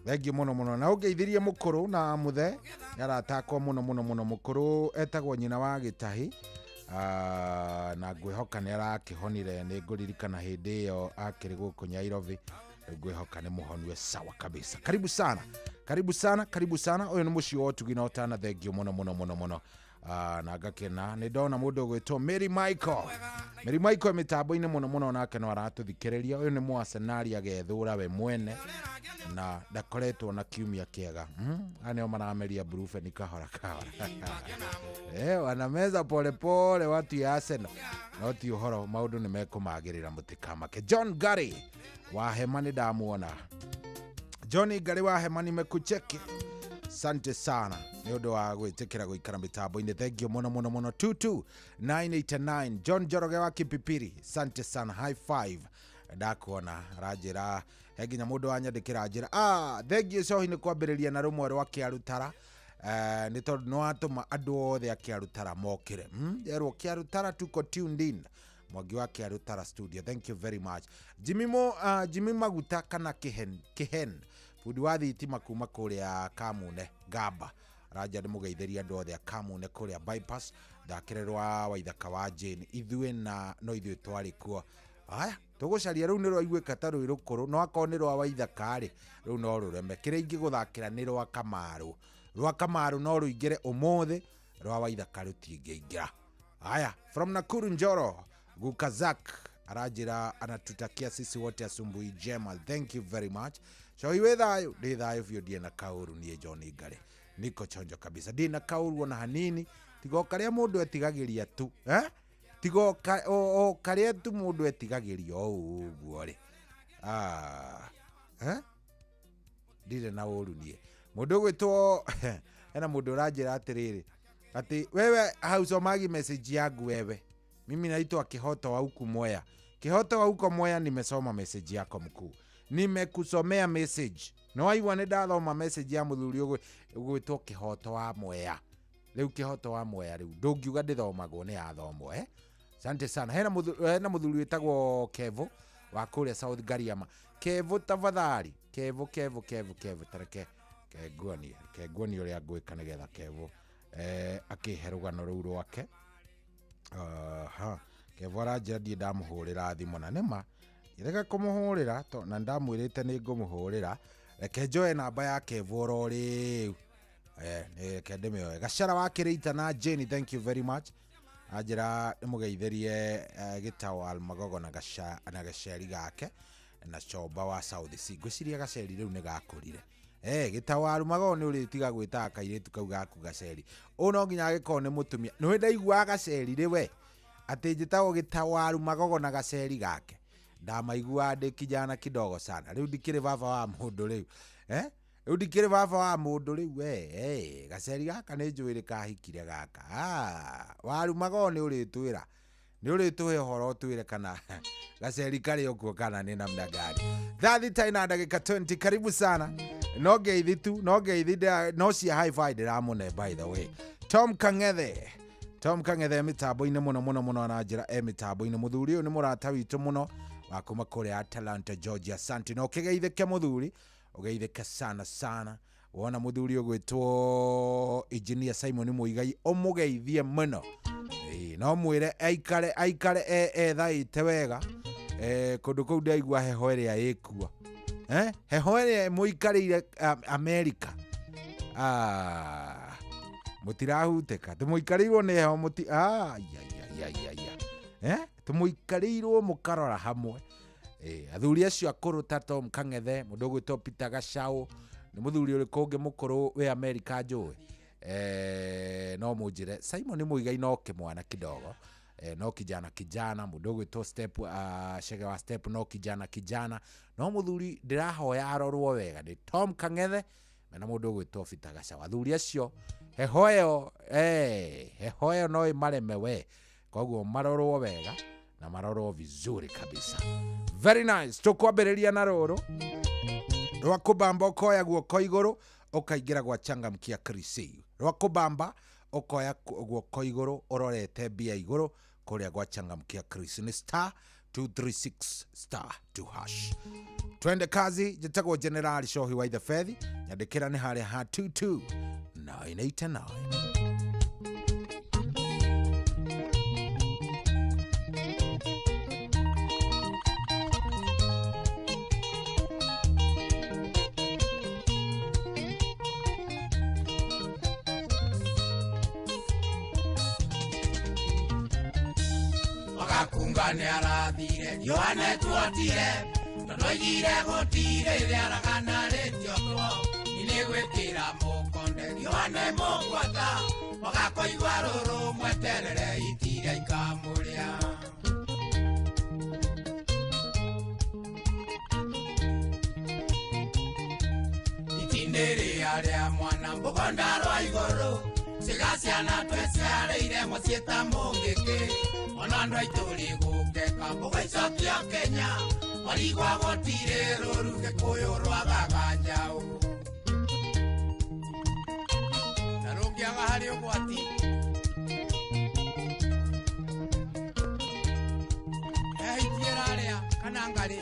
Thengi muno na ugeithirie mukuru na muthe yaratakwo muno mukuru etagwo nyina wa Gitahi na ngwihoka ni arakihonire ni nguririkana hindi iyo akiri guku Nyairobi ngwihoka ni muhonwe sawa kabisa. Karibu sana uyu ni mucio otugina otana thengi muno na ngakena ni ndona mundu gwitwo Mary Michael mitambo-ini muno nake no aratuthikiriria. Uyu ni Mwasenari agethura we mwene na ndakoretwo na kiumia kiega aneo marameria Brufen kahora wanameza pole watu ya Arsenal no ti uhoro maundu ni mekumagirira mutikamake. John Gary wa Hemani ndamuona. Johnny Gary wa Hemani mekucheki. Sante sana ni undu wa gwitikira guikara mitambo-ini. Thengio muno 22989 John Joroge wa Kipipiri. Sante sana, high five ndakuona rajira heginya mundu anyandikira njira thengio cohi ni kwambiriria na rumwe rwa Kiarutara ni tondu no atuma andu othe a Kiarutara mokire yerwo Kiarutara tuko tuned in Mwangi wa Kiarutara studio. Thank you very much. Jimmy Maguta kana Kihen fundi wa thitima kuma kuria Kamune Gamba raja ni mugeitheri andu othe a Kamune kuria bypass ndakirerwa Waithaka wa Jane ithue na no ithue twari kuo. Aya tugucaria riu ni rwa igweka rwi rukuru no akonirwa Waithaka ri riu no rureme kire ingi guthakira ni rwa Kamaru no ruingire umuthi rwa Waithaka rutingiingira. Aya from Nakuru Njoro Gukazak arajira anatutakia sisi wote asumbui jema. Thank you very much. So iwe thayo ndi thayo vyo Dina Kauru nie John Gare niko chonjo kabisa. Dina Kauru na hanini tigo karia mundu etigagiria tu tigo karia tu mundu etigagiria uguo ri ndire na uru nie mundu gwitwo ena mundu rajira atiriri ati wewe hausomagi message yangu wewe. Mimi naitwa Kihoto wa huku Mwea. Kihoto wa huko Mwea, nimesoma message yako mkuu. Nimekusomea message. No waiwa ne ndathoma message ya muthuri ugwitwo Kihoto wa Mwea. Riu Kihoto wa Mwea riu ndungiuga ndithomagwo ni athomo Asante sana. Hena muthuri witagwo Kevo wa kuria South Gariama. Kevo tafadhali. Kevo tareke Keguani uria ngwika nigetha Kevo akiherugano riu rwake. Kevo arajira ndi ndamuhurira thimu na nima ireka kumuhurira to na ndamwirite ni ngumuhurira reke njoe namba ya Kevo ro riu kedemio Gashara wa Kireita na Jane. Thank you very much. Ajira mugeitheriye Gitawa Almagogo na Gasheri gake na Choba wa South Sea. Gwiciria Gasheri riu ni gakurire Gitawa Almagogo ni uri tiga gwita kairetu kau gaku Gasheri uno nginya agiko ni mutumia no ndaigua Gasheri riwe ati njitagwo Gitawa Almagogo na Gasheri gake ndamaigua ndi kijana kidogo sana. Riu ndikire baba wa mundu riu udikire baba wa mundu riu Gasheri gaka ni njuire kahikire gaka Warumago ni uritwira ni urituhe horo twire kana Gasheri kari okuo kana ni namna gani. Thathi taina ndagika 20. Karibu sana no geithi no cia high five ndiramune by the way. Tom Kangethe mitambo-ini muno anajira mitambo-ini muthuri uyu ni murata witu muno wakuma kuri Atlanta Georgia. Asante no kigeithike muthuri ugeithike sana wona muthuri ugwitwo Engineer Simon Muigai umugeithie muno no mwire aikare thaite wega kundu kou ndaigua heho iria ikua heho iria muikarire America mutirahuteka tumuikarirwo ni heho tumuikarirwo mukarora hamwe athuri acio akuru ta Tom Kangethe mundu gwitwo Peter Gashau ni muthuri uri kungi mukuru we America njui no munjire Simon Muigai no kimwana kidogo no kijana mundu gwitwo Step Shege wa Step no kijana no muthuri ndirahoya arorwo wega ni Tom Kangethe na mundu gwitwo Peter Gashau. Athuri acio hehoyo no imareme we koguo marorwo wega na marorwo vizuri kabisa. Very nice. Tukwambiriria na roro rwa kubamba ukoya guoko iguru ukaingira gwa Changamkia Krisi. Rwa kubamba ukoya guoko iguru urorete bia iguru kuria gwa Changamkia Krisi ni 236 *2#. Twende kazi. Jitagwo General Shohi wa the Fethi. Nyandikira ni haria ha 22989. Kungane arathire Yohane tuotire Tonoigire gotire Riaragana retiotwo Nile gwikira mukonde Yohane mugwata Wagakoigwa ruru mweterere Itire ikamuria Itindiri aria mwana Mugonda rwa iguru Sigasiana twesiareire Mwasieta mungiki Onando ituri gukeka Mugoicokia Kenya Marigwa gotire ruru Gikuyu rwa gaganjau Narungiaga hari ugwati Itiera aria kana ngari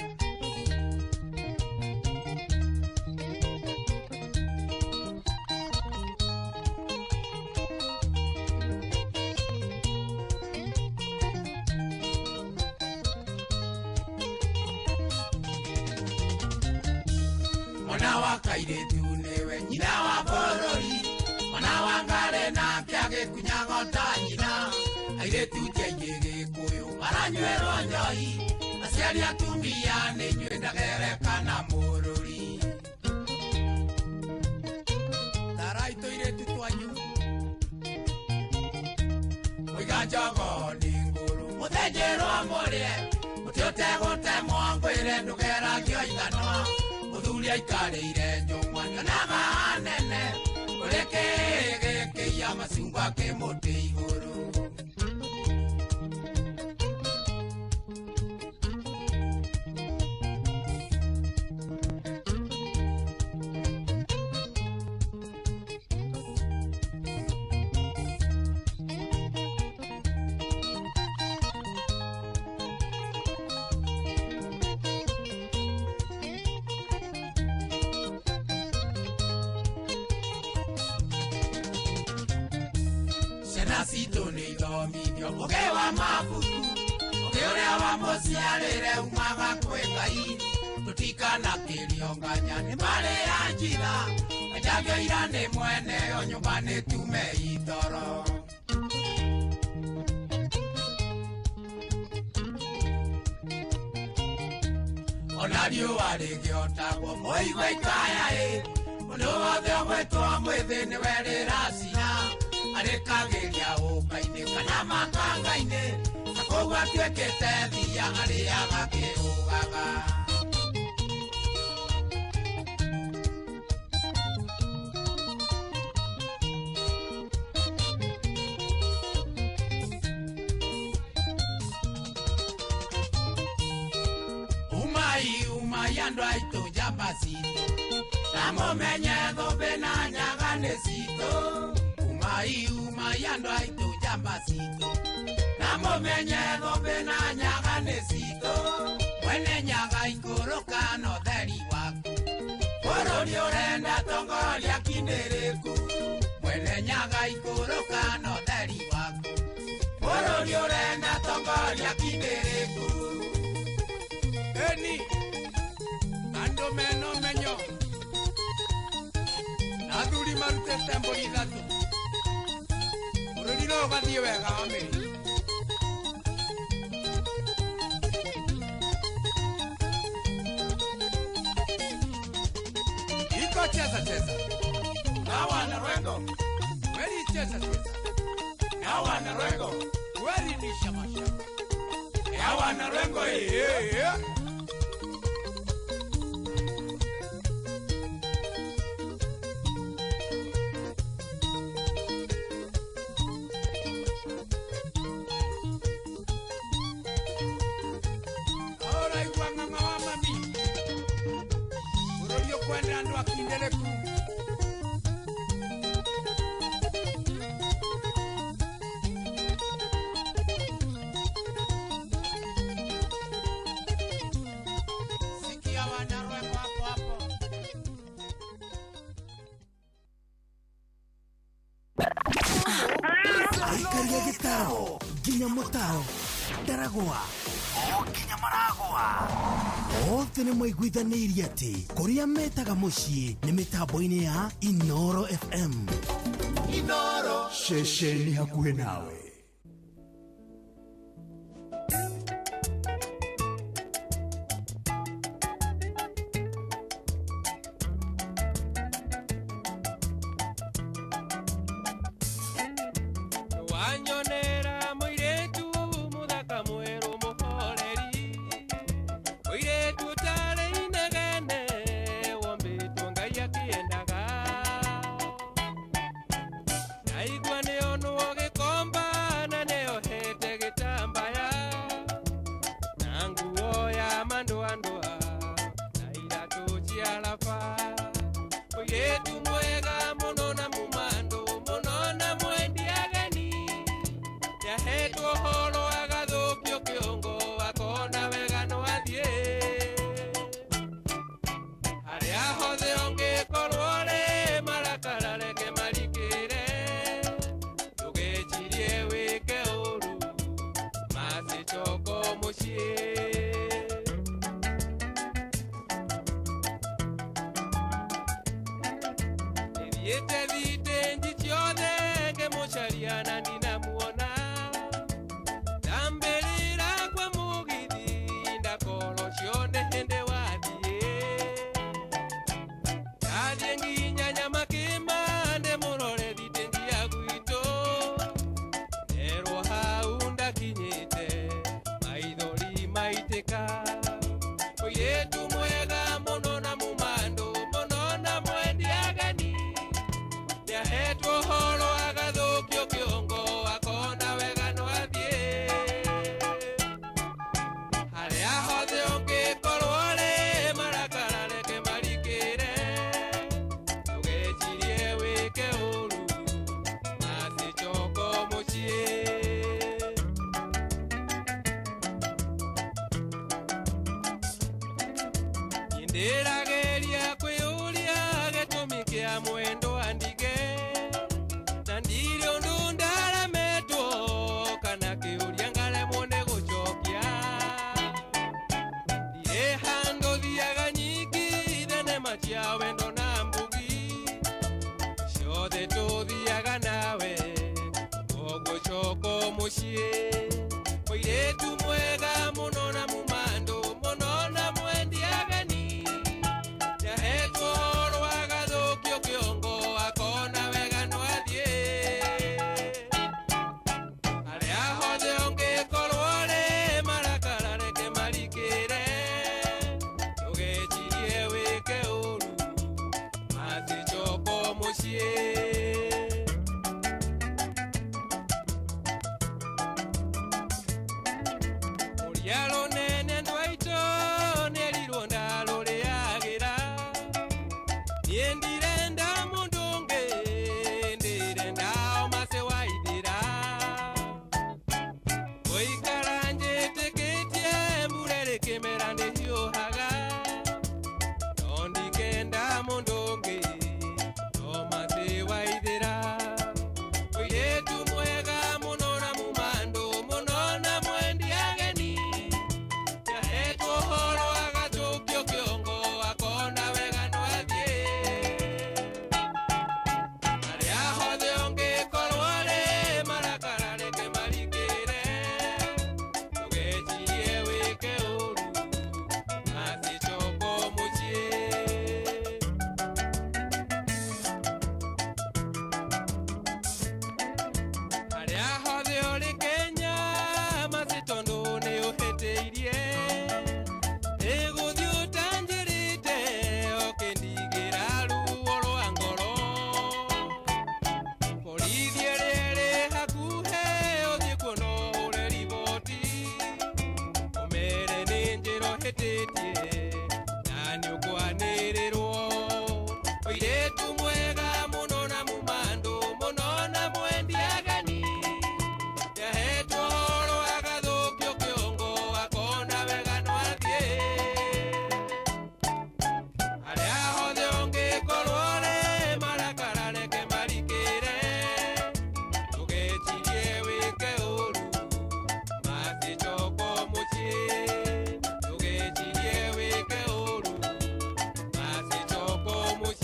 Kairetu newe nyina wa borori Mwana wa ngare na kiage kunyagota nyina Airetu tiaigege kuyu Maranywerwo njoi Aciari atumia ni nyue ndagereka na mũrũri Taraito iretu twanyu Mwiga njogo ni nguru Mũthĩnjĩrwo mũrĩe Mũtĩũtegũte mwangwĩre ndũgeragio ithanwa Muthuri aikarĩire njũng'wa nyonaga hanene Ũrĩkĩ gĩkĩia macungwa kĩmũtĩ igũrũ Sito ni dominio Oge wa mabuku Oge uria wa mociarire umaga kwĩ Ngai Tutikana kĩrionganya Nĩ marĩ ya njira Ajagio ira nĩ mwene O nyũmba nĩ tume itoro Ona riũa rĩgĩotagwo Mũigua ikaya Mũndũ wothe ũgwĩtwo mwĩthĩ nĩwe rĩracina Arĩkagĩria ũkainĩ kana makangainĩ Akogwa tuĩkĩte thia arĩaga kĩũgaga Umai andũ aitũ njamba citũ Na mũmenye thũmbĩ na nyaga nĩ citũ Umai andũ aitũ njamba citũ Na mũmenye thũmbĩ na nyaga nĩ citũ Mwene nyaga ikũrũka na ũtheri waku Bũrũri ũrenda tongoria kindĩrĩku Mwene nyaga ikũrũka na ũtheri waku Bũrũri ũrenda tongoria kindĩrĩku Eni andũ mena ũmenyo Athuri marutĩte mbũri ithatũ Bũrũri no ũgathiĩ wega wa mĩri Iko cheza Na wanarwengo Weri cheza Na wanarwengo Weri ni shamashama Ya wanarwengo Kwenda ndo akindeleku Aikaria gitaro, nginya mutaro, ndaragwa, o nginya maragwa. Othe nĩ maiguithanĩirie atĩ kũrĩa metaga mũciĩ nĩ mĩtambo-inĩ ya Inooro FM. Inooro, ceceni hakuhĩ nawe.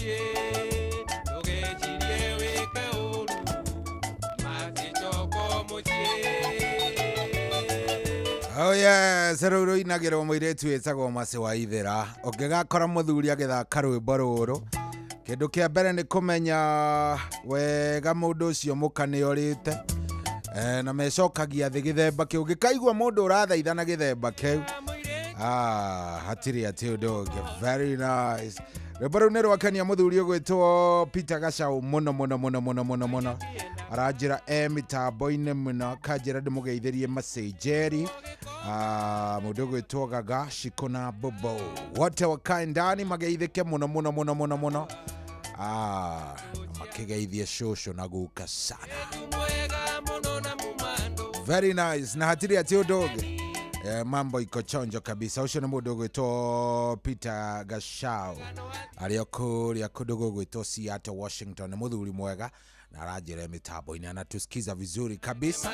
mucie tugechirie wike uru matichoko mucie. Oh yes, rũrũ inagĩrwo mũirĩtu wĩtagwo Mercy Waithĩra. Ũngĩgakora mũthuri agĩthaka rwĩmbo rũrũ, kĩndũ kĩa mbere nĩ kũmenya wega mũndũ ũcio mũka nĩ orĩte, na mecokagia thĩ gĩthemba kĩu. Ũngĩkaigua mũndũ ũrathaitha na gĩthemba kĩu, hatirĩ atĩ ũndũ ũngĩ. Very nice. Rwĩmbo rũu nĩ rwakenia mũthuri ũgwĩtwo Peter Gacaũ mũno. Aranjĩra mĩtambo-inĩ mũno, kanjĩra ndĩmũgeithĩrie macenjeri. Mũndũ ũgwĩtwo Gaga Shikona Bobo, wote wakae ndani mageithĩke mũno. Makĩgeithie shosho na guka sana. Very nice. Na hatirĩ atĩ ũndũ ũngĩ. Mambo iko chonjo kabisa. Ucio nĩ mũndũ ũgwĩtwo Peter Gacaũ, arĩ kũrĩa kũndũ gũgwĩtwo Seattle, Washington. Nĩ mũthuri mwega na aranjĩra mĩtambo-inĩ anatusikiza vizuri kabisa.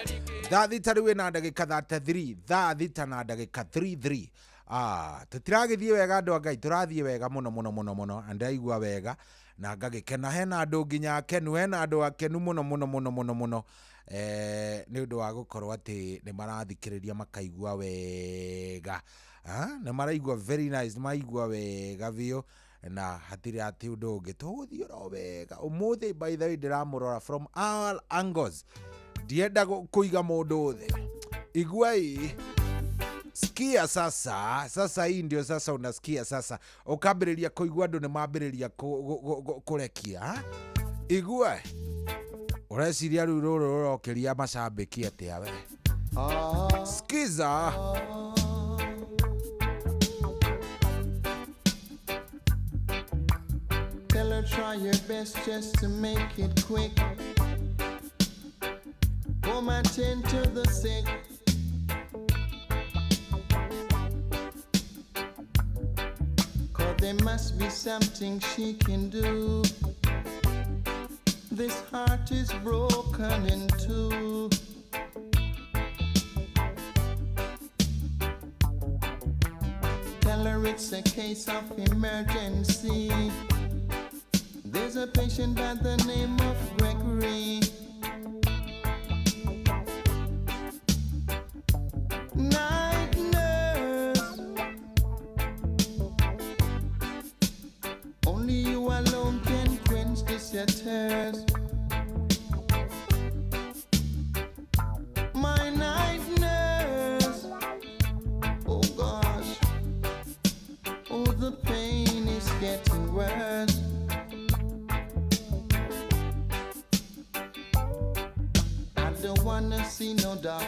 Thaa thita rĩu ĩna ndagĩka 33, thaa thita na ndagĩka 33. Tũtiragĩthiĩ wega andũ a Ngai, tũrathiĩ wega mũno. Andaigua wega na ngagĩkena. Hena andũ nginya akenu, hena andũ akenu mũno. Nĩ ũndũ wa gũkorwo atĩ nĩ marathikĩrĩria makaigua wega. Nĩ maraigua very nice, nĩ maraigua wega biũ, na hatirĩ atĩ ũndũ ũngĩ. Tũgũthiĩ oro wega. Ũmũthĩ by the way ndĩramũrora from all angles. Ndienda kũiga mũndũ thĩ. Iguai. Sikia sasa hii ndio sasa unasikia sasa. Ukambĩrĩria kũigua andũ nĩ mambĩrĩria kũrekia. Igua. Ureciria rĩu rũrũ rũrokĩria macambĩki atĩa we. Skiza. Tell her try your best just to make it quick. Home attend to the sick. Cause there must be something she can do. This heart is broken in two. Tell her it's a case of emergency. There's a patient by the name of Gregory. Night nurse, only you alone can quench this your thirst. My night nurse, oh gosh, oh the pain is getting worse. I don't wanna see no doc.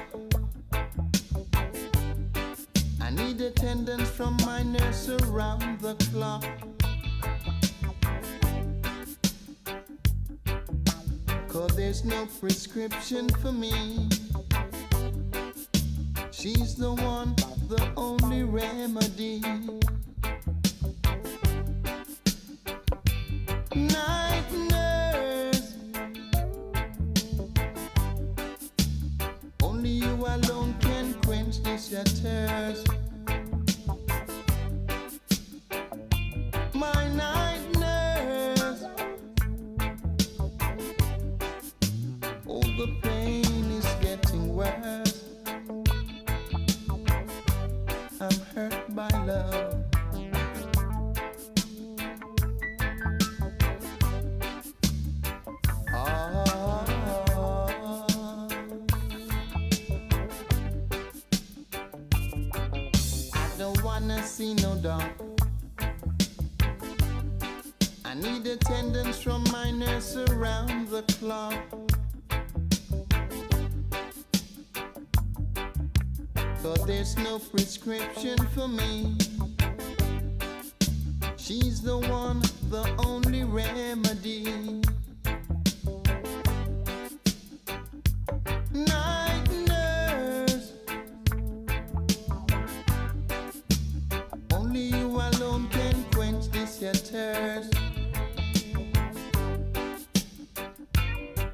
I need attendance from my nurse around the clock. Cause there's no prescription for me. She's the one, the only remedy. Night nurse, only you alone can quench this your thirst. My night nurse, oh the pain is getting worse. I'm hurt by love. I don't wanna see no dog. I need attendance from my nurse around the clock. Cause there's no prescription for me. She's the one, the only remedy. Night nurse, only you alone can quench this your thirst.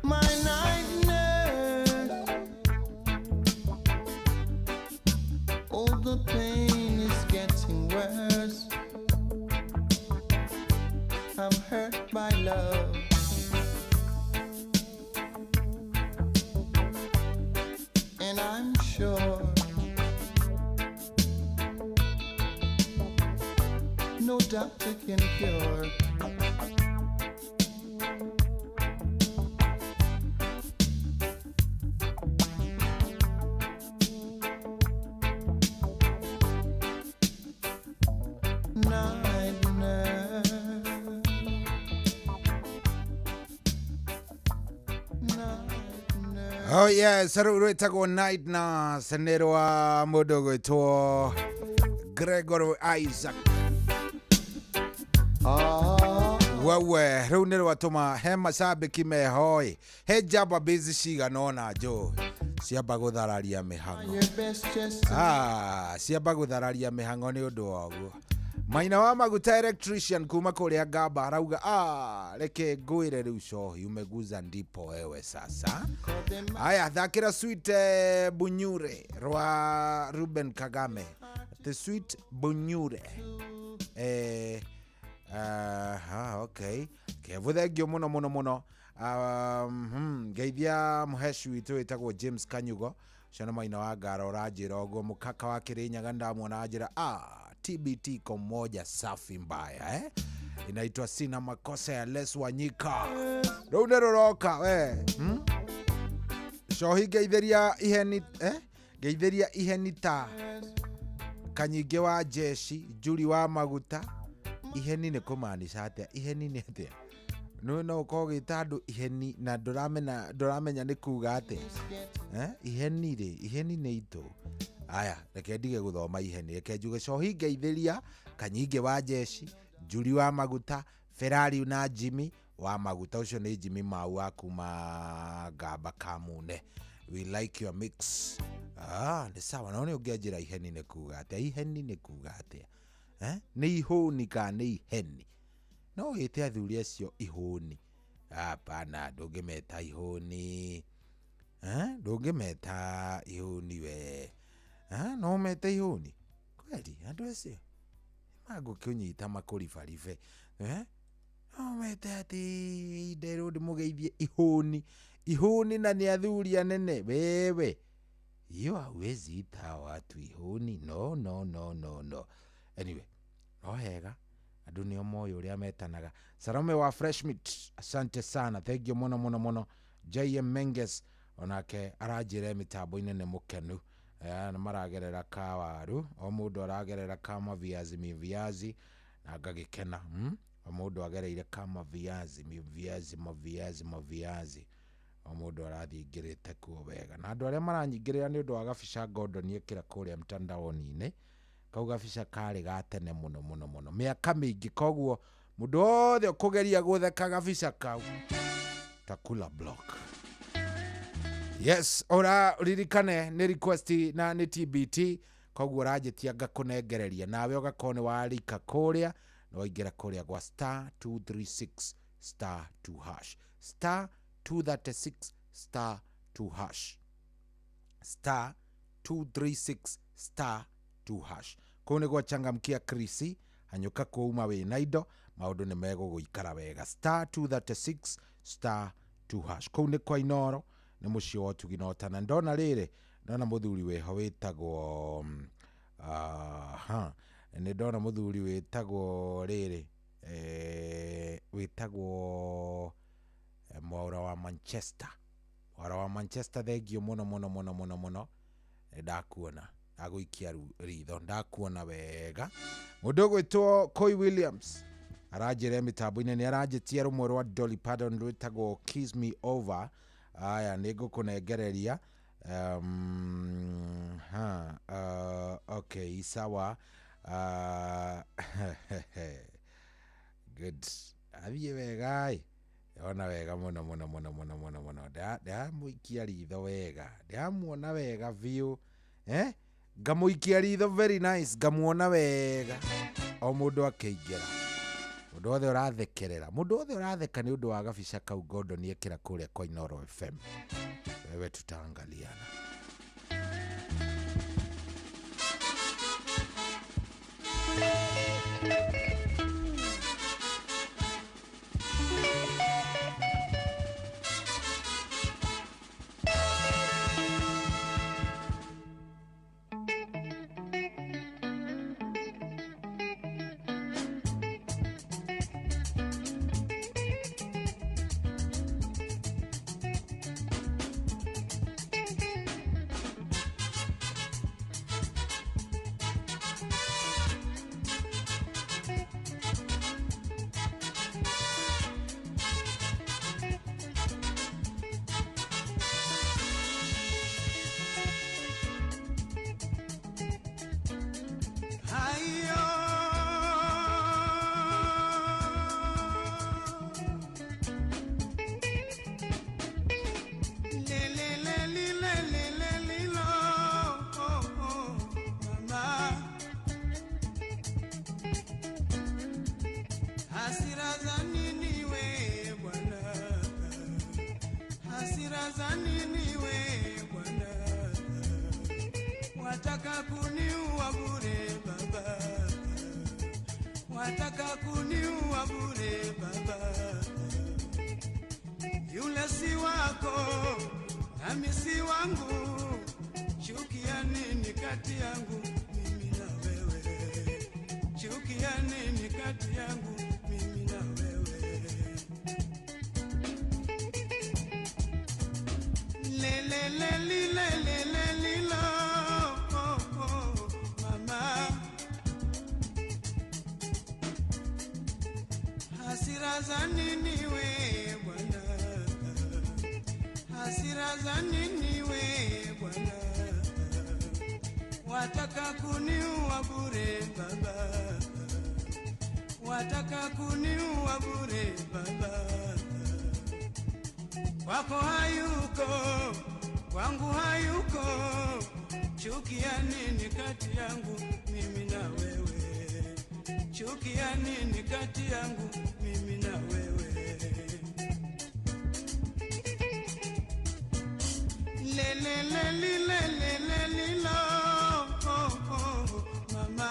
My night nurse, oh the pain is getting worse. I'm hurt by love. And I'm sure no doctor can cure. Night nurse. Oh yes, rwetagwo night nurse nĩ rwa mũndũ gwĩtwo Gregory Isaac. Wewe rĩu nĩ rwatũma he macambĩki mehoĩ he njamba bĩzi cigana ona njũĩ ciamba gũthararia mĩhang'o. Ciamba gũthararia mĩhang'o nĩ ũndũ wa ũguo. Maina wa Maguta electrician kuma kũrĩa Ngamba arauga reke ngwĩre rĩu cohi umeguza ndipo wewe sasa. Haya thakĩra sweet Bunyure rwa Ruben Kagame. The sweet Bunyure. Okay. Kevu thengio mũno mũno mũno. Geithia mũheshi witũ wĩtagwo James Kanyugo. Ciana Maina wa Ngara ũranjĩra ũguo mũkaka wa Kĩrĩnyaga ndamuona anjĩra TBT komoja safi mbaya inaitwa Sina Makosa ya Les Wanyika. Rĩu nĩ rũroka we. Cohi geithĩria iheni geithĩria iheni ta Kanyingi wa Jeshi, Juli wa Maguta. Iheni nĩ kũmaanisha atĩa? Iheni nĩ atĩa? No ũkogĩta andũ iheni na ndũramenya nĩ kuuga atĩa? Iheni rĩ, iheni nĩ itũ. Aya, reke ndige gũthoma iheni. Reke njuge cohi geithĩria Kanyingi wa Jeshi, Juli wa Maguta, Ferrari na Jimmy wa Maguta. Ũcio nĩ Jimmy Mau wa kuma Ngamba Kamune. We like your mix. Nĩ sawa. No nĩ ũngĩanjĩra iheni nĩ kuuga atĩa? Iheni nĩ kuuga atĩa? Nĩ ihũni ka nĩ iheni? No gĩte athuri acio ihũni. Hapana, ndũngĩmeta ihũni. Ndũngĩmeta ihũni we. No mete ihũni. Kweli, andũ acio magũkĩnyita makũribaribe. No mete atĩ nderũ ndĩmũgeithie ihũni. Ihũni na nĩ athuri anene. Wewe. You hawezi ita watu ihũni. No. Anyway, hega. Andũ nĩo moĩ ũrĩa metanaga. Salome wa Fresh Meat. Asante sana. Thank you mũno. JM Menges onake aranjĩra mĩtambo-inĩ nĩ mũkenu. Na maragerera kawaru. O mũndũ aragerera kama viazi na ngagĩkena. O mũndũ agereire kama viazi. O mũndũ arathiĩ ingĩrĩte kuo wega. Na andũ arĩa maranyingĩrĩra nĩ ũndũ wa gabica Gordon ĩkĩra kũrĩa mtandaoni-inĩ. Kau gabica karĩ gatene mũno. Mĩaka mĩingĩ koguo mũndũ wothe ũkũgeria gũtheka gabica kau. Takula block. Yes, ora ririkane nĩ request na nĩ TBT. Koguo ranjĩtia ngakũnengereria nawe ũgakone warika kũrĩa na waingĩra kũrĩa gwa *236 *2 hash. *236 *2 hash. *236 *2 hash. Kũu nĩ gwachangamkia Krisi, hanyũka kuuma wĩ na indo, maũndũ nĩ megũgũikara wega. *236 *2 hash. Kũu nĩ kwa Inoro, nĩ mũciĩ wa ũtugi na ũtana. Ndona rĩrĩ, ndona mũthuri wĩho wĩtagwo nĩ ndona mũthuri wĩtagwo rĩrĩ wĩtagwo Mwaura wa Manchester. Mwaura wa Manchester thengio mũno. Ndakuona agũikia ritho, ndakuona wega. Mũndũ gwĩtwo Koi Williams aranjĩra mĩtambo-inĩ nĩ aranjĩtia rũmwe rwa Dolly Parton rwĩtagwo Kiss Me Over. Aya nĩ ngũkũnengereria. Okay, sawa. Good. Athiĩ wega ĩ. Ona wega mũno. Ndamũikia ritho wega. Ndamuona wega biũ. Ngamũikia ritho very nice. Ngamuona wega. O mũndũ akĩingĩra. Mũndũ wothe ũrathekerera. Mũndũ wothe ũratheka nĩ ũndũ wa gabica kau Gordon ĩkĩra kũrĩa kwa Inoro FM. Wewe tutaangaliana. Hasira za nini we Bwana? Hasira za nini we Bwana? Wataka kuniua bure Baba, wataka kuniua bure Baba. Yule si wako nami si wangu, chukia nini kati yangu mimi na wewe? Chukia nini kati yangu mimi na wewe? Le le le li le le le li lo, oh, oh, mama. Hasira za nini we Bwana? Hasira za nini we Bwana? Wataka kuniua bure Baba, wataka kuniua bure Baba. Kwako hayuko, kwangu hayuko, chukia nini kati yangu mimi na wewe? Chukia nini kati yangu mimi na wewe? Le le le li le le le li lo, oh, oh, mama.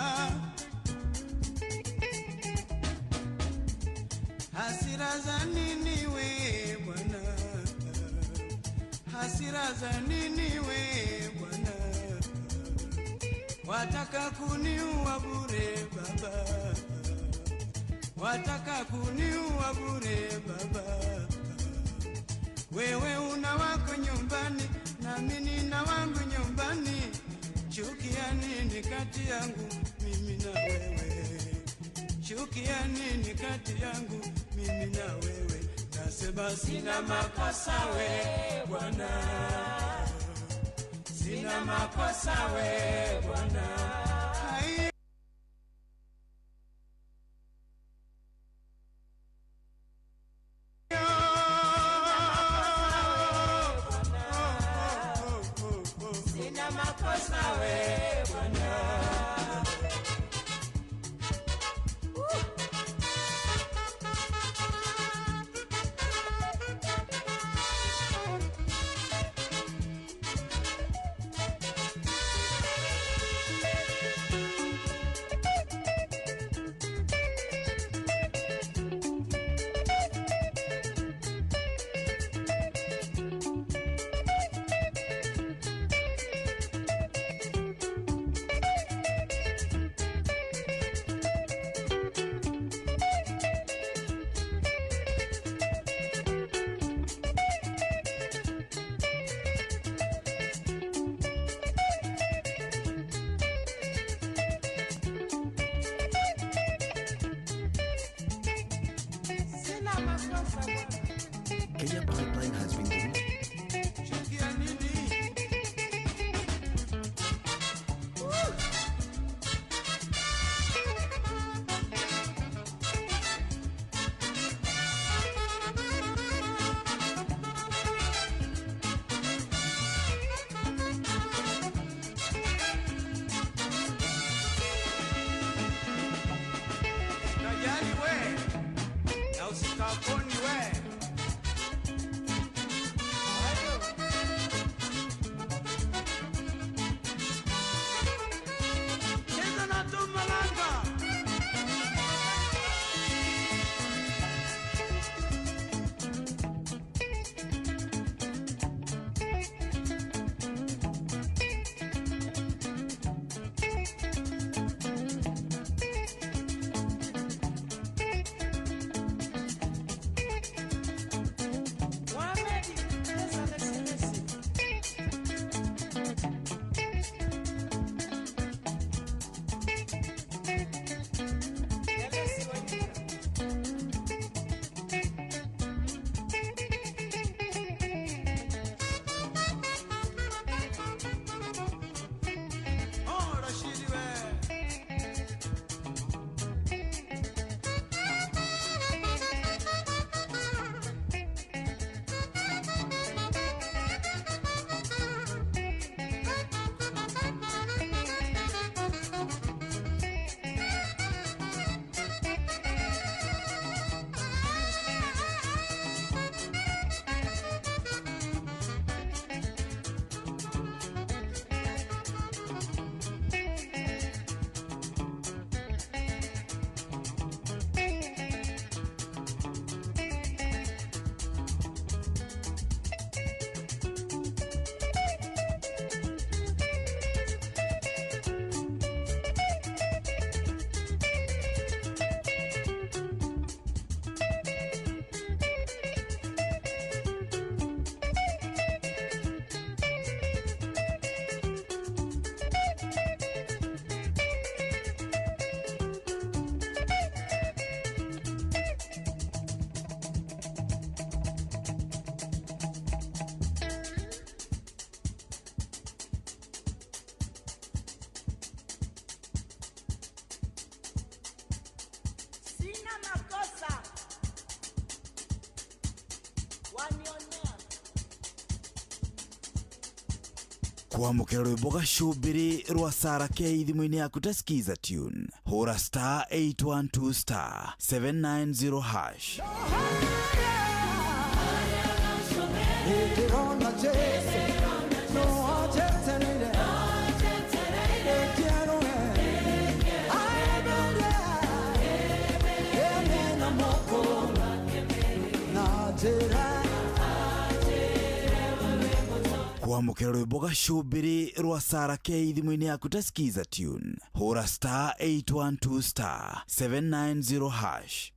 Hasira za nini we Bwana? Hasira za nini we Bwana? Wataka kuniua bure Baba, wataka kuniua bure Baba. Wewe una wako nyumbani na mimi nina wangu nyumbani, chukia nini kati yangu mimi na wewe? Chukia nini kati yangu mimi na wewe? Nasema sina makosa we Bwana, sina makosa we Bwana. Sina makosa we Bwana. Kenya Pipeline has been doing. Chukia nini? Najali we, na usikaponi we. kwamukira rwimbo gacubiri rwa Sarah K thimũ-inĩ yaku ta skiza tune hũra star 812 star 790 hash. kwamukira rwimbo gacubiri rwa Sarah K thimũ-inĩ yaku ta skiza tune hũra star 812 star 790 hash.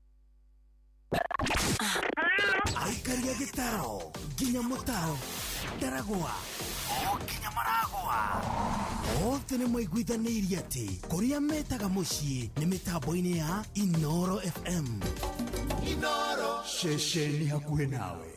Aikaria gĩtaro nginya mũtaro ndaragwa o nginya maragwa othe nĩ maiguithanĩirie atĩ kũrĩa metaga mũciĩ nĩ mĩtambo-inĩ ya Inoro FM. Inoro ceceni hakuhĩ nawe.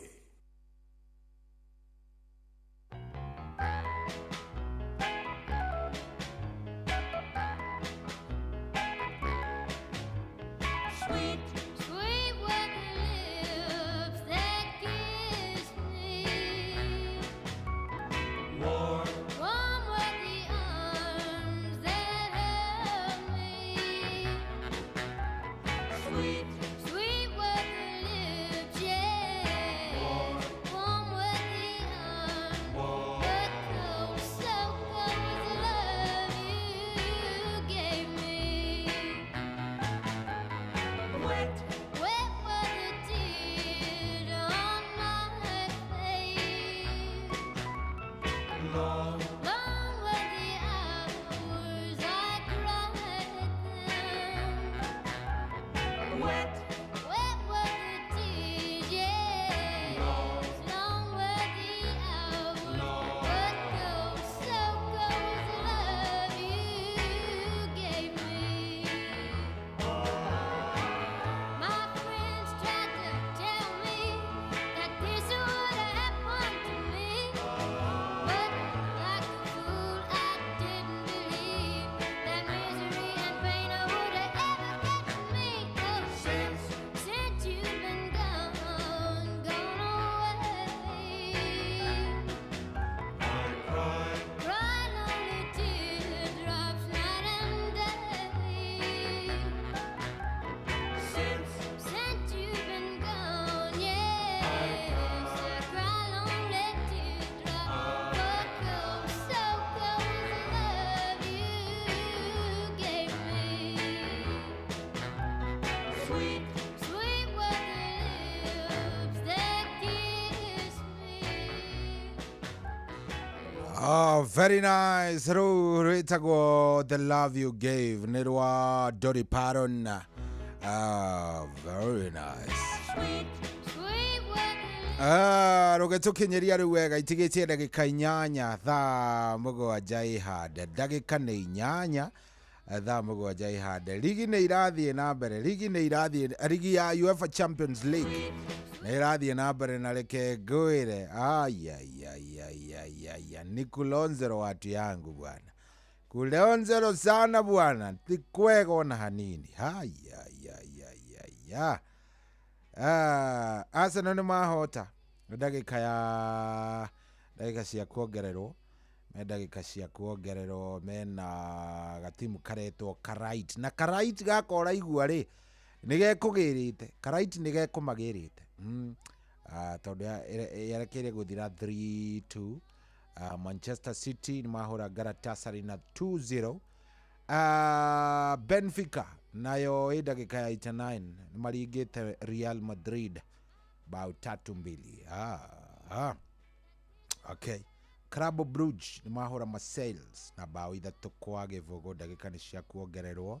Oh, very nice. Rwitagwo The Love You Gave nĩ rwa Dolly Parton. Very nice. Rũgĩtũkinyeria rĩu wega itigĩtie ndagĩka 8 thaa mũgwanja ihande ndagĩka nĩ 8 thaa mũgwanja ihande. Ligi nĩ irathiĩ na mbere, ligi ya UEFA Champions League nĩ irathiĩ na mbere na reke ngwĩre ni kulonzero watu yangu bwana, kulonzero sana bwana, tikwego na hanini. Arsenal nĩ mahota ndagĩka cia kuongererwo, mena gatimu karetwo Karait, na Karait gakora igua rĩ nĩgekũgĩrĩte, Karait nĩgekũmagĩrĩte tondũ yerekeire gũthira 3-2. Manchester City mahora Galatasaray na 2-0. Benfica nayo ndagĩka ya 89 maringĩte Real Madrid bao 3-2. Okay. Club Brugge mahora Marseille na bao 3-0 ndagĩka nĩ cia kuongererwo.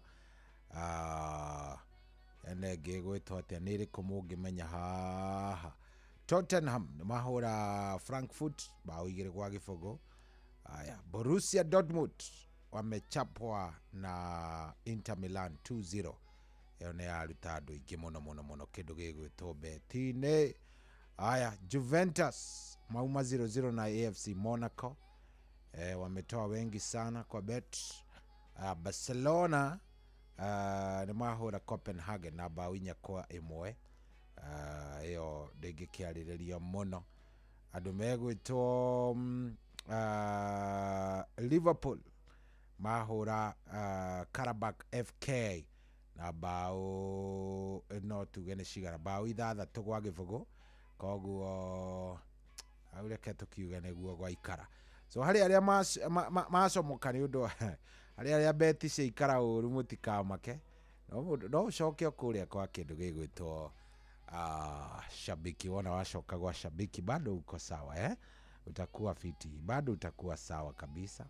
Enege gwĩtwo atĩa nĩ ĩrĩkũ mũngĩmenya haha. Tottenham mahora Frankfurt bao 2-0. Borussia Dortmund wamechapwa na Inter Milan 2-0. Eo nĩ aruta andũ ingĩ mũno kĩndũ gĩgwĩtwo beti-inĩ. Juventus mauma 0-0 na AFC Monaco. Wametoa wengi sana kwa bet. Barcelona nĩ mahora Copenhagen na bao 4-1. Eo ndĩngĩkĩarĩrĩria mũno. Andũ megwĩtwo Liverpool mahura Karabak FK na bao no tuge nĩ cigana bao 6 gwa gĩbũgũ, koguo aureke tukiuge nĩguo gwaikara. So harĩ arĩa macomoka nĩ ũndũ harĩ arĩa beti ciaikara ũru mũtikamake, no ũcoke kũrĩa kwa kĩndũ gĩgwĩtwo shabiki. Wona washoka gwa shabiki bado uko sawa, utakuwa fiti, bado utakuwa sawa kabisa.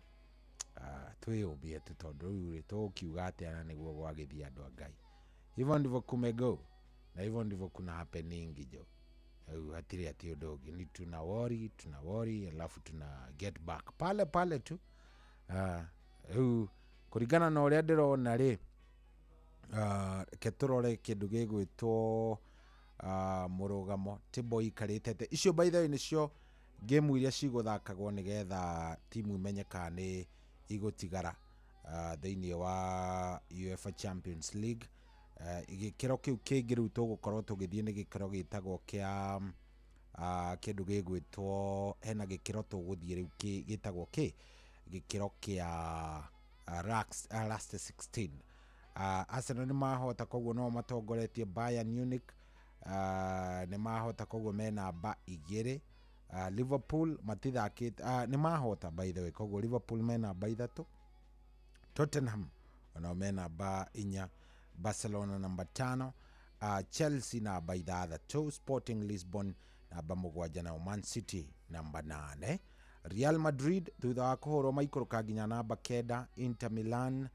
Twĩyũmbie tu tondũ rĩu tũkiuga atĩa nĩguo gwagĩthia andũ a Ngai. Hivyo ndivyo kumego na hivyo ndivyo kuna happening jo. Hatiri ati ũndũ ũngĩ, ni tuna worry alafu tuna get back pale tu. Kũringana na ũrĩa ndĩrona rĩ, ketũrore kĩndũ gĩgwĩtwo mũrũgamo tibo ikarĩte icio by the way nĩcio game iria cigũthakagwo nĩgetha timu imenyeka nĩ igũtigara thĩinĩ wa UEFA Champions League. Gĩkĩro kĩu kĩngĩ rĩu tũgũkorwo tũgĩthiĩ nĩ gĩkĩro gĩtagwo kĩa kĩndũ gĩgwĩtwo, hena gĩkĩro tũgũthiĩ rĩu gĩtagwo gĩkĩro kĩa last 16. Arsenal nĩ mahota, koguo no matongoretie Bayern Munich, nĩ mahota, koguo me namba 2. Liverpool matithakĩte, nĩ mahota by the way, koguo Liverpool me namba 3, Tottenham ona me namba 4, Barcelona namba 5, Chelsea namba 6, Sporting Lisbon namba 7 na Man City namba 8. Real Madrid thutha wa kũhũrwo maikũrũka nginya namba 9, Inter Milan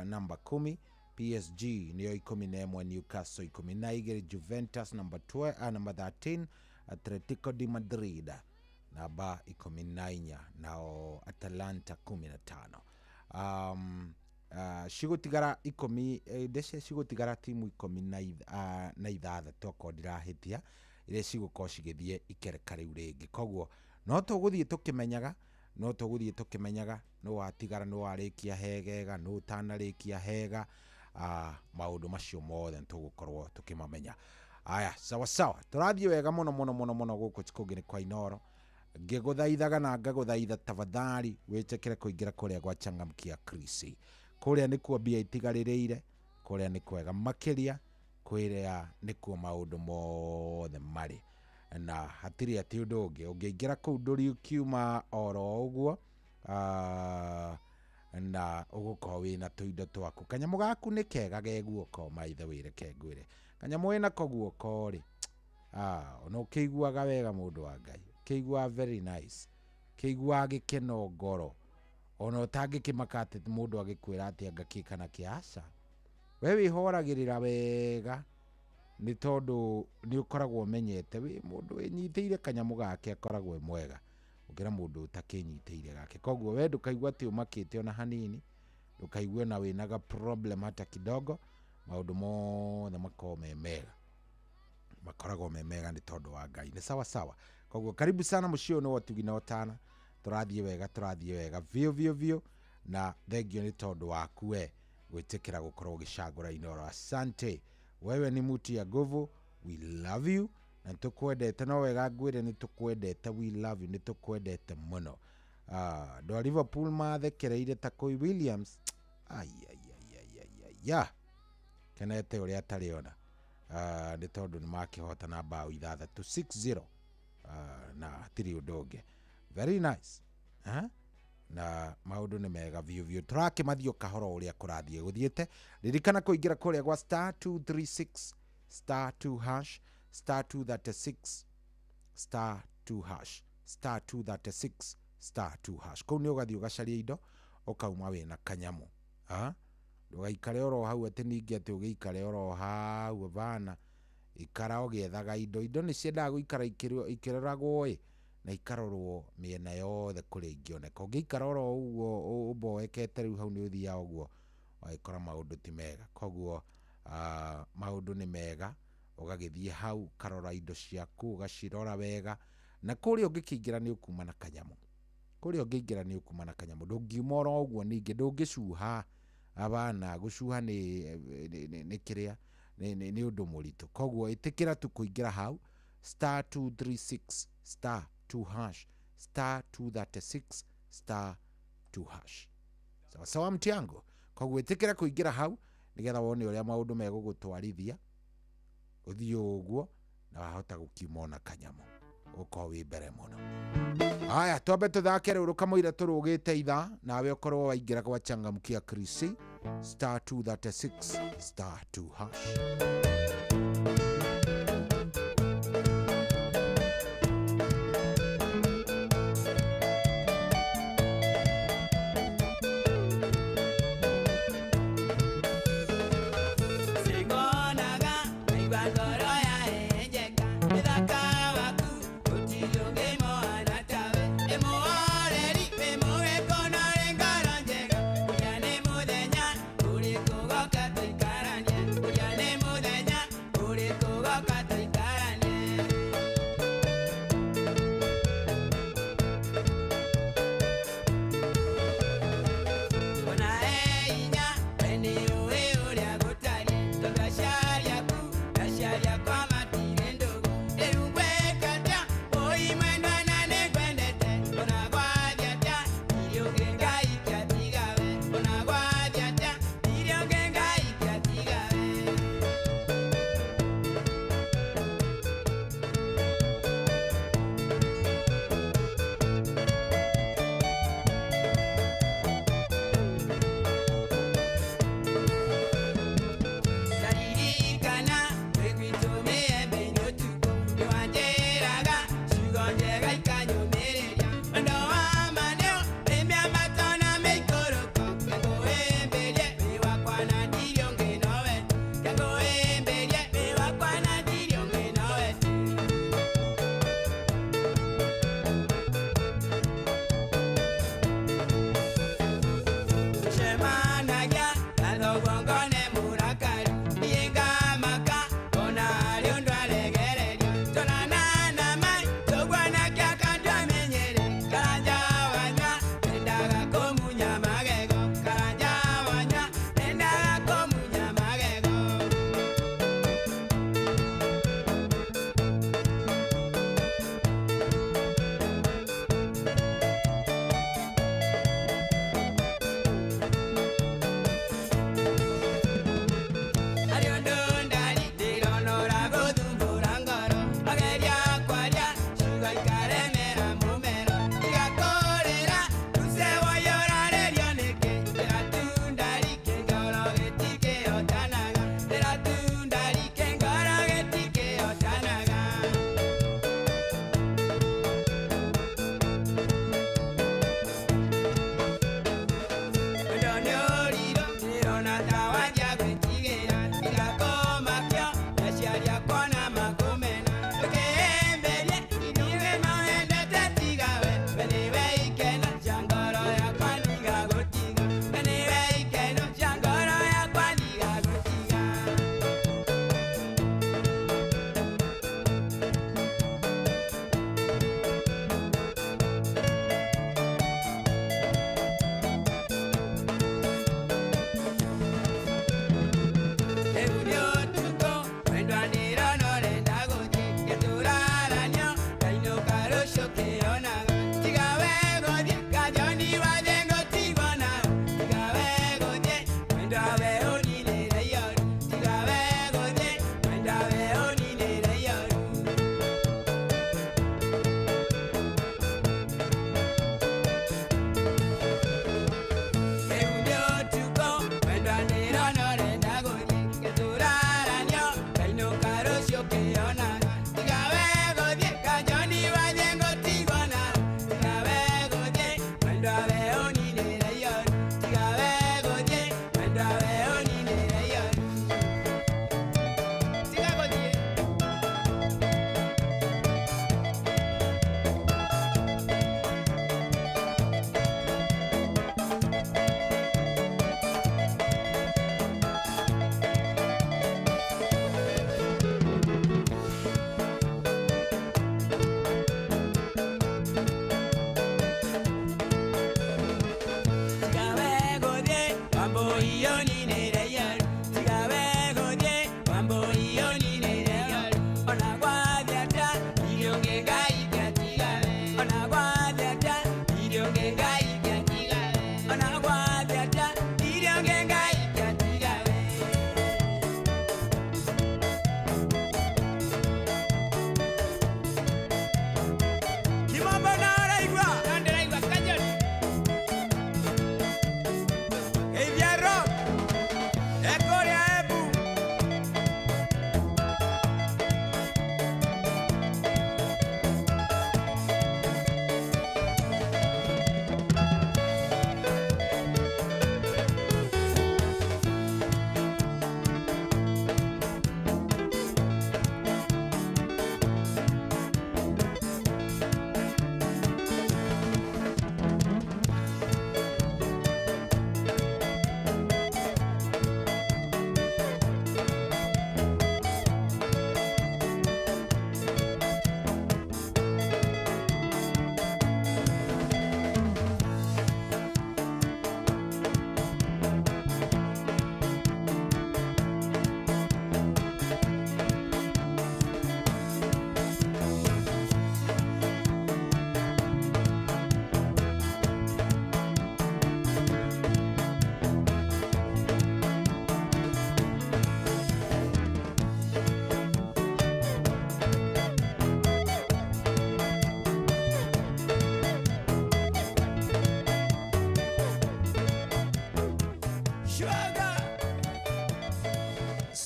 namba 10, PSG nĩyo 11, Newcastle 12, Juventus namba 13, Atletico de Madrid namba 14, nao Atalanta 15. Cigũtigara 10 ndece cigũtigara timu 16 toko ndirahĩtia iria cigũkorwo cigĩthiĩ ikereka rĩu rĩngĩ, koguo no tũgũthiĩ tũkĩmenyaga no watigara, no warĩkia hegega, no ũtanarĩkia hega, maũndũ macio mothe tũgũkorwo tũkĩmamenya. Aya, sawa tũrathiĩ wega mũno gũkũ cikũngĩ nĩ kwa Inooro. Ngĩgũthaithaga na ngagũthaitha tafadhali wĩtĩkĩre kũingĩra kũrĩa gwa Changamkia Chris. Kũrĩa nĩkuo mbia itigarĩrĩire, kũrĩa nĩ kwega makĩria, kũrĩa nĩkuo maũndũ mothe marĩ, na hatirĩ atĩ ũndũ ũngĩ ũngĩingĩra kũu ndũri ukiuma oro ũguo, na ũgũkorwo wĩna tũindo twaku. Kanyamũ gaku nĩ kega geguoko maithe wĩre kengwĩre, kanyamũ wĩna koguoko rĩ, ona ũkĩiguaga wega mũndũ wa Ngai, kĩiguaga very nice, kĩiguaga gĩkeno ngoro, ona ũtangĩkĩmaka atĩ mũndũ agĩkwĩra atĩ angakĩ kana kĩaca, we wĩhoragĩrĩra wega, nĩ tondũ nĩ ũkoragwo ũmenyete wĩ mũndũ wĩnyitĩire kanyamũ gake akoragwo mwega gũkĩra mũndũ ũtakĩnyitĩire gake. Koguo we ndũkaigua atĩ ũmakĩte ona hanini, ndũkaigua na wĩnaga problem hata kidogo, maũndũ mothe makoragwo me mega nĩ tondũ wa Ngai. Nĩ sawa. Koguo karibu sana mũciĩ ũyũ nĩ Watugi na Otana, tũrathiĩ wega vio, na thengio nĩ tondũ waku we gwĩtĩkĩra gũkorwo ũgĩcagũra Inooro. Asante, wewe ni muti ya nguvu, we love you, na nĩtũkwendete, no wega ngwĩre nĩtũkwendete, we love you, nĩtũkwendete mũno. Andũ a Liverpool mathekereire ta Koi Williams, kenete ũrĩa atarĩona, nĩ tondũ nĩ makĩhota na bao 6-0, na hatirĩ ũndũ ũngĩ. Very nice, na maũndũ nĩ mega vio. Tũrakĩmathiĩ kahoro ũrĩa kũrathiĩ gũthiĩte. Ririkana kũingĩra kũrĩa gwa *236 *2# *236 *236 *2#. Kũu nĩ ũgathiĩ ũgacaria indo, ũkauma wĩna kanyamũ. Ndũgaikare oro hau atĩ ningĩ atĩ ũgĩikare oro hau bana, ikara ũgĩethaga indo nĩ ciendaga gũikara ikĩroragwo na ikarorwo mĩena yothe kũrĩa ingĩoneka. Ũngĩikara oro ũguo ũmboekete rĩu hau nĩ ũthiaga ũguo wagĩkora maũndũ ti mega. Koguo maũndũ nĩ mega, ũgagĩthiĩ hau karora indo ciaku ũgacirora wega, na kũrĩa ũngĩkĩingĩra nĩ ũkuma na kanyamũ, ndũngiuma oro ũguo ningĩ ndũngĩcuha. Abana gũcuha nĩ kĩrĩa nĩ ũndũ mũritũ. Koguo ĩtĩkĩra tu kũingĩra hau *236 *2# star 236 star 2 hash. Sawa sawa mtiango. Kwa gwitikira kuingira hau nigetha wone uria maundu megugutwarithia uthio uguo na wahota gukimona kanyamo uko wi mbere muno. Haya twambe tuthake riu rukamuira turugite itha nawe ukorwo waingira kwa changamkia Krisi star 236 star 2 hash.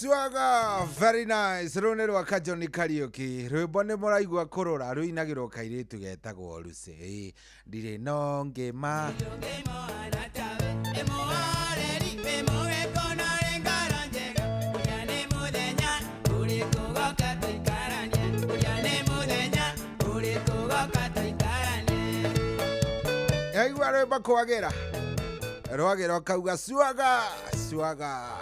Swaga, very nice. Rune rwaka Johnny Kariuki. Rwimbo nĩ mũraigua kũrũra rũinagĩrwo kairĩtu getagwo Lucy. Ndirĩ no ngĩma. Yaigua rwimbo kwagĩra. Rwagĩra kauga swaga, swaga.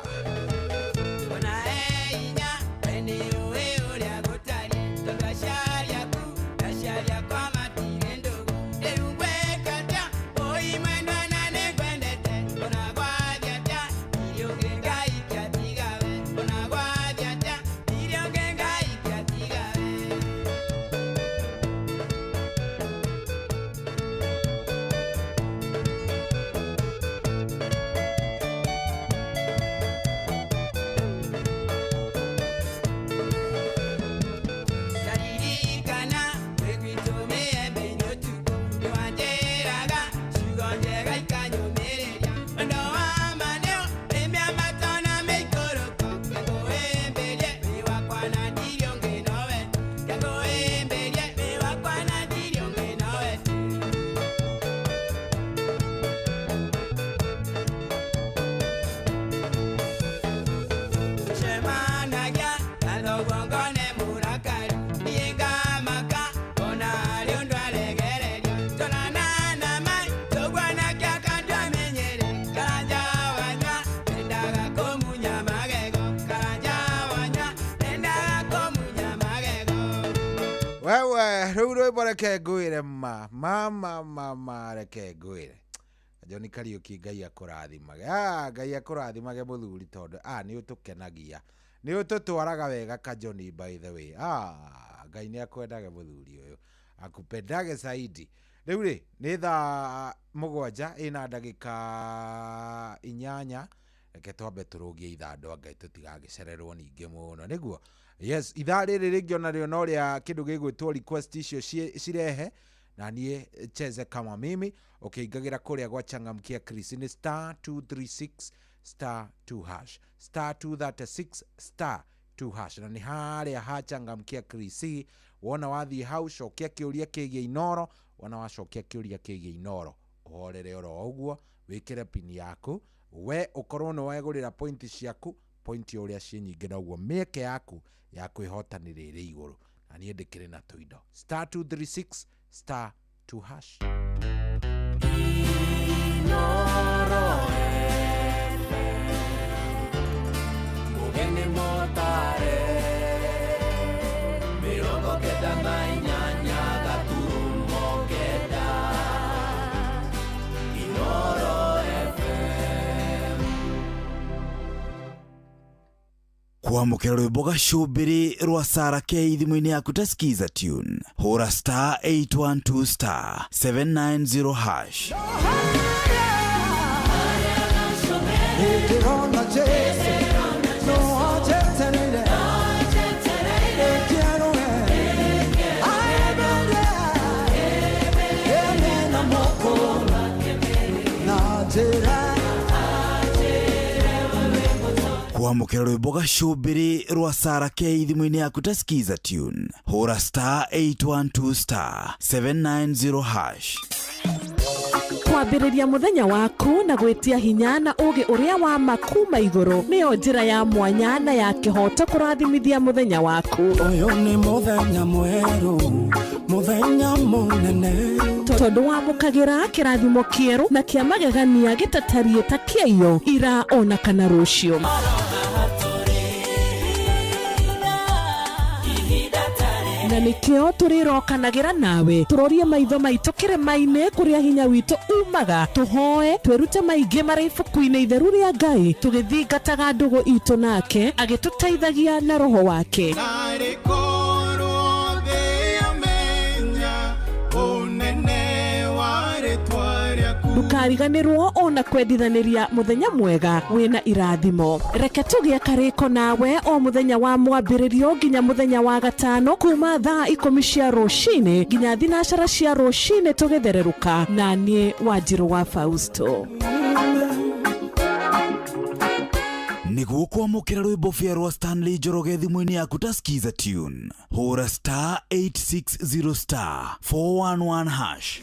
Wewe, rũrũ reke ngwĩre mama reke ngwĩre. Johnny Kariuki Ngai akũrathimage. Ngai akũrathimage mũthuri tondũ nĩ ũtũkenagia. Nĩ ũtũtwaraga wega ka Johnny by the way. Ngai nĩ akwendaga mũthuri ũyũ. Akupendage zaidi. Rĩu rĩ, nĩ thaa 7 ĩna ndagĩka 8. Reke twambe tũrũgie ithandũ Ngai tũtigagĩcererwo ningĩ mũno. Nĩguo. Yes, ithaa rĩrĩ rĩngĩ ona rĩo no rĩa kĩndũ gĩgwĩtwo request icio cirehe na niĩ cheze kama mimi ũkĩingagĩra kũrĩa gwa Changamkia Chris ni *236 *2#, *236 na nĩ harĩa ha Changamkia Chris. Wona wathiĩ hau cokia kĩũria kĩgiĩ Inoro, wona wacokia kĩũria kĩgiĩ Inoro ũhorere oro ũguo wĩkĩre pin yaku, we ũkorwo nĩ wagũrĩra point ciaku, point ũrĩa ciĩ nyingĩ na ũguo mĩeke yaku ya kwĩhotanĩra ĩrĩ igũrũ. Na niĩ ndĩkĩrĩ na tũindo *236 *2#. Inoro mugeni motare mirongo kenda na inyanya gaturumo kenda. Inoro kwamũkĩra rwĩmbo gacũmbĩrĩ rwa Sarah K thimũ-inĩ yaku ta skiza tune, hũra *812 *790#. kwamũkĩra rwĩmbo gacũmbĩrĩ rwa Sarah K thimũ-inĩ yaku ta skiza tune, hũra *812 *790#. Kwambĩrĩria mũthenya waku na gwĩtia hinya na ũgĩ ũrĩa wa makuma igũrũ nĩyo njĩra ya mwanya na ya kĩhoto kũrathimithia mũthenya waku. Ũyũ nĩ mũthenya mwerũ, mũthenya mũnene, tondũ wamũkagĩra kĩrathimo kĩerũ na kĩa magegania gĩtatariĩ ta kĩayo ira ona kana rũciũ. Na nĩkĩo tũrĩrokanagĩra nawe tũrorie maitho maitũ kĩrĩma-inĩ kũrĩa hinya witũ umaga, tũhoe twĩrute maingĩ marĩ ibuku-inĩ itheru rĩa Ngai, tũgĩthingataga ndũgũ itũ nake agĩtũteithagia na roho wake. Ndũkariganĩrwo ona kwendithanĩria mũthenya mwega wĩna irathimo. Reke tũgĩe karĩko nawe o mũthenya wa mwambĩrĩrio nginya mũthenya wa gatano kuma thaa 10 cia rũcinĩ nginya thinacara cia rũcinĩ tũgĩthererũka na niĩ Wanjirũ wa Fausto. Nĩ niguo kwamukira rwimbo fia rwa Stanley Njoroge thimũ-inĩ yaku ta skiza tune hũra star 860 star 411 hash.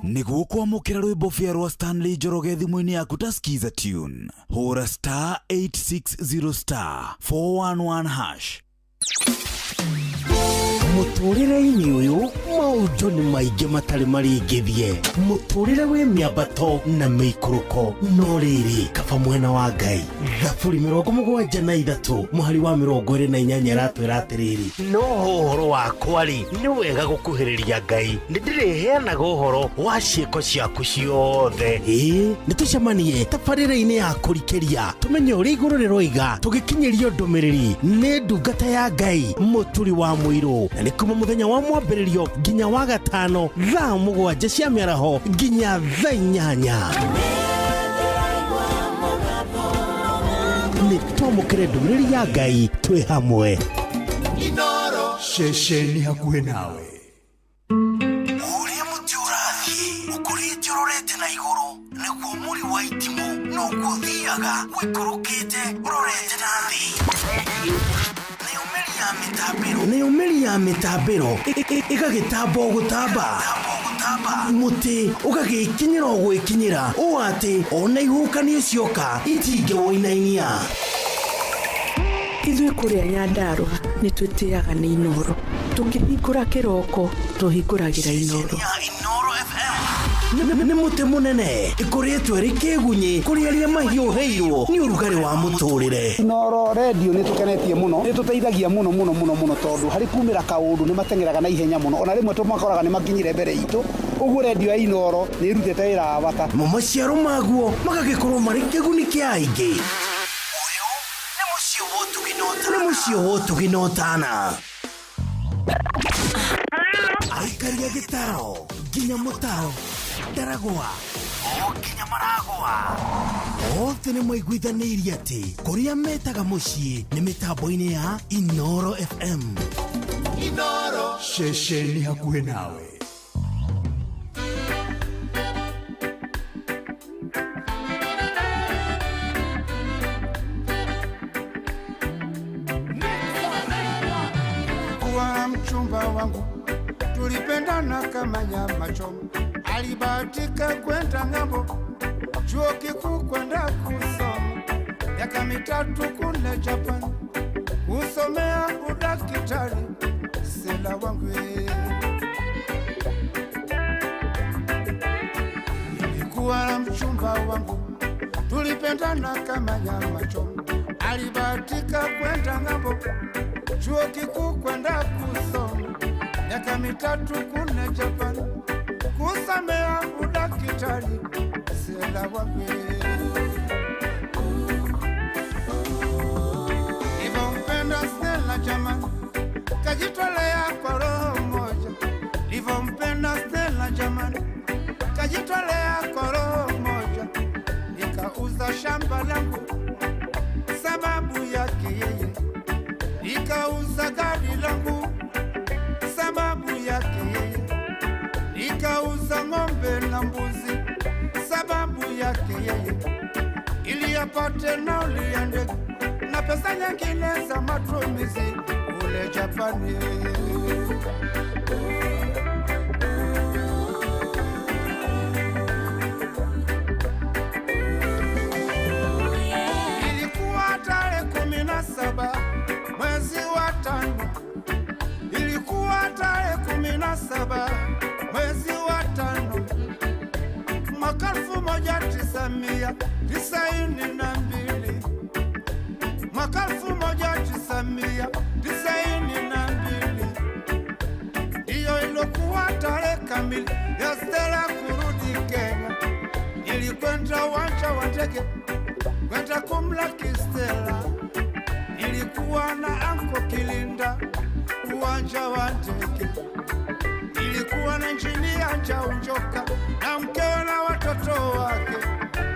niguo kwamukira rwimbo fia rwa Stanley Njoroge thimũ-inĩ yaku ta skiza tune hũra star 860 star 411 hash. Mũtũrĩre-inĩ ũyũ maũndũ nĩ maingĩ matarĩ maringithie, mũtũrĩre wĩ mĩambato na mĩikũrũko, no rĩrĩ kaba mwena wa Ngai. Thaburi 73 mũhari wa 28 aratwĩra atĩrĩrĩ, no ũhoro wakwa-rĩ nĩ wega gũkuhĩrĩria Ngai, nĩ ndĩrĩheanaga ũhoro wa ciĩko ciaku ciothe. Nĩ tũcemanie tabarĩra-inĩ ya kũrikĩria tũmenye ũrĩa igũrũ rĩroiga, tũgĩkinyĩrio ndũmĩrĩri nĩ ndungata ya Ngai mũturi wa mũirũ, na nĩ kuma mũthenya wa mwambĩrĩrio nginya wa gatano thaa 7 cia mĩaraho nginya thaa 8. Nĩ twamũkĩre ndũmĩrĩri ya Ngai twĩ hamwe. Ceceni hakuhĩ nawe. Ũrĩa mũtĩ ũrathiĩ ũkũrĩte ũrorete na igũrũ, nĩguo mũri wa itimũ noguo ũthiaga wĩkũrũkĩte ũrorete na thĩ. Nĩũmĩri ya mĩtambĩro ĩgagĩtamba gũtamba, mũtĩ ũgagĩkinyĩra gwĩkinyĩra, ũũ atĩ ona ihukanio cioka itingĩwoinainia. Ithuĩ kũrĩa Nyandarua nĩ twĩtĩaga nĩ Inoro, tũkĩhingũra kĩroko tũhingũragĩra Inoro. Nĩ mũtĩ mũnene ĩkoretwo ĩrĩ kĩgunyi kũrĩ arĩa mahiũhĩirwo nĩ ũrugarĩ wa mũtũrĩre. Inoro radio nĩ tũkenetie mũno, nĩ tũteithagia mũno tondũ harĩ kumĩra kaũndũ nĩ matengeraga na ihenya mũno, ona rĩmwe tũmakoraga nĩ makinyire mbere itũ. Ũguo radio ya Inoro nĩ ĩrutĩte wĩra wa bata. Maciaro maguo magagĩkorwo marĩ kĩguni kĩa aingĩ. Nĩ mũciĩ wotũginotana. Aikaria gĩtaro nginya mũtaro, Ndaragwa o nginya Maragwa, othe nĩ maiguithanĩirie atĩ kũrĩa metaga mũciĩ nĩ mĩtambo-inĩ ya Inoro FM. Inoro ceceni hakuhĩ nawe. Kwa mchumba wangu tulipendana kama nyama choma, alibahatika kwenda ng'ambo, chuo kikuu kwenda kusoma, miaka 3 kule Japan, kusomea udaktari. Sela wangu nilikuwa na mchumba wangu, tulipendana kama nyama choma, alibahatika kwenda ng'ambo, chuo kikuu kwenda kusoma, miaka 3 kule Japan, kusomea udaktari. Sela wangu nilivyompenda Stella jamani, kajitolea kwa roho moja. Nilivyompenda Stella jamani, kajitolea kwa roho moja. Nikauza shamba langu sababu yake yeye, nikauza gari langu sababu yake yeye, nikauza ng'ombe na mbuzi sababu yake yeye, ili apate nauli ya ndege na pesa nyingine za matumizi kule Japani. Ilikuwa tarehe 17 mwezi wa 5, ilikuwa tarehe 17 mwezi wa 5 mwaka 1992, mwaka 1992 ndiyo ilikuwa tarehe kamili ya Stella kurudi Kenya. Nilikwenda uwanja wa ndege kwenda kumlaki Stella, ilikuwa nilikuwa na anko Kilinda uwanja wa ndege, nilikuwa na injinia Njaunjoka na mkewe na watoto wake,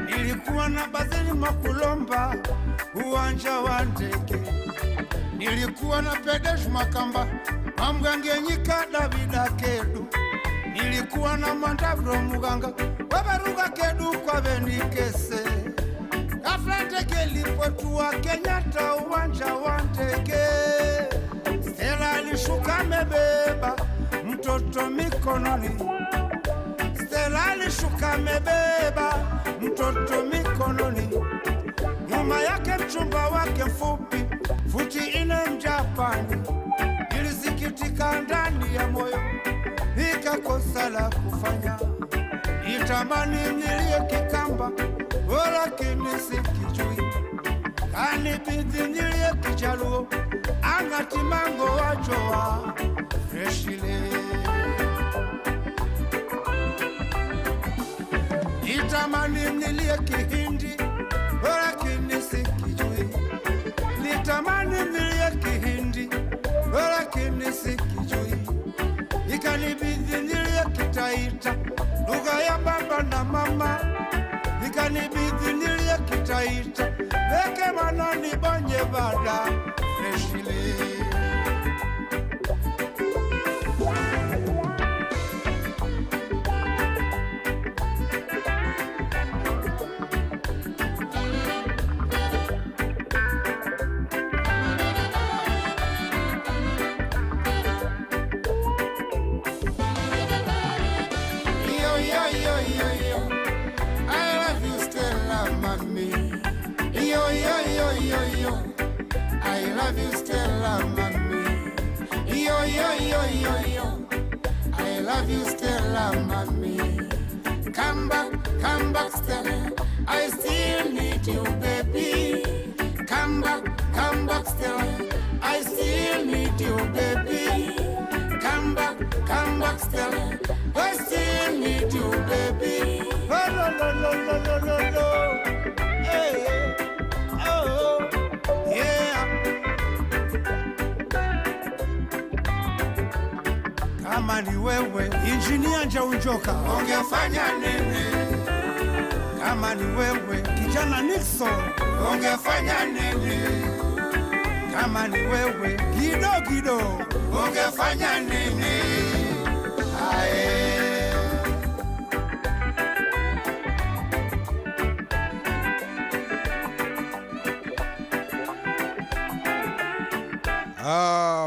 nilikuwa na Bazili Makulomba uwanja wa ndege, nilikuwa na Pedesh Makamba Mamgangenyika Davida Kedu, nilikuwa na Mandabro Muganga Wabaruga Kedu kwa Benikese. Ghafla ndege ilipotua Kenyatta uwanja wa ndege, Stella alishuka amebeba mtoto mikononi, Stella alishuka amebeba mtoto mikononi, nyuma yake mchumba wake mfupi futi 4 Mjapani. Nilisikitika ndani ya moyo, nikakosa la kufanya, nitamani nilie Kikamba lakini sikijui, kanibidi nilie Kijaluo Angatimango wajoa freshile, nitamani nilie Kihindi lakini sikijui, nitamani nilie Kihindi lakini sikijui, ikanibidi nilie Kitaita lugha ya baba na mama, ikanibidi nilie Kitaita weke manani bonye bada freshile. I love you, Stella, mommy. Yo, yo, yo, yo, yo. I love you, Stella, mommy. Come back, Stella. I still need you, baby. Come back, Stella. I still need you, baby. Come back, Stella. I still need you, baby. Oh, no, no, no, no, no, no, no. Hey, oh, yeah. Kama ni wewe injinia Njaunjoka ungefanya nini? Kama ni wewe kijana Nixon ungefanya nini? Kama ni wewe Gido ungefanya nini? Ae.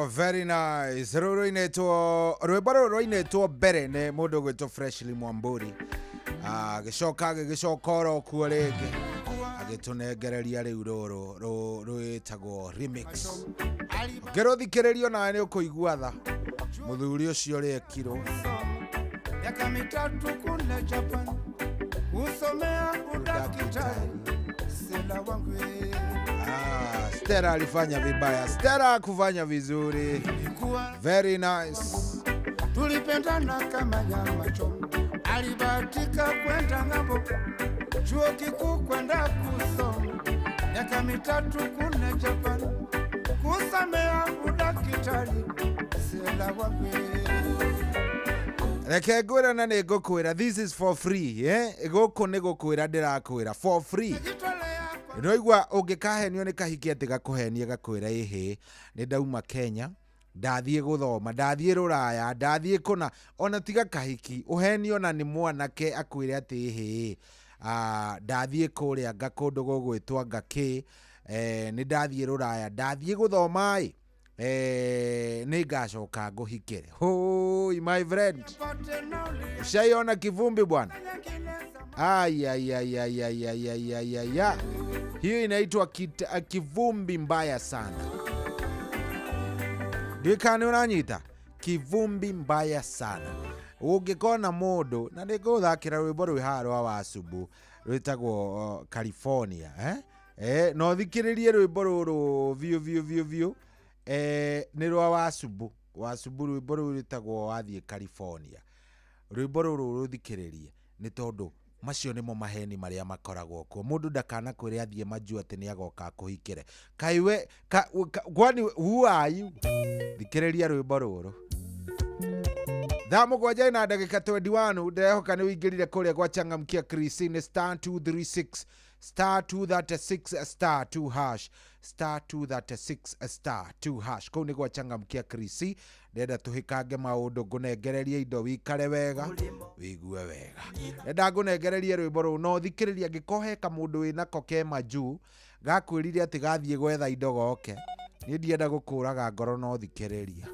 Very nice. Rwimbo bere ne mundu gwitwo Freshly Mwamburi. Gicokoro kuo ringi agitunengereria riu ruru rwitagwo remix. Ngiruthikiririo nawe ni ukuigua tha muthuri ucio riekirwo miaka mitatu kule Japan usomea udakitari Stella wangu. Stella alifanya vibaya, Stella kufanya vizuri. Very nice. Tulipendana kama nyama choma, alibahatika kwenda ng'ambo chuo kikuu kwenda kusoma miaka mitatu kule Japan kusomea udakitari Stella wangu. Reke ngwira na nĩ ngũkwĩra this is for free, gũkũ nĩ gũkwĩra ndĩrakwĩra for free. Nĩwaigua ũngĩkahenio nĩ kahiki atĩ gakũhenie gakwĩra ĩhĩ nĩ ndauma Kenya, ndathiĩ gũthoma, ndathiĩ Rũraya, ndathiĩ kũna, ona tiga kahiki ũhenio na nĩ mwanake akwĩre atĩ ĩhĩ ndathiĩ kũrĩa ngakũndũ gũgwĩtwa Ngakĩ, nĩ ndathiĩ Rũraya, ndathiĩ gũthoma nĩ ngacoka ngũhikĩre. Hoi my friend, ushaiona kivumbi bwana? Ayayayayayayayaya, hiyo inaitwa kivumbi mbaya sana. Ndikani unanyita kivumbi mbaya sana. Ungikona mundu na ndiguthakira rwimbo rwi harwa wa Subu rwitagwo California, no thikiririe rwimbo ruru view ni rwa wa Subu rwimbo rwitagwo wathie California. Rwimbo ruru ruthikiririe ni tondu macio nimo maheni maria makoragwo kuo mundu ndakana kwire athie maju ati ni agoka kuhikire kaiwe kwani who are you thikiriria rwimbo ruru Dhamu kwa jaina dakika 21 ndehoka ni wingirire kuria gwa changamkia Christine star 236 star 236 star 2 hash star 236 star 2 hash kau ni gwa changamkia Chrisi ndenda tuhikange maundu ngunegereria indo wikare wega wigue wega ndenda ngunegereria rwimbo ru no thikiriria ngikohe ka mundu winako ke maju gakwirire ati gathie gwetha indo goke ni ndienda gukuraga ngoro no thikiriria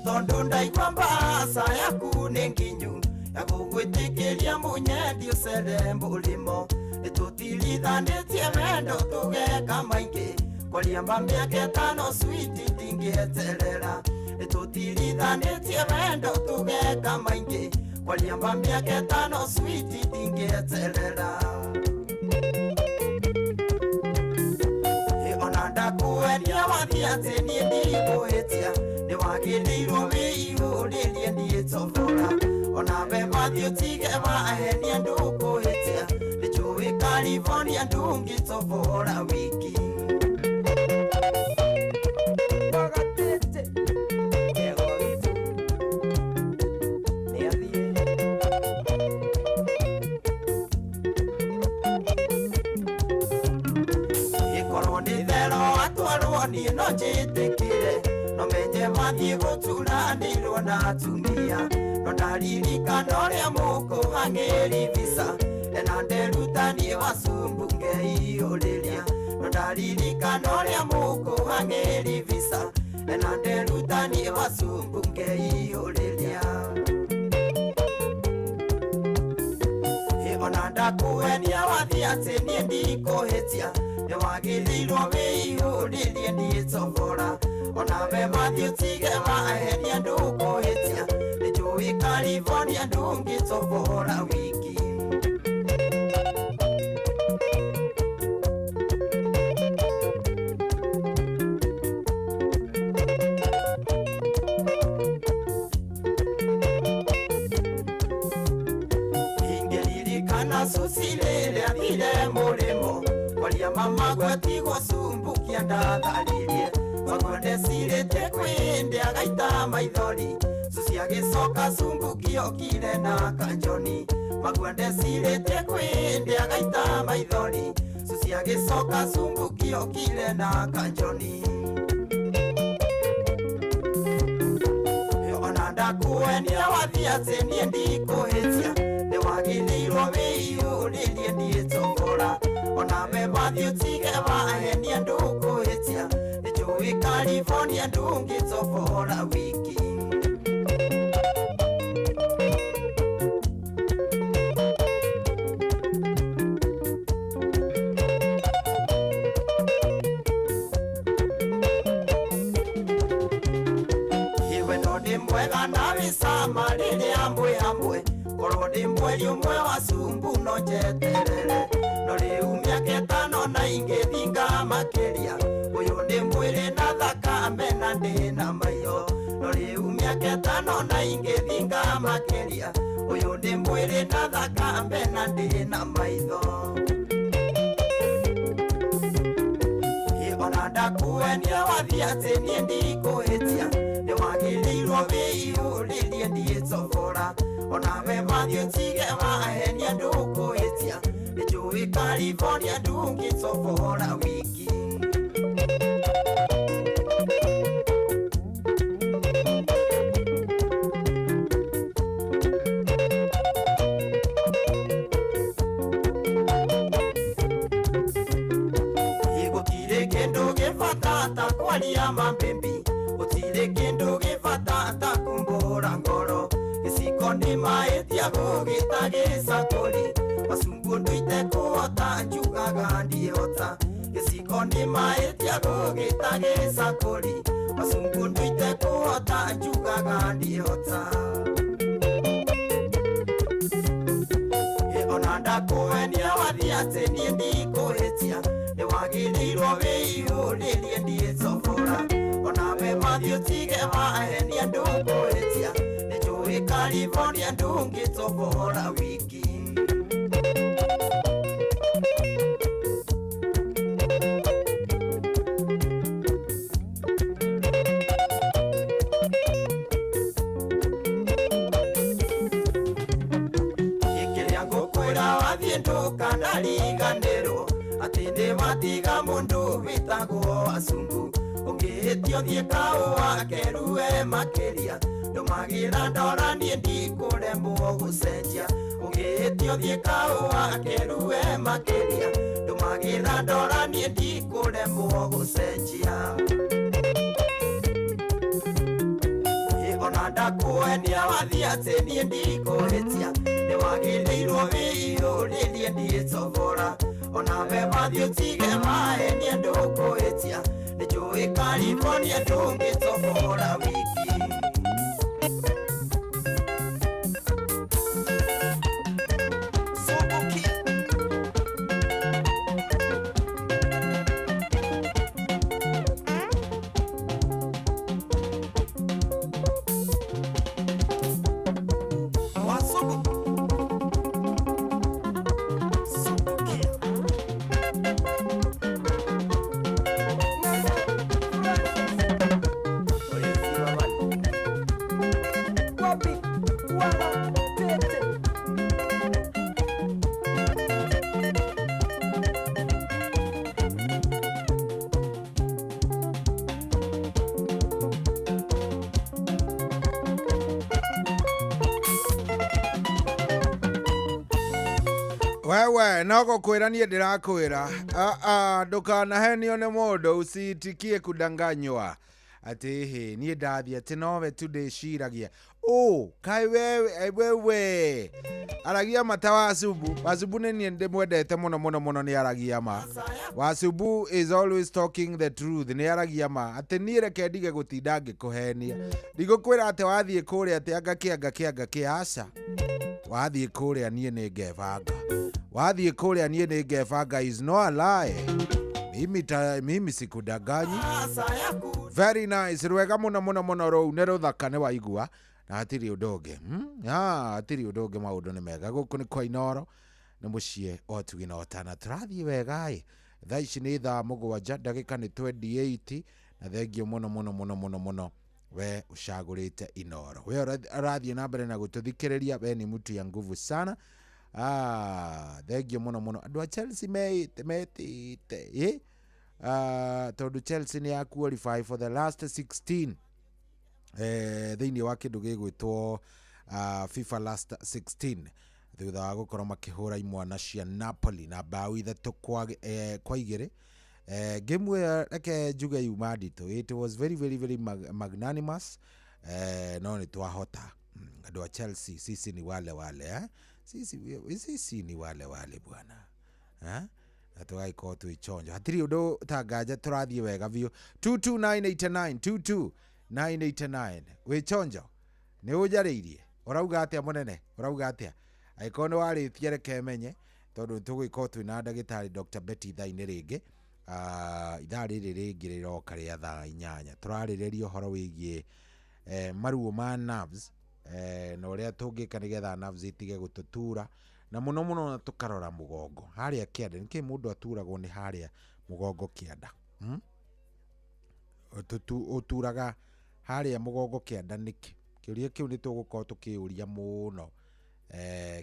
Tondu ndaigua mbasa yaku nĩ nginyu ya gũgwĩtĩkĩria mũnyendi ũcere mbũrĩmo nĩtũtirithanĩtie wendo tũgeka maingĩ kwaria mĩaka 5 switi ndingĩeterera nĩtũtirithanĩtie wendo tũgeka maingĩ kwaria mĩaka 5 switi ndingĩeterera ona ndakuenia wathiĩ atĩ niĩ ndigũhĩtia ni wagiriirwo wĩihũrĩrie niĩ tobora ona we mathiĩ ũtige wahenia ndũkũhĩtia nĩnjũĩ California ndũngĩtobora wiki gĩkorwo nĩ thero atwarwo niĩ no njĩtĩkĩre no menye mathiĩ gũturanĩrwo na atumia no ndaririkana ũrĩa mũkũhang'ĩri visa na nderutanie wasumbunge ihũrĩria no ndaririkana ũrĩa mũkũhang'ĩri visa na nderutanie wasumbunge ihũrĩria ona ndakuenia wathiĩ atĩ niĩ ndikũhĩtia nĩ wagĩrĩirwo wĩihũrĩrie niĩ tobora ona we mathiĩ ũtige wahenia ndũkũhĩtia nĩnjũĩ California ndũngĩtobora wiki ingĩririkana Susi rĩrĩa athire mũrĩmo kwaria mama gwatigwo sumbukia ndatharirie magwendecirĩte kwĩndĩ agaita maithori Susi agĩcoka sumbuki okire na kanjoni magwendecirĩte kwĩndĩ agaita maithori Susi agĩcoka sumbuki okire na kanjoni ona ndakuenia wathiĩ atĩ niĩ ndikũhĩtia nĩ wagĩrĩirwo wĩihũrĩrie niĩ tobora ona we mathiĩ ũtige wahenia ndũkũhĩtia nĩnjũĩ California ndũngĩtobora wiki iwe no ndĩ mwega nawe sama rĩrĩa mwĩ hamwe korwo ndĩ mweri ũmwe wa sumbu no njeterere no rĩu mĩaka 5 na ingĩthinga makĩria ũyũ nĩ mwĩrĩ na thakame na ndĩ na maitho no rĩu mĩaka 5 na ingĩthinga makĩria ũyũ nĩ mwĩrĩ na thakame na ndĩ na maitho ona ndakuenia wathiĩ atĩ niĩ ndikũhĩtia nĩ wagĩrĩirwo wĩihũrĩrie niĩ tobora ona we mathiĩ ũtige wahenia ndũkũhĩtia nĩnjũĩ California ndũngĩtobora wiki gũtirĩ kĩndũ gĩbata ta kwaria mambembi gũtirĩ kĩndũ gĩbata ta kumbũra ngoro gĩciko nĩ mahĩtia gũgĩta gĩcakũri macungu ndũite kũhota njugaga ndiĩhota gĩciko nĩ mahĩtia gũgĩta gĩcakũri macungu ndũite kũhota njugaga ndiĩhota ona ndakuenia wathiĩ atĩ niĩ ndikũhĩtia nĩ wagĩ magĩrĩirwo wĩihũrĩrie ndiĩcobora ona we mathiĩ ũtige maheni andũ kũhĩtia nĩ njũĩ California ndũngĩcobora wiki ndũkanariganĩrwo atĩ nĩ matiga mũndũ wĩtagwo Asungu ũngĩhĩtio thiĩ kaũa keruwe makĩria ndũmagĩra ndora niĩ ndikũremwo gũcenjia ũngĩhĩtio thiĩ kaũa keruwe makĩria ndũmagĩra ndora niĩ ndikũremwo gũcenjia ona ndakuenia wathiĩ atĩ niĩ ndikũhĩtia nĩ wagĩrĩirwo wĩihũrĩrie ndiĩcobora ona we mathiĩ ũtige maheni andũ kũhĩtia nĩ njũĩ California ndũngĩcobora wiki wewe nogo kwĩra niĩ ndĩrakwĩra ndũkanahenio nĩ mũndũ usitikie kudanganywa atĩ hĩ niĩ ndathiĩ atĩ nowe tu ndĩciragia kai wewe aragia mata Wasubu nĩ niĩ ndĩmwendete mũno nĩ aragia ma Wasubu is always talking the truth nĩ aragia ma atĩ niĩ reke ndige gũtinda ngĩkũhenia ndigũkwĩra atĩ wathiĩ kũrĩa atĩ angakĩa aca wathiĩ kũrĩa niĩ nĩ ngebanga is no a lie mimi sikudanganyi very nice rwega mũno rũu nĩ rũthaka nĩ waigua na hatirĩ ũndũ ũngĩ maũndũ nĩ mega gũkũ nĩ kwa Inooro nĩ mũciĩ otugi na Otana tũrathiĩ wega thaa ici nĩ thaa 7 ndagĩka nĩ 28 na thengio mũno we ushagurite Inooro we arathiĩ na mbere na gũtũthikĩrĩria we ni mtu ya nguvu sana thengio mũno andũ a Chelsea metite tondũ Chelsea ni ya qualify for the last 16 thĩinĩ wa kĩndũ gĩgwĩtwo FIFA last 16 thutha wa gũkorwo makĩhũra imwana cia Napoli na bao 3 kwa 2 game reke njuge yuma nditũ it was very magnanimous no nĩ twahota andũ a Chelsea sisi ni wale sisi ni wale bwana na tũgaikoo twĩchonjo hatirĩ ũndũ tangaja tũrathiĩ wega biũ 22989 wĩchonjo nĩ ũnjarĩirie ũrauga atĩa mũnene ũrauga atĩa aĩkorwo nĩ warĩtie reke menye tondũ tũgũgĩkorwo twĩna ndagĩtarĩ Dr. Betty thaa-inĩ rĩngĩ ithaa rĩrĩ rĩngĩ rĩroka rĩa thaa 8 tũrarĩrĩria ũhoro wĩgiĩ maruo ma nerves na ũrĩa tũngĩka nĩgetha nerves itige gũtũtura na mũno tũkarora mũgongo harĩa kĩanda nĩkĩ mũndũ aturagwo nĩ harĩa mũgongo kĩanda ũturaga harĩa mũgongo kĩanda nĩkĩ kĩũria kĩu nĩ tũgũkorwo tũkĩũria mũno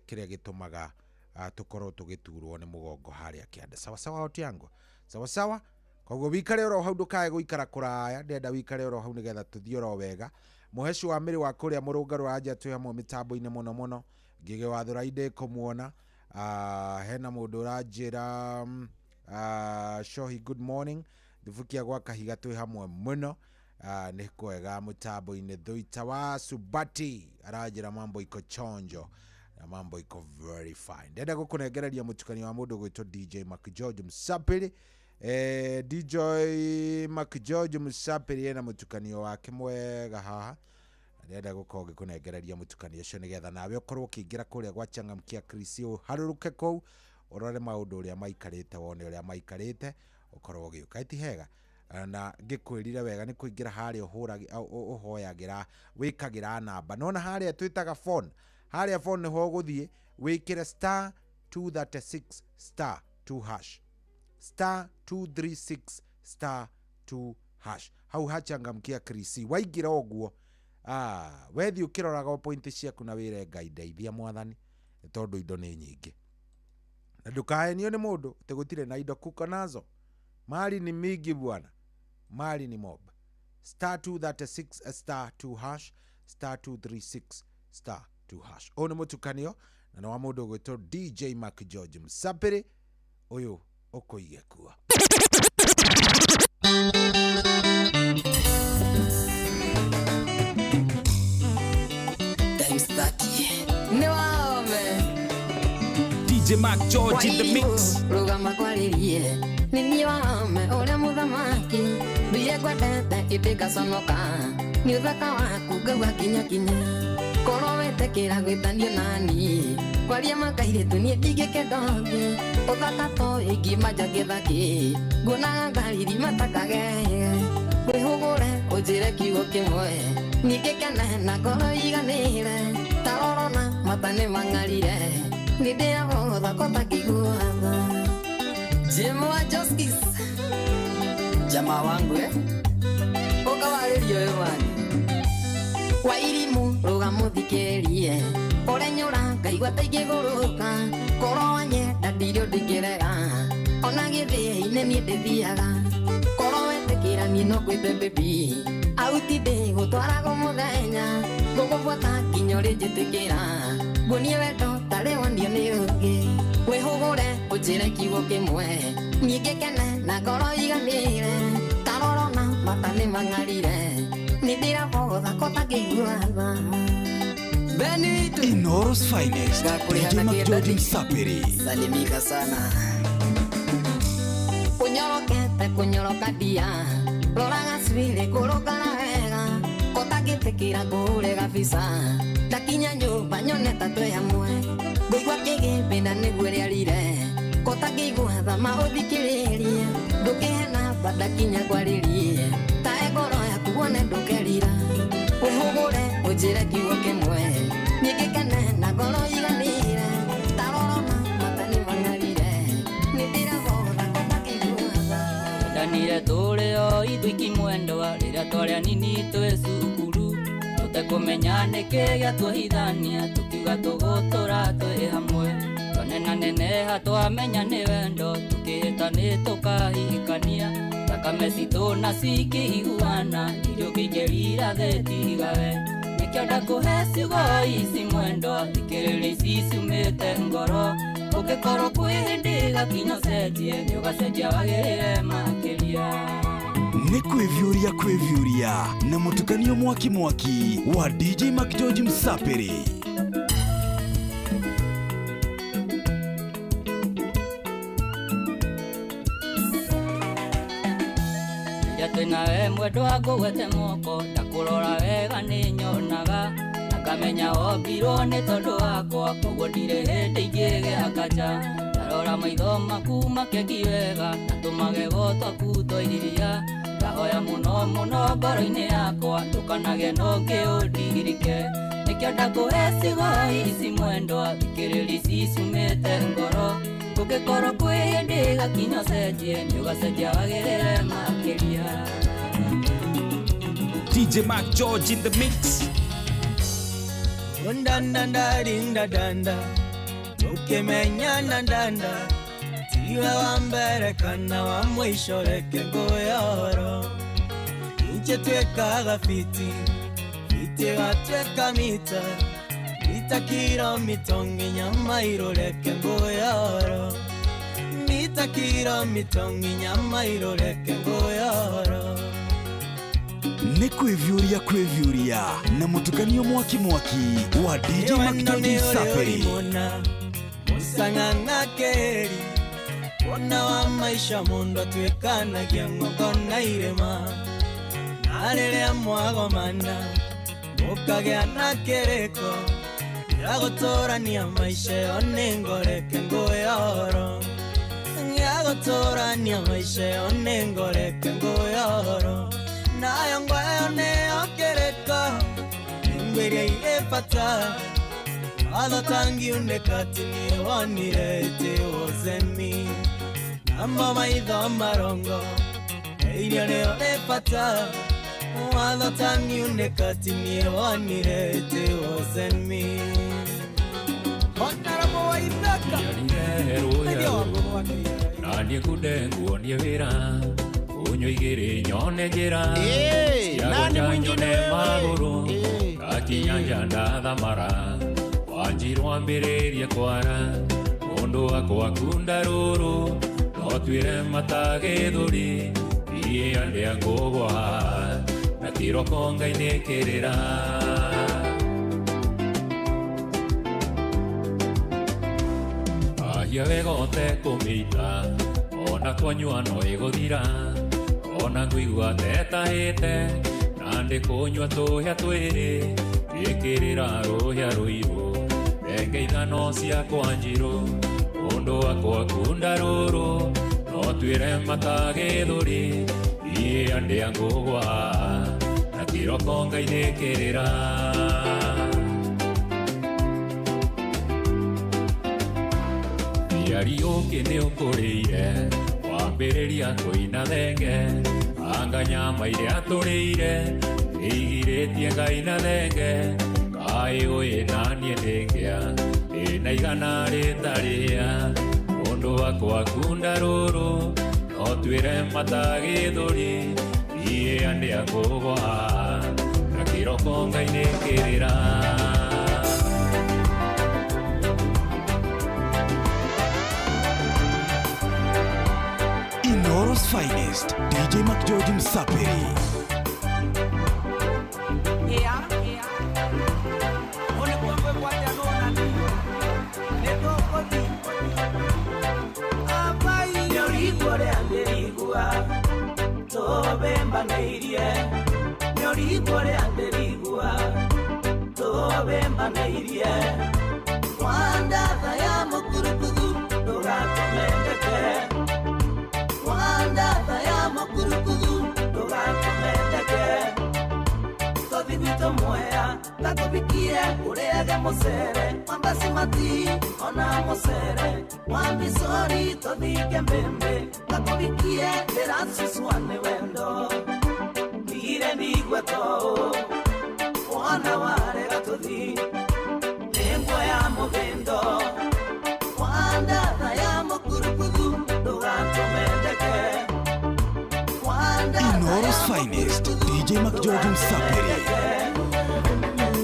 kĩrĩa gĩtũmaga tũkorwo tũgĩturwo nĩ mũgongo harĩa kĩanda sawa Otiango sawa koguo wikare oro hau ndũkae gũikara kũraya ndenda wikare oro hau nĩgetha tũthiĩ oro wega muheshi wa mĩrĩ wa kũrĩa mũrũngarũ anja twĩ hamwe mĩtambo-inĩ mũno ngĩge wathũraindĩ kũmuona hena mũndũ ũranjĩra Shohi good morning ndibukia gwa kahiga twĩ hamwe mũno nĩ kwega mũtambo-inĩ Thuita wa Subati aranjĩra mambo iko chonjo na mambo iko very fine ndenda gũkũnengereria mũtukanio wa mũndũ gwĩtwo DJ McGeorge Msapiri DJ McGeorge Msapiri ena mũtukanio wake mwega haha ndenda gũkorwo gĩkũnengereria mũtukanio ũcio nĩgetha nawe ũkorwo ũkĩingĩra kũrĩa gwa Changamkia Chris harũrũke kũu ũrore maũndũ ũrĩa maikarĩte wone ũrĩa maikarĩte ukorwo ugiuka ti hega na ngikwirire wega ni kuingira haria uhoyagira wikagira namba nona haria twitaga phone haria phone ho guthie wikire star 236 star 2 hash star 236 star 2 hash hau hachangamkia krisi waigira oguo wethi ukiroraga point ciaku na wire Ngai ndeithia mwathani tondu indo ni nyingi na ndukahenio ni mundu tegutire na indo kuko nazo mali ni mingi bwana mali ni mob star 236 star 2 hash star 236 star 2 hash ono mutukanio na no mundu gwito DJ Mac George Msapiri uyu ukoige kuwa DJ Mac George in the mix. Rugama kwaririe nini wame ule muthamaki biye kwendete itikaconoka ni uthaka waku ngauga kinya kinya korwo wetekira gwithanio nani kwaria makairitu nie ndingikendongi uthaka to ingimanja githaki nguonaga ngariri matakage wihugure unjire kiugo kimwe ningikene na ngoro iganire tarorona matane mang'arire nidea hodha kota kiguadha Jemo wa Joskis Jama wangu ukawaririo ewani kwa irimu ruga muthikerie urenyura ngaigua taingiguruka korwo wanyenda ndirio ndingirega ona githii-ini nie ndithiaga korwo wetekira nie no kwithe baby auti ndi gutwarago muthenya ngugubuata nginya urinjitikira nguonie wendo tari wandio ni ungi wihugure unjire kiugo kimwe nie ngikene na ngoro iganire tarorona mata ni mang'arire nindirabotha kota kiguatha Inoros Finest DJ Mac George Msapiri salimika sana kunyorokete kunyoroka dia roraga swile kurukana wega kota gitikira kure kabisa ndakinya nyumba nyone tatu yamwe ngigua kigimbi niguo riarire kota kiguatha mauthikiririe ndukihena badakinya kwaririe tae ngoro yaku wone ndukerira wihugure unjire kiugo kimwe nyigikene na ngoro iganire tarorona matani mang'arire nindiragotha kota kiguatha ndanire turio ithuiki mwendwa riria twaria nini twi cukuru tutekumenya niki giatuhithania tukiuga tugutura twi hamwe tonena neneha twamenya ni wendo tukihita ni tukahikania thakame citu na cikihiguana irio kĩingĩrira thetigawe nĩkĩo ndakuhe ciugo ici mwendwa thikĩrĩria ici ciumĩte ngoro ũngĩkorwo kwĩ hĩndĩ gakinya ũcenjie nĩ ũgacenjia wagĩrĩre makĩria ni kwivyuria na mutukanio mwaki wa DJ Mac George Msapiri twĩnawe mwendwa ngũgwete moko ndakurora wega nĩ nyonaga nakamenya wombirwo nĩ tondũ wakwa koguo ndirĩ hĩndĩ ingĩgĩaka ndarora maitho maku makeki wega na tũmagego twaku twairiria ndahoya mũno mũno ngoro-inĩ yakwa ndũkanage no ngĩũndigirike nĩkĩo ndakũhe ciugo ici mwendwa thikĩrĩria ici ciumĩte ngoro ũngĩkorwo kwĩ hĩndĩ gakinya ũcenjie nĩ ũgacenjia wagĩrĩre makĩria DJ Mac George in the mix. Ndanda rinda danda ukimenya ndanda tiwe wa mbere kana wa mwisho reke ngoyoro inje twekaga fiti gatweka mita kilomita nyama iroreke ngoyoro mita kilomita nyama iroreke ngoyoro ni kwivyuria na mutukanio mwaki wa DJ Mac George Msapiri musang'ang'a keri ona wa maisha mundu atwikanagia ng'ongo na irema na rĩrĩa mwagomana mũkagĩa na kĩrĩko gĩa gũtũrania maisha yo nĩ ngoreke ngũyoro gĩa tũratorania maisha yone ngoreke ngũyoro nayo ngwayo nĩyo kĩrĩko ngwĩria irĩ bata watho tangiunĩka ti niĩ wonire it wasn't me namo maitho marongo iria nĩyo rĩ bata watho tangiunĩka ti niĩ wonire it wasn't me Honorable Waithaka na niĩ kunde nguonie wĩra ũnyũ igĩrĩ nyone njĩra ciagwanja nyone magũrũ gakinya nja ndathamara wanjirwo ambĩrĩrie kwara mũndũ wakwa kunda rũrũ no tuĩre mata gĩthũri thiĩ andĩa ngũgwa na kĩroko Ngai kĩrĩra ahia wega ũtekũmĩita ona twanyua no ĩgũthira ona ngũigua tetahĩte na ndĩkũnyua tũhĩa twĩrĩ ĩkĩrĩra rũhĩa rũirũ enge ithano cia kwanjirũ mũndũ wakwa kunda rũrũ no tuĩre mata gĩthũri thiĩ andĩa ngũgwa na kĩroko Ngai kĩrĩra Yari ũkĩ nĩ ũkũrĩire wambĩrĩria kũina thenge anganya maire atũrĩire ĩigirĩtie Ngai na thenge kaĩ ũĩ naniĩ ndĩngĩa ĩna igana rĩtarĩa mũndũ wakwa kunda rũrũ no tuĩre mata gĩthũri thiĩ andĩa ngũgwa na kĩroko Ngai kĩrĩra Inoro's finest, DJ McGeorge Msapiri. Mosere, wambasi mati, ona mosere, wambisori, todike mbembe, kakovikie, derasu suane wendo, dire nigueto, wana ware gatodi, lengua ya movendo, wanda dayamo kurukudu, dogato mendeke, Inoro's finest, DJ McGeorge Msapiri.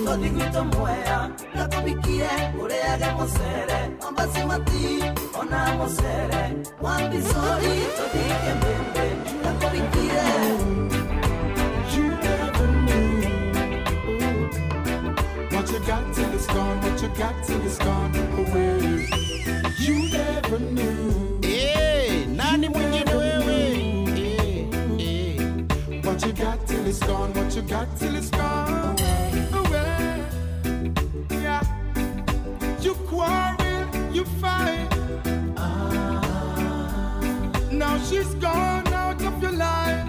Todiguito muea, la comiquie, ureaga mosere, ambasi mati, ona mosere, wambisori, todike mbembe, la comiquie. You never knew what you got till it's gone, what you got till it's gone away. You never knew. Nani mwingine wewe? What you got till it's gone, what you got till it's gone away. Yeah. You quarrel, you fight. Now she's gone out of your life.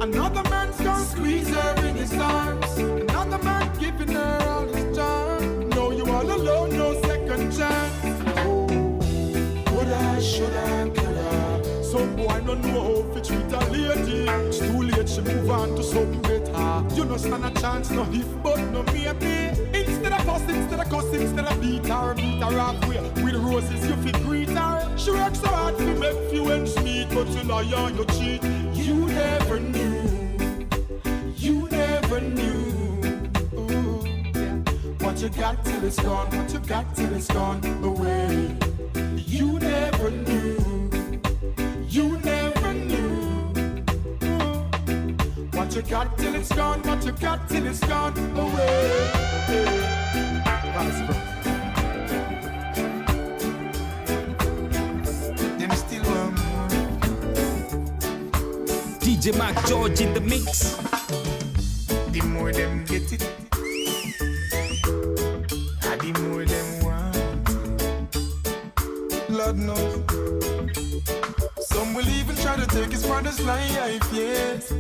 Another man's gonna squeeze her in his arms. Another man giving her all his time. No, you all alone, no second chance. Oh, would I, should I, could I? Some boy don't know how to treat a lady. It's too late, she move on to something better. You no stand a chance, no if but no maybe. Instead of fuss, instead of cuss, instead of beat her halfway. With roses you feel greet her. She works so hard to make few ends meet, but you lie on your cheat. You never knew. You never knew. Ooh, yeah. What you got till it's gone, what you got till it's gone away. You never knew. You never knew. Ooh. What you got till it's gone, what you got till it's gone away. Them still want more. DJ McGeorge in the mix. The more them get it, the more them want. God knows. Some will even try to take his father's life, yes,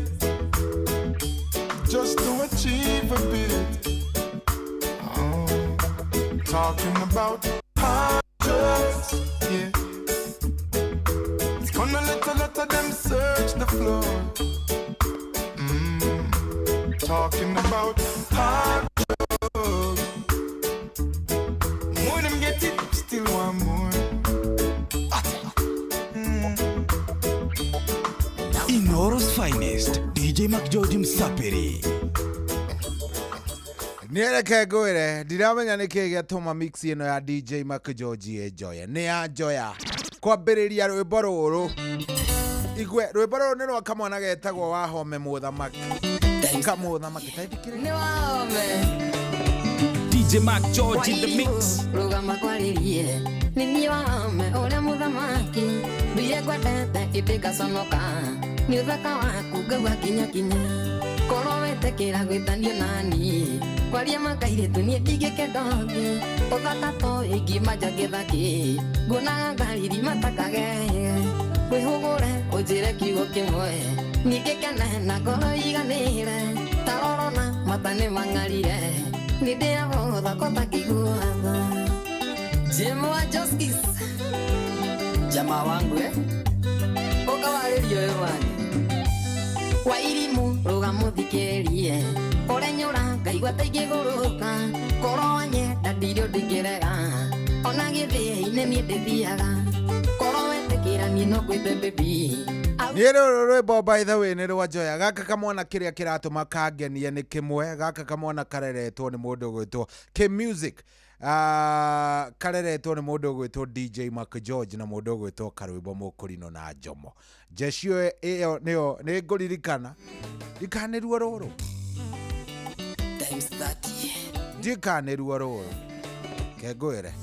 just to achieve a bit. Talking about hard drugs, yeah. It's gonna let a lot of them search the floor. Talking about hard drugs. More them get it, still want more. Inoro's finest, DJ McGeorge Msapiri. Niereke ngwire ndiramenya niki giatuma mix ino ya DJ McGeorge enjoy ni anjoya kwambiriria rwimbo ruru igwe rwimbo ruru ni rwa kamwana getagwo Wahome Muthamaki kamuthamaki taithikire ni Wahome DJ McGeorge in the mix rugama kwaririe ni ni Wahome ule muthamaki biye kwatete itikaconoka ni uthaka waku ngagwa kinya kinya koro wetekera gwitanio nani kwaria makairitu nie ndigike ndongi uthaka to ingimanja githaki nguonaga ngariri matakage wihugure unjire kiugo kimwe ningĩ kene na ngoro iganĩre tarorona mata nĩ mang'arire nĩ ndĩagotha kotakiguatha Jim wa Justice jamaa wangu ukawarĩrio wani wairimu ruga muthikĩrie ũrenyũra ngaigua ta ingĩgũrũka korwo nyenda ndirĩ ndingĩrega ona gĩthĩ-inĩ niĩ ndĩthiaga korwo wetĩkĩra niĩ no ngwĩte baby Nero rwimbo by the way ni rwa Joya gaka kamwana kiria kiratuma kangenie ni kimwe gaka kamwana kareretwo ni mundu gwitwo K Music kareretwo ni mundu gwitwo DJ McGeorge na mundu gwitwo Karwimbo Mukurino na Njomo jecio iyo niyo ni nguririkana ikanirwo ruru times 30 ndikanirwo ruru kengwire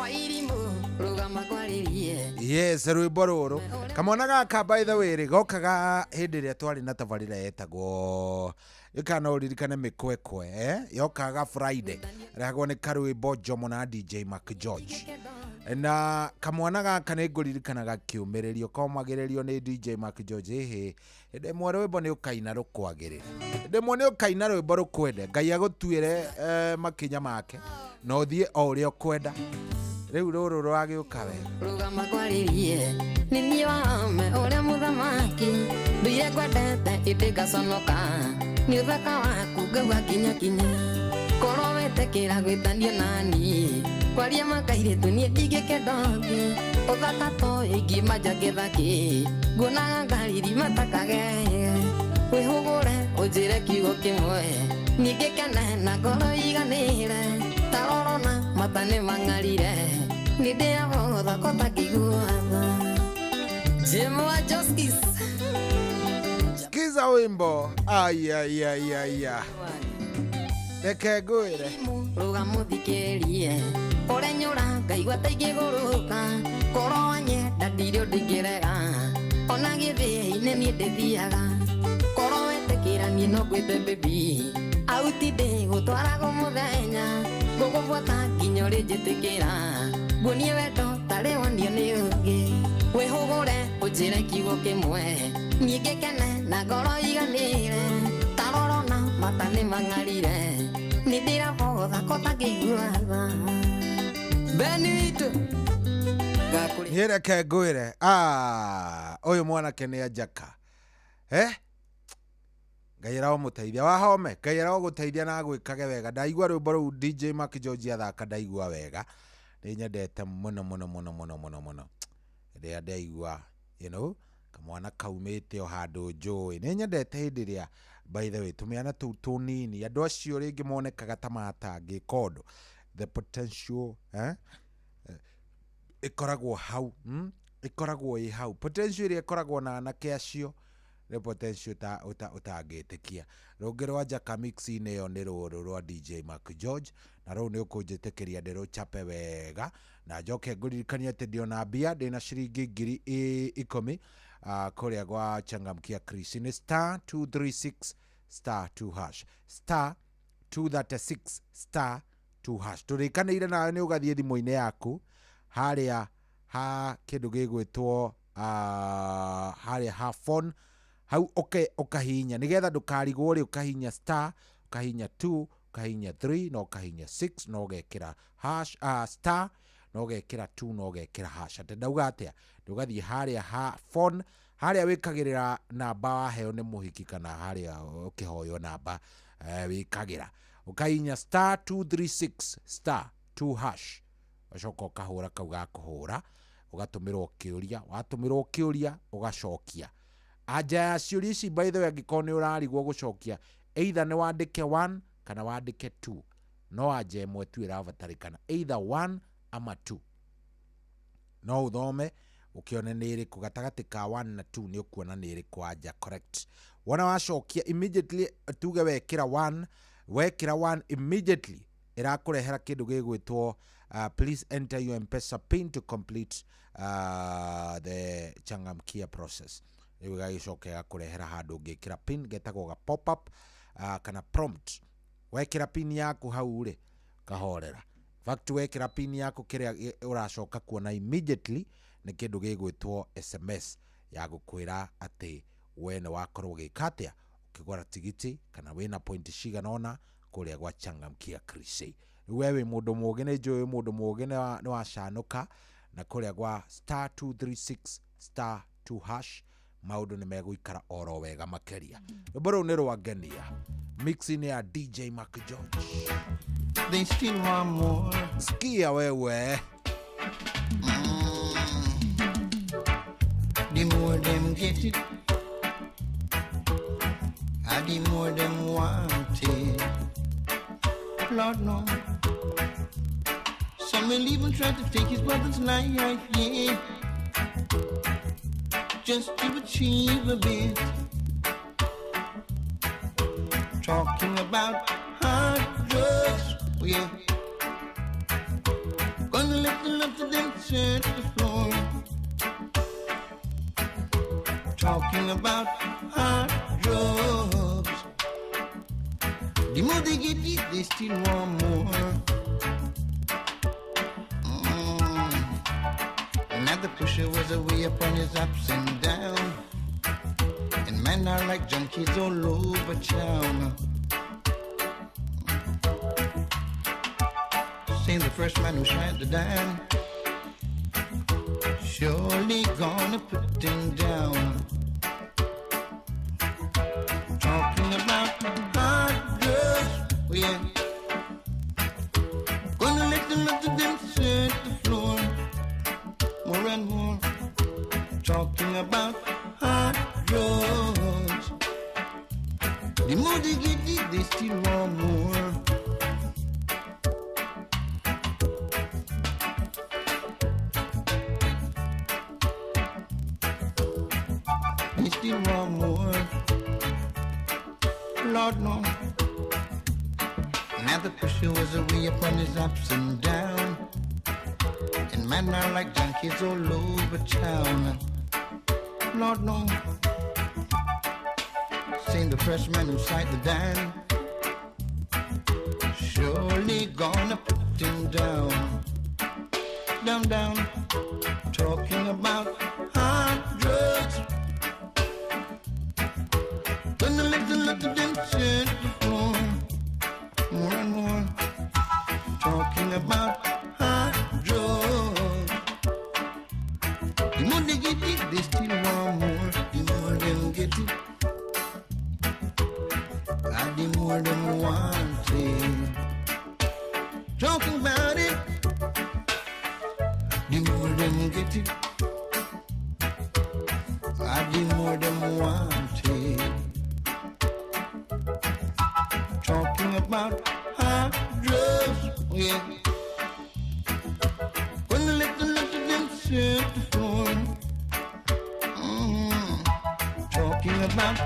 wairimu rugama kwaririe yes rwimbo ruru kamwana gaka by the way gokaga hindi ria twari na tabarira yetagwo ikana uririkane mikwekwe yokaga Friday ragwo ni Karwimbo Njomo na DJ McGeorge na kamwana gaka ni nguririkanaga kiumiririo komagiririo ni DJ McGeorge ende mwe rwimbo ni ukaina rukwagirira ende mwe ni ukaina rwimbo rukwende ngai agutwire makinya make no thie o uria kwenda riu ruru rwagiuka wega rugama kwaririe ni ni Wahome ule muthamaki nduire kwendete itikaconoka ni uthaka waku ngagwa kinya kinya korwo wetekĩra gwĩtanio nani kwaria makairitu niĩ ndigĩke ndongi uthaka to ingimanja gĩthaki nguonaga ngariri matakage wĩhũgũre ũnjĩre kiugo kĩmwe ningĩ kene na ngoro iganĩre tarorona mata nĩ mang'arire nĩ ndĩagotha kotakiguatha Jim wa Justice skiza wimbo ayayayaya reke ngwire ruga muthikĩrie ũrenyũra ngaigua ta ingĩgũrũka korwo nyenda ndirĩ ndingĩrega ona gĩthĩ-inĩ niĩ ndĩthiaga korwo wetĩkĩra niĩ no ngwĩte baby auti ndĩgũtwaragwo mũthenya ngũgũbuata nginya ũrĩ njĩtĩkĩra nguonie wendo tarĩ wonio nĩ ũngĩ wĩhũgũre ũnjĩre kiugo kĩmwe ningĩ kene na ngoro iganĩre tarorona mata nĩ mang'arire nĩ ndĩrabotha kotakiguatha beni witũ niĩ reke ngwĩre ũyũ mwanake nĩ anjaka ngai aramũteithia Wahome ngai aragũteithia na gwĩkage wega ndaigua rwĩmbo rũu DJ McGeorge athaka ndaigua wega nĩ nyendete mũno mũno mũno mũno mũno mũno rĩrĩa ndaigua kamwana kaumĩte o handũ njũĩ nĩ nyendete hĩndĩ ĩrĩa by the way tũmĩana tũu tũnini andũ acio rĩngĩ monekaga ta matangĩka ũndũ the potential ikoragwo hau ikoragwo ĩ hau potential ĩrĩa ikoragwo na anake acio the potential utangĩtĩkia rũngĩ rwa njaka mix-inĩ ĩyo nĩ rũrũ rwa DJ McGeorge na rũu nĩ ũkũnjĩtĩkĩria ndĩrũchape wega na njoke ngũririkania atĩ ndĩona mbia ndĩna ciringi 10,000 kũrĩa gwa changamkia Chris nĩ star 236 star 2 hash star 236 star 2 hash tũrĩkanĩire nawe nĩ ũgathiĩ thimũ-inĩ yaku harĩa ha kindu gigwitwo haria ha phone hau ukahinya nigetha ndukarigwo ri ukahinya star ukahinya 2 ukahinya 3 no ukahinya 6 no ugekira hash star no ugekira 2 no ugekira hash ate ndauga atia ndugathie haria ha phone haria wikagirira namba waheo ni muhiki kana haria ukihoyo namba wikagira ukahinya star 236 star 2 hash ucoka ukahura kauga kuhura ugatumirwo kiuria watumirwo kiuria ugacokia aja ya ciuria ici by the way angikoni urarigwo gucokia either ni wandike 1 kana wandike 2 no aja imwe tu irabatarikana either 1 ama 2 no uthome ukione ni iriku gatagati ka 1 na 2 ni ukuona ni iriku aja correct wana wacokia immediately tuge wekira 1 immediately irakurehera kindu gigwitwo please enter your M-Pesa pin to complete the changamkia process. Riu gagicoka kurehera handu ngikira pin getagwo ga pop up kana prompt. Wekira pin yaku hau ri kahorera. Fact wekira pin yaku kiria uracoka kuona immediately ni kindu gigwitwo SMS ya gukwira ati we ni wakorwo gikatia ukigora tigiti kana wina point ciganona kuria gwa changamkia crusade. Wewe mundu mugi ni njui mundu mugi ni wacanuka na kuria gwa star 236 star 2 hash maundu ni meguikara oro wega makeria boro ni rwangenia mixing ya DJ Mac George. They still want more. Skia wewe. The more them get it, and the more them want it. Lord no. Some will even try to take his brother's life, yeah, just to achieve a bit. Talking about hard drugs, yeah. Gonna let the love to them set the floor. Talking about hard drugs. The more they get it, they still want more. Now the pusher was away upon his ups and downs, and men are like junkies all over town. Say the first man who shot the dime, surely gonna put him down. Talking about hard drugs, yeah. Gonna let them up to them set the floor. More and more, talking about hard drugs. The more they get it, they still want more. They still want more. Lord no. Now the pusher was away upon his ups and downs, and men are like junkies all over town. Lord no. Saying the fresh man who sight the dime, surely gonna put him down. Down, down. Talking about hard drugs. Gonna let the love of them set the floor. More and more. Talking about hard drugs. The more they get it, they still want more. The more them get it, and the more them want it. Talking about it, the more them get it, and the more them want it. Talking about hard drugs, yeah. When they let the love of them set the floor. Talking about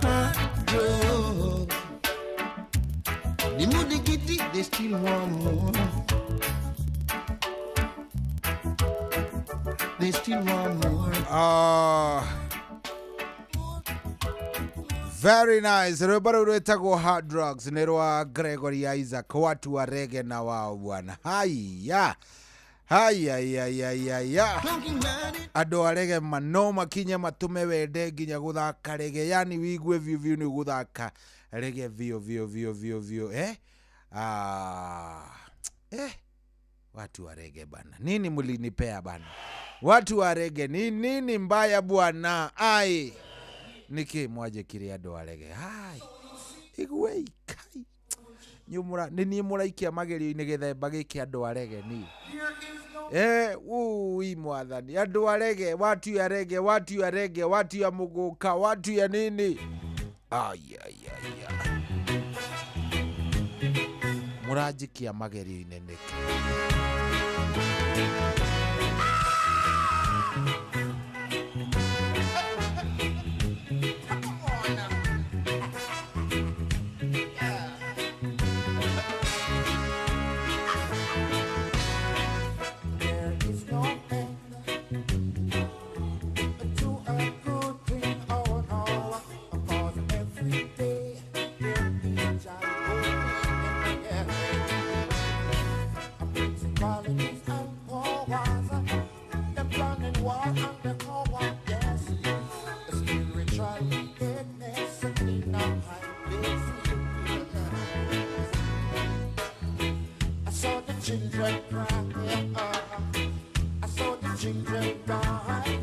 hard drugs. The more they get it, they still want more. They still want more. Very nice. Rwimbo rwetagwo hard drugs ni rwa Gregory Isaac watu wa rege na wa bwana. Haya. Hayayayayaya. Andå arege mano makinye matume wende nginya guthaka rege, yani wigue viu ni guthaka rege vio watu wa rege bana, nini mlinipea bana? Watu wa rege nini mbaya bwana? Ai niki mwaje kiri andå arege hai igwe ikai nyumura nini muraikia magerio-inĩ gĩthemba gĩkĩ andũ arege ni ui mwathani andũ arege, watu ya rege, watu ya rege, watu ya muguka, watu ya nini muranjikia magerio-inĩ nĩkĩ? Children cry, I saw the children die.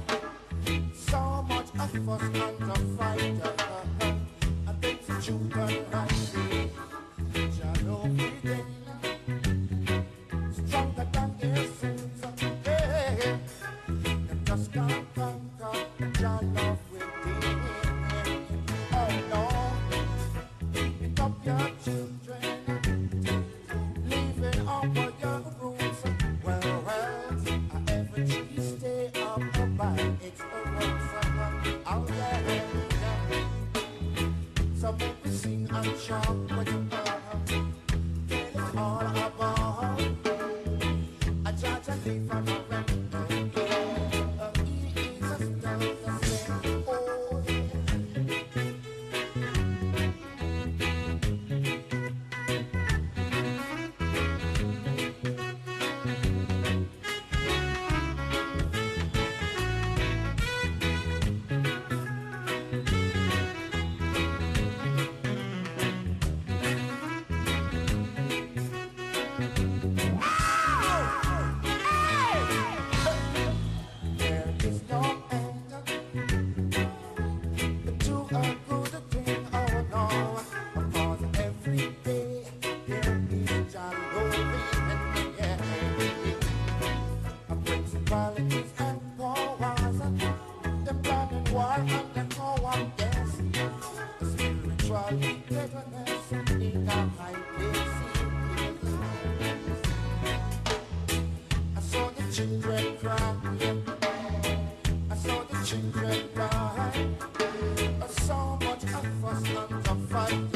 So much of us and a fight.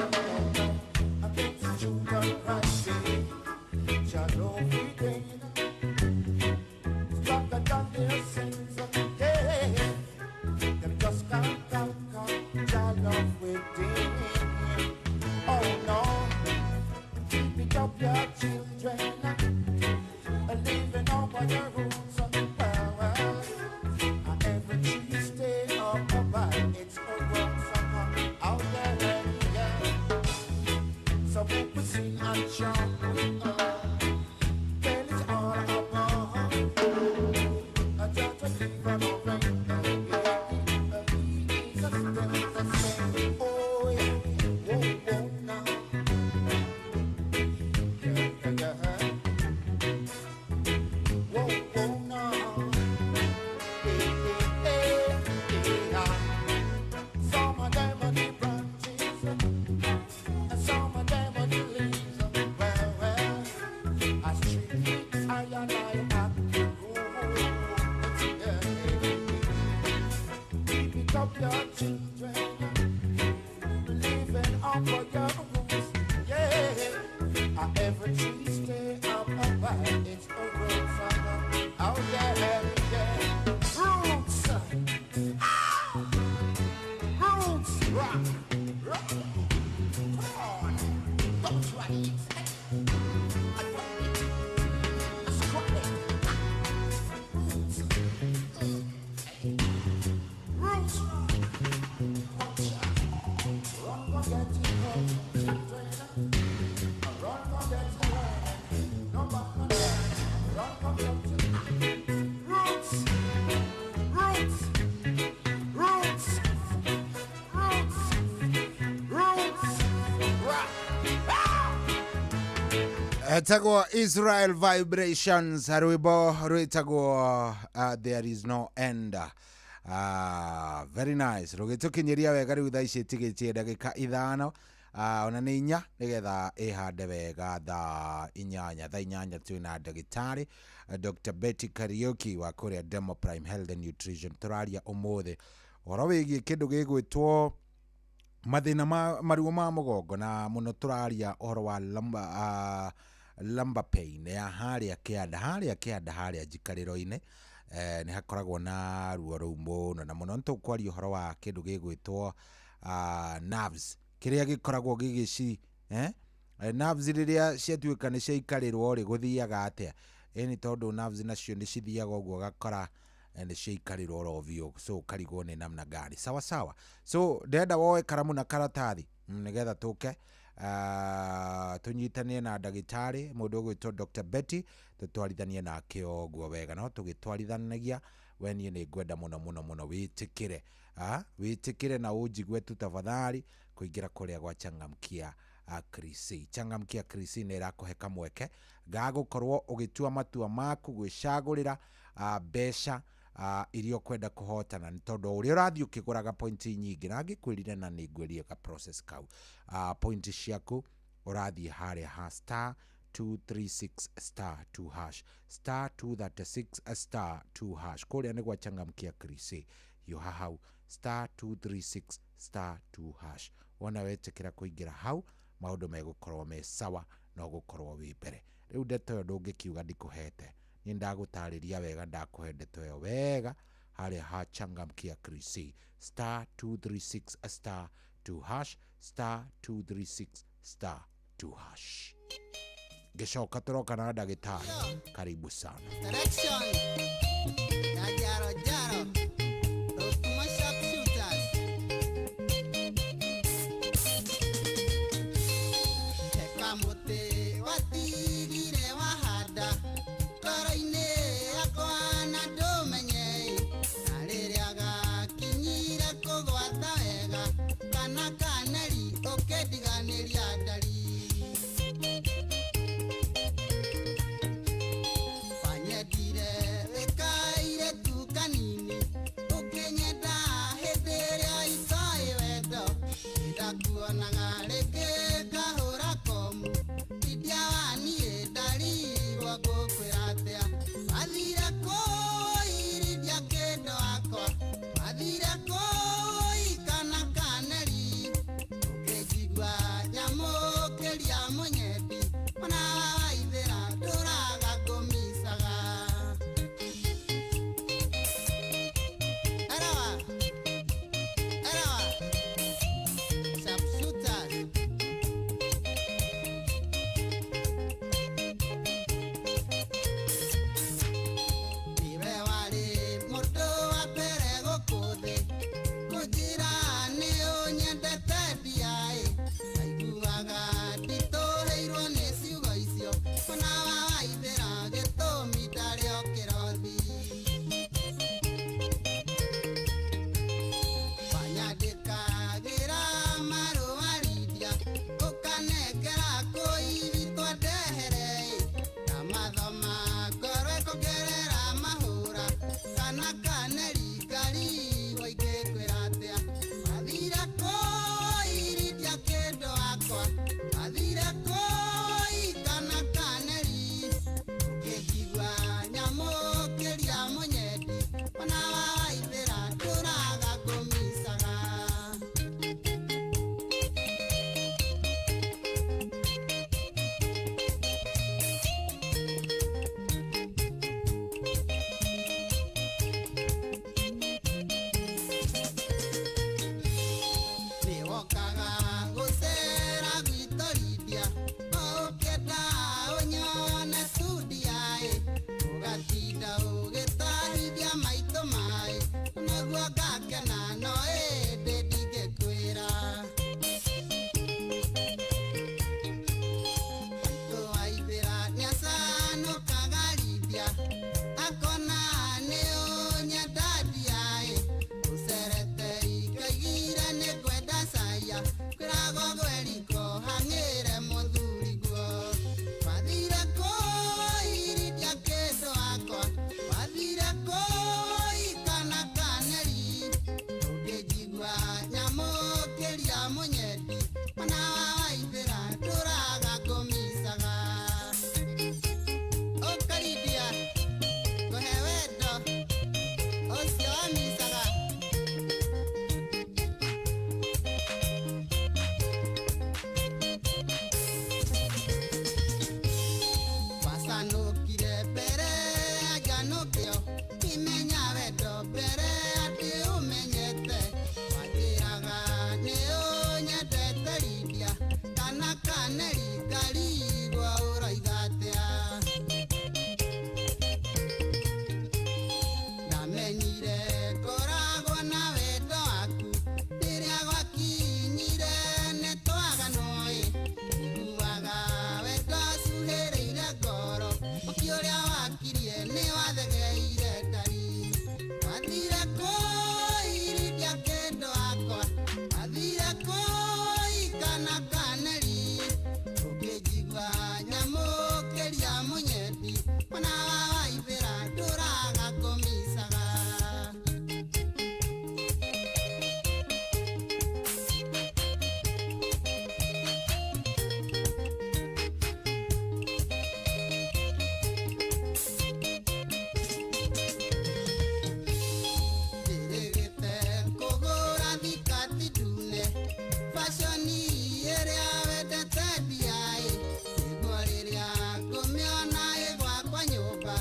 I think the children rising. Shall every stronger than their sins. Hey, them just can't conquer your love within. Oh no, pick up your children. Every Tuesday of the Etagwo Israel Vibrations rwimbo rwitagwo There Is No End. Very nice. Rugitukinyiria wega riu thaa ici tigitie ndagika 5 ona ni 4 nigetha ihande wega thaa 8 twina ndagitari Dr. Betty Kariuki wa kuria Demo Prime Health and Nutrition. Turaria umuthi oro wigie kindu gigwitwo mathina maruo ma mugongo na muno turaria oro wa lumbar pain ya haria kianda haria jikariro-ine ni hakoragwo na ruo ruu muno na muno ntukwaria horo wa kindu gigwitwo nerves kiria gikoragwo gigici nerves riria ciatuika ni ciikarirwo ri guthiaga atia ni tondu nerves nacio ni cithiaga uguo gakora ni ciikarirwo oro vio so karigwo ni namna gani sawa sawa. So ndenda woe karamu na karatathi nigetha tuke tunyitanie na ndagitari mundu gwitwo Dr. Betty tutwarithanie nake oguo wega no tugitwarithanagia we nie ni ngwenda muno witikire na unjigwe tu tafadhali kuingira kuria gwa Changamkia Krisi. Changamkia Krisi ni rakuhe kamweke gagukorwo ugitua matua maku gwicagurira besha irio kwenda kuhotana ni tondu uria urathii ukiguraga pointi nyingi na ngikwirire na ningwerie ka process kau pointi ciaku urathii haria ha star 236 star 2 hash star 236 star 2 hash kuria ni gwa Changamkia Krisi yo hau star 236 star 2 hash wona wetikira kuingira hau maundu megukorwo me sawa no gukorwo wi mbere riu ndeto yo ndungikiuga ndikuhete ni ndagutariria wega ndakuhe ndeto yo wega haria ha Changamkia Krisi star 236 star 2 hash star 236 star 2 hash. Geshoka turoka na ndagitari karibu sana. Direction ya jaro Rotuma Sharpshooters Tekamote watigire wahada Karaine akwana domenye Nariria gakinyire kugwata wega Kana kaneri okediganiria ndari ngimenya wendo mbere ati umenyete wajiraga ni unyendete Lydia kana kaneri karigwa uraigatea ndamenyire ngoragwo na wendo waku rĩrĩa gwakinyire nĩ twaganoi iguaga wendo cuhĩrĩire ngoro ũki ũrĩa wakirie nĩ wathegeire ndari wathire kũi Lydia kĩndũ wakwa wathire kũi kana kaneri ũkĩnjigua nyamũkĩria mũnyendi mwana wa Waithĩra ndũraga kũmicaga ndĩrĩgĩte kũgũra thikati ndune fashoni ĩrĩa wendete ndiaĩ nĩguo rĩrĩa ngũmĩona ĩgwakwa nyũmba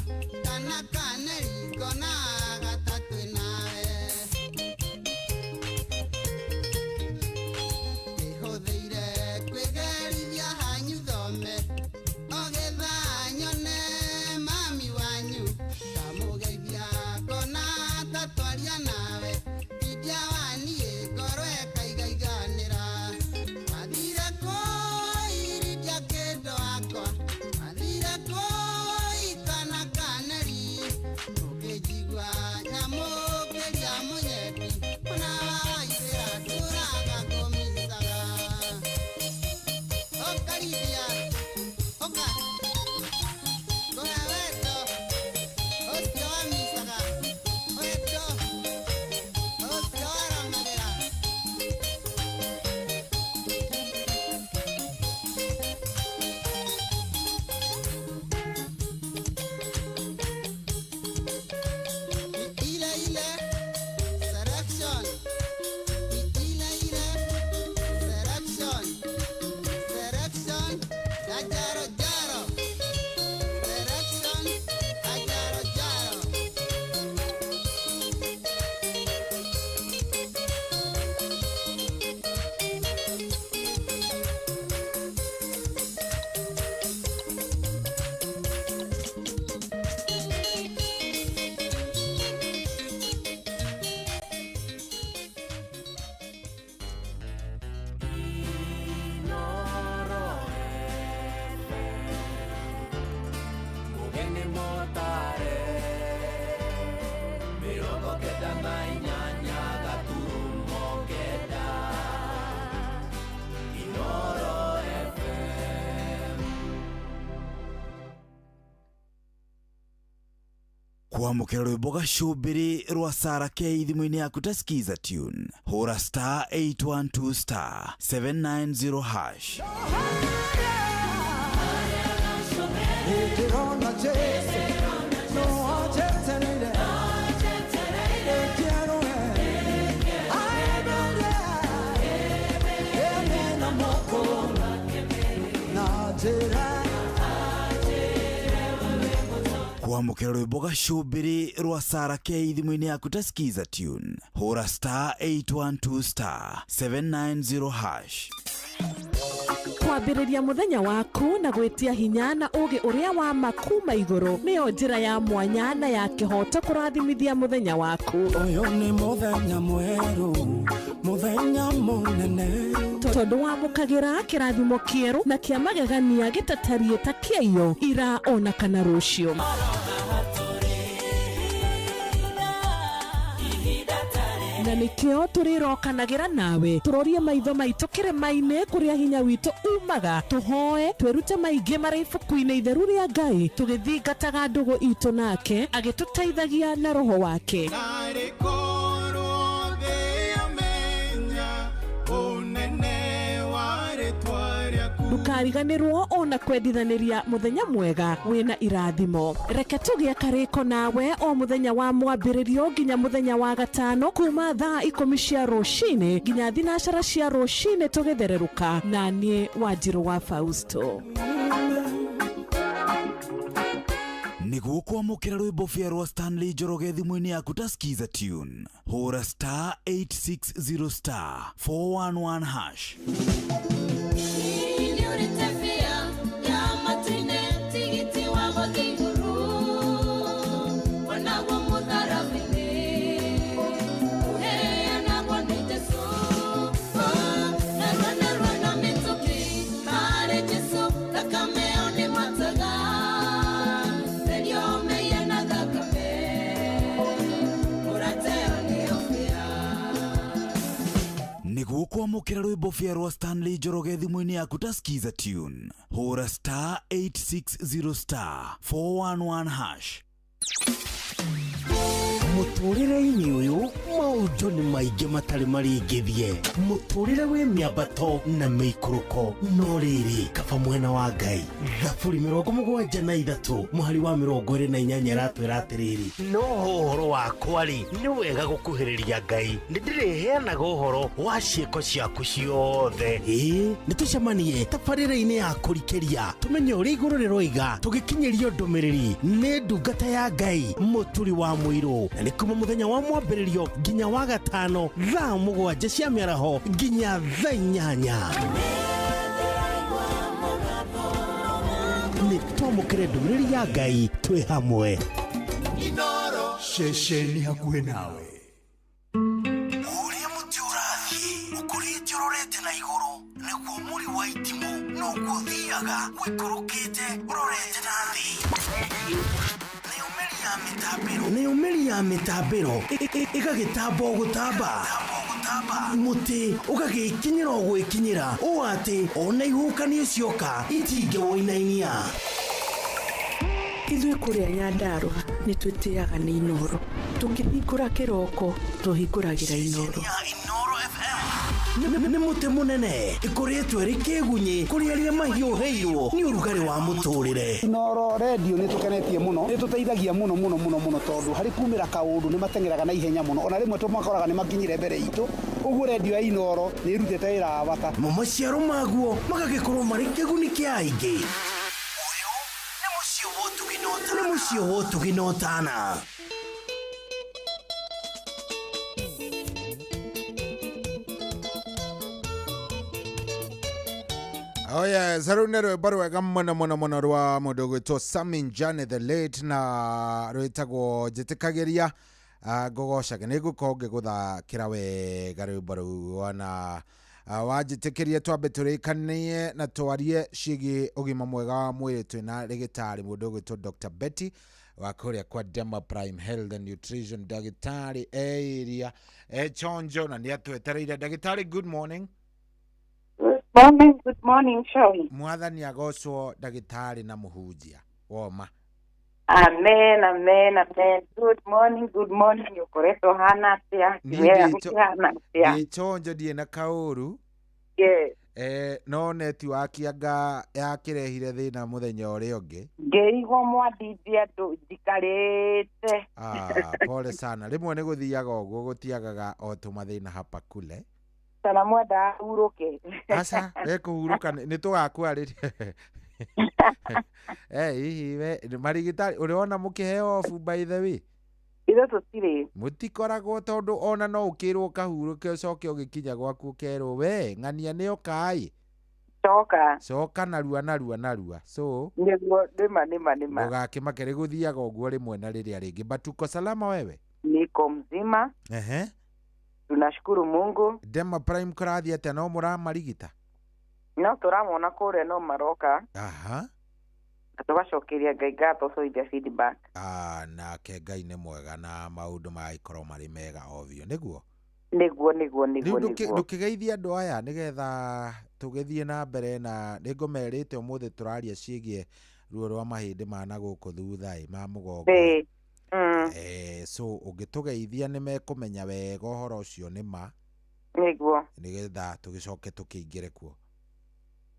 kana kaneri ngona gatatũ nawe ndĩhũthĩire kwĩgerithia hanyu thome ogĩtha nyone mami wanyu ndamũgeithia ngona tatwaria nawe Lydia waniĩ ngoro ĩkaigaiganĩra wathire kũi Lydia kĩndũ wakwa wathire kũi kana kaneri ũkĩnjigua nyamũkĩria mũnyendi mwana wa Waithĩra ndũraga kũmicaga ũka Lydia ũka ngũhe wendo ũcio wamicaga wendo ũcio waramagĩra ile ile selection ile ile selection ajaro jaro selection ajaro jaro Mugeni motare mirongo kenda na inyanya gaturumo kenda Inooro FM. kwamũkĩra rwĩmbo gacũmbĩrĩ rwa Sarah K thimũ-inĩ yaku ta skiza tune hũra star 812 star 790 hash kwamũkĩra rwĩmbo gacũmbĩrĩ rwa Sarah K thimũ-inĩ yaku ta skiza tune hũra star 812 star 790 hash kwambĩrĩria mũthenya waku na gwĩtia hinya na ũgĩ ũrĩa wa makuma igũrũ nĩyo njĩra ya mwanya na ya kĩhoto kũrathimithia mũthenya waku ũyũ nĩ mũthenya mwerũ mũthenya mũnene tondũ wamũkagĩra kĩrathimo kĩerũ na kĩa magegania gĩtatariĩ ta kĩayo ira ona kana rũciũ na nĩkĩo tũrĩrokanagĩra nawe tũrorie maitho maitũ kĩrĩma-inĩ kũrĩa hinya witũ umaga tũhoe twĩrute maingĩ marĩ ibuku-inĩ itheru rĩa Ngai tũgĩthingataga ndũgũ itũ nake agĩtũteithagia na roho wake ndũkariganĩrwo ona kwendithanĩria mũthenya mwega wĩna irathimo reke tũgĩe karĩko nawe o mũthenya wa mwambĩrĩrio nginya mũthenya wa gatano kuma thaa 10 cia rũcinĩ nginya thinacara cia rũcinĩ tũgĩthererũka na niĩ Wanjirũ wa Fausto nĩ niguo kwamukira rwimbo fia rwa Stanley Njoroge thimũ-inĩ yaku ta skiza tune hũra star 860 star 411 hash. niguo kwamukira rwimbo fia rwa Stanley Njoroge thimũ-inĩ yaku ta skiza tune hũra star 860 star 411 hash. Mũtũrĩre-inĩ ũyũ maũndũ nĩ maingĩ matarĩ maringithie, mũtũrĩre wĩ mĩambato na mĩikũrũko, no rĩrĩ kaba mwena wa Ngai. Thaburi 73 mũhari wa 28 ratwĩra atĩrĩrĩ, no ũhoro wakwa rĩ nĩ wega gũkuhĩrĩria Ngai, nĩ ndĩrĩheanaga ũhoro wa ciĩko ciaku ciothe. Nĩ tũcemanie tabarĩra-inĩ ya kũrikĩria tũmenye ũrĩa igũrũ rĩroiga tũgĩkinyĩrio ndũmĩrĩri nĩ ndungata ya Ngai mũturi wa mũirũ, na nĩ kuma mũthenya wa mwambĩrĩrio nginya wa gatano thaa 7 cia mĩaraho nginya thaa 8. Nĩ twamũkĩre ndũmĩrĩri ya Ngai twĩ hamwe. Ceceni hakuhĩ nawe. Ũrĩa mũtĩ ũrathiĩ ũkũrĩte ũrorete na igũrũ, nĩguo mũri wa itimũ noguo ũthiaga wĩkũrũkĩte ũrorete na thĩ. Nĩ umeri ya mĩtambĩro ĩgagĩtamba gũtamba, mũtĩ ũgagĩkinyĩra gwĩkinyĩra, ũũ atĩ ona ihukanio cioka itingĩwoinainia. Ithuĩ kũrĩa Nyandarua nĩ twĩtĩaga nĩ Inoro, tũkĩhingũra kĩroko tũhingũragĩra Inoro. Nĩ mũtĩ mũnene ĩkoretwo ĩrĩ kĩgunyi kũrĩ arĩa mahiũhĩirwo nĩ ũrugarĩ wa mũtũrĩre. Inoro radio nĩ tũkenetie mũno, nĩ tũteithagia mũno mũno mũno mũno tondũ harĩ kumĩra kaũndũ nĩ matengeraga na ihenya mũno, ona rĩmwe tũmakoraga nĩ makinyire mbere itũ. Ũguo radio ya Inoro nĩ ĩrutĩte wĩra wa bata. Maciaro maguo magagĩkorwo marĩ kĩguni kĩa aingĩ. Ũyũ nĩ mũciĩ wa Ũtugi na Ũtana. Oya, zarune rwĩmbo rwega mũno rwa mũndũ gwĩtwo Sammy Njane the late, na rwĩtagwo njĩtĩkagĩria. Ngũgocage nĩ ngũkorwo ngĩgũthakĩra wega rwĩmbo rũu, na wanjĩtĩkĩrie twambe tũrĩkanie na twarie ciĩgiĩ ũgima mwega wa mwĩrĩ twĩna rĩgĩtarĩ mũndũ gwĩtwo Dr. Betty wa kũrĩa kwa Dema Prime Health and Nutrition. Ndagĩtarĩ area chonjo na nĩ atwetereire. Ndagĩtarĩ, good morning. Good morning, Shohi. Mwathani agocwo ndagĩtarĩ na mũhunjia woma. Amen. Good morning. Ukoretwo hana atĩa? Chonjo ndiĩ na kaũru. Yes. No netiwaki anga yakĩrehire thĩna mũthenya ũrĩa ũngĩ. Ngĩigua mwandithia andũ njikarĩte. Pole sana. Rĩmwe nĩ gũthiaga ũguo gũtiagaga o tũmathĩna hapa kule. Sana mwenda huruke. Asa, kũhuruka nĩ tũgakwarĩria. Hihi we marigitari ũrĩona mũkĩheo off by the way? Ithuĩ tũtirĩ. Mũtikoragwo tondũ ona no ũkĩrwo kahurũke ũcoke ũgĩkinya gwaku ũkerwo we ng'ania nĩ okai. Coka narua. So nĩguo nĩma. Ndũgakĩmake gũthiaga ũguo rĩmwe na rĩrĩa rĩngĩ. Batuko salama wewe? Niko mzima. Tunashukuru Mungu. Dema Prime kũrathiĩ atĩa, no mũramarigita? No tũramona kũrĩa no maroka. Tũgacokeria Ngai ngatho so ithia feedback. Nake Ngai nĩ mwega na maũndũ magĩkorwo marĩ mega ovio nĩguo? Nĩguo. Ndũkĩgeithia andũ aya nĩgetha tũgĩthiĩ na mbere, na nĩngũmerĩte ũmũthĩ tũraria ciĩgiĩ ruo rwa mahĩndĩ ma na gũkũ thutha ma mũgongo. So ũngĩtũgeithia nĩ mekũmenya wega ũhoro ũcio nĩ ma. Nĩguo. Nĩgetha tũgĩcoke tũkĩingĩre kuo.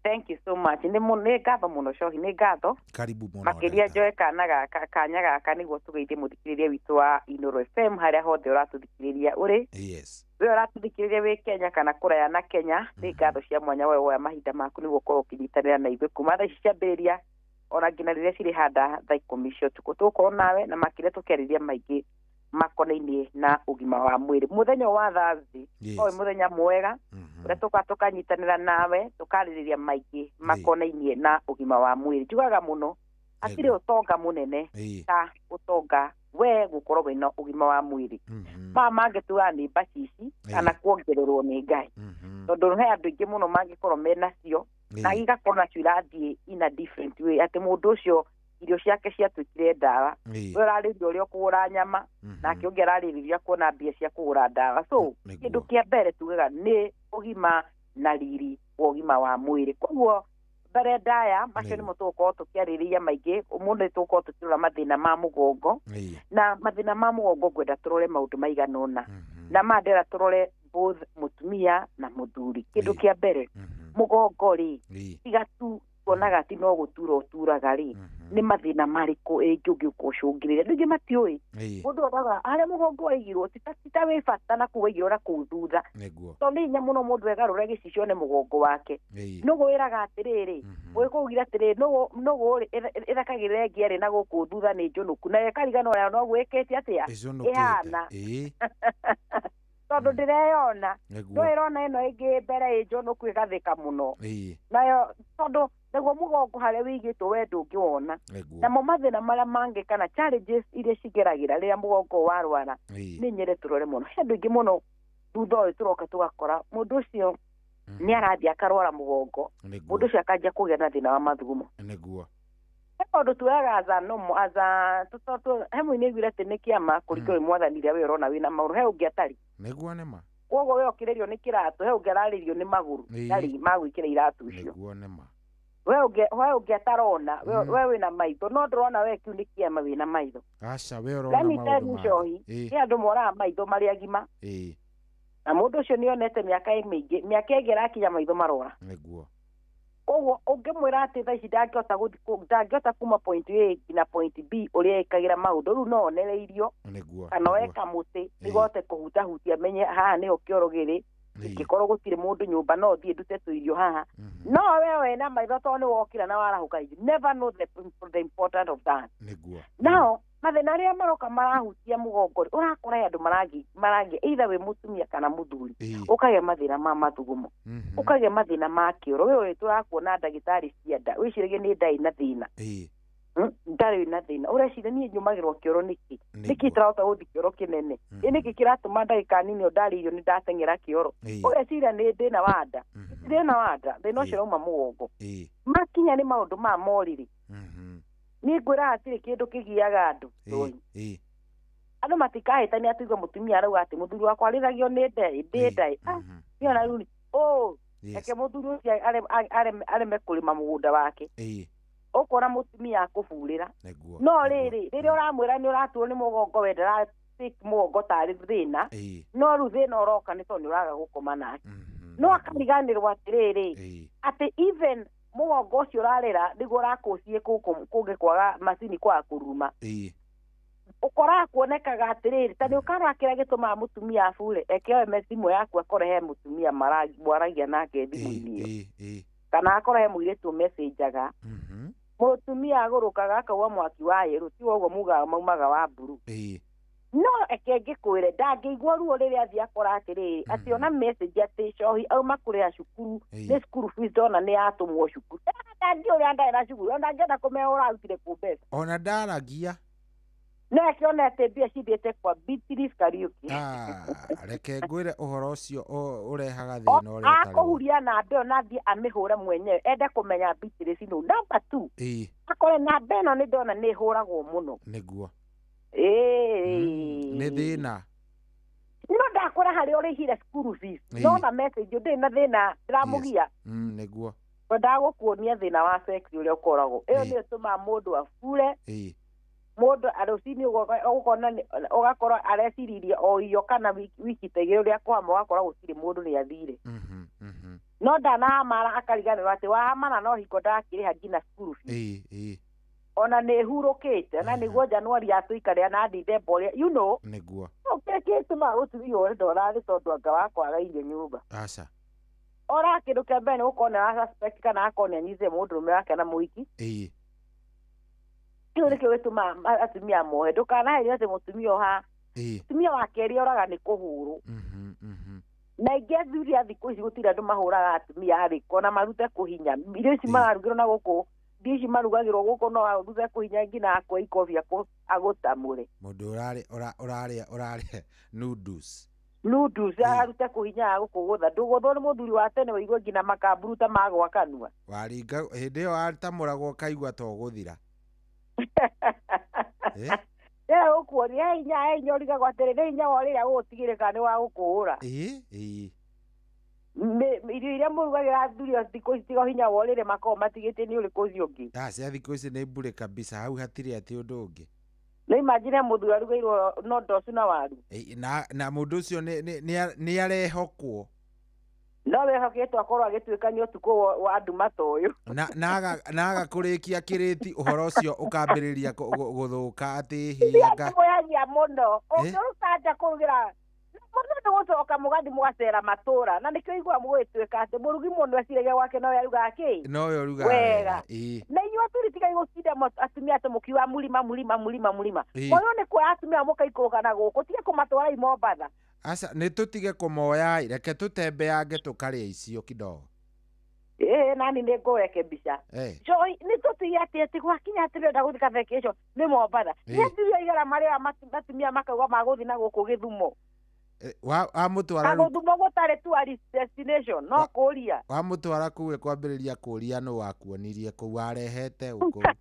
Thank you so much. Nĩ ngatho mũno Shohi, nĩ ngatho. Karibu mũno. Makĩria njoe kanya gaka nĩguo tũgeithie mũthikĩrĩria witũ wa Inoro FM harĩa hothe ũratũthikĩrĩria ũrĩ. Yes. We ũratũthikĩrĩria wĩ Kenya kana kũraya na Kenya, nĩ ngatho cia mwanya we woya mahinda maku nĩguo ũkorwo ũkĩnyitanĩra na ithuĩ kuma thaa ici ciambĩrĩria ona ngina rĩrĩa cirĩ handa thaa 10 cia ũtukũ tũgũkorwo nawe na makĩria tũkĩarĩria maingĩ makonainie na ũgima wa mwĩrĩ mũthenya wa Thursday oĩ mũthenya mwega ũrĩa tũka tũkanyitanĩra nawe tũkarĩrĩria maingĩ makonainie na ũgima wa mwĩrĩ njugaga mũno hatirĩ ũtonga mũnene ta ũtonga we gũkorwo wĩna ũgima wa mwĩrĩ mangĩtuga nĩ mbacici kana kuongererwo nĩ Ngai tondũ he andũ aingĩ mũno mangĩkorwo menacio na igakorwo nacio irathiĩ in a different way atĩ mũndũ ũcio irio ciake ciatuĩkire ndawa we ũrarĩria ũrĩa ũkũgũra nyama nake ũngĩ ararĩrĩria kuona mbia cia kũgũra ndawa so kĩndũ kĩa mbere tugaga nĩ ũgima na riri wa ũgima wa mwĩrĩ koguo mbere ndaya macio nĩmo tũgũkorwo tũkĩarĩrĩria maingĩ ũmũthĩ tũgũkorwo tũkĩrora mathĩna ma mũgongo na mathĩna ma mũgongo ngwenda tũrore maũndũ maigana ũna na mandera tũrore both mũtumia na mũthuri kĩndũ kĩa mbere mũgongo rĩ tiga tu kuonaga ati no gũtura ũturaga rĩ nĩ mathĩna marĩkũ ũngĩũka ũcũngĩrĩria rĩngĩ matiũĩ mũndũ onaga harĩa mũgongo waigirwo tita wĩ bata na kũu waigirwo na kũu thutha tondũ nĩ hinya mũno mũndũ egarũre gĩcicio nĩ mũgongo wake nũgũ wĩraga atĩrĩrĩ ũgĩkũugire atĩrĩrĩ nũgũ ĩrekagĩrĩra ĩngĩ na gũkũ thutha nĩ njũnũku na ĩkarigana ũrĩa no gwĩkĩte atĩa ĩhana tondũ ndĩreyona no ĩrona ĩno ĩngĩ mbere ĩnjũnũku ĩgathĩka mũno nayo tondũ nĩguo mũgongo harĩa wĩigĩtwo we ndũngĩwona namo mathĩna marĩa mangĩ kana challenges iria cigeragĩra rĩrĩa mũgongo warwara nĩ nyere tũrore mũno he andũ aingĩ mũno thutha ũyũ tũroka tũgakora mũndũ ũcio nĩ arathiĩ akarwara mũgongo mũndũ ũcio akanjia kũgĩa na thĩna wa mathugumo he maũndũ tuoyaga he mũini aiguire atĩ nĩ kĩama kũringana na mwathani rĩrĩa we ũrona wĩna maũndũ he ũngĩ atarĩ nĩguo nĩma koguo we ũkĩrĩrio nĩ kĩratũ he ũngĩ ararĩrio nĩ magũrũ ndarĩ magwĩkĩra iratũ icio we ũngĩ atarona we wĩna maitho no ndũrona we kiu nĩ kĩama wĩna maitho he andũ moraga maitho marĩ agima na mũndũ ũcio nĩ onete mĩaka mĩingĩ mĩaka ĩngĩ arakinya maitho marora koguo ũngĩmwĩra atĩ thaa ici ndangĩhota kuma point A nginya point B ũrĩa ĩkagĩra maũndũ rĩu no onereirio kana weka mũtĩ nĩgote kũhutahutia menye haha nĩho kĩoro gĩrĩ ingĩkorwo gũtirĩ mũndũ nyũmba no thiĩ ndute tũirio haha no we na maitho tondũ nĩ wokĩra na warahũka never know the important of that now mathĩna arĩa maroka marahutia mũgongo ũrakora he andũ marangi either wĩ mũtumia kana mũthuri ũkagĩa mathĩna ma mathugumo ũkagĩa mathĩna ma kĩoro we tũrakuona ndagĩtarĩ cia nda wĩciragie nĩ nda ĩna thĩna ndarĩ na thĩna ũreciria niĩ nyumagĩrwo kĩoro nĩkĩ tũrahota gũthiĩ kĩoro kĩnene nĩkĩ kĩratũma ndagĩka nini ndarĩirio nĩ ndateng'era kĩoro ũreciria nĩ thĩna wa nda thĩna wa nda thĩna ũcio rauma mũgongo makinya nĩ maũndũ ma morĩrĩ niĩ ngwĩra hatirĩ kĩndũ kĩgiaga andũ andũ matikahĩtania atũigua mũtumia arauga atĩ mũthuri wakwa arĩragio nĩ ndĩ niona rĩu reke mũthuri ũcio areme kũrĩma mũgũnda wake ũkora mũtumia akũburĩra no rĩrĩa ũramwĩra nĩ ũraturwo nĩ mũgongo we mũgongo tarĩ thĩna no rĩu thĩna ũroka nĩ tondũ nĩ ũraga gũkoma nake no akariganĩrwo atĩrĩrĩ atĩ even mũgongo ũcio ũrarĩra nĩguo ũrakũcie kũngĩ kwaga macini kwaga kũruma ũkoraga kuonekaga atĩrĩrĩ ta nĩ ũkarora kĩrĩa gĩtũmaga mũtumia abure ekeoe mecimũ yaku akore he mũtumia mwaragia nake thimũ-inĩ ĩyo kana akore he mũirĩtu ũmecenjaga mũtumia agũrũkaga akauga mwaki wa yerũ ti woguo maumaga wa mburu no ngĩkwĩre ndangĩigua ruo rĩrĩa athiĩ akora atĩrĩrĩ atĩ ona message atĩ cohi auma kũrĩha cukuru nĩ cukuru fees ona nĩ yatũmwo cukuru ndangiĩ ũrĩa ndarĩ na cukuru ona ngĩenda kũmenya ũrarutire kũ mbeca ona ndaragia no akĩona atĩ mbia cithiĩte kwa Beatrice Kariuki reke ngwĩre ũhoro ũcio ũrehaga thĩna ũrĩa akũhuria namba ĩyo na athiĩ amĩhũre mwenyewe ende kũmenya Beatrice no number 2 akore namba ĩno nĩ ndona nĩ ĩhũragwo mũno nĩguo nĩ thĩna no ndakwĩra harĩa ũrĩhire school fees no na message ndĩ na thĩna ndĩramũgia nĩguo ndagũkuonia thĩna wa sex ũrĩa ũkoragwo ĩyo nĩ ĩtũmaga mũndũ abure mũndũ arũcinĩ ũgakorwo areciririe o iyo kana wiki tegere ũrĩa kwama ũgakora gũtirĩ mũndũ nĩ athire no ndanahamara akariganĩrwo atĩ wahamana no hiko ndakĩrĩha nginya school fees ona nĩ hurũkĩte na nĩguo Januari yatũikarĩa na December ũrĩa nĩguo gĩtũmaga gũtirĩ ũrĩa ndorarĩ tondũ anga wakwaga irio nyũmba aca ora kĩndũ kĩa mbere nĩ gũkorwo nĩ wa suspect kana akorwo nĩ anyitire mũndũrũme wake na mũhiki Kiu nikio gituma atumia mohe ndukanaheria ati mutumia ha mutumia wa keri oraga ni kuhuru na ingethuri athiku ici gutira andu mahuraga atumia ariko na marute kuhinya irio ici mararugirwo na guku ndici marugagirwo guku no arute kuhinya ngina akwa ikobi agutamure mundu urare noodles arute kuhinya guku gutha ndugutho ni muthuri wa tene waigua ngina makamburuta magwa kanua waringa hindi yo atamuragwo kaigua to guthira ukuonia hinya urigagwo atiriri hinya woriria gutigirika ni wa gukuhura irio iria murugagira athuri thikũ ici tiga hinya worire makoo matigite ni uriku ucio ungi cia thikũ ici ni mbure kabisa hau hatiri ati undu ungi no imagine muthuri arugairwo no ndocu na waru na mundu ucio ni arehokwo no wehoketwo akorwo agituikania utuku wa andu matoyo na agakurikia kiriti uhoro ucio ukambiriria guthuka ati hianga moyagia muno ukiruta nja kurugira muno gucoka mugathi mugacera matura na nikio igwa mugituika ati murugi mundu aciragia gwake no yaruga ki no yaruga wega na inyuĩ turi tiga gucinda atumia ati mukiuga mulima moyo ni kwa atumia mukaikũrũka na gũkũ tige kũmatwara Mombatha asa nĩ tũtige kũmoya reke tũtembeange tũkarĩa icio kidogo nani nĩ ngũreke mbica so nĩ tũtige atĩ gwakinya atĩ ndĩrenda gũthiĩ vacation nĩ Mombatha nĩ aturia igara marĩa atumia makauga magũthiĩ na gũkũ Gĩthumo wamũtwara Gĩthumo gũtarĩ tourist destination no kũria wamũtwara kũu kwambĩrĩria kũria nũ wakuonirie kũu warehete ũkũ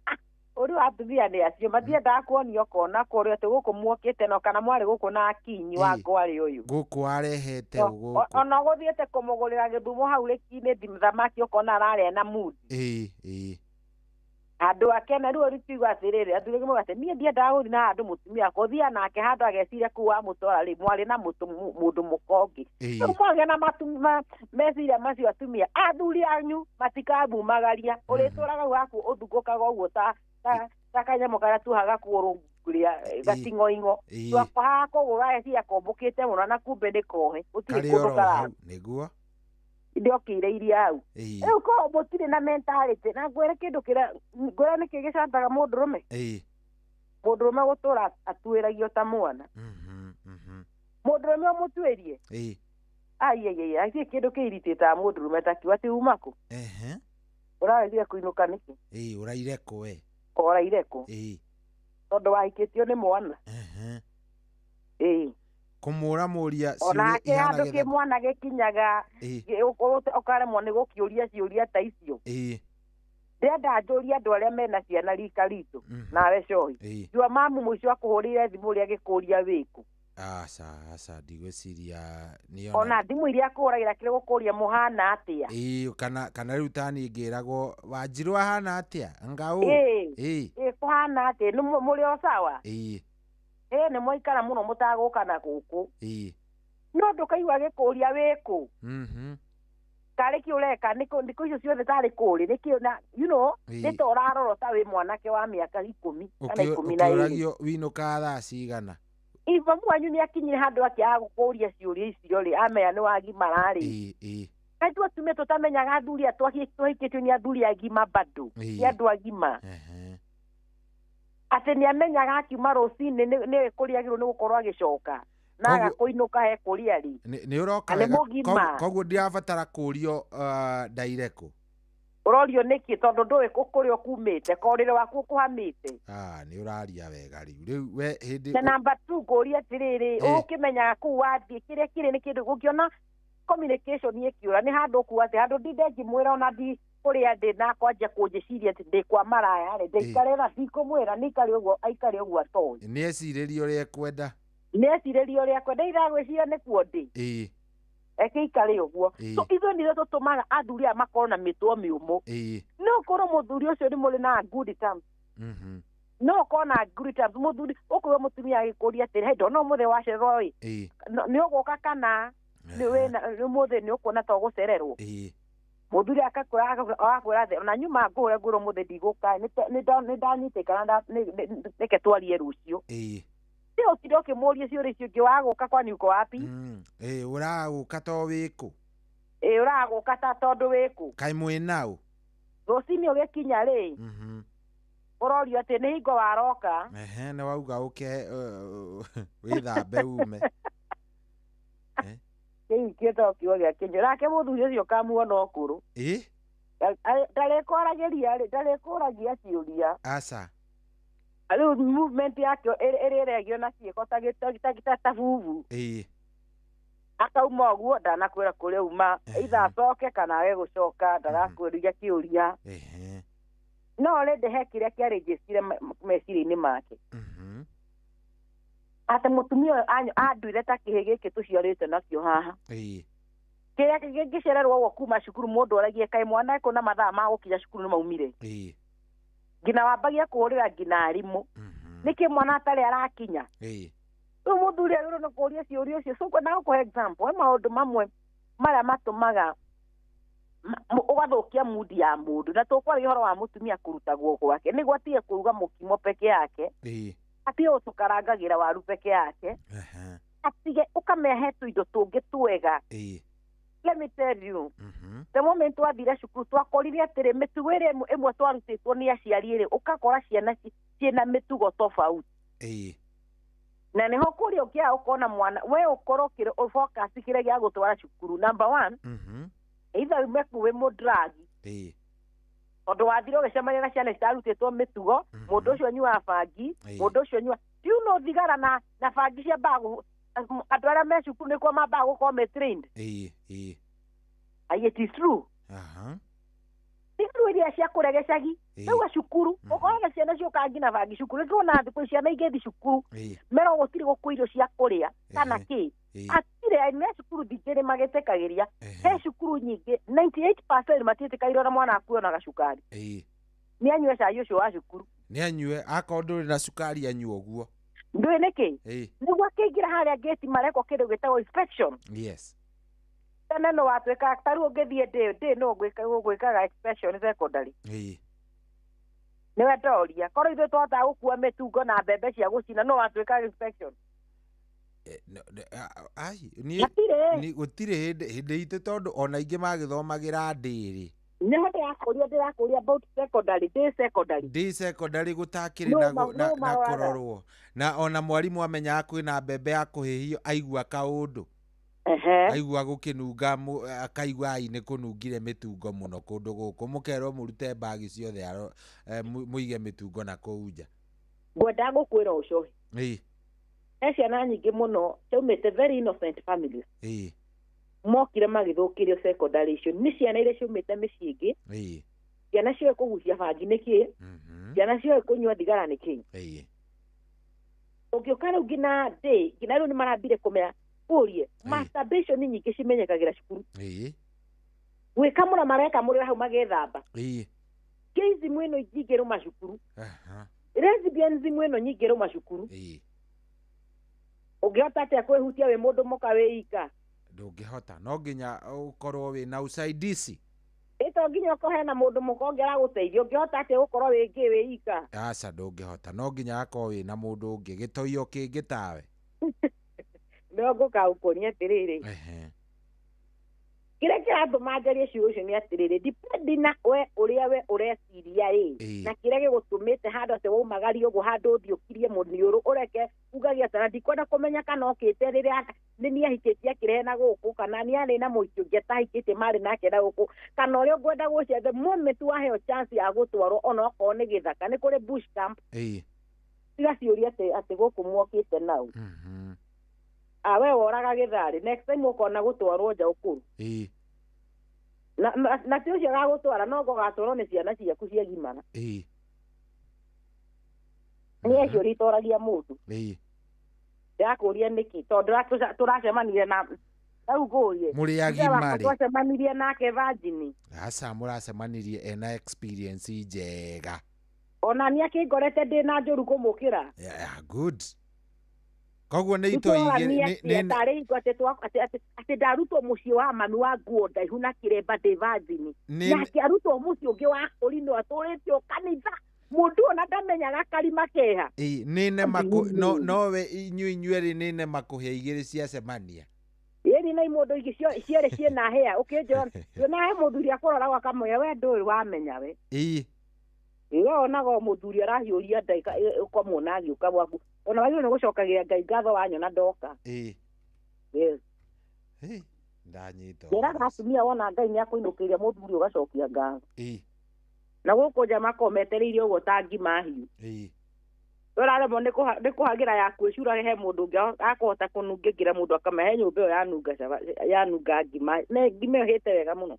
uri atumia nĩ acio matiendaga kuonio kona kũrĩa atĩ gũkũ muokĩte no kana mwarĩ gũkũ na akinyi wa ngwarĩ ũyũ gũkũ warehete gũkũ ona gũthiĩte kũmũgũrĩra Gĩthumo hau rĩkinĩ thamaki ũkona ararĩa na mudi andũ ake na rĩu rĩtiuga atĩrĩrĩ athuri moiga atĩ niĩ ndiendaga gũthiĩ na handũ mũtumia gũthiĩ nake handũ ageciria kũu wamũtwara rĩ mwarĩ na mũndũ mũkongi rĩu mwagĩa na meciria macio atumia athuri anyu matikambumagaria ũrĩtũraga hau gaku ũthungũkaga ũguo ta kanyamũ karĩa tuhaga kũrũngũria gating'oing'o twahaga kũgũra eciria kombũkĩte mũno na kumbe nĩ kohe gũtirĩ kũndũ kararĩ nĩguo ndokĩire iria hau rĩu ko mũtirĩ na mentality na ngwĩre kĩndũ kĩrĩa ngwĩra nĩkĩ gĩcantaga mũndũrũme mũndũrũme gũtũra atuĩragio ta mwana mũndũrũme ũmũtuĩrie aiaiai kĩndũ kĩiritĩtaga mũndũrũme takiuga ati uma kũ ũraregire kũinũka nĩkĩ ũraire kũ ũraire kũ tondũ wahikĩtio nĩ mwana kũmũra mũria onake handũ kĩmwana gĩkinyaga ũkaremwo nĩ gũkĩũria ciũria ta icio ndĩrenda njũrie andũ arĩa mena ciana rika ritũ nawe cohi jua mamu mũico akũhũrĩire thimũ ũrĩa gĩkũria wĩkũ aca ndigwĩciria ona thimũ iria akũhũragĩra kĩrĩ gũkũria mũhana atĩa kana rĩu tani ngĩragwo Wanjirũ ahana atĩa ngaũ kũhana atĩa mũrĩ o sawa nĩ mwaikara mũno mũtagũka na gũkũ no ndũkaigua gĩkũria wĩkũ karĩ kĩ ũreka ndikũ icio ciothe tarĩ kũrĩ nĩkĩo na nĩ ta ũrarorwo ta wĩ mwanake wa mĩaka 10 kana 12 ũkĩũragio winũka thaa cigana iva mwanyu nĩ akinyire handũ akĩaga gũkũria ciũria icio rĩ amenya nĩ wagimara rĩ kaitũ atumia tũtamenyaga athuri twahikĩtio nĩ athuri agima bado nĩ andũ agima atĩ nĩ amenyaga akiuma rũcinĩ nĩ kũrĩagĩrwo nĩ gũkorwo agĩcoka na agakũinũka he kũrĩa rĩ nĩ ũroka wega koguo ndirabatara kũrio ndaireko ũrorio nĩkĩ tondũ ndũĩ kũrĩa ũkumĩte korĩre waku ũkũhamĩte nĩ ũraria wega rĩu we hĩndĩ na namba 2 ngũria atĩrĩrĩ ũkĩmenyaga kũu wathiĩ kĩrĩa kĩrĩ nĩ kĩndũ gũkĩona communication ĩkĩũra nĩ handũ kuga atĩ handũ ndinde ngĩmwĩra ona kũrĩa ndĩ na kwanjia kũnjĩciria atĩ ndĩ kwa maraya rĩ ndĩikare na ndikũmwĩra aikare ũguo atoĩ nĩ ecirĩrie ũrĩa ekwenda iragwĩciria nĩkuo ndĩ ekĩikare ũguo so ithuĩ nĩrĩo tũtũmaga athuri aya makorwo na mĩtwe mĩũmũ no ũkorwo mũthuri ũcio nĩ mũrĩ na good terms no ũkorwo na good terms mũthuri ũkũrwo mũtumia agĩkũria atĩrĩ hei ndona ũmũthĩ wacererwo ĩ nĩ ũgũka kana ũmũthĩ nĩ ũkuona ta ũgũcererwo mũthuri agakwĩra atĩ ona nyuma ngũhũre ngwĩrwo mũthĩ ndigũka nĩ ndanyitĩkana reke twarie rũciũ ũtinde ũkĩmũria ciũria icio ũngĩ wagũka kwani uko wapi ũragũka to wĩkũ ũragũka ta tondũ wĩkũ kaĩ mwĩ naũ rũcinĩ ũgĩkinya rĩ Ũrorio atĩ nĩ hingo waroka. Ehe, nĩ wauga ũke wĩthambe ume. Kĩu kĩetwo kiugo gĩa Kĩnyo. Nake mũthuri ũcio kamuona ũkũrũ. Ndarĩkũragia ciũria. Aca. Rĩu movement yake ĩrĩregio na ciĩko ta bubu. Akauma ũguo ndanakwĩra kũrĩa uma. Either acoke kana age gũcoka ndarakwĩria kĩũria. No rĩndĩ he kĩrĩa kĩarĩnjĩcire meciria-inĩ make. Atĩ mũtumia ũyũ anduire ta kĩhĩ gĩkĩ tũciarĩte nakĩo haha. Kĩrĩa kĩngĩcererwo ũguo kuma cukuru mũndũ aragie kaĩ mwana ekũ na mathaa ma gũkinya cukuru nĩ maumire. Ngina wambagia kũhũrĩra ngina arimũ. Nĩkĩ mwana atarĩ arakinya. Rĩu mũthuri agĩrĩirwo nĩ kũũria ciũria ũcio. So kwenda gũkũhe example, he maũndũ mamwe marĩa matũmaga ũgathũkia mudi ya mũndũ. Na tũkwaria ũhoro wa mũtumia kũrutagwo gwake nĩguo atige kũruga mũkimo peke yake. Atige gũtũkarangagĩra waru peke yake. Atige ũkamehe tũindo tũngĩ twega. Let me tell you, the moment wathire cukuru twakorire atĩrĩ mĩtugo ĩrĩa ĩmwe twarutĩtwo nĩ aciari ĩrĩ ũkakora ciana ciĩna mĩtugo tofauti. Na nĩho kũrĩa ũkĩaga ũkona mwana we ũkorwo focus kĩrĩa gĩa gũtwara cukuru. Number one, either ume kuwe mũdragi. Tondũ wathire ũgĩcemania na ciana citarutĩtwo mĩtugo, mũndũ ũcio anyuaga bangi, mũndũ ũcio anyua no thigara na bangi cia mbagu. Andũ arĩa me cukuru nĩkuo mambaga gũkorwo me trained. It is true. Cukuru iria cia kũregecagi rĩu cukuru ũkoraga ciana ciokaga nginya bangi cukuru. Nĩtũrona thikũ ciana ingĩthi cukuru mero gũtirĩ gũkũ irio cia kũrĩa kana kĩ. Atirĩ me cukuru thingĩrĩ magĩtĩkagĩria. He cukuru nyingĩ 98% matiĩtĩkagĩria ona mwana akuo na gacukari. Nĩ anyue cai ũcio wa cukuru. Nĩ anyue akorwo ndũrĩ na cukari anyue ũguo. Ndũĩ nĩkĩ? Nĩguo akĩingĩra harĩa gate marekwo kĩndũ gĩtagwo inspection. Tene no watuĩka tarĩ ũngĩthiĩ ndĩ no gwĩkaga inspection secondary. Nĩwe ndoria korwo ithuĩ tũhotaga gũkua mĩtungo na mbembe cia gũcina no watuĩka inspection. Gũtirĩ hĩndĩ itũ tondũ ona ingĩ magĩthomagĩra ndĩrĩ. Nĩho ndĩrakũria about secondary, day secondary gũtakĩrĩ na kũrorwo. Na ona mwarimũ amenyaga kwĩna mbembe ya kũhĩhio aigua kaũndũ. Aigua gũkĩnunga akaigua nĩ kũnungire mĩtungo mũno kũndũ gũkũ. Mũkerwo mũrute bagi ciothe mũige mĩtungo na kũu nja. Ngwenda gũkwĩra ũcohi. He ciana nyingĩ mũno ciaumĩte very innocent families. Mokire magĩthũkĩrio secondary icio. Nĩ ciana iria ciaumĩte mĩciĩ ĩngĩ. Ciana cioĩ kũgucia bangi nĩkĩ. Ciana cioĩ kũnyua thigara nĩkĩ. Ũngĩũka rĩu nginya day nginya rĩu nĩ marambire kũmenya ũrie masturbation nyingĩ cimenyekagĩra cukuru. Gwĩkamũra marekamũrĩra hau magethamba. Gayism ĩno nyingĩ rũma cukuru. Lesbianism ĩno nyingĩ rũma cukuru. Ũngĩhota atĩa kwĩhutia wĩ mũndũ mũka wĩ ika? Ndũngĩhota, no nginya ũkorwo wĩ na usaidizi. Ĩto nginya ũkorwo na mũndũ mũka ũngĩara gũteithia. Ũngĩhota atĩa gũkorwo wĩ ngĩ wĩ ika? Aca ndũngĩhota, no nginya akorwo wĩ na mũndũ ũngĩ gĩtoio kĩngĩ tawe. No ngũkaũkũria atĩrĩrĩ. Kĩrĩa kĩratũma njarie ciũria icio nĩ atĩrĩrĩ, dipendi na we ũrĩa we ũreciria na kĩrĩa gĩgũtũmĩte handũ atĩ waumagaria ũguo handũ ũthiũkirie mũniũrũ ũreke ugagia atĩ ndikwenda kũmenya kana okĩte rĩrĩa nĩ niĩ ahikĩtie akĩrehe na gũkũ kana nĩ arĩ na mũikia ũngĩ atahikĩtie marĩ nake na gũkũ kana ũrĩa ũkwenda gũcia the moment waheo chance ya gũtwarwo ona okorwo nĩ gĩthaka nĩ kũrĩ bush camp. Tiga ciũria atĩ gũkũ mwokĩte nau. We woraga gĩtharĩ next time ũkona gũtwarwo nja ũkũru. Na ti ũcio gagũtwara no gũgatwarwo nĩ ciana ciaku cia gimana. Nĩ ciũria itoragia mũndũ. Ndakũria nĩkĩ tondũ tũracemanire na rĩu ngũrie. Mũrĩ agima rĩ. Tũracemanirie nake virgin. Aca mũracemanirie ena experience njega. Ona niĩ akĩngorete ndĩ na njũru kũmũkĩra. Good. Koguo nĩ ito atĩ ndarutwo mũciĩ wa mami wa nguo ndaihu na kĩremba ndĩ virgin. Na akĩarutwo mũciĩ ũngĩ wa kũri no atũrĩtio kanitha. Mũndũ ona ndamenyaga karima keha. Nĩne nowe inyuĩ nĩne makũhĩa igĩrĩ ciacemania. Yeri na mũndũ ingĩ cierĩ ciĩna hĩa ũkĩnjona. Yona he mũthuri akũrora gwa kamoya we ndũĩ wamenya we. Iyo onaga muthuri arahiuria ndaika ukamwona agiuka gwaku ona wagire ni gucokagira Ngai ngatho wanyona ndoka yes ndanyita ndiraga atumia wona Ngai ni akuinukiria muthuri ugacokia ngatho na guku jama kometereirie uguo tangi mahiu Roraremo ni kuhagira yaku icura he mundu ngi akota kunungira mundu akamahe nyumba yo yanunga ngima ne ngima hete wega muno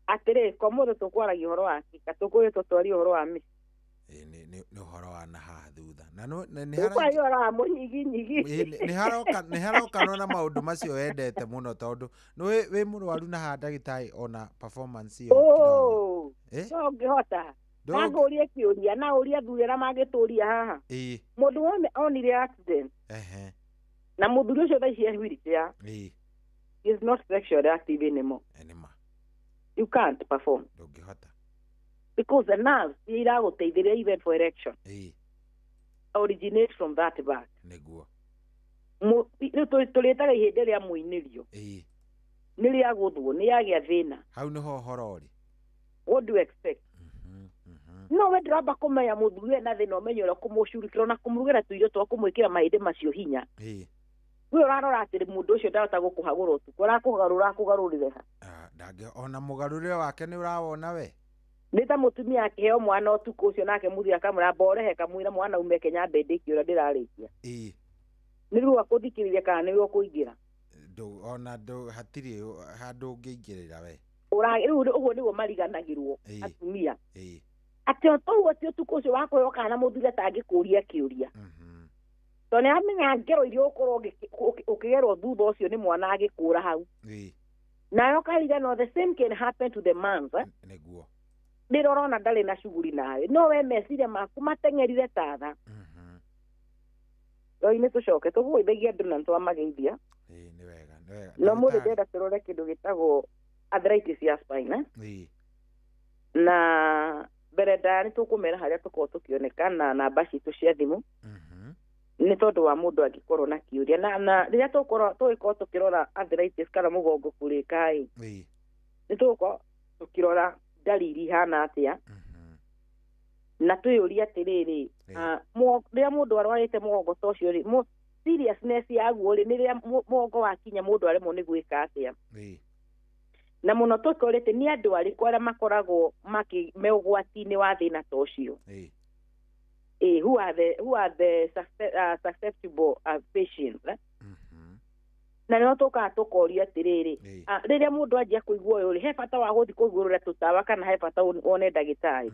atire ko mundu tukwaragia horo wake katukuye tutwari horo wa mi ni horo wa na ha thutha na no ni hara munyigi ni haroka no na maundu macio endete muno tondu no we murwaru na ha ndagitai ona performance yo so ngihota Nagurie kiuria na uria thurira magituria haha. Mundu wone onire accident. Na muthuri ucio thaici wheelchair. He is not sexually active anymore. You can't perform. Ndungihota. Because the nerves iraguteithiria even for erection. Originate from that back. Niguo. Tulitaga ihinde ria muinirio. Ni ria guthwo ni yagia thina. Hau niho horori. What do you expect? No we draba kumenya muthuri na thina umenyera kumucurikira na kumurugira tuirio twa kumwikira mahinde macio hinya. We urarora atiri mundu ucio ndahota gukuhagura utuku urakugarura kugarurire ha. Ndange ona mugarurire wake ni urawona we. Nita mutumia akiheo mwana utuku ucio nake muthuri akamura borehe kamwira mwana ume Kenya bendiki ura ndirarikia. Niru akuthikiriria kana ni ukuingira. Ona hatiri handu ungiingirira we. Riu uguo niguo mariganagirwo atumia. Ati otoguo ati utuku ucio wakuheo kana muthuri atangikuria kiuria. Tone amenya ngero irio ukorwo ukigerwo thutha ucio ni mwana agikura hau. Nayo karigano the same can happen to the man. Niguo. Ndirorona ndari na shughuli nawe no we meciria maku matengerire tatha. Ine tucoke tugwithagia andu na twamageithia. Ni wega. No mundu ndenda turore kindu gitagwo arthritis ya spine. Na mbere ndani tukumera haria tukorwo tukionekana na namba citu cia thimu. Ni tondu wa mundu angikorwo na kiuria na riria tugikorwo tukirora arthritis kana mugongo kurika ni tugikorwo tukirora dalili hana atia na tuyuria atiriri riria mundu arwarite mugongo tocio ri seriousness yaguo ri ni riria mugongo wakinya mundu aremwo ni gwika atia na muno tukorete ni andu ariku aria makoragwo meugwati-ini wa thina tocio who are the susceptible patients na no toka tukoria atiriri riria mundu anjia kuigua uyu he bata wa guthi kuigurura tutawa kana he bata one ndagitari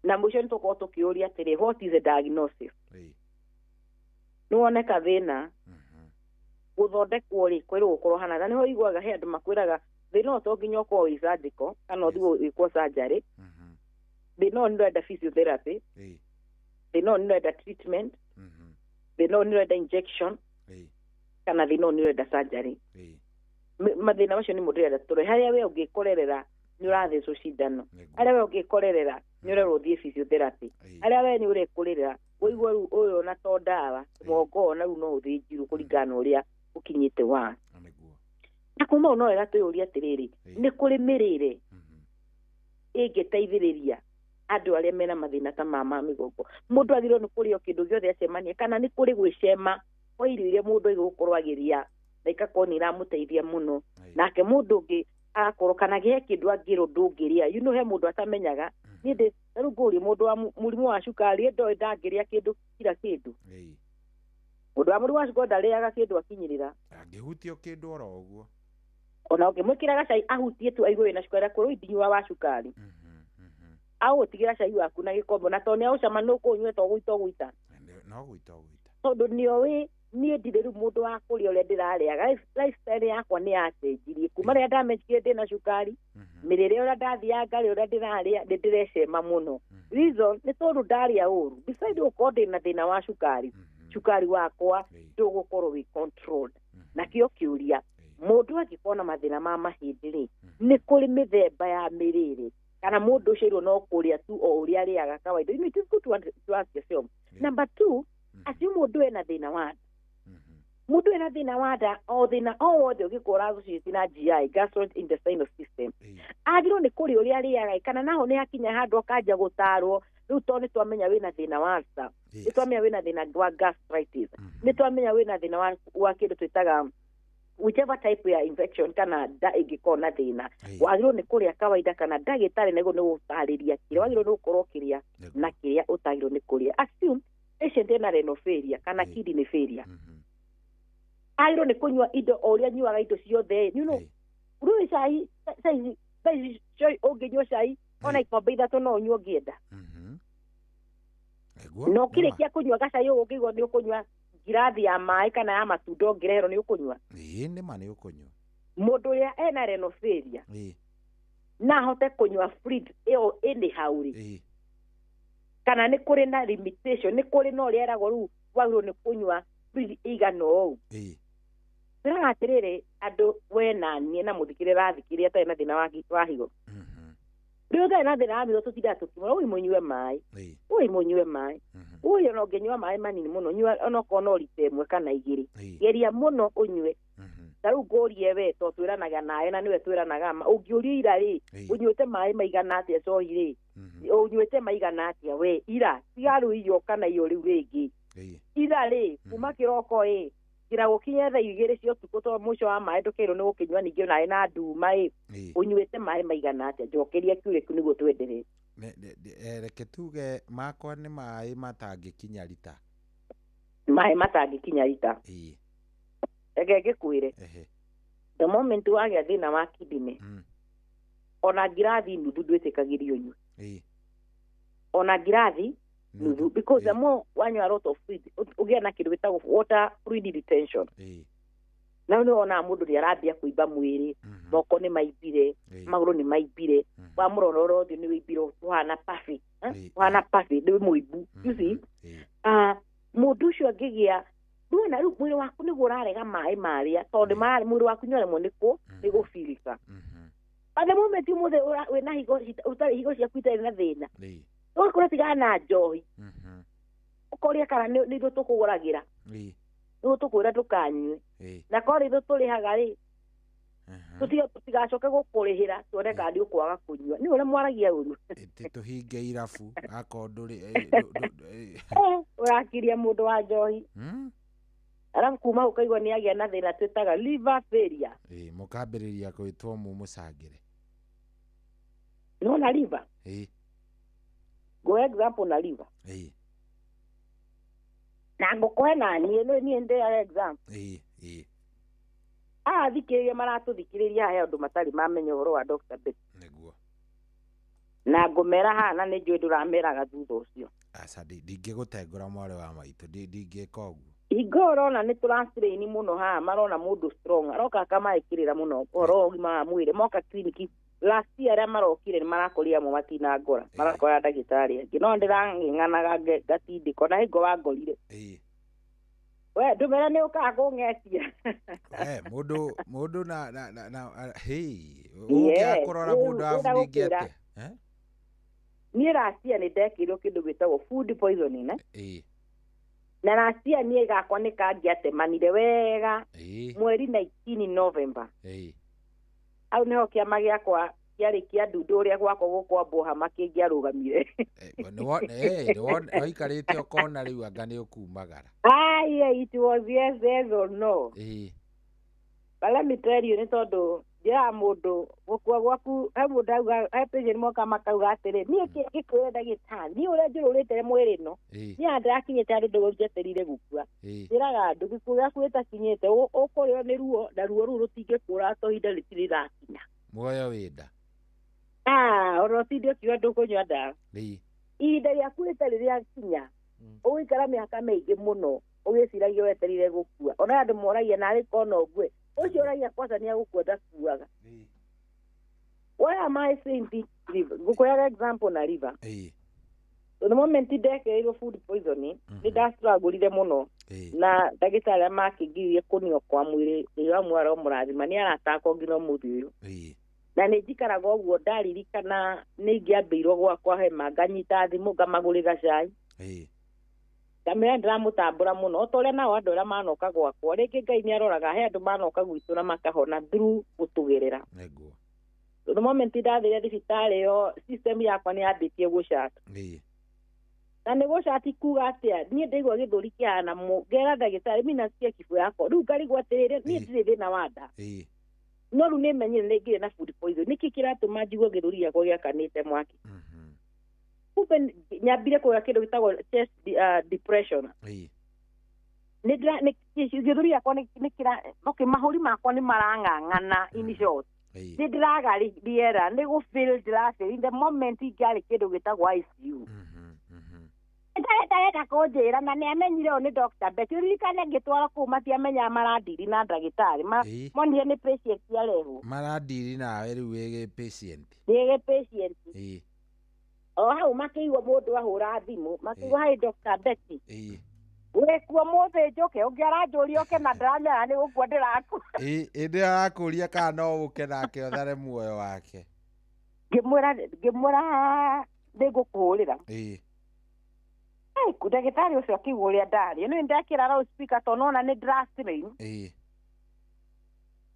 na mwisho nitoko tukiuria atiri what is the diagnosis nuoneka thina guthondekwo ri kwirwo gukorwo hana na niho iguaga he andu makwiraga thina to nginya ukorwo wi surgical kana uthi wikwo surgery they know need physiotherapy they know need treatment they know need injection kana they know need surgery mathina macio ni mundu renda tore haria we ungikorerera ni urathecwo cindano haria we ungikorerera ni urerwo thie physiotherapy haria we ni urekurira uigwa ru uyu na to ndawa mugongo na ru no uthinjiru kuringana uria ukinyite wa na kuma no wega tuyuria atiriri ni kuri mirire ingiteithiriria andu aria mena mathina ta mama migongo mundu athiro ni kurio kindu giothe acemania kana ni kuri gwicema kwa irio iria mundu igukorwo agiria na ikakorwo ni iramuteithia muno nake mundu ungi agakorwo kana gihe kindu angiro ndungiria he mundu atamenyaga ni ndi riu nguri mundu wa murimu wa cukari ndo ndangiria kindu kila kindu mundu wa murimu wa cukari ndariaga kindu akinyirira angihutio kindu oro uguo ona ukimwikira gacai ahutie tu aigwe na cukari akorwo ithinywa wa cukari au tigira cai waku na gikombo na toni au cama no kunywe to gwita no gwita tondu nio wi nie ndiriru mundu wa kuria uria ndirariaga lifestyle yakwa ni yacenjirie kuma ria ndamenyire ndina cukari mirire uria ndathia ngari uria ndiraria ndirecema muno reason ni tondu ndaria uru beside ukorwo ndina thina wa cukari cukari wakwa ndugukorwo wi controlled na kio kiuria mundu angikorwo na mathina ma mahindi ri ni kuri mithemba ya mirire kana mundu ucio no kuria tu o uria ariaga kawaida it is good to ask yourself number 2 assume mundu ena thina wa mundu ena thina wa nda o thina o wothe ungikora associate na GI gastrointestinal system agirwo ni kuri uria riaga kana naho ni hakinya handu akanja gutarwo riu to ni twamenya wina thina wa ulcer ni twamenya wina thina wa gastritis ni twamenya wina thina wa kindu twitaga whichever type ya infection kana da ingikona na thina wagirwo ni kuria kawaida kana ndagitari nego ni gutariria kire wagirwo ni gukorwo kiria na kiria utagirwo ni kuria assume patient ena renal failure kana kidney failure agirwo ni kunywa indo oria nyuaga indo ciothe you know rui cai unginywa cai ona ikombe ithatu no unywa ngienda no kirikia kunywa gacai ungigwo ni ukunywa girathi ya mai kana ya matunda ungirehero ni ukunywa ni ma ni ukunywa mundu uria ena renal failure na hote kunywa fluid eo indi hauri kana ni kuri na limitation ni kuri no rieragwo ru wagirwo ni kunywa fluid igano ou Tira atiriri andu we na nie na muthikire rathikiria tari na thina wa higo riu tari na thina wa higo tutira tukimura ui munywe mai ui ona unginywa mai manini muno nywa ona kona urite imwe kana igiri geria muno unywe tariu ngurie we to twiranaga nawe na niwe twiranaga ma ungiuria ira ri unywete mai maigana atia cohi ri unywete maigana atia we ira tigaru iyo kana iyo riu ringi ira ri kuma kiroko kira gukinya thaa igiri cio tuko to muco wa mai ndukirwo ni gukinywa ningi nae na nduma unywete mai maigana atia njokeria kiure ku niguo twenderete reke tuge makwa ni mai matangikinya lita mai matangikinya lita reke ngikwire the moment wagia thina wa kidney ona ngirathi nuthu ndwitikagirio nywe ona ngirathi nuthu because the more wanywa a lot of fluid ugia na kindu gitagwo water fluid retention na no ona mundu ri arambia kuimba mwiri moko ni maimbire maguru ni maimbire wa murororo thi ni wimbiro wana pafi wana pafi ndi muimbu you see mundu ucio angigia ndona riu mwiri waku ni gurarega mai maria tondu mari mwiri waku nyore moniko ni gufilika at the moment muthe wina higo utari higo cia kwita na thina ukora tigana na njohi ukoria kana ni ndo tukuguragira ni tukwira tukanywe na kori ndo turihaga ri tutigacoke gukurihira tuone kandi ukwaga kunywa ni ure mwaragia uru tuhinge irabu akonduri urakiria mundu wa njohi arafu kuma ukaigwa ni agia na thina twitaga liver failure mukambiriria gwitwo mumusangire no na liver go example na liver na ngokoe na ni ende ya example thikiriria maratuthikiria he andu matari mamenya uhoro wa Dr. Bet niguo na ngumera hana ni njui ndurameraga thutha ucio asa ndingigutengura mware wa maitu ndingika uguo igorona ni turastrain muno ha marona mundu strong aroka kama ikirira muno oro gima wa mwire moka clinic last year ya marokire ni marakoria mu matina ngora marakora ndagitari ngino ndirang'ang'anaga gatindi kona higo wangorire we ndumera ni ukagung'etia mundu na ukia kurora mundu avuningete ni racia ni ndekirwo kindu gwitagwo food poisoning na racia ni gakwa ni kangiatemanire wega mweri 19 November au niho kiama giakwa kiari kia ndundu uria gwakwa gukwambwo hama kingiarugamire waikarite ukona riu anga ni ukumagara it was yes or no but let me tell you ni tondu njira mundu gukua gwaku he mundu auga he patient moka makauga atiri nie gikwire ndagitari ni uria njururite mwiri no ni andirakinyite andu ndugujeterire gukua njiraga andu gikuo gyaku gitakinyite ukurio ni ruo na ruo ruru rutingikura to hinda ritirirakinya muoyo winda oro tindio kiwa ndukunywa ndawa ihinda rĩaku rĩtarĩ rĩakinya ũgũikara mĩaka mĩingĩ mũno ũgĩciragia weterire gũkua ona andũ moragia narĩ kona ũgue ũcio ũragia kwanza nĩ agũkua ndakuaga why am I saying this liver ngũkũyaga example na liver the moment ndekereirwo food poisoning nĩ ndastrugglire mũno na ndagĩtarĩ makĩngirie kũnio kwa mwĩrĩ rĩrĩa mwara mũrathima nĩ aratakwo nginya ũmũthĩ ũyũ na nĩ njikaraga ũguo ndaririkana nĩ ingĩambĩirwo gwakwa hema nganyita thimũ ngamagũrĩra cai kamera ndiramutambura muno otore nao andu aria manoka gwakwa ringi Ngai ni aroraga he andu manoka gwitu na makahona through gutugerera Neguo. the moment ndathire thibitari yo system yakwa ni yambitie gucata na nä gå cati kuga atä a niä ndaigua gä thå ri kä hana må ngera ndagätarä mi nacikia kibå yakwa rä u ngarigwo atä rä rä niä ndirä thä na wa nda no rä u nä menyire nä ngä rä na food poison nä kä kä ratå ma njigua gä thå ri gäakwa gä akanä te mwaki kumbe nyambire kå gä kä ndå gä tagwo depression gä thå ri gäakwa nä kä ra mahå ri makwa nä marang'ang'ana in short nä ndä raga rĩera nä gå feel ndä the moment ingä kä ndå gä tagwo ICU ndagätarä kå njä ra na nä amenyire å nä Dr. Betty ririkane ngä twara kå u matiamenyaga marandiri na ndagätarä monire nä patient arehwo marandiri nawe rä u wä gä patient nä gä patient o hau makä igua må ndå ahå ra thimå makä igua harä Dr. Betty wä kuo må thä njå ke å ngä aranjå ria å ke na ndäramenya nä gå kua ndä rakå ndä arakå ria kana no å ke nake othare muoyo wake ngä mwä ra ndä ngå kå hå rä ra ndagätarä å cio akä igua å rä a ndarä nä ndekä ra to nona nä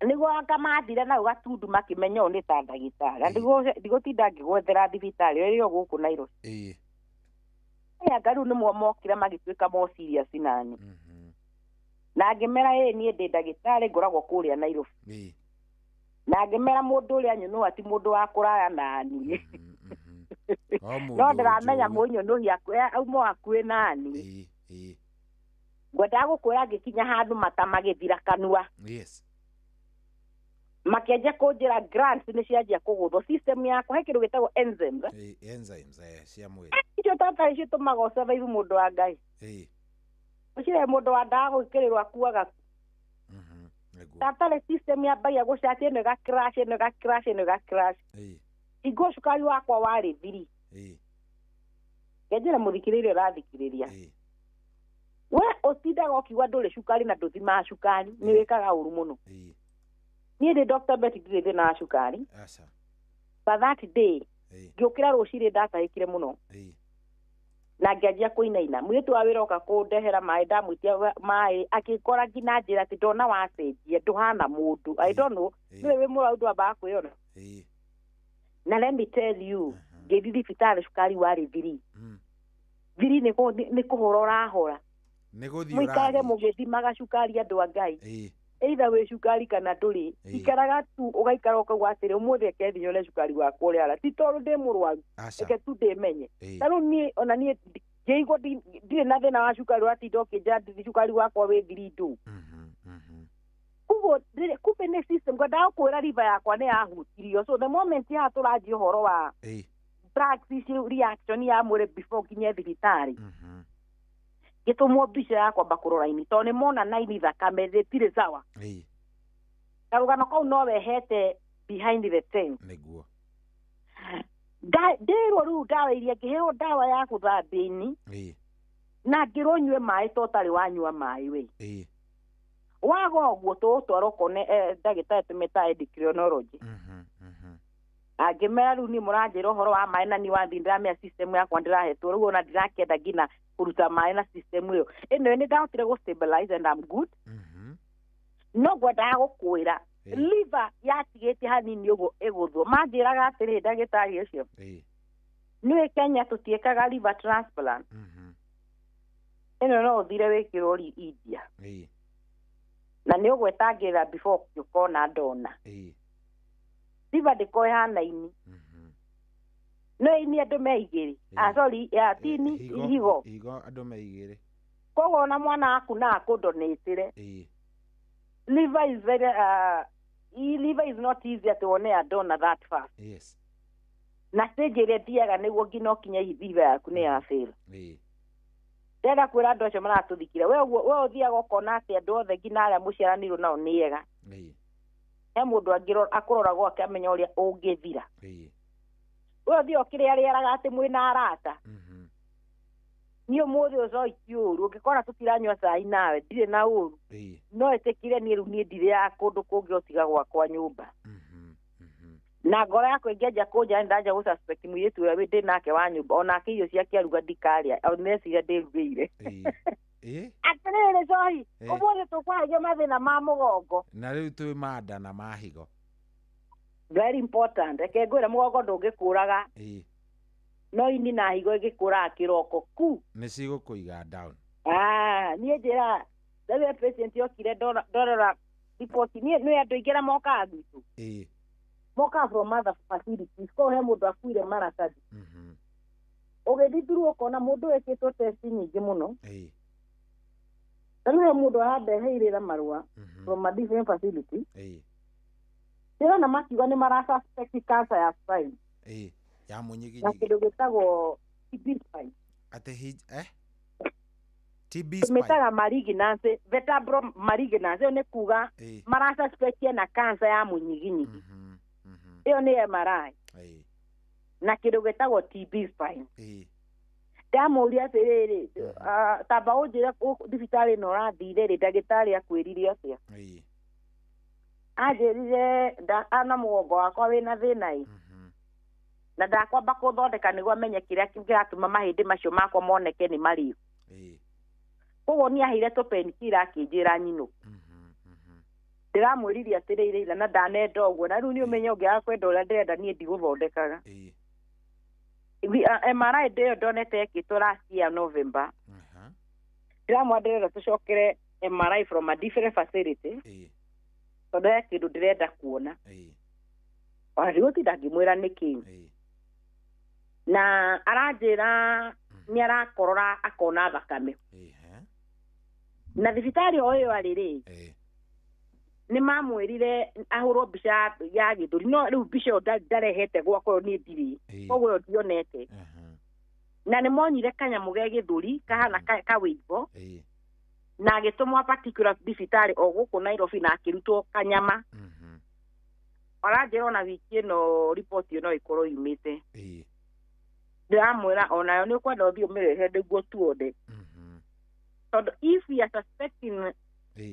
nä guo ngamathire nau gatundu makä menya å nä ta ndagätarä ndigå tinda ngä gwethera thibitarä ä rä o gå kå Nairobi anga rä u nä mo mokire magä tuä ka mo serious nani na ngä mera niä ndä ndagätarä ngoragwo kå rä a Nairobi na ngä mera må ndå å rä a nyå ati må ndå wa kå raya nani no ndä ramenya må nyå nå hi auma akuä nani ngwendaga gå kwä ra ngä kinya handå mata magä thira kanua makianjia kå njä ra nä cianjia kå gå thwo system yakwa he kä ndå gä tagwo enzymes cia mwä icio tatarä cio tå maga å survive må ndå wa Ngai å cire må ndå wa ndaga gå ikä rä rwo akuaga tatarä system yambagia gå cati ä no ä ga hingo cukari wakwa warä thiri ngenjä ra må thikä rä ria å rathikä rä ria we å tindaga å kiuga ndå rä cukari na ndå thimaga cukari nä wä kaga å ru må no niä ndä Dr. Betty ndirä thä na wa cukari but that day ngä å kä ra rå cirä ndatahä kire må no na ngä anjia kå inaina mwä tu wa wä roka kå ndehera maä ndamwä tia maä akä kora ngina njä ra atä ndona wacenjia ndå hana må ndå nä wä må rau ndå ambaga kwä ona na let me tell you ngä thi thibitarä cukari warä thiri nä kå hora å rahora må ikarage må gä thimaga cukari andå a Ngai either wä cukari kana ndå rä ikaraga tu å gaikara å kaugwa atä rä å må thä eke thinya å re cukari wakwa å rä ara ti tondå ndä må rwaru eke tu ndä menye ta rä u niä ona niä ngä igua ndirä na thä na wa cukari å ratinda å kä njä ra cukari wakwa wä thiri ndå koguo kumbe nä system ngwendaga gå kwä ra riba yakwa nä yahutirio so the moment yaha tå ranjia å horo wa drugs ici reaction ya mwä rä before nginye thibitarä gä tå mwo mbica ya kwamba kå rora ini tondå nä mona naini thakame thä tirä sawa karå gano kau no wehete behind the scenes ndä rwo rä u ndawa iria ngä heo ndawa ya gå thambia ini na ngä rwo nyue maä to tarä wanyua maä we waga å guo tå twarwo kone ndagä tarä tå meta endocrinology angä mera rä u niä må ranjä ra å horo wa maä na ni wathi ndä ramenya system yakwa ndä rahetwo rä u ona ndä rakenda ngina kå ruta maä na system ä yo ä no nä ndahotire gå stabilize and I'm good no ngwendaga gå kwä ra liver yatigä tie hanini å guo ä gå thwo manjä raga atä rä ndagä tarä å cio nä wä Kenya tå tiäkaga liver transplant ä no no å thire wä kä rwo India na nä å gwetangä ra before å kona ndona liver ndä ko hana ini no ini andå me igä rä tini ihigo andå me igä rä koguo ona mwana waku na akå donate re liver is very liver is not easy at wone a donor that fast na stage ĩrĩa thiaga nĩguo nginya ũkinye liver yaku nĩ ya fail ndenda kwĩra andũ acio maratũthikire we ũthiaga ũkona atĩ andũ othe nginya arĩa mũciaranĩirwo nao nĩ ega he mũndũ akũrora gwake amenya ũrĩa ũngĩthira we ũthiaga ũkĩrĩa rĩeraga atĩ mwĩna arata niĩ ũmũthĩ ũcoki ũru ũngĩkora tũtiranyua cai nawe ndirĩ na ũru no ĩtĩkire niĩ rĩu niĩ ndirĩ ya kũndũ kũngĩ ũtiga gwakwa nyũmba na ngoro yakwa ingĩanjia kũnja ndaja gũ suspect mũirĩtu ũrĩa ndĩ nake wa nyũmba onake irio ciake aruga ndikarĩa neciria ndĩrugĩire atĩrĩrĩ cohi ũmũthĩ tũkwaragia mathĩna ma mũgongo na rĩu twĩ manda na mahigo very important reke ngwĩre mũgongo ndũngĩkũraga no ini na higo ĩgĩkũraga kĩroko ku nĩ cigũkũiga down niĩ njĩra rĩrĩa patient yokire ndorora report nĩ andũ aingĩ na mokaga gwitũ mokaga from other facilities ko he mũndũ akuire maratathi ũgĩthiĩ through ũkona mũndũ wĩkĩtwo test nyingĩ mũno rĩu he mũndũ arandeheire marũa from a different facility ndĩrona makiuga nĩ marasuspect cancer ya spine ya mũnyiginyigi na kĩndũ gĩtagwo TB spine TB spine tumetaga malignancy vertebral malignancy nĩ kuga marasuspect na cancer ya mũnyiginyigi ĩyo nĩ MRI na kĩndũ gĩtagwo TB spine ndamũria atĩrĩrĩ tamba ũnjĩre thibitarĩ ĩno ũrathire rĩ ndagĩtarĩ akwĩrire atĩa anjĩrire ana mũgongo wakwa wĩna thĩna na ndakwamba kũthondeka nĩguo amenye kĩrĩa kĩratũma mahĩndĩ macio makwa moneke nĩ marĩu koguo nĩ aheire tũpenkira akĩnjĩra nyinũku ndĩramwĩririe atĩrĩrĩ ira na ndanenda ũguo na rĩu nĩ ũmenye ũngĩaga kwenda ũrĩa ndĩrenda niĩ ndigũthondekaga MRI ndĩyo ndonete ĩkĩtwo last year November ndĩramwandĩrĩra tũcokere MRI from a different facility tondũ ya kĩndũ ndĩrenda kuona rĩu ndangĩmwĩra nĩkĩ na aranjĩra nĩ arakorora akona thakame na thibitarĩ o ĩyo arĩrĩ nĩ mamwĩrire ahũrwo mbica ya gĩthũri no rĩu mbica ĩyo ndarehete gwakwa niĩ ndirĩ koguo ĩyo ndionete na nĩ monire kanyamũ ge gĩthũri kahana kawĩimbo na agĩtũmwo particular thibitarĩ o gũkũ Nairobi na akĩrutwo kanyama aranjĩra ona wiki ĩno report ĩno ĩkorwo yumĩte ndĩramwĩra onayo nĩ ũkwenda ũthiĩ ũmĩrehe nĩguo tuone tondũ if we are suspecting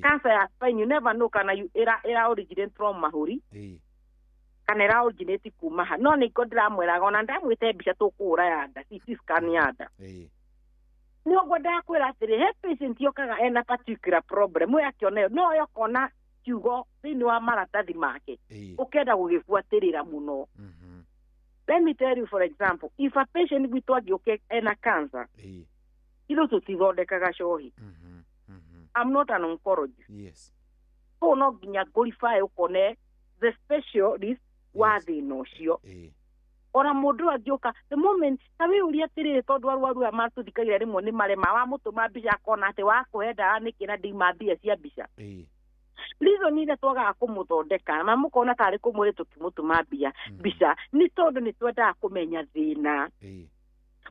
cancer ya spine you never know kana ĩra originate from mahũri kana ĩra originate kuma ha no nĩko ndĩramwĩraga ona ndamwĩte mbica tũkũhũra ya nda CT scan ya nda nĩ ũguo ndakwĩra atĩrĩ he patient yokaga ena particular problem we akĩona no yokona kiugo thĩinĩ wa maratathi make ũkenda gũgĩbuatĩrĩra mũno let me tell you for example if a patient gwitũ angĩũke ena cancer ithuĩ tũtithondekaga cohi I'm not an oncologist so no nginya ngũrify ũkone the specialist wa thĩna ũcio ona mũndũ angĩũka the moment ta wĩũria atĩrĩrĩ tondũ arwaru aya matũthikagĩra rĩmwe nĩ marema wamũtũma mbica akona atĩ wakũhe ndawa nĩkĩ na ndaima mbia cia mbica reason ile twagaga kũmũthondeka na mũkona tarĩ kũmwĩrĩ tũkĩmũtũma mbica nĩ tondũ nĩ twendaga kũmenya thĩna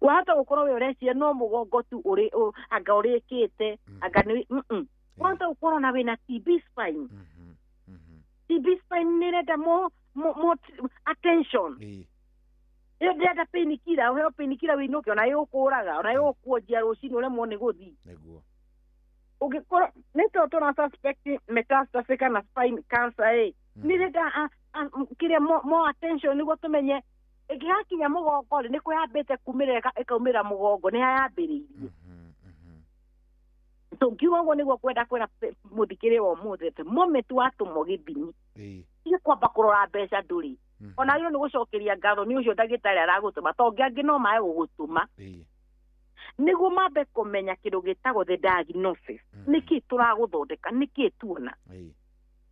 wahota gũkorwo wĩ ũreciria no mũgongo tu anga ũrĩkĩte anga nĩ wahota gũkorwo na wĩna TB spine TB spine nĩ ĩrenda more attention ndĩrenda painkiller ũheo painkiller wĩinũke ona yũkũraga ona yũkũnjia rũcinĩ ũremwo nĩ gũthiĩ ũngĩkorwo nĩ tondũ tũna suspect metastatic kana spine cancer nĩ ĩrenda kĩrĩa more attention nĩguo tũmenye ĩngĩgakinya mũgongo nĩ kwĩyambĩte kumĩrĩra ĩkaumĩra mũgongo nĩ hayambĩrĩirie tũngiuga ũguo nĩguo kwenda kwĩra mũthikĩrĩria wa ũmũthĩ atĩ moment watũmwo gĩthimi tiga kwamba kũrora mbeca ndũrĩ ona rĩo nĩ gũcokeria ngatho nĩ ũcio ndagĩtarĩ aragũtũma to angĩ no mae gũgũtũma nĩguo mambe kũmenya kĩndũ gĩtagwo the diagnosis nĩkĩ tũragũthondeka nĩkĩ tuona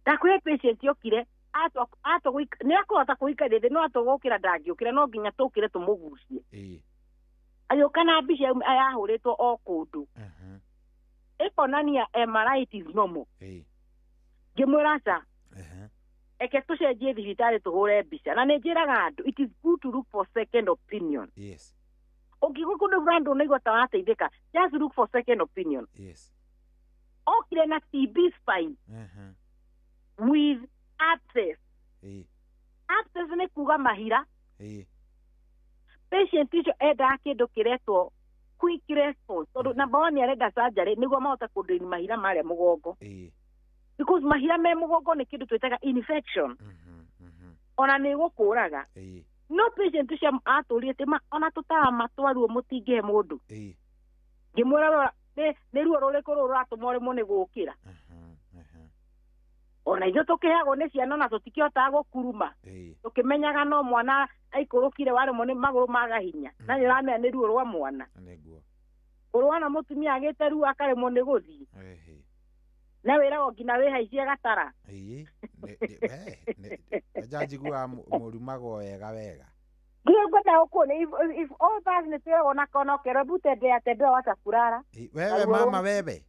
ndakwĩra patient yokire nĩ akũhota kũikarĩa thĩ no atũgũkĩra ndangĩũkĩra no nginya tũkĩre tũmũgucie agĩũka na mbica yahũrĩtwo o kũndũ ĩkonania MRI it is normal ngĩmwĩra aca eke tũcenjie thibitarĩ tũhũre mbica na nĩ njĩraga andũ it is good to look for second opinion ũngĩgwa kũndũ brando ũnaigua ta wateithĩka just look for second opinion okire na TB spine with abscess abscess nĩ kuga mahira patient icio endaga kĩndũ kĩretwo quick response tondũ number one nĩ arenda surgery nĩguo mahota kũndĩni mahira marĩa mũgongo because mahira me mũgongo nĩ kĩndũ twĩtaga infection ona nä gå kå raga no patient cia atå rie tä ona tå tara matwaruo må tingä he må ndå ngä mwä ra nä ruo rå rä kå rå rå ratå ma å rä må nä gå kä ra ona ithuä tå kä heagwo nä ciana na tå tikä hotaga gå kuruma tå kä menyaga no mwana aikå rå kire warä mo nä magå rå maga hinya na nä ramenya nä ruo rwa mwana å rå wana må tumia agä te ruo akarä mo nä gå thiä na wä ragwo nginya wä haicie gatara njajiguaga må rumagwo wega wega nginya ngwenda gå kuona if all that nä twä ragwo na kona kerebutendea tembea wacha kurara wewe mama wewe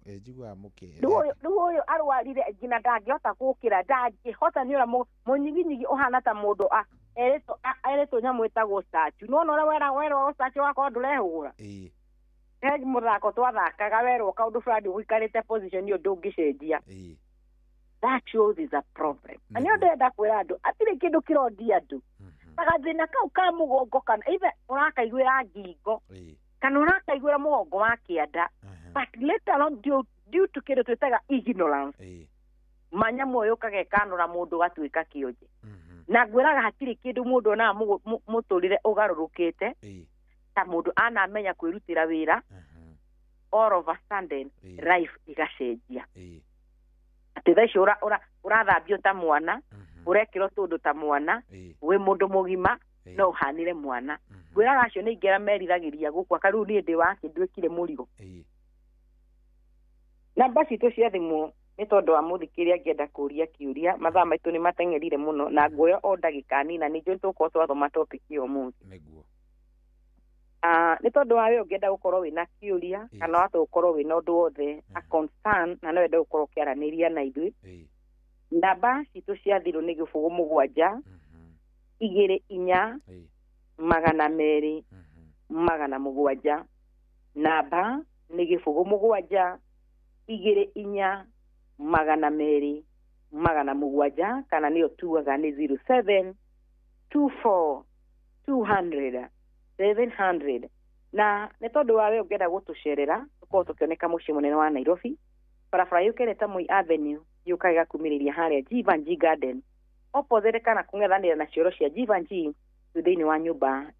njiguaga må kä rä u å yå arwarire nginya ndangä hota gå kä ra ndangä hota nä å ra må nyiginyigi å hana ta må ndå erätwo nyamå ä tagwo stachu nona å rä werwo stachu wakorwo ndå rehå ra he må thako twathakaga werwo kaå ndå fulani gå ikarä te position ä yo ndå ngä cenjia that shows is a problem na nä o ndärenda kwä ra andå atirä kä ndå kä rondia andå tagathä na kau ka må gongo kana ithe å rakaiguä ra ngingo kana å rakaiguä ra må gongo wa kä anda but later on due to kä ndå twä taga ignorance manyamå å yå kagekanå ra må ndå gatuä ka kä onje na ngwä raga hatirä kä ndå må ndå onaga må tå rä re å garå rå kä te ta må ndå anamenya kwä rutä ra wä ra all of a sudden life igacenjia atä tha icio å rathambio ta mwana å rekä rwo tå ndå ta mwana wä må ndå må gima no å hanä re mwana ngwä raga acio nä ingä ra merithagä ria gå kwa karä u niä ndä wakä ndwä kire må rigo namba citå cia thimå nä tondå wa må thikä ria ngä enda kå ria kä å ria mathaa maitå nä mateng'erire må no na nguoya o ndagä ka nina nä njå nä tå korwo twathoma topic ä yo må thä nä tondå wa we å ngä enda gå korwo wä na kä å ria kana watå gå korwo wä na å ndå wothe a concern na no wende gå korwo å kä aranä ria na ithuä namba citå cia thirå nä gä bå gå må gwanja 24 200 namba nä gä bå gå må gwanja 24 200 kana nä o tuaga nä 07 24 200 700 na nä tondå wa we å ngä enda gå tå cerera tå korwo tå kä oneka må ciä må nene wa Nairobi barabara yå kereta Moi Avenue yå kaga kumä rä ria harä a Jivanji Garden opposite kana kå ngethanä ra na cioro cia Jivanji thä inä wa nyå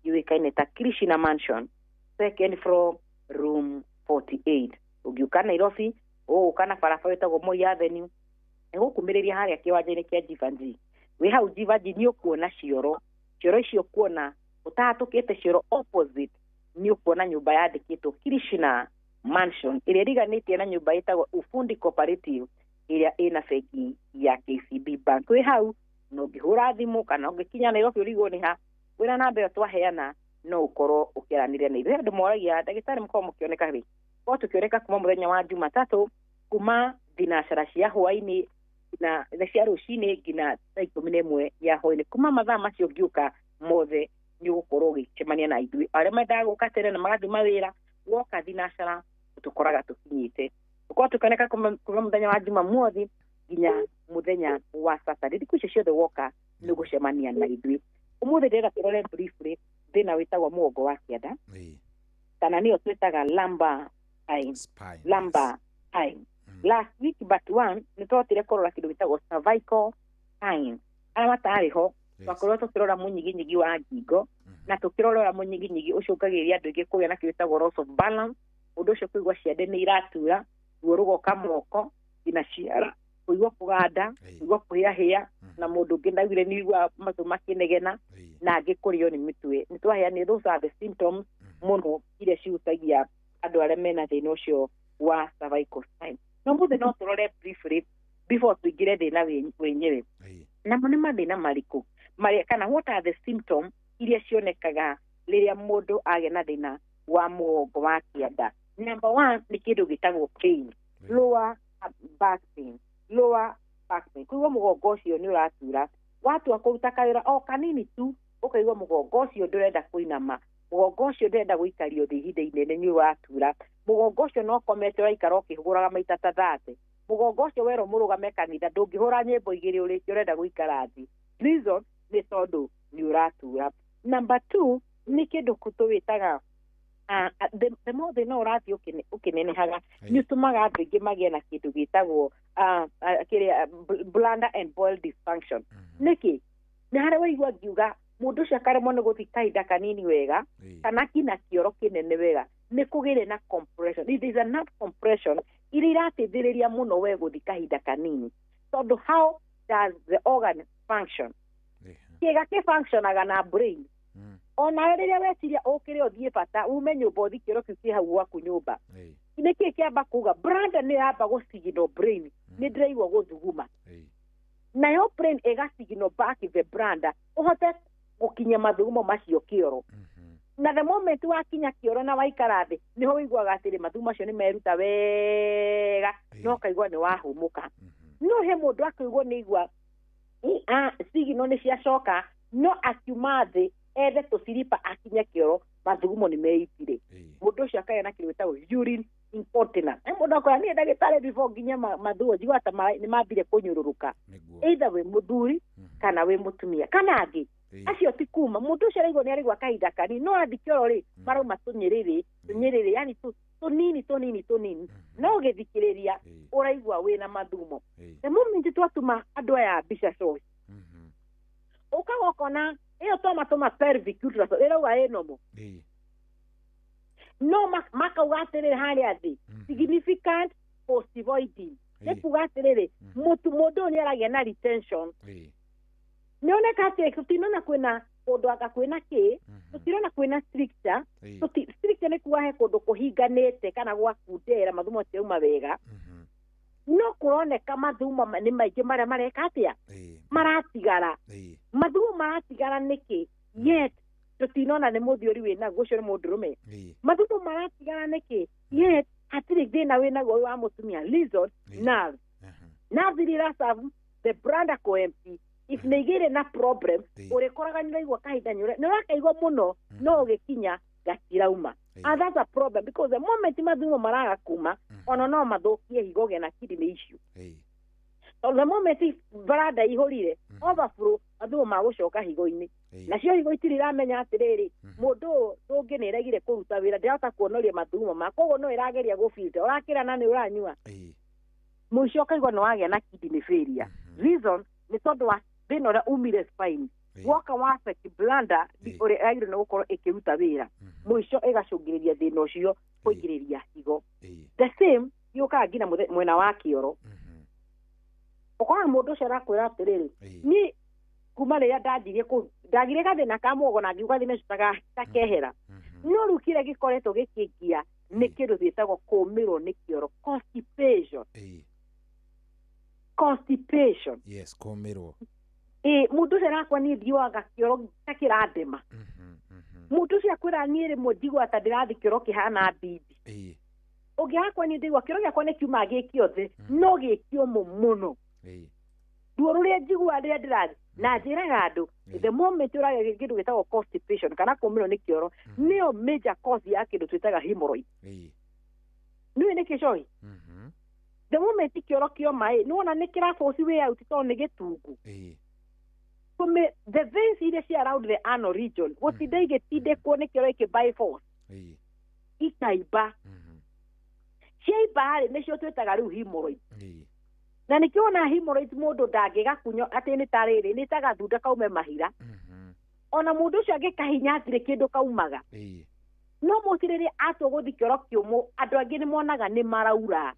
yå ikaine ta Krishna Mansion second floor room 48 å ngiå ka Nairobi å kana barabara yå tagwo Moi Avenue nä gå kumä rä ria harä a kä wanja-inä kä a Jivanji wä hau Jivanji nä å kuona cioro icio kuona utahatukite cioro opposite ni ukuona nyumba yandikitwo Krishna Mansion ĩrĩa ĩriganĩtie na nyumba ĩtagwo Ufundi Cooperative ĩrĩa ĩna bengi ya KCB Bank wĩ hau no ngĩhũra thimũ kana ũngĩkinya Nairobi ũrigwo nĩ ha wĩna namba ĩyo twaheana no ũkorwo ũkĩaranĩria na ithuĩ andũ moragia ndagĩtarĩ mũkorwo mũkĩoneka rĩ korwo tũkĩoneka kuma mũthenya wa Jumatatũ kuma thinacara cia hwaĩ-inĩ na cia rũcinĩ nginya thaa 11 ya hwaĩ-inĩ kuma mathaa macio ngĩũka mothe nĩ ũgũkorwo ũgĩcemania na ithuĩ arĩa mendaga gũka tene na magathiĩ mawĩra woka thinacara tũkoraga tũkinyĩte tũkorwo tũkĩoneka kuma mũthenya wa Jumamothi nginya mũthenya wa Saturday thikũ icio ciothe woka nĩ ũgũcemania na ithuĩ ũmũthĩ ndĩrenda tũrore briefly thĩna wĩtagwo mũgongo wa kĩanda kana nĩyo twĩtaga lumbar spine last week but one nĩ twahotire kũrora kĩndũ gĩtagwo cervical spine arĩa matarĩ ho twakorwo tũkĩrora mũnyiginyigi wa ngingo na tũkĩrora mũnyiginyigi ũcũngagĩrĩria andũ aingĩ kũgĩa na kĩndũ gĩtagwo loss of balance ũndũ ũcio kũigua ciande nĩ iratura ruo rũgoka moko nginya ciara kũigua kũganda kũigua kũhĩahĩa na mũndũ ũngĩ ndaugire nĩ igua matũ makĩnegena na angĩ kũrĩo nĩ mĩtwe nĩ twaheanire those are the symptoms mũno iria cihutagia andũ arĩa mena thĩna ũcio wa cervical spine no mũthĩ no tũrore briefly before tũingĩre thĩna wenyewe namo nĩ mathĩna marĩkũ kana what are the symptoms iria cionekaga rĩrĩa mũndũ agĩa na thĩna wa mũgongo wa kĩanda number 1 nĩ kĩndũ gĩtagwo pain lower back pain kũigua mũgongo ũcio nĩ ũratura watua kũruta kawĩra o kanini tu ũkaigua mũgongo ũcio ndũrenda kũinama mũgongo ũcio ndũrenda gũikario thĩ ihinda inene nĩ ũratura mũgongo ũcio no komete ũraikara ũkĩhũraga maita ta 30 mũgongo ũcio werwo mũrũgame kanitha ndũngĩhũra nyĩmbo igĩrĩ ũrenda gũikara thĩ reason nĩ tondũ nĩ ũratura number 2 nĩ kĩndũ tũwĩtaga the more thina ũrathiĩ ũkĩnenehaga nĩ ũtũmaga andũ aingĩ magĩe na kĩndũ gĩtagwo bladder and bowel dysfunction nĩkĩ nĩ harĩa waigua ngiuga mũndũ ũcio akaremwo nĩ gũthiĩ kahinda kanini wega kana kina kĩoro kĩnene wega nĩ kũgĩre na compression. It is a nerve compression iria irateithĩrĩria mũno we gũthiĩ kahinda kanini tondũ how does the organ function kĩga kĩfunctionaga na brain ona rĩrĩa weciria ũkĩrĩ ũthiĩ bata ume nyũmba ũthiĩ kĩoro kĩu kĩ hau gwaku nyũmba nĩkĩ kĩamba kuga bladder nĩ yamba gũsignal brain nĩ ndĩraigua gũthuguma nayo brain ĩgasignal back the bladder ũhote gũkinya mathugumo macio kĩoro na the moment wakinya kĩoro na waikara thĩ nĩho wĩiguaga atĩrĩ mathugumo macio nĩ meruta wega no kaigua nĩ wahũmũka no he mũndũ akĩigua nĩ igua signal nĩ ciacoka no akiuma thĩ ethe tũciripa akinya kĩoro mathugumo nĩ meitire mũndũ ũcio akagĩa na kĩndũ gĩtagwo urine incontinence mũndũ akoya niĩ ndagĩtarĩ before nginya mathugumo njiguaga ta nĩ mambire kũnyũrũrũka either wĩ mũthuri kana wĩ mũtumia kana angĩ acio ti kuma mũndũ ũcio araigua nĩ araigua kahinda kanini no athi kĩoro rĩ marauma tũnyĩrĩrĩ yani tũnini no ũgĩthikĩrĩria ũraigua wĩna mathugumo the moment twatuma andũ aya mbica coci ũkaga ũkona ĩyo twamatũma pelvic ultrasound ĩrauga ĩ normal no makauga atĩrĩrĩ harĩa thĩ significant postvoiding nĩ kuga atĩrĩrĩ mũndũ ũyũ nĩ aragĩa na retention nĩ oneka atĩ tũtinona kwĩna kũndũ anga kwĩna kĩ tũtirona kwĩna stricture stricture nĩ kuga he kũndũ kũhinganĩte kana gwakundera mathugumo matiruma wega no kũroneka mathugumo nĩ maingĩ marĩa mareka atĩa maratigara mathugumo maratigara nĩkĩ yet tũtinona nĩ mũthiũri wĩnaguo ũcio nĩ mũndũrũme mathugumo maratigara nĩkĩ yet hatirĩ thĩna wĩnaguo ũyũ wa mũtumia reason nerve iria iraserve the bladder co-empty if nĩ igĩrĩ na problem ũrĩkoraga nĩ ũraigua kahinda nĩ ũrakaigua mũno no ũgĩkinya gatirauma and that's a problem because the moment mathugumo maraga kuma ona no mathũkie higo ũgĩe na kidney issue so the moment bladder ihũrire overflow mathugumo magũcoka higo-inĩ nacio higo itirĩ iramenya atĩrĩrĩ mũndũ ũngĩ nĩ ĩregire kũruta wĩra ndĩrahota kuonoria mathugumo ma koguo no ĩrageria gũfilter ũrakĩra na nĩ ũranyua mũico ũkaigua nĩ wagĩa na kidney failure reason nĩ tondũ wa thĩna ũrĩa umire spine woka wa affect bladder ũrĩa yagĩrĩirwo nĩ gũkorwo ĩkĩruta wĩra mũico ĩgacũngĩrĩria thĩna ũcio kũingĩrĩria higo the same yũkaga nginya mwena wa kĩoro ũkoraga mũndũ ũcio arakwĩra atĩrĩrĩ niĩ kuma rĩrĩa ndagire gathĩna ka muogo na ngiuga thĩna ũcio takehera no rĩu kĩrĩa gĩkoretwo gĩkĩngia nĩ kĩndũ gĩtagwo kũũmĩrwo nĩ kĩoro constipation yes kũũmĩrwo mũndũ ũcio arakwa niĩ thiũaga kĩoro takĩrandema mũndũ ũcio akwĩra niĩ rĩmwe njigua ta ndĩrathi kĩoro kĩhana bibi ũngĩ akwa niĩ ndĩigua kĩoro gĩakwa nĩ kiuma gĩkĩothe no gĩkĩũmũ mũno ruo rũrĩa njigua rĩrĩa ndĩrathi na njĩraga andũ the moment ũragĩa kĩndũ gĩtagwo constipation kana kũũmĩrwo nĩ kĩoro nĩyo major cause ya kĩndũ twĩtaga hemorrhoid nĩũĩ nĩ kĩcohi the moment kĩoro kĩoma nĩ wona nĩ kĩraforce way out tondũ nĩ gĩtungu the veins iria cia around the anal region gũtinda igĩtindĩkwo nĩ kĩoro iki by force ikaimba ciaimba rĩ nĩcio twĩtaga rĩu hemorrhoid na nĩkĩo ona hemorrhoid mũndũ ndangĩgakunyo atĩ nĩ ta rĩrĩ nĩ ta gathunda kaume mahira ona mũndũ ũcio angĩkahinya hatirĩ kĩndũ kaumaga no mũci rĩrĩa atua gũthi kĩoro kĩũmũ andũ angĩ nĩ monaga nĩ maraura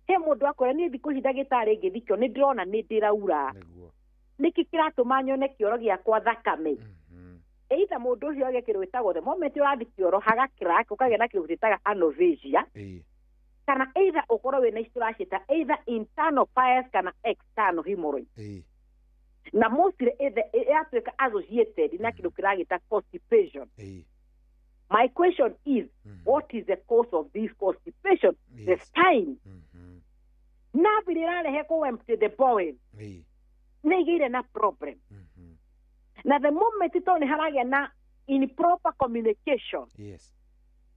he mũndũ akwĩra niĩ thikũ ici ndagĩtarĩ ngĩthikio nĩ ndĩrona nĩ ndĩraura nĩkĩ kĩratũma nyone kĩoro gĩakwa thakame either mũndũ ũcio agĩa kĩndũ gĩtagwo the moment ũrathi kĩoro haga crack ũkagĩa na kĩndũ gĩtaga anovexia kana either ũkorwo wĩna isturacita either internal pious kana external hemorrhoid na mostly ĩratuĩka associated na kĩndũ kĩragĩta constipation my question is what is the cause of this constipation the spine nerve ĩrarehe kũ empty the bowel nĩ igĩire na problem na the moment to nĩ haragĩa na improper communication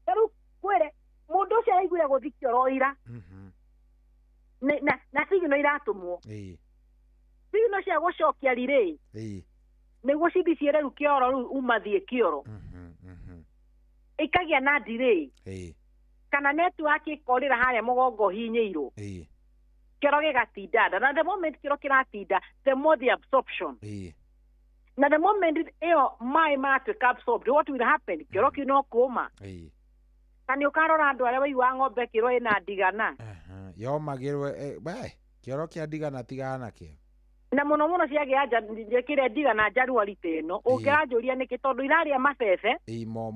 rĩu kwĩre mũndũ ũcio araiguire gũthi kĩoro ira na signal iratũmwo signal cia gũcokia rirĩ nĩguo cithiĩ ciĩre rĩu kĩoro rĩu umathiĩ kĩoro ikagia na delay kana network ikorira haria mugongo hinyirwo kiro gigatinda na the moment kiro kiratinda the more the absorption na the moment iyo mai matuika absorbed what will happen kiro kino kuma kana ukarora andu aria waigua ng'ombe kiro ina ndigana yomagirwe kiro kia ndigana tigana nakio na muno muno ciagia kire ndigana njaru ariteno ungiranjuria niki tondu iraria mabebe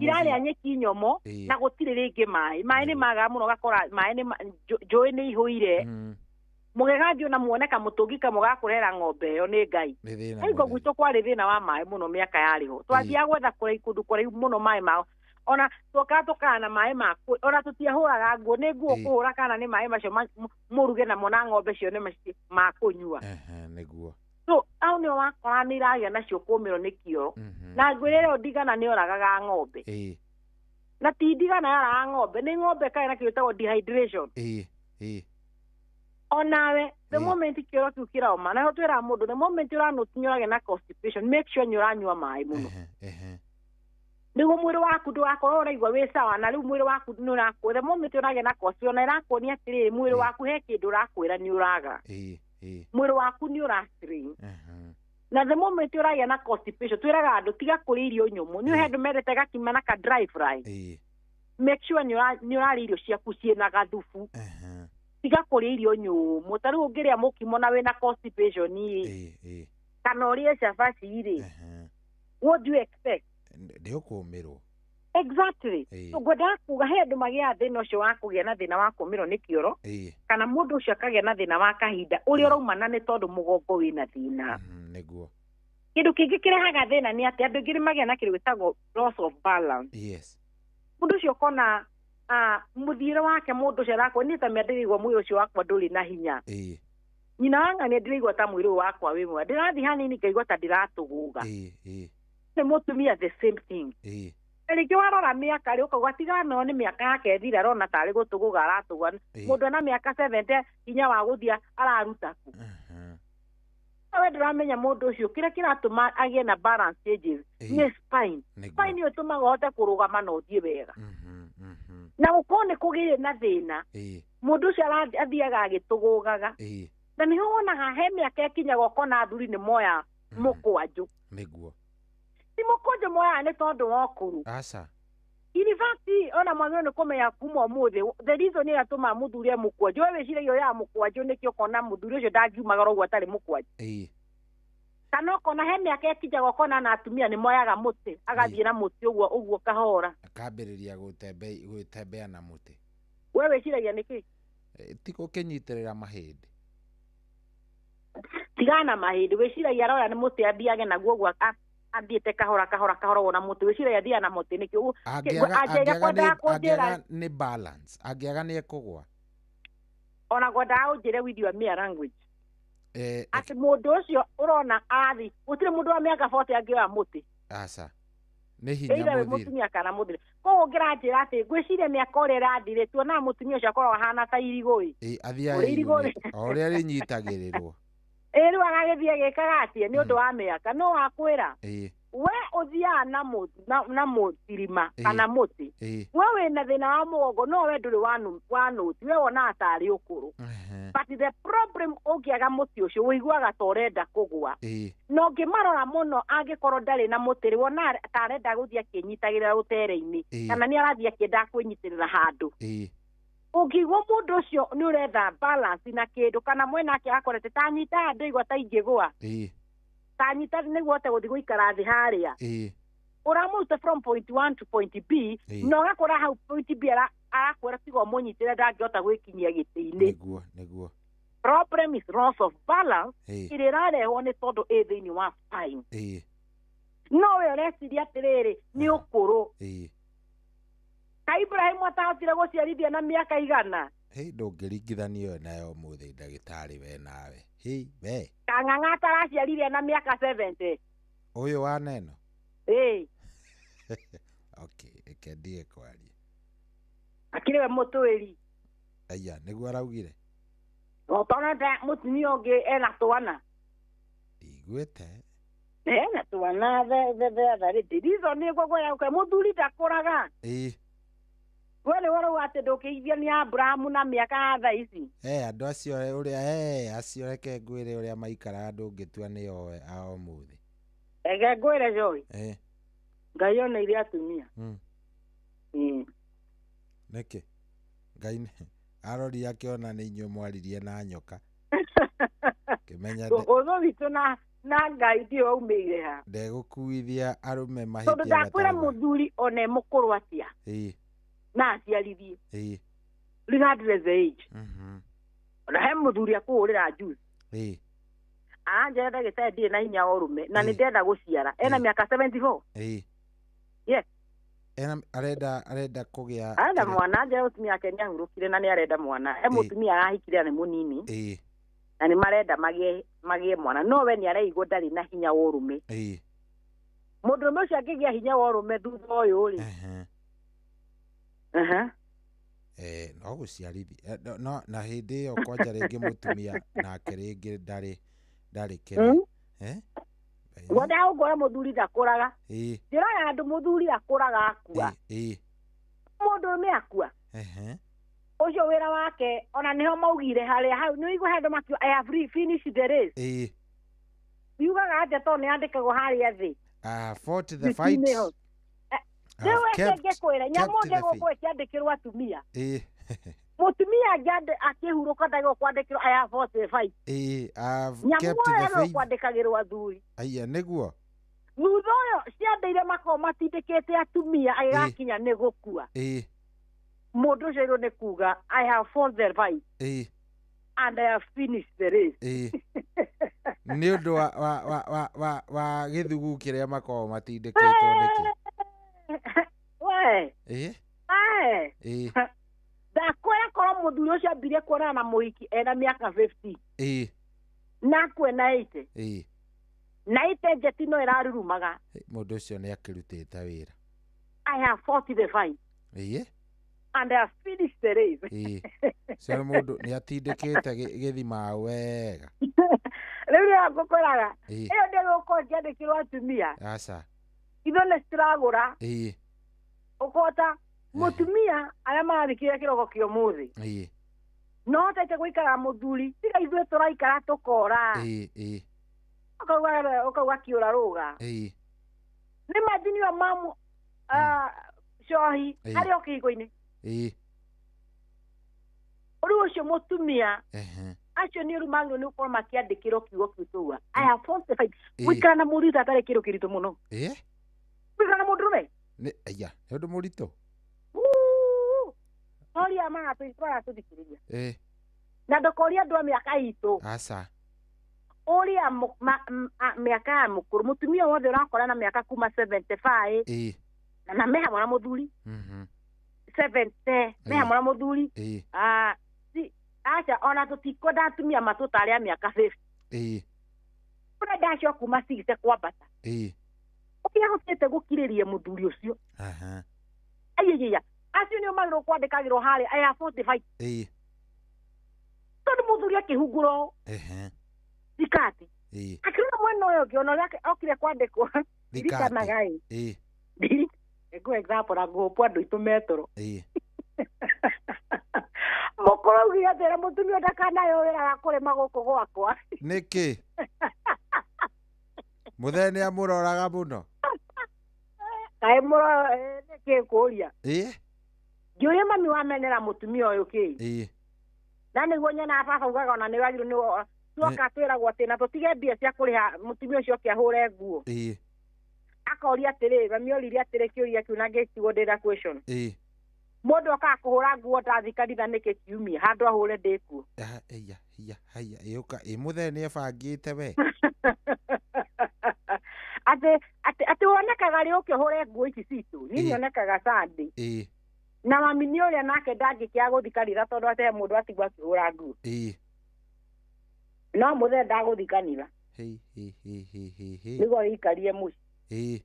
iraria nyeki nyomo na gutire ringi mai ni maga muno gakora mai ni njui ni ihuire mugegathio na muoneka mutungi kamugakurera ng'ombe yo ni ngai aigo gwito kwari thina wa mai muno miaka yariho twathia gwetha kure ikundu kure muno mai mao ona tukana mai maku ona tutiahuraga nguo ni nguo kuhura kana ni mai macio muruge na mona ng'ombe cio ni makunyua niguo so au ni wakora ni iragia nacio kumiro ni kioro na ngwirire ndigana ni oragaga ng'ombe na ti ndigana yaraga ng'ombe ni ng'ombe kai na kiwetagwo dehydration onawe the moment kioro kiu kirauma na twira mundu the moment uranutinyorage na constipation make sure ni uranyua mai muno niguo mwiri waku ndugakorwo uraigua wi sawa na riu mwiri waku ni urakwira the moment uragĩa na constipation na irakuonia atiriri mwiri waku he kindu urakwira ni uraga mwiri waku ni urastrain na the moment uragĩa na constipation twiraga andu tiga kũrĩa irio nyũmũ ni hendu mendete gakima na ka dry fry make sure ni ũrarĩa irio ciaku ciĩna gathubu tiga kũrĩa irio nyũmũ ta rĩu ũngĩrĩa mũkimo na wĩna constipation kana ũrĩe cabaci rĩ what do you expect ndĩũkũũmĩrwo exactly so ngwenda kuga he andũ magĩa thĩna ũcio wa kũgĩa na thĩna wa kũũmĩrwo nĩ kĩoro kana mũndũ ũcio akagĩa na thĩna wa kahinda ũrĩa ũraumana nĩ tondũ mũgongo wĩna thĩna nĩguo kĩndũ kĩngĩ kĩrehaga thĩna nĩ atĩ andũ aingĩ nĩmagĩa na kĩndũ gĩtagwo loss of balance mũndũ ũcio ũkona mũthiĩre wake mũndũ ũcio arakwo niĩ ta ndĩraigua mwĩrĩ ũcio wakwa ndũrĩ na hinya nyina wang'ania ndĩraigua ta mwĩrĩ ũyũ wakwa wĩ mwega ndĩrathiĩ hanini ngaigua ta ndĩratũgũga nĩ mũtumia the same thing rĩngĩ warora mĩaka rĩ ũkauga tigana nĩ mĩaka yake thira arona tarĩ gũtũgũga aratũgwa mũndũ ena mĩaka 70 hinya wa gũthia araruta ku we ndũramenya mũndũ ũcio kĩrĩa kĩratũma agĩe na balance changes nĩ spine ĩyo ĩtũmaga ũhote kũrũgama na ũthiĩ wega na gũkorwo nĩ kũgĩire na thĩna mũndũ ũcio athiaga agĩtũgũgaga na nĩho wonaga he mĩaka ĩkinyaga ũkona athuri nĩ moya mũkwanjũ nĩguo ti mũkwanjũ moya nĩ tondũ wa ũkũrũ in fact ona mwagĩrĩirwo nĩ kũmenya kuma ũmũthĩ the reason ĩrĩa tũmaga mũthuri e mũkwanjũ we wĩciragia ũyũ mũkwanjũ nĩkĩo ũkona mũthuri ũcio ndangiumagara ũguo atarĩ mũkwanjũ kana ũkona he mĩaka ĩkinyaga ũkona na atumia nĩ moyaga mũtĩ agathiĩ na mũtĩ ũguo kahora akambĩrĩria gwĩtembea na mũtĩ we wĩciragia nĩkĩ ti gũkĩnyitĩrĩra mahĩndĩ tigana na mahĩndĩ wĩciragia arora nĩ mũtĩ athiage naguo ũguo athiĩte kahora wona mũtĩ wĩciragia athiaga na mũtĩ nĩkĩo angĩaga nĩ balance angĩaga nĩ ekũgwa ona ngwendaga ũnjĩre with your mere language atĩ mũndũ ũcio ũrona athi gũtirĩ mũndũ wa mĩaka 40 angĩoya mũtĩ aca nĩ hinya mũtumia kana mũthuri koguo ngĩranjĩra atĩ ngwĩciria mĩaka ũrĩa ĩrathirĩ tuonaga mũtumia ũcio akoragwo ahana ta irigũ o ũrĩa rĩnyitagĩrĩrwo rĩu agagĩthiĩ gĩkaga atĩa nĩ ũndũ wa mĩaka no wakwĩra we ũthiaga na mũtirima kana mũtĩ we wĩna thĩna wa mũgongo no we ndũrĩ wa nũti we wonaga tarĩ ũkũrũ but the problem ũngĩaga mũtĩ ũcio wĩiguaga ta ũrenda kũgwa na ũngĩmarora mũno angĩkorwo ndarĩ na mũtĩ wona ta arenda gũthiĩ akĩnyitagĩrĩra rũtere-inĩ kana nĩ arathiĩ akĩendaga kwĩnyitĩrĩra handũ ũngĩigua mũndũ ũcio nĩ ũretha balance na kĩndũ kana mwenake akorete tanyita andũ igua ta ingĩgũa tanyita nĩguo te gũthiĩ gũikara thĩ harĩa ũramũruta from point 1 to point B na ũgakora hau point B arakwĩra tiga ũmũnyitĩre ndangĩhota gwĩkinyia gĩtĩ-inĩ nĩguo problem is loss of balance ĩrĩa ĩrarehwo nĩ tondũ ĩ thĩinĩ wa spine no we ũreciria atĩrĩrĩ nĩ ũkũrũ ka Ibrahim atahotire gũciarithia na mĩaka igana ndũngĩringithania ĩyo nayo ũmũthĩ ndagĩtarĩ we nawe we kang'ang'a ataraciarithia na mĩaka 70 ũyũ wa neno okay reke ndige kwaria akĩrĩ we mũtwĩri aya nĩguo araugire ũtonete mũtumia ũngĩ ena twana iguĩte na twana the reason ni kwa ya kwa muthuri ndakoraga wale wate ndukiithio ni Abrahamu na miaka tha ici andu acio uria acio reke ngwire uria maikara ndungitua ni o ao muthi ege ngwire Joy Ngai ona iria atumia neke Ngai arori akiona ni inyo mwaririe na nyoka kimenya uzo witu na Ngai ndio aumeire ha ndegukuithia arume mahitia tondu ndakwira muthuri one mukuru atia na aciarithie regardless the age ona he muthuri akuhurira juice anja ndagita ndie na hinya orume na ni ndenda guciara ena miaka 74 yes arenda kugia arenda mwana anja utumia yake ni ahurukire na ni arenda mwana mutumia arahikire ni munini na ni marenda magie mwana no we ni araigwo ndari na hinya worume mundu ucio angigia hinya worume thutha uyu ri no guciarithia no na hindi iyo kwanja ringi mutumia nake ringi ndari kene wada ugora muthuri ndakuraga njira ya andu muthuri akuraga akua mundu ni akua ucio wira wake ona niho maugire haria hau ni igwe handu makio I have finished the race yugaga ate to ni andikagwo haria thi fought the fight kwira nyamonde gukwe kiandikirwo atumia mutumia jade akihuruka ndago kwandikirwo I have fought the fight I've kept the faith kwandikagirwo athuri aya niguo thutha uyo ciandeire mako matindikite atumia agakinya ni gukua mundu ucio ni kuga I have fought the fight and I have finished the race ni undu wa githugu kiria mako matindikitwo niki ndakwira korwo muthuri ucio ambirie kuonana na muhiki ena miaka 50 na kwena 80 na ite njeti no irarurumaga mundu ucio ni akirutite wira I have fought the fight and I have finished the race so mundu ni atindikite githima wega riu ni agukoraga iyo ndio uko kiandikirwo atumia asa itho ni stragura ukota mutumia aya marikire kiroko kio muthi no tete guikara muthuri tiga ithuĩ tũraikara tukora ukauga kiura ruga ni majini wa mamu shohi hari okigo-ini uri ucio mutumia acio ni urumagwo ni ukorwo makiandikirwo kiugo kiu tuga I have falsified guikara na mũndũ atarĩ kĩndũ kĩritũ mũno guikara na mũndũrũme ni aya nĩ ũndũ mũritũ oria maga tũthikĩrĩria na ndokoria andũ a mĩaka itũ asa oria mĩaka ya mũkũrũ mũtumia wothe ũrakora na mĩaka kuma 75 na me hamwe na mũthuri 70 me hamwe na mũthuri acha ona tũtikwenda atumia matũtarĩ a mĩaka 50 kuna ndacio kuma 6 kwambata ũkĩa hotete gũkirĩria mũthuri ũcio ayayaya acio nĩ magĩrwo kwandĩkagĩrwo harĩ I have 45 tondũ mũthuri akĩhungũrwo thikati akĩrona mwena ũyũ ũngĩ ona ũrĩa okire kwandĩkwo ndirikanaga ego example na ngũpũ andũ itũ metoro mũkũrũ augire atĩra mũtumia ndakanayo wĩra wa kũrĩma gũkũ gwakwa nĩkĩ mũthee nĩ amũroraga mũno kaĩ nĩkĩ kũria ngĩũria mami wamenera mũtumia ũyũ kĩ na nĩguo nyona baba ugaga ona nĩ wagĩrĩirwo nĩ tuoka twĩragwo atĩ na tũtige mbia cia kũrĩha mũtumia ũcio akĩahũre nguo akoria atĩrĩ mami oririe atĩrĩ kĩũria kĩu na ngĩtigwo ndĩra question mũndũ okaga kũhũra nguo ndathikariza nĩkĩ kiumia handũ ahũre ndĩkuo haya yuka mũthee nĩ ebangĩte we atĩ wonekaga rĩ ũkĩhũre nguo ici citũ niĩ nyonekaga Sunday na mami nĩ ũrĩa nake ndangĩkĩaga gũthikanĩra tondũ atĩ mũndũ atigwo akĩhũra nguo no mũthee ndagũthikanĩra nĩguo wĩikarie mũciĩ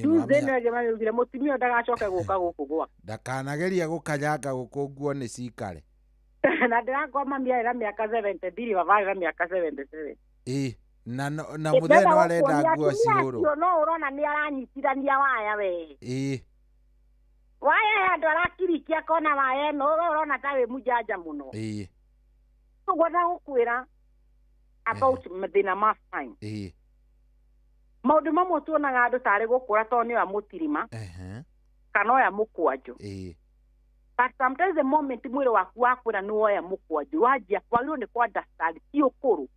tuzenegemaugire mũtumia ndagacoke gũka gũkũ gwaka ndakanageria gũkanyanga gũkũ nguo nĩ cikare na ndĩrakwa mami arĩ na mĩaka 70 ndiri baba arĩ na mĩaka 77 na muthee no arenda nguo cihũrwo no ũrona nĩ aranyitithania waya we waya andũ arakirikia kona waya no ũrona ta wĩ mũjanja mũno ngwenda gũkwĩra about mathĩna ma spine maũndũ mamwe tuonaga andũ tarĩ gũkũra to nĩ wa mũtirima kana oya mũkwanjũ but sometimes the moment mwĩrĩ waku wakũra nĩ woya mũkwanjũ wajia kwagĩrĩirwo nĩ understand ti ũkũrũ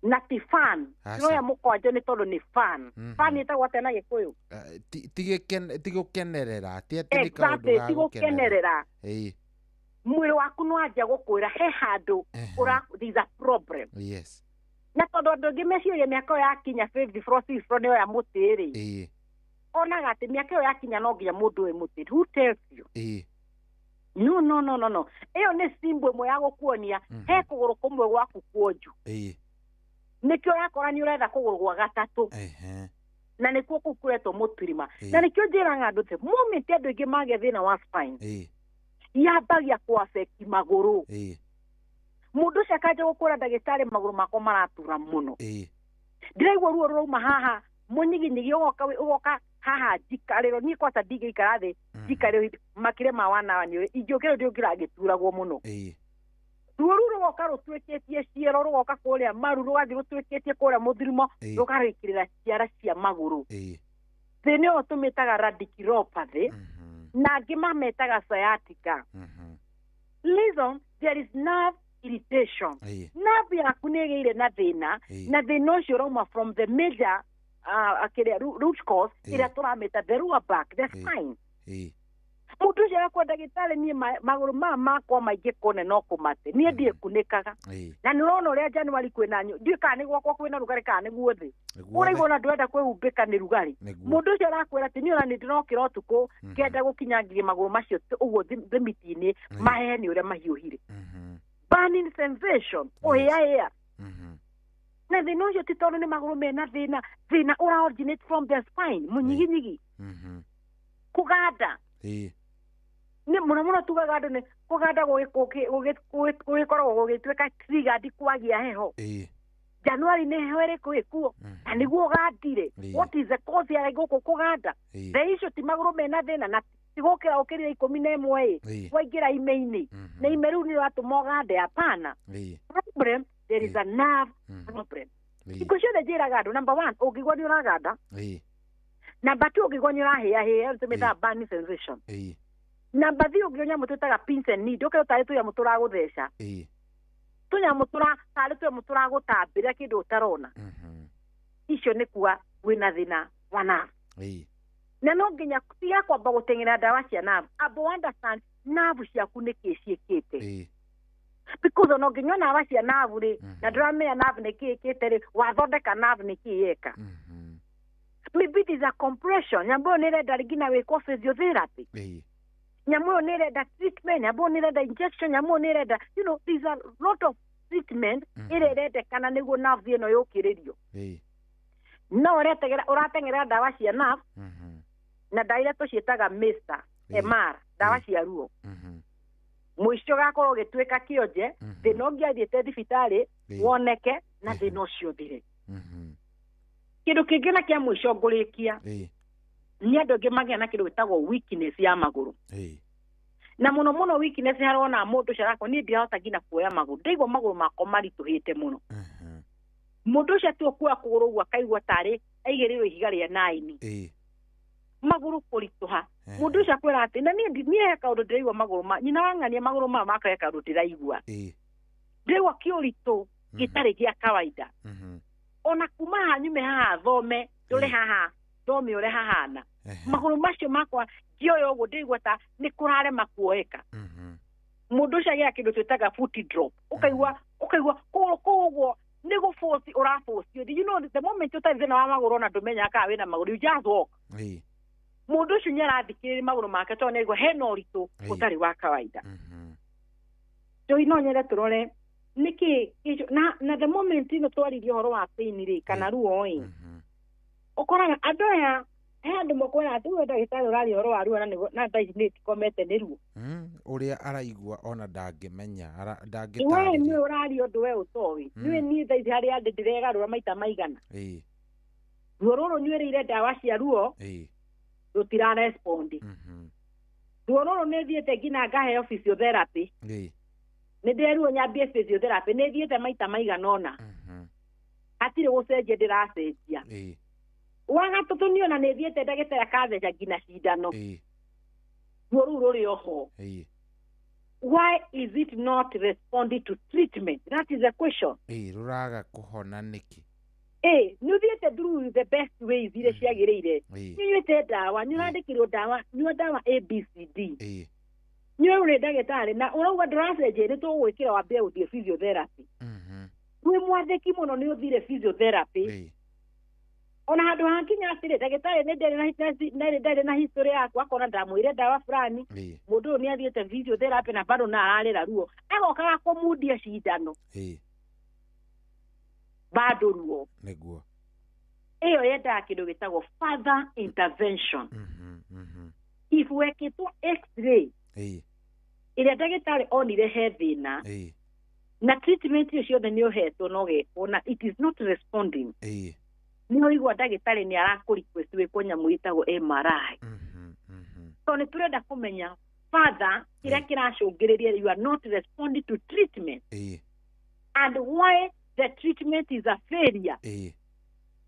na ti fan nĩwoya mũkwanjũ nĩ tondũ nĩ fan fan ĩtagwo atĩa na Gĩkũyũ ti gũkenerera ti ti gũkenerera mwĩrĩ waku nĩ wanjia gũkwĩra he handũ there's a problem na tondũ andũ angĩ meciria mĩaka ĩyo yakinya 54 nĩyoya mũtĩ-rĩ onaga atĩ mĩaka ĩyo yakinya no nginya mũndũ wĩ mũtĩ. Who tells you? No ĩyo nĩ simbo ĩmwe ya gũkuonia he kũgũrũ kũmwe gwaku kuonju nĩkĩo yakora nĩ ũretha kũgũrũ gwa gatatũ na nĩkuo kũu kũretwo mũtirima na nĩkĩo njĩraga andũ te moment andũ aingĩ magĩa thĩna wa spine yambagia kũ-affect magũrũ mũndũ ũcio akanja gũkwĩra ndagĩtarĩ magũrũ makwa maratura mũno ndĩraigua ruo rũrauma haha mũnyiginyigi ũgoka haha njikarĩro niĩ kwata ndingĩikara thĩ njikarĩro makĩria ma wana nĩ ingĩũkĩra ũndũ ũngĩragĩturagwo mũno ruo rũu rũgoka rũtuĩkĩtie ciero rũgoka kũrĩa maru rũgathiĩ rũtuĩkĩtie kũrĩa mũthirimo rũkarĩkĩrĩra ciara cia magũrũ thĩna ũyũ tũmĩtaga radiculopathy na angĩ mametaga sciatica. Listen, there is nerve irritation. Nerve yaku nĩ ĩgĩire na thĩna na thĩna ũcio ũrauma from the major root cause ĩrĩa tũramĩta the lower back, the spine. Mũndũ ũcio agakwa ndagĩtarĩ niĩ magũrũ maya makwa maingĩ kone no kũmate niĩ ndiĩkunĩkaga na nĩ ũrona ũrĩa January kwĩna ndiũĩ kana nĩ gwakwa kwĩna rugarĩ kana nĩ guothe ũraigua ona ndũrenda kwĩhumbĩka nĩ rugarĩ mũndũ ũcio arakwĩra atĩ niĩ ona nĩ ndĩrokĩra ũtukũ ngenda gũkinyangiria magũrũ macio ũguo thimiti-inĩ maheni ũrĩa mahiũhire burning sensation ũhĩa na thĩna ũcio ti tondũ nĩ magũrũ mena thĩna ũra originate from the spine mũnyiginyigi kũganda nĩ mũno tugaga andũ nĩ kũganda gũgĩkoragwo gũgĩtuĩka triggered kwagĩa heho January nĩ heho ĩrĩkũ ĩkuo na nĩguo ũgandire what is the cause ya gũkũ kũganda the issue ti magũrũ mena thĩna na tigũkĩra ũkĩrĩa 11 waingĩra ime-inĩ na ime rĩu nĩ ratũma ũgande hapana problem there is a nerve problem iko ciothe njĩraga andũ number 1 ũngĩgua nĩ ũraganda number 2 ũngĩgua nĩ ũrahĩa tũmĩtaga burning sensation number 3 ũngĩgua nyamũ twĩtaga pins and needles ũkĩrwo tarĩ tũnyamũ tũragũtheca tũnyamũ tarĩ tũnyamũ tũragũtambĩra kĩndũ ũtarona icio nĩ kuga wĩna thĩna wa nerve na no nginya tiga kwamba gũteng'era ndawa cia nerve amba understand nerve ciaku nĩkĩ ciĩkĩte because no nginya ndawa cia nerve rĩ na ndũramenya nerve nĩkĩ ĩkĩte rĩ wathondeka nerve nĩkĩ yeka maybe it is a compression nyamũ ĩyo nĩ ĩrenda rĩngĩ na wĩkwo physiotherapy nyamũ ĩyo nĩ ĩrenda treatment nyamũ ĩyo nĩ ĩrenda injection nyamũ ĩyo nĩ ĩrenda there's a lot of treatment ĩrĩa ĩrendekana nĩguo nerve ĩno yũkĩrĩrio no ũrateng'era ndawa cia nerve na ndawa iria tũciĩtaga MR MR ndawa cia ruo mũico gakorwo ũgĩtuĩka kĩonje thĩna ũngĩathiĩte thibitarĩ woneke na thĩna ũcio ũthire kĩndũ kĩngĩ na kĩa mũico ngũrĩkia nĩ andũ angĩ magĩa na kĩndũ gĩtagwo weakness ya magũrũ na mũno mũno weakness harona mũndũ ũcio arakwo niĩ ndirahota nginya kuoya magũrũ ndaigua magũrũ makwa maritũhĩte mũno mũndũ ũcio tu kuoya kũgũrũ ũguo akaigua tarĩ aigĩrĩrwo ihiga rĩa 9 magũrũ kũritũha mũndũ ũcio akwĩra atĩ na niĩ he kaũndũ ndĩraigua magũrũ nyina wang'ania magũrũ maya makahe kaũndũ ndĩraigua ndĩraigua kĩũritũ gĩtarĩ gĩa kawaida ona kuma hanyume haha thome ndũrĩ haha thome ũrĩa hahana magũrũ macio makwa ngĩoya ũguo ndĩraigua ta nĩ kũrarema kuoeka mũndũ ũcio agĩa kĩndũ twĩtaga foot drop ũkaigua kũgũrũ kũguo nĩ gũforce ũraforce you know the moment ũtarĩ thĩna wa magũrũ ona ndũmenyaga kana wĩna magũrũ you just walk mũndũ ũcio nĩ arathikĩrĩria magũrũ make tondũ nĩaigua hena ũritũ ũtarĩ wa kawaida rĩu no nyende tũrore nĩkĩ na the moment ĩno twaririe ũhoro wa pain rĩ kana ruo ĩ ũkoraga andũ aya andu mokwena ati we ndagitari urari oro waru na ndaici nä tikomete nä ruo uria araigua ona ndangimenya we ndangitari nä å rari å ndå we å toä nä niä thaici harä andä ndä regarå ra maita maigana ruo rå rå nyuä rä ire ndawa cia ruo rå tirarespondi ruo rå rå nä thiä te nginya ngaheo physiotherapy nä nderuo nyambie physiotherapy nä thiä te maita maigana ona hatirä gå cenjia ndä racenjia wa gatatå nä ona nä thiä te ndagä akatheca nginya cindano ruo rå rå rä oho why is it not responding to treatment? That is the question. Ruraga kuhona niki. Nä å thiä te through the best ways iria ciagä rä ire nä nyuä te ndawa nä å randä kä rwo ndawa nyua ndawa abcd nyuä rå rä ndagä tarä na å rauga ndå racenjia nä tå gwä kä ra wambia gå thiä physiotherapy wä mwathäki må no nä å thire physiotherapy ona handå hankinya atä rä ndagä tarä nä ndarä na history yakwa akona ndamwä ire ndawa fulani må ndå å yå nä athiä te physiotherapy na bado na ararä ra ruo agokaga kå mundia cindano bado ruo niguo ĩyo yendaga kĩndũ gĩtagwo further intervention if wekĩtwo x-ray ĩrĩa ndagĩtarĩ onire he thĩna na treatment icio ciothe nĩ ũhetwo no gekwo na it is not responding nĩ ũigua ndagĩtarĩ nĩ arakũrequest wĩkwo nyamũ ĩtagwo MRI so nĩ tũrenda kũmenya further kĩrĩa kĩracũngĩrĩria you are not responding to treatment and why the treatment is a failure.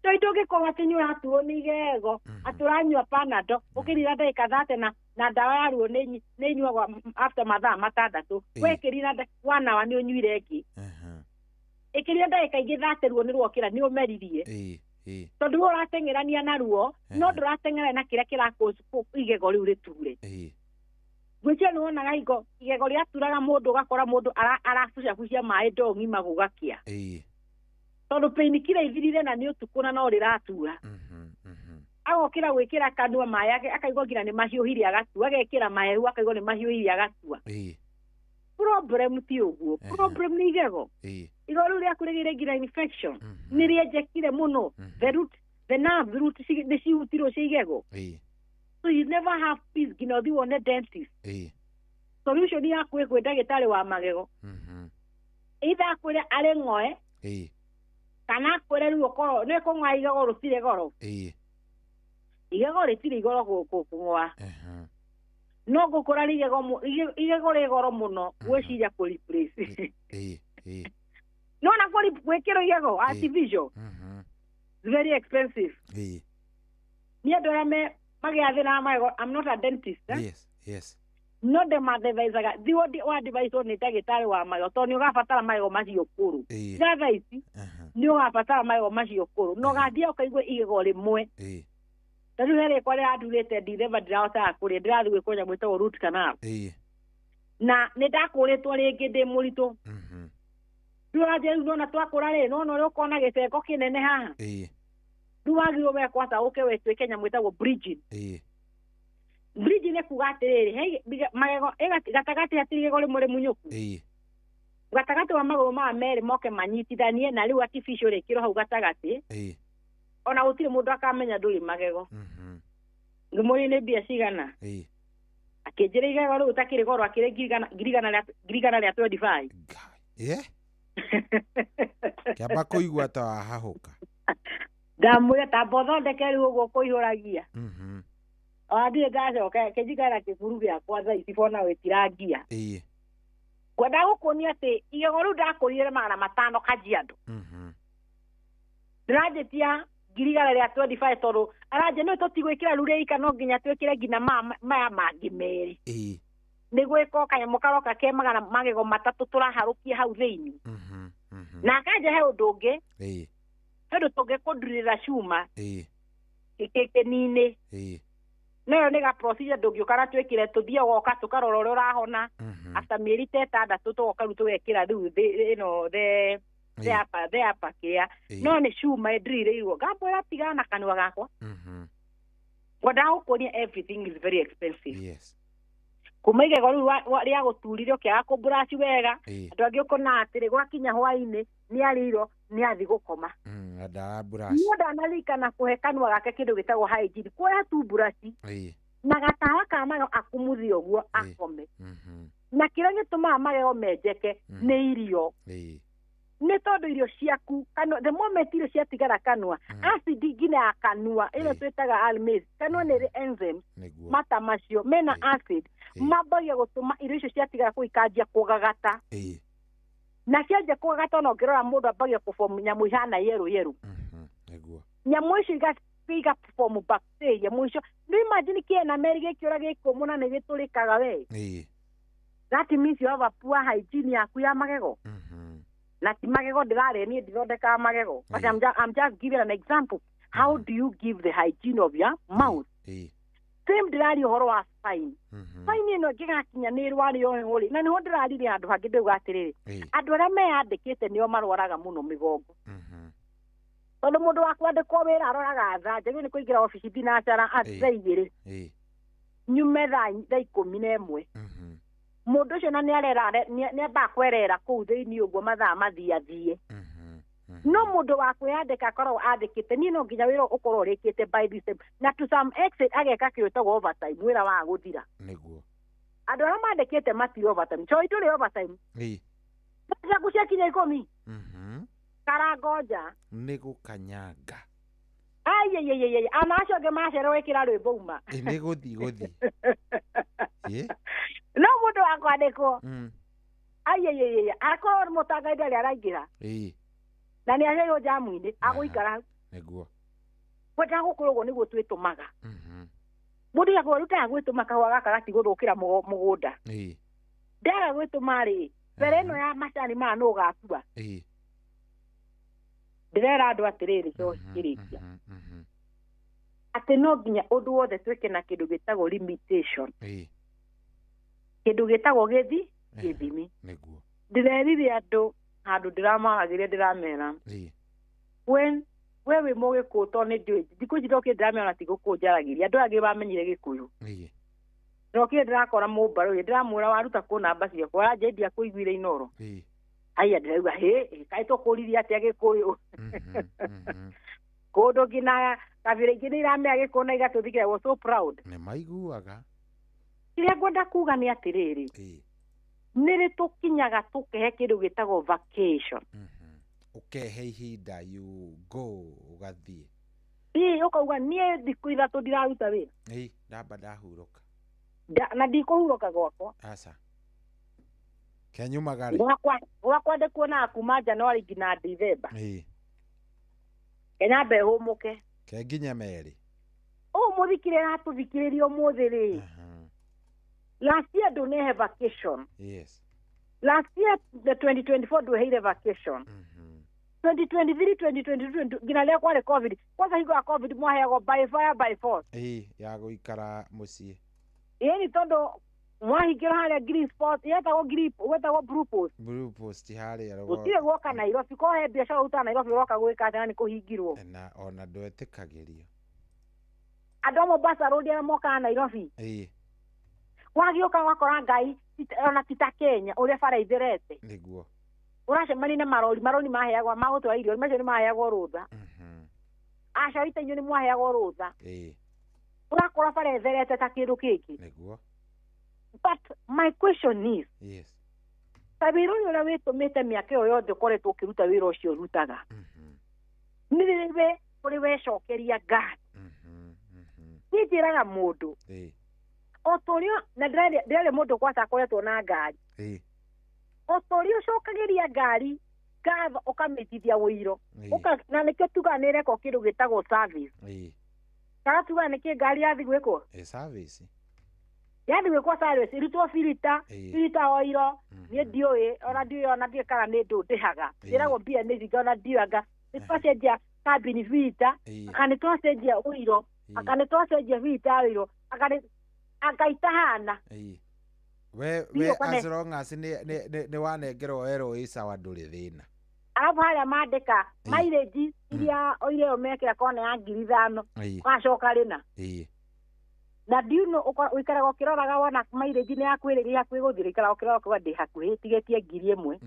Ndũngĩkorwo atĩ nĩ ũratuo nĩ igego atĩ ũranyua panado ũkĩrira ndagĩka 30 na ndawa ya ruo nĩ nyuagwo after mathaa 6 wekĩrira 1 hour nĩ ũnyuire ĩngĩ ĩkĩrira ndagĩka ingĩ 30 ruo nĩ ruokĩra nĩ ũmeririe tondũ ũrateng'erania na ruo no ndũrateng'era na kĩrĩa kĩrakũsu igego rĩu rĩture gwĩcio nĩ wonaga igego rĩaturaga mũndũ ũgakora mũndũ arabucabucia maĩ ndong'ima gũgakĩa tondũ painkiller ithirire na nĩ ũtukũ na no rĩratura agokĩra gwĩkĩra kanua maĩ yake akaigua nginya nĩ mahiũhire agatua agekĩra mahehu akaigua nĩ mahiũhire agatua problem ti ũguo problem nĩ igego igego rĩu rĩaku rĩgĩire nginya infection nĩ rĩenjekire mũno the nerve root nĩ cihutirwo cia igego so you never have peace nginya ũthiĩ wone dentist solution yaku ĩkwĩ ndagĩtarĩ wa magego either akwĩre arĩ ng'oe kana akwĩre rĩu ũkorwo nĩ kũng'oa igego rũtirĩ goro igego rĩtirĩ igoro kũng'oa no gũkũra igego rĩ goro mũno gwĩciria kũ replace no na gwĩkĩrwo igego artificial it's very expensive nĩ andũ arĩa magĩa thĩna wa magego I'm not a dentist yes no ndĩmathethaicaga thiĩ wadvicewo nĩ ndagĩtarĩ wa magego tondũ nĩ ũgabatara magego macio kũrũ tha ici nĩ ũgabatara magego macio kũrũ no gathiĩ ũkaigua igego rĩmwe ta rĩu he rĩkwa rĩraturĩte ndithemba ndĩrahotaga kũrĩa ndĩrathiĩ gwĩkwo nyamũ ĩtagwo root canal na nĩ ndakũrĩtwo rĩngĩ ndĩ mũritũ rĩu ũranjĩra rĩu nona twakũra rĩ nona ũrĩa ũkona gĩceko kĩnene haha rĩu wagĩrĩirwo wekwo ata ũke wetwĩke nyamũ ĩtagwo bridging bridge nĩ kuga atĩrĩrĩ magego gatagatĩ hatirĩ igego rĩmwe rĩmunyũku gatagatĩ wa magũrũ maya merĩ moke manyitithanie na rĩu artificial rĩkĩrwo hau gatagatĩ ona gũtirĩ mũndũ akamenya ndũrĩ magego ngĩmũria nĩ mbia cigana akĩnjĩra igego rĩu ũtakĩrĩ goro akĩrĩ ngiri 125 kĩamba kũigua ta wahahũka ndamwĩra tamba ũthondeke rĩu ũguo kũihũragia ndirĩ ndacoka kĩnjikara kĩburu gĩakwa thaa ici bona wĩtirangia ngwenda gũkuonia atĩ igego rĩu ndakũrire 500 Kajiado ndĩranjĩtia ngiri 125 tondũ aranjĩ nĩ tũtigwĩkĩra rĩu rĩika no nginya twĩkĩre nginya maya mangĩ merĩ nĩguo ĩko kanyamũ karoka ke magego 3 tũraharũkia hau thĩinĩ na akanja he ũndũ ũngĩ he ũndũ tũngĩkũndurĩra cuma kĩnini nayo nĩ ga procedure ndũngĩũka na twĩkĩre tũthiĩ woka tũkarora ũrĩa ũrahona after mĩeri 6 tũgoka rĩu tũgekĩra rĩu ĩno the upper kĩa no nĩ cuma ndĩrĩirwo ngambwĩra tigana na kanua gakwa ngwendaga gũkuonia everything is very expensive kuma igego riu ria guturire ukiaga kuburaci wega andu angi ukona atiri gwakinya hwaini ni ariro ni athi gukoma ada buraci ni ndanarika na kuhe kanua gake kindu gitagwo hygiene kuoya tu buraci na gatawa ka magego akumuthi uguo akome na kira gitumaga magego menjeke ni irio nä tondå irio ciaku kanua the moment irio ciatigara kanua acid ngina ya kanua ĩno twĩtaga almase kanua nĩ rĩ enzymes mata macio mena acid mambagia gũtũma irio icio ciatigara kũu ikanjia kũgagata na cianjia kũgagata ona ũngĩrora mũndũ ambagia kũform nyamũ ihana yeru nyamũ icio iga form bacteria mwisho nĩ imagine kĩena meri gĩkĩũra gĩkũmũ na nĩ gĩtũrĩkaga we that means you have a poor hygiene yaku ya magego na ti magego ndirarĩ niĩ ndithondekaga magego but I'm just giving an example how do you give the hygiene of your mouth same ndirari ũhoro wa spine spine ĩno ĩngĩgakinya nĩ rwarĩo rĩ na nĩho ndĩrarire handũ hangĩ ndauga atĩrĩrĩ andũ arĩa meyandĩkĩte nĩo marwaraga mũno mĩgongo tondũ mũndũ wa kwandĩkwo wĩra aroraga thaa njagĩrĩirwo nĩ kũingĩra obici thinacara thaa igĩrĩ nyume thaa 11 mũndũ ũcio na nĩambaga kwerera kũu thĩinĩ ũguo mathaa mathiathiĩ no mũndũ wa kwĩyandĩka akoragwo andĩkĩte niĩ no nginya wĩra ũkorwo ũrĩkĩte by this time na to some extent ageka kĩndũ gĩtagwo overtime wĩra wa gũthira nĩguo andũ arĩa mandĩkĩte matirĩ overtime so itũrĩ overtime ciaku ciakinya 10 karangoja nĩ gũkanyanga ai ana acio angĩ macerwo wĩkĩra rwĩmbo uma nĩ gũthi no mũndũ wa kwandĩkwo ai akorwo mũtangaithia rĩa araingĩra na nĩ acerwo jamu-inĩ agũikara hau nĩguo kwenda gũkorwo ũguo nĩguo twĩtũmaga mũndũ yakorwo rĩu taga gwĩtũma kahũa gaka gatigũthũkĩra mũgũnda ndaga gwĩtũma rĩ mbere ĩno ya macani maya nũ ũgatua ndĩrera andũ atĩrĩrĩ kĩrĩkia atĩ no nginya ũndũ wothe twĩke na kĩndũ gĩtagwo limitation kĩndũ gĩtagwo gĩthimi ndĩrerire andũ handũ ndĩramagagĩria ndĩramera we wĩ mũgĩkũyũ tondũ nĩ ndĩũĩ thikũ ici ndokire ndĩramera na tigũkũ njaragĩria andũ angĩ bamenyire gĩkũyũ ndokire ndĩrakora mũmbarũ ndĩramwĩra waruta kũ namba ciakwa aranjendia kũiguire inoro aya ndĩrauga kaĩ tũkũririe atĩa gĩkũyũ kũndũ nginya kabira ingĩ nĩ iramera gĩkũyũ na igatũthikĩra was so proud nĩ maiguaga kĩrĩa ngwenda kuga nĩ atĩrĩrĩ nĩ rĩ tũkinyaga tũkehe kĩndũ gĩtagwo vacation ũkehe ihinda you go ũgathiĩ ũkauga niĩ thikũ ithatũ ndiraruta wĩra ndamba ndahurũka na ndikũhurũka gwakwa aca kenyumaga rĩ gwakwa ndĩkuonaga kuma January nginya December kenyamba ĩhũmũke kenginya merĩ mũthikĩrĩria aratũthikĩrĩria ũmũthĩ rĩ last year ndũnehe vacation last year the 2024 ndweheire vacation 2023 2022 nginya rĩrĩa kwarĩ covid kwanza hingo ya covid mwaheagwo by fire by force ya gũikara mũciĩ nĩ tondũ mwahingĩrwo harĩa green spot wetagwo blue post harĩa gũtirĩ gwoka Nairobi ko he biacara ũta Nairobi ũroka gwĩka atĩ na nĩ kũhingirwo ona ndwetĩkagĩrio andũ a Mombasa road arĩa mokaga Nairobi wagĩũka wakora ngai ona ti ta Kenya ũrĩa bara itherete nĩguo ũracemania na marori maheagwo magũtwara irio macio nĩ maheagwo rũtha acarita inyuĩ nĩ mwaheagwo rũtha ũrakora bara itherete ta kĩndũ kĩngĩ nĩguo but my question is ta wĩra ũyũ ũrĩa wĩtũmĩte mĩaka ĩyo yothe ũkoretwo ũkĩruta wĩra ũcio ũrutaga nĩ rĩrĩ kũrĩ wecokeria Ngai niĩ njĩraga mũndũ o torĩo na ndĩrarĩ mũndũ kwasa akoretwo na ngari o torĩo ũcokagĩria ngari ngatho ũkamĩtithia wũiro na nĩkĩo tugaga nĩ reko kĩndũ gĩtagwo service kana tugaga nĩkĩ ngari yathi gwĩkwo service yathi gwĩkwo service irutwo filita oiro niĩ ndiũĩ ona ndiũĩ kana nĩ ndũ ndĩhaga njĩragwo mbia nĩ ringa ona ndiũaga nĩ twacenjia cabin filita aka nĩ twacenjia wũiro aka nĩ twacenjia filita ya wũiro akaita hana we as long as nĩ wanengerwo wero ĩ sawa ndũrĩ thĩna arabu harĩa mandĩka mileage iria oire yo mekĩra kona ya 5,000 wacoka rĩna na ndiuno uikaraga ukiroraga wona mileage ni yakwiriria hakuhi guthira ikaraga ukiroraga kwa ndi hakuhi tigetie 1,000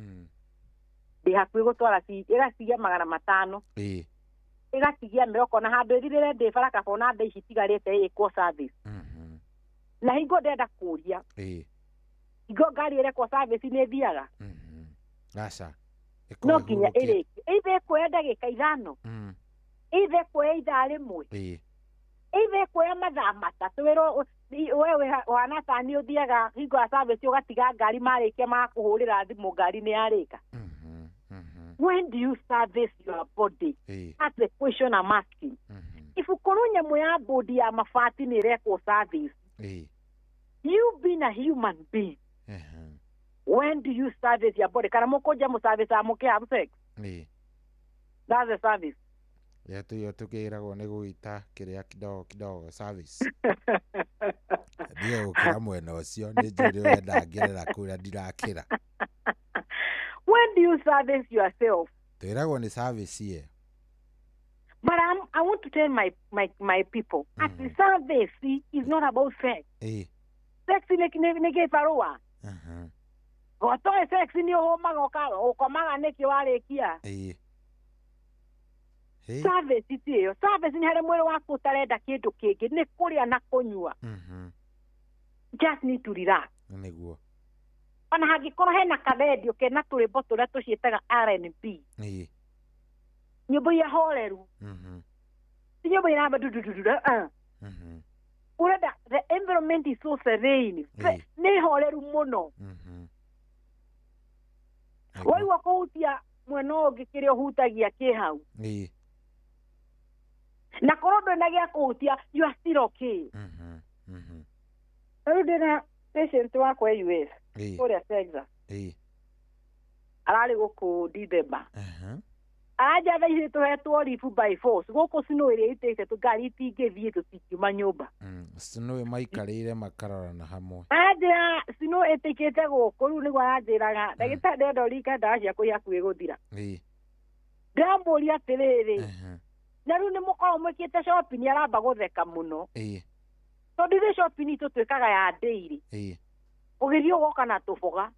ndi hakuhi gutwara igatigia 500 igatigia mĩrongo na handũ ĩthirĩre ndĩ baraka bona nda ici tigarĩte ĩkwo service na hingo ndenda kũria hingo ngari ĩrekwo service nĩ thiaga aca no nginya ĩrĩkio either ĩkuoya ndagĩka 5 either ĩkuoya ithaa rĩmwe either ĩkuoya mathaa 3 wewe wana tani ũthiaga hingo ya service ũgatiga ngari marĩkia makũhũrĩra thimũ ngari nĩ yarĩka. When do you service your body? That's the question I'm asking. If ukorwo nyamũ ya body ya mabati nĩ ĩrekwo service, you being a human being, when do you service your body? Kana mũkũnja mũservice amũke have sex? That's the service. Yo tukĩragwo nĩ gũita kĩrĩa kidogo service. Ndiye gũkĩra mwena ũcio nĩ njũrĩ wenda ngĩrĩra kũrĩa ndirakĩra. When do you service yourself? Twĩragwo nĩ service ye. But I want to tell my people, at the service is not about sex. Sex nĩ gĩbarũa. Gotoe sex nĩ ũhũmaga ũkomaga nĩkĩ warĩkia. Service itiyo. Service nĩ harĩ mwĩrĩ waku ũtarenda kĩndũ kĩngĩ, nĩ kũrĩa na kũnyua. Just need to relax. Nĩguo. Ona hangĩkorwo hena karendio kena tũrĩmbo tũrĩa tũciĩtaga R&B. Nyĩmbo iria horeru. Ti nyĩmbo iramba urenda, the environment is so serene. Nĩ horeru mũno. Waigua kũhutia mwena ũngĩ kĩrĩa ũhutagia kĩ hau. Na korwo ndwĩna gĩa kũhutia, you are still okay. Rĩu ndĩna patient wakwa US. Kũrĩa Texas. Ararĩ gũkũ December. Araja thaa ici tũhetwo leave by force. Gũkũ snow ĩrĩa ĩitĩte tũngari itingĩthiĩ tũtingiuma nyũmba. Snow maikarĩire makarorana hamwe. Anjĩra snow ĩtĩkĩte gũkũ rĩu nĩguo anjĩraga ndagĩtarĩ ndenda ũringa ndawa ciakũ hakuhĩ gũthira. Ndamũria atĩrĩrĩ. Na rĩu nĩ mũkorwo mwĩkĩte shopping nĩ aramba gũtheka mũno. Tondũ ithuĩ shopping itũ twĩkaga ya daily. Ũgĩthiĩ ũgoka na tũboga.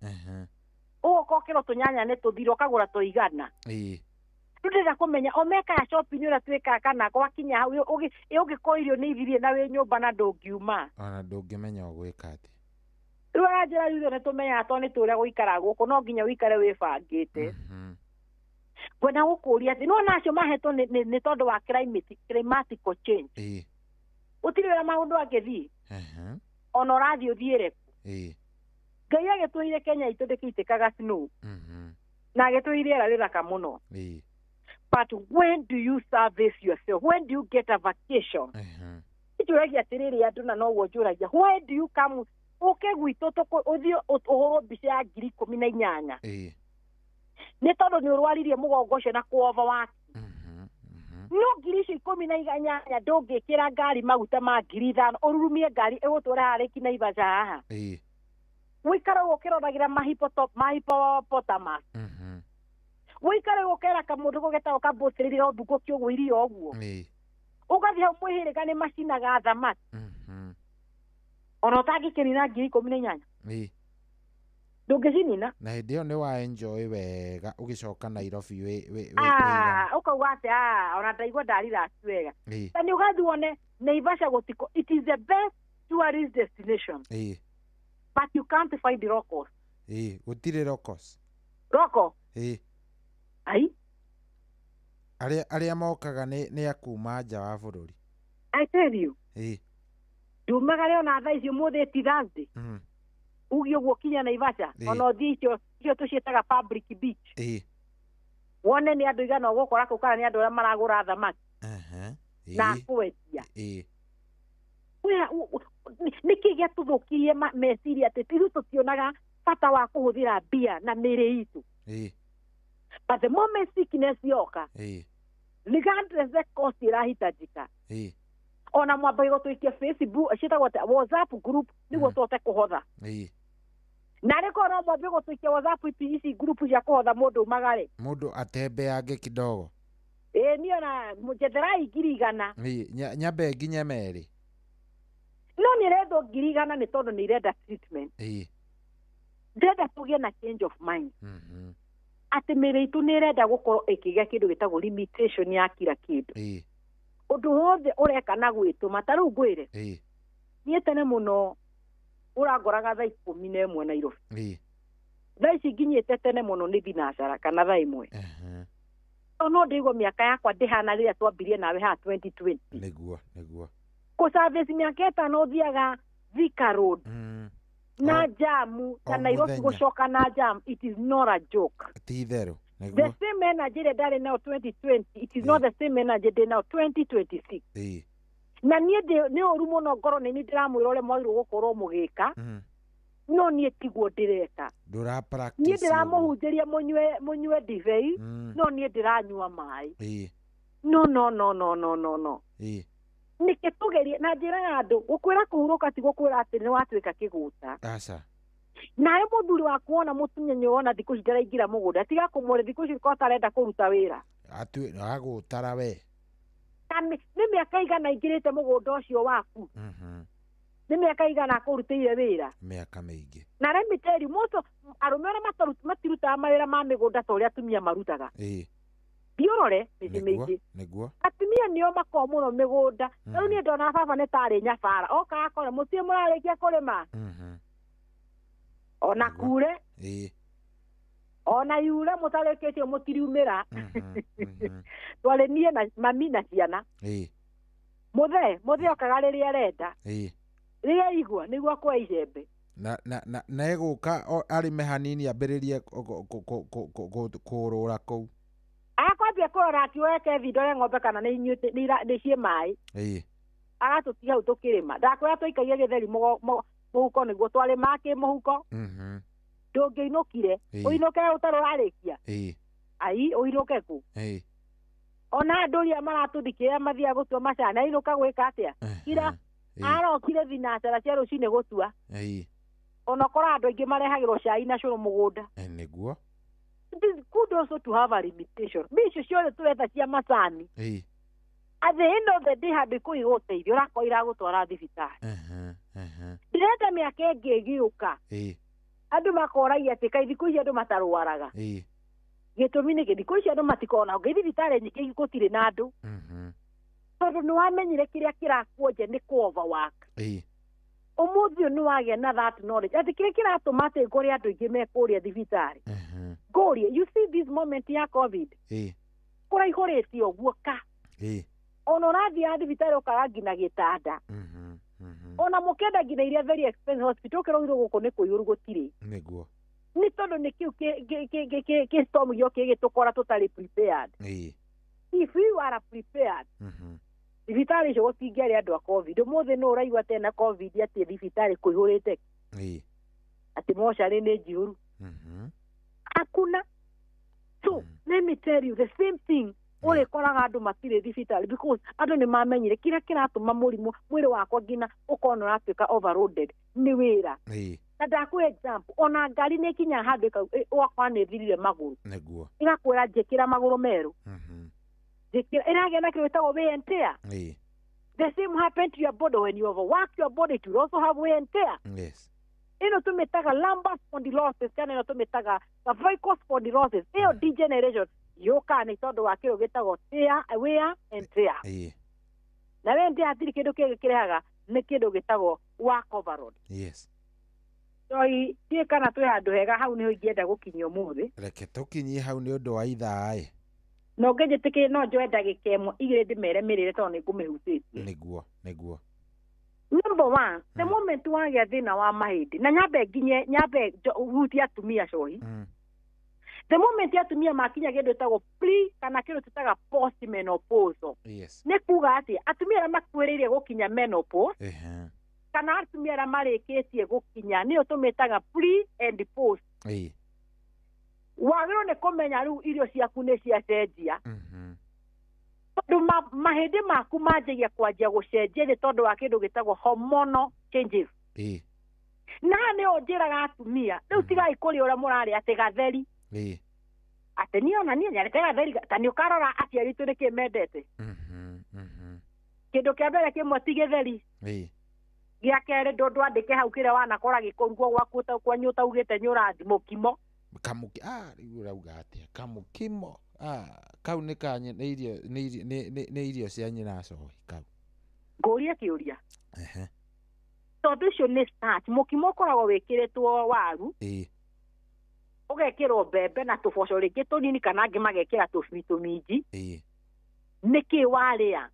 Ũgoka ũkĩrwo tũnyanya nĩ tũthira ũkagũra tũigana. Rĩu ndĩrenda kũmenya omeka ya shopping ũrĩa twĩkaga kana gwakinya hau ũngĩkorwo irio nĩ ithirie na wĩ nyũmba na ndũngiuma. Ona ndũngĩmenya ũgwĩka atĩ. Rĩu aranjĩra ithuĩ nĩ tũmenyaga tondũ nĩ tũrĩa gũikara gũkũ no nginya ũikare wĩbangĩte. Kwenda gũkũria atĩ no nacio mahetwo nĩ tondũ wa climatical change. Gũtirĩ wĩra maũndũ angĩthiĩ. Ona ũrathiĩ ũthiĩre kũ. Ngai agĩtũire Kenya itũ ndĩkĩitĩkaga snow. Na agĩtũire rĩera rĩthaka mũno. But when do you service yourself? When do you get a vacation? Njũragia atĩrĩrĩ andũ na noguo njũragia. Why do you come? Ũke gwitũ ũthiĩ ũhũrwo mbica ya 18,000. Nĩ tondũ nĩ ũrwaririe mũgongo ũcio na kuova waku. No 18,000 ndũngĩkĩra ngari maguta ma 5,000 ũrurumie ngari ĩgũtwara harĩ Naivasha haha. Wĩikara ũkĩroragĩra mahippopotamus. Wĩikara ũkera kamũndũ gũgetagwo kabũtĩrĩria ũthungũki ũguo irio ũguo. Ũgathiĩ hau mwĩhĩrĩga nĩ macinaga thamaki. Ona ũtangĩkĩnina 18,000. Ndũngĩcinina. Na hĩndĩ ĩyo nĩ wa enjoy wega ũgĩcoka Nairobi ũkauga atĩ ona ndaigua ndarira wega. Na nĩ ũgathiĩ wone Naivasha gũtiko. It is the best tourist destination. But you can't find the locals. Gũtirĩ locals. Local? Ai? Arĩa mokaga nĩ akuma nja wa bũrũri. I tell you. Ndumaga rĩo na thaa icio mũthĩ ti Thursday. Ugi ũguo kinya Naivasha. Ona ũthiĩ icio tũciĩtaga public beach. Wone nĩ andũ igana ũgũkora kũu kana nĩ andũ arĩa maragũra thamaki. Na kwendia. Nĩkĩ gĩatũthũkirie meciria atĩ ithuĩ tũtionaga bata wa kũhũthĩra mbia na mĩrĩ itũ. But the moment sickness yoka, regardless the cost irahitajika. Ona mwamba igũtũikia Facebook, ciĩtagwo WhatsApp group nĩguo tũhote kũhotha. Na rĩko no mwamba igũtũikia WhatsApp ici group cia kũhotha mũndũ umagare. Mũndũ atembeange kidogo. Niĩ ona mũnjetherai 100. Nyambe nginya merĩ. no nä rethwo 100,000 nä tondå nä irenda treatment ndärenda tå gä na change of mind atä mä rä itå nä renda gå korwo ä kä gä a kä ndå gä tagwo limitation ya kira kä ndå å ndå wothe å reka na gwä tå ma ta rä u ngwä re niä tene må no å rangoraga thaa 11 Nairobi thaa ici nginyä te tene må no nä thinacara kana thaa 1 no ndä igwo mä aka yakwa ndä hana rä rä a twambirie nawe ha 2020 niguo kå service mä aka ätano å thiaga Thika Road na jamu ta Nairobi gå coka na jam. It is not a joke. ti therå the same energy that ndarä nao 2020 it is not the same energy ndä nao 2026 na niä nä å ru må no ngoro nä ndä ramwä ra å rä a mwagä gå korwo må gä ka no niä tiguo ndä reka niä ndä ramå hunjä ria må nyue ndibei no niä ndä ranyua maä no nä kä tå gerie na njä ra andå gå kwä ra kå hurå ka ti gå kwä ra atä nä watuä ka kä gå ta nawe må thuri wa kuona må tumia nä wona thikå ci ndaraingä ra må gå nda tiga kå mwä re thikå ci ko tarenda kå ruta wä ra agå tara we nä mä aka igana ingä rä te må gå nda å cio waku nä mä aka igana akå rutä ire wä ra mä aka mä ingä na remiteri moco arå me å rä a matirutaga mawä ra ma mä gå nda ta å rä a atumia marutaga thiårore mä mä ingä atumia nä o makorwo må no mä gå nda rä u niä ndona baba nä tarä nyabara oka akore må tiä må rarä kia kå rä ma ona kure ona yure må tarä kä tie må tiriumä ra twarä nie na mami na ciana må the okaga rä rä a arenda rä a igua nä guo kwa icembe na egå ka arä me hanini ambä rä rie kå rå ra kå u akwambia kå rora akioeke thindore ng'ombe kana nä ciä maä agatå tiga hau tå kä rä ma ndakwä ra tå ikagia gä theri må huko nä guo twarä ma kä må huko ndå ngä inå kire å inå ke å tarå rarä kia ai å inå ke kå ona andå ria maratå thikä rä mathiaga gå tua macana ainå ka gwä ka atä a kira arokire thinacara cia rå cinä gå tua ona kora andå aingä marehagä rwo cai na cå rå må gå nda nä guo good also to have a limitation bicio ciothe tå retha cia macani at the end of the day handå kå igå teithio rakwa iragå twara thibitarä ndärenda mä aka ä ngä gä å ka andå makoragia atä kai thikå ici andå matarwaraga gä tå mi nä gä thikå ici andå matikona ngä thibitarä nyingä gå tirä na andå tondå nä wamenyire kä rä a kä rakuonje nä å må thä å nä wagä na that knowledge atä kä rä a kä ratå ma atä ngå rä andå aingä mekå rä a thibitarä ngå rie you see this moment ya covid kå raihå rä tie å guo ka ona å rathiä a thibitarä å kaga ngina gä tanda ona må kenda ngina iria very expensive hospital kä roirwo gå kå nä kå ihå ru gå tirä nä tondå nä kä u kä storm gä okä gä tå kora tå tarä prepared if you are prepared thibitarä icio gå tingä arä andå a covid må thä no å raigua tena covid atä thibitarä kå ihå rä te atä mocarä nä njihå ru hakuna so let me tell you the same thing å rä koraga andå matirä thibitarä because andå nä mamenyire kä rä a kä ratå ma må rimå mwä rä wakwa ngina å korwo nä å ratuä ka overloaded nä wä ra na ndakwä example ona ngari nä kinya handå wakwa nä thirire magå rå ä gakwä ra njä kä ra magå rå merå ä ragä na kä rå ätagwo wear and tear the same happened to your body when you overwork your body to also have wear and tear ino tumetaga lumbar spondylosis kana ino tumetaga cervical spondylosis iyo degeneration yoka ni tondu wa kiro gitagwo wear and tear na we ndi atiri kindu kige kirehaga ni kindu gitagwo work overload tie kana twi handu hega hau niho ingienda gukinya umuthi reke tukinyie hau ni undu wa ithaa no ngejitikire no njoe ndagika imwe igire ndimere mirire tondu ni ngumihutitie niguo number one the moment wagĩa thĩna wa mahĩndĩ na nyambe hutie atumia cohi the moment atumia makinya kĩndũ gĩtagwo pre kana kĩndũ tũtaga post menopausal nĩ kuga atĩ atumia arĩa makuĩrĩirie gũkinya menopause kana atumia arĩa marĩkĩtie gũkinya nĩyo tũmĩtaga pre and post wagĩrĩirwo nĩ kũmenya rĩu irio ciaku nĩ ciacenjia tondũ mahĩndĩ maku manjagia kwanjia gũcenjia nĩ tondũ wa kĩndũ gĩtagwo hormonal changes na nĩyo njĩraga atumia rĩu tigai kũrĩa ũrĩa mũrarĩa atĩ gatheri atĩ niĩ ona niĩ nyarĩte gatheri ta nĩ ũkarora aciari aitũ nĩkĩ mendete kĩndũ kĩa mbere kĩmwe ti gĩtheri gĩa kerĩ ndwandĩke hau kĩrĩa wanakora gĩkũrugwo gwaku kwanyu ũtaugĩte nyũrathi mũkimo Kamuki rĩu ũrauga atĩa kamukimo kau nĩ kanye nĩ irio cia nyina cohi kau ngũrie kĩũria tondũ ũcio nĩ starch mũkimo ũkoragwo wĩkĩrĩtwo waru ũgekĩrwo mbembe na tũboco rĩngĩ tũnini kana angĩ magekĩra tũminji nĩkĩ warĩa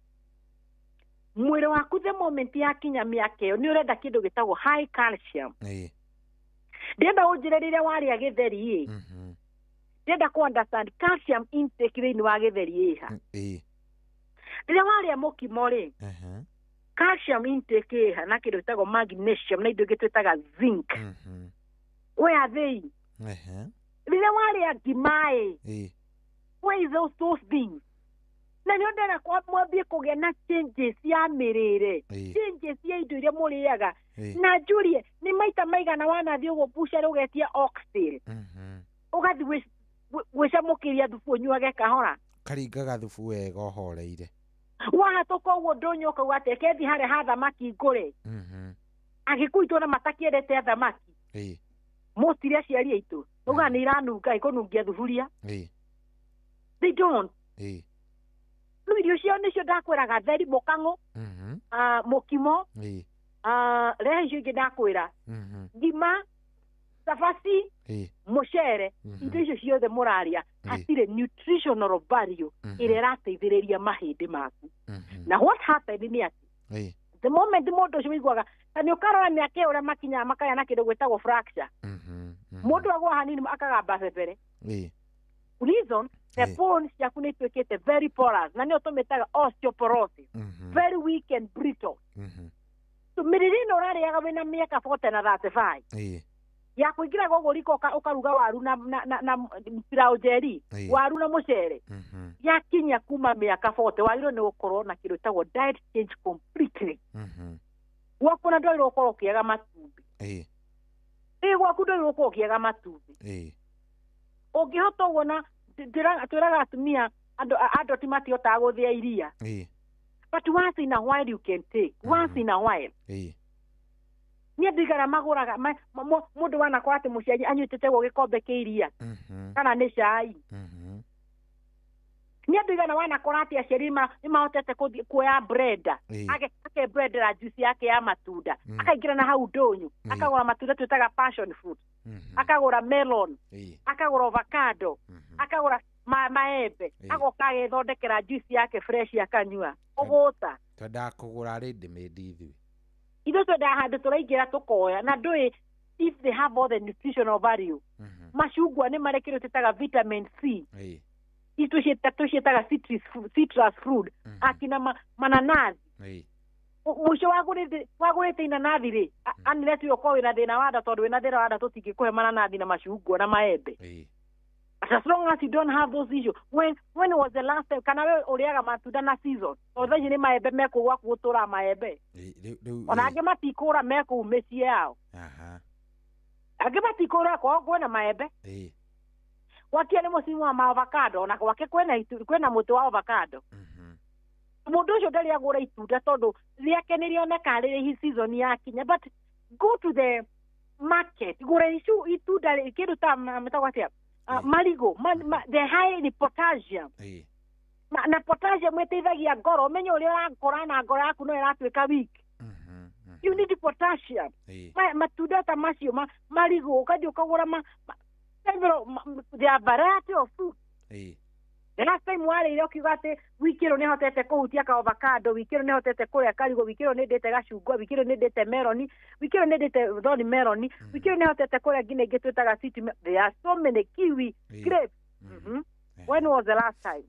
mwĩrĩ waku the moment yakinya mĩaka ĩyo nĩ ũrenda kĩndũ gĩtagwo high calcium ndĩrenda ũnjĩre rĩrĩa warĩa gĩtheri ndĩrenda ku understand calcium intake thĩinĩ wa gĩtheri ĩha rĩrĩa warĩa mũkimo rĩ calcium intake ĩha na kĩndũ gĩtagwo magnesium na indo ingĩ twĩtaga zinc where are they rĩrĩa warĩa ngima where is those things na nĩ ũndĩra mwambie kũgĩa na changes ya mĩrĩre changes ya indo iria mũrĩaga na njurie nĩ maita maigana wanathiĩ ũguo buchari ũgetia oxtail ũgathiĩ gwĩcamũkĩria thubu ũnyuage kahora karingaga thubu wega ũhoreire wahatũka ũguo ndũnyũ ũkauga atĩ kethi harĩa ha thamaki ngũre agĩkũi tuona matakĩendete thamaki mũtire aciari aitũ uga nĩ iranunga ikũnungia thuburia they don't no irio ciao nĩcio ndakwĩraga theri mũkang'ũ mũkimo rehe icio ingĩ ndakwĩra ngima cabaci mũcere indo icio ciothe mũraria hatirĩ nutritional value ĩrĩa ĩrateithĩrĩria mahĩndĩ maku na what happened nĩ atĩ the moment mũndũ ũcio wĩiguaga na nĩ ũkarora mĩaka ĩyo ũrĩa makinyaga makagĩa na kĩndũ gwĩtagwo fracture mũndũ agwa hanini akagamba bebere reason the bones ciaku nĩ ituĩkĩte very porous na nĩ ũtũmĩtaga osteoporosis very weak and brittle so mĩrĩre ĩno ũrarĩaga wĩna mĩaka 40 na 35 ya kũingĩraga ũguo riko ũkaruga waru na pilau jelly waru na mũcere yakinya kuma mĩaka 40 wagĩrĩirwo nĩ gũkorwo na kĩndũ gĩtagwo diet change completely gwaku na ndwagĩrĩirwo gũkorwo ũkĩaga matumbĩ gwaku ndwagĩrĩirwo gũkorwo ũkĩaga matumbĩ ũngĩhota ũguo na twĩraga atumia andũ ti matihotaga gũthĩa iria but once in a while you can take once in a while niĩ ndigara magũraga mũndũ wanakora atĩ mũciari anyuĩtĩte gwo gĩkombe kĩa iria kana nĩ cai niĩ ndigara wanakora atĩ aciari nĩ mahotete kuoya blender akeblendera juice yake ya matunda akaingĩra na hau ndũnyũ akagũra matunda twĩtaga passion fruit akagũra melon akagũra avocado akagũra maembe agoka agethondekera juice yake fresh akanyua ũgũta twendaga kũgũra ready made ithuĩ ithuĩ twendaga handũ tũraingĩra tũkoya na ndũĩ if they have all the nutritional value macungwa nĩ marĩ kĩndũ twĩtaga vitamin C tũciĩtaga citrus fruit akina mananathi mũico wagũrĩte inanathi rĩ anire tuyo ko wĩna thĩna wa nda tondũ wĩna thĩna wa nda tũtingĩkũhe mananathi na macungwa na maembe as long as you don't have those issues when was the last time kana we ũrĩaga matunda na season tondũ ici nĩ maembe mekũu gwaku gũtũra maembe ona angĩ matikũra mekũu mĩciĩ yao angĩ matikũra kwao kwĩna maembe gwakia nĩ mũcimu wa maavocado ona gwake kwĩna mũtĩ wa avocado mũndũ ũcio ndarĩ agũra itunda tondũ rĩake nĩ rĩoneka rĩrĩ season yakinya but go to the market gũra itunda kĩndũ ta metagwo atĩa marigo the high in potassium na potassium ĩteithagia ngoro ũmenye ũrĩa ũrakora na ngoro yaku no ĩratuĩka weak you need potassium matunda ta macio marigo ũkathiĩ ũkagũra there are variety of fruit the last time warĩire ũkiuga atĩ wiki ĩno nĩhotete kũhutia ka avocado wiki ĩno nĩhotete kũrĩa karigo wiki ĩno nĩndĩte gacungwa wiki ĩno nĩndĩte meloni wiki ĩno nĩndĩte thorn meloni wiki ĩno nĩhotete kũrĩa nginya ingĩ twĩtaga sweet there are so many kiwi grapes when was the last time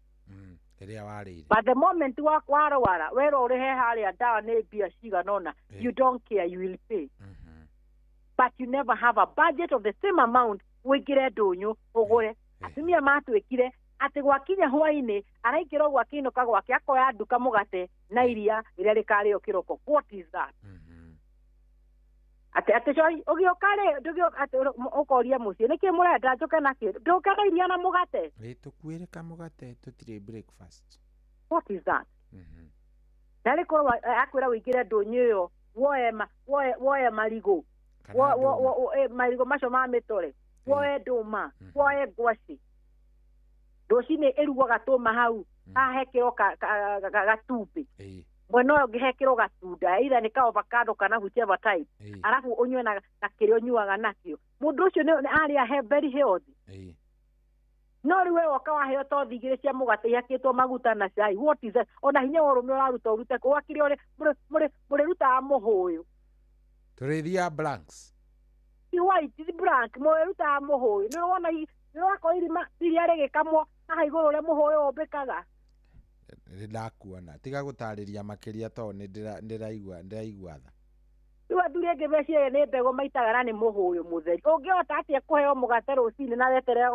rĩrĩa warĩire but the moment warwara werwo ũrĩhe harĩa ndawa nĩ mbia cigana ũna you don't care you will pay but you never have a budget of the same amount wĩkĩre ndũnyũ ũgũre atumia matwĩkire atĩ gwakinya hwainĩ araingĩra ũguo akĩinũka gwake akoya nduka mũgate na iria rĩrĩa rĩkarĩo kĩroko what is that atĩ coĩ ũgĩũka ũkoria mũciĩ nĩkĩ mũrenda njũke nakĩ ndũke na iria na mũgate tũkuĩre kamũgate tũtirĩ breakfast what is that narĩ korwo akwĩra wĩingĩre ndũnyũ ĩyo woe marigo marigo macio ma mĩtore woe ndũma woe ngwaci rũcinĩ ĩrugwo gatũma hau hahekĩrwo gatumbĩ mwena ũyũ ũngĩ hekĩrwo gatunda either nĩ ka avocado kana whichever type arabu ũnyue na kĩrĩa ũnyuaga nakĩo mũndũ ũcio nĩ arĩa very healthy no rĩu we woka waheo tothi igĩrĩ cia mũgate ihakĩtwo maguta na cai what is that ona hinya wa ũrũme ũraruta ũrute wakĩrĩ mũrĩrutaga mũhũyũ tũrĩthia blanks white blank mũrĩrutaga mũhũyũ nĩ wona nĩwakora irima iria rĩgĩkamwo haha igũrũ ũrĩa mũhũyũ ũmbĩkaga ndakuona tiga gũtarĩria makĩria to ndĩraigua tha rĩu athuri angĩ meciria nĩ mbegũ maitaga na nĩ mũhũyũ mũtheri ũngĩhota atĩa kũheo mũgate rũcinĩ na weterera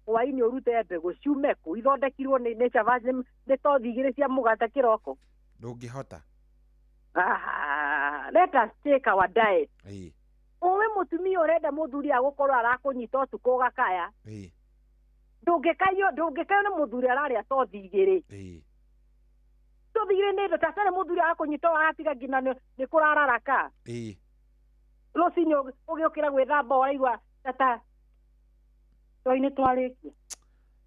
hwainĩ ũrute mbegũ ciume kũ ithondekirwo nĩ chavazi nĩ tothi igĩrĩ cia mũgate kĩroko ndũngĩhota let us take our diet ũwe mũtumia ũrenda mũthuri agũkorwo arakũnyita ũtukũ ũgakaya ndũngĩkayo nĩ mũthuri ararĩa tothi igĩrĩ tothi igĩrĩ nĩ ndo tasarĩ mũthuri agakũnyita wagatiga nginya nĩ kũrararaka rũcinĩ ũgĩũkĩra gwĩthamba ũraigua tata toinĩ twarĩkia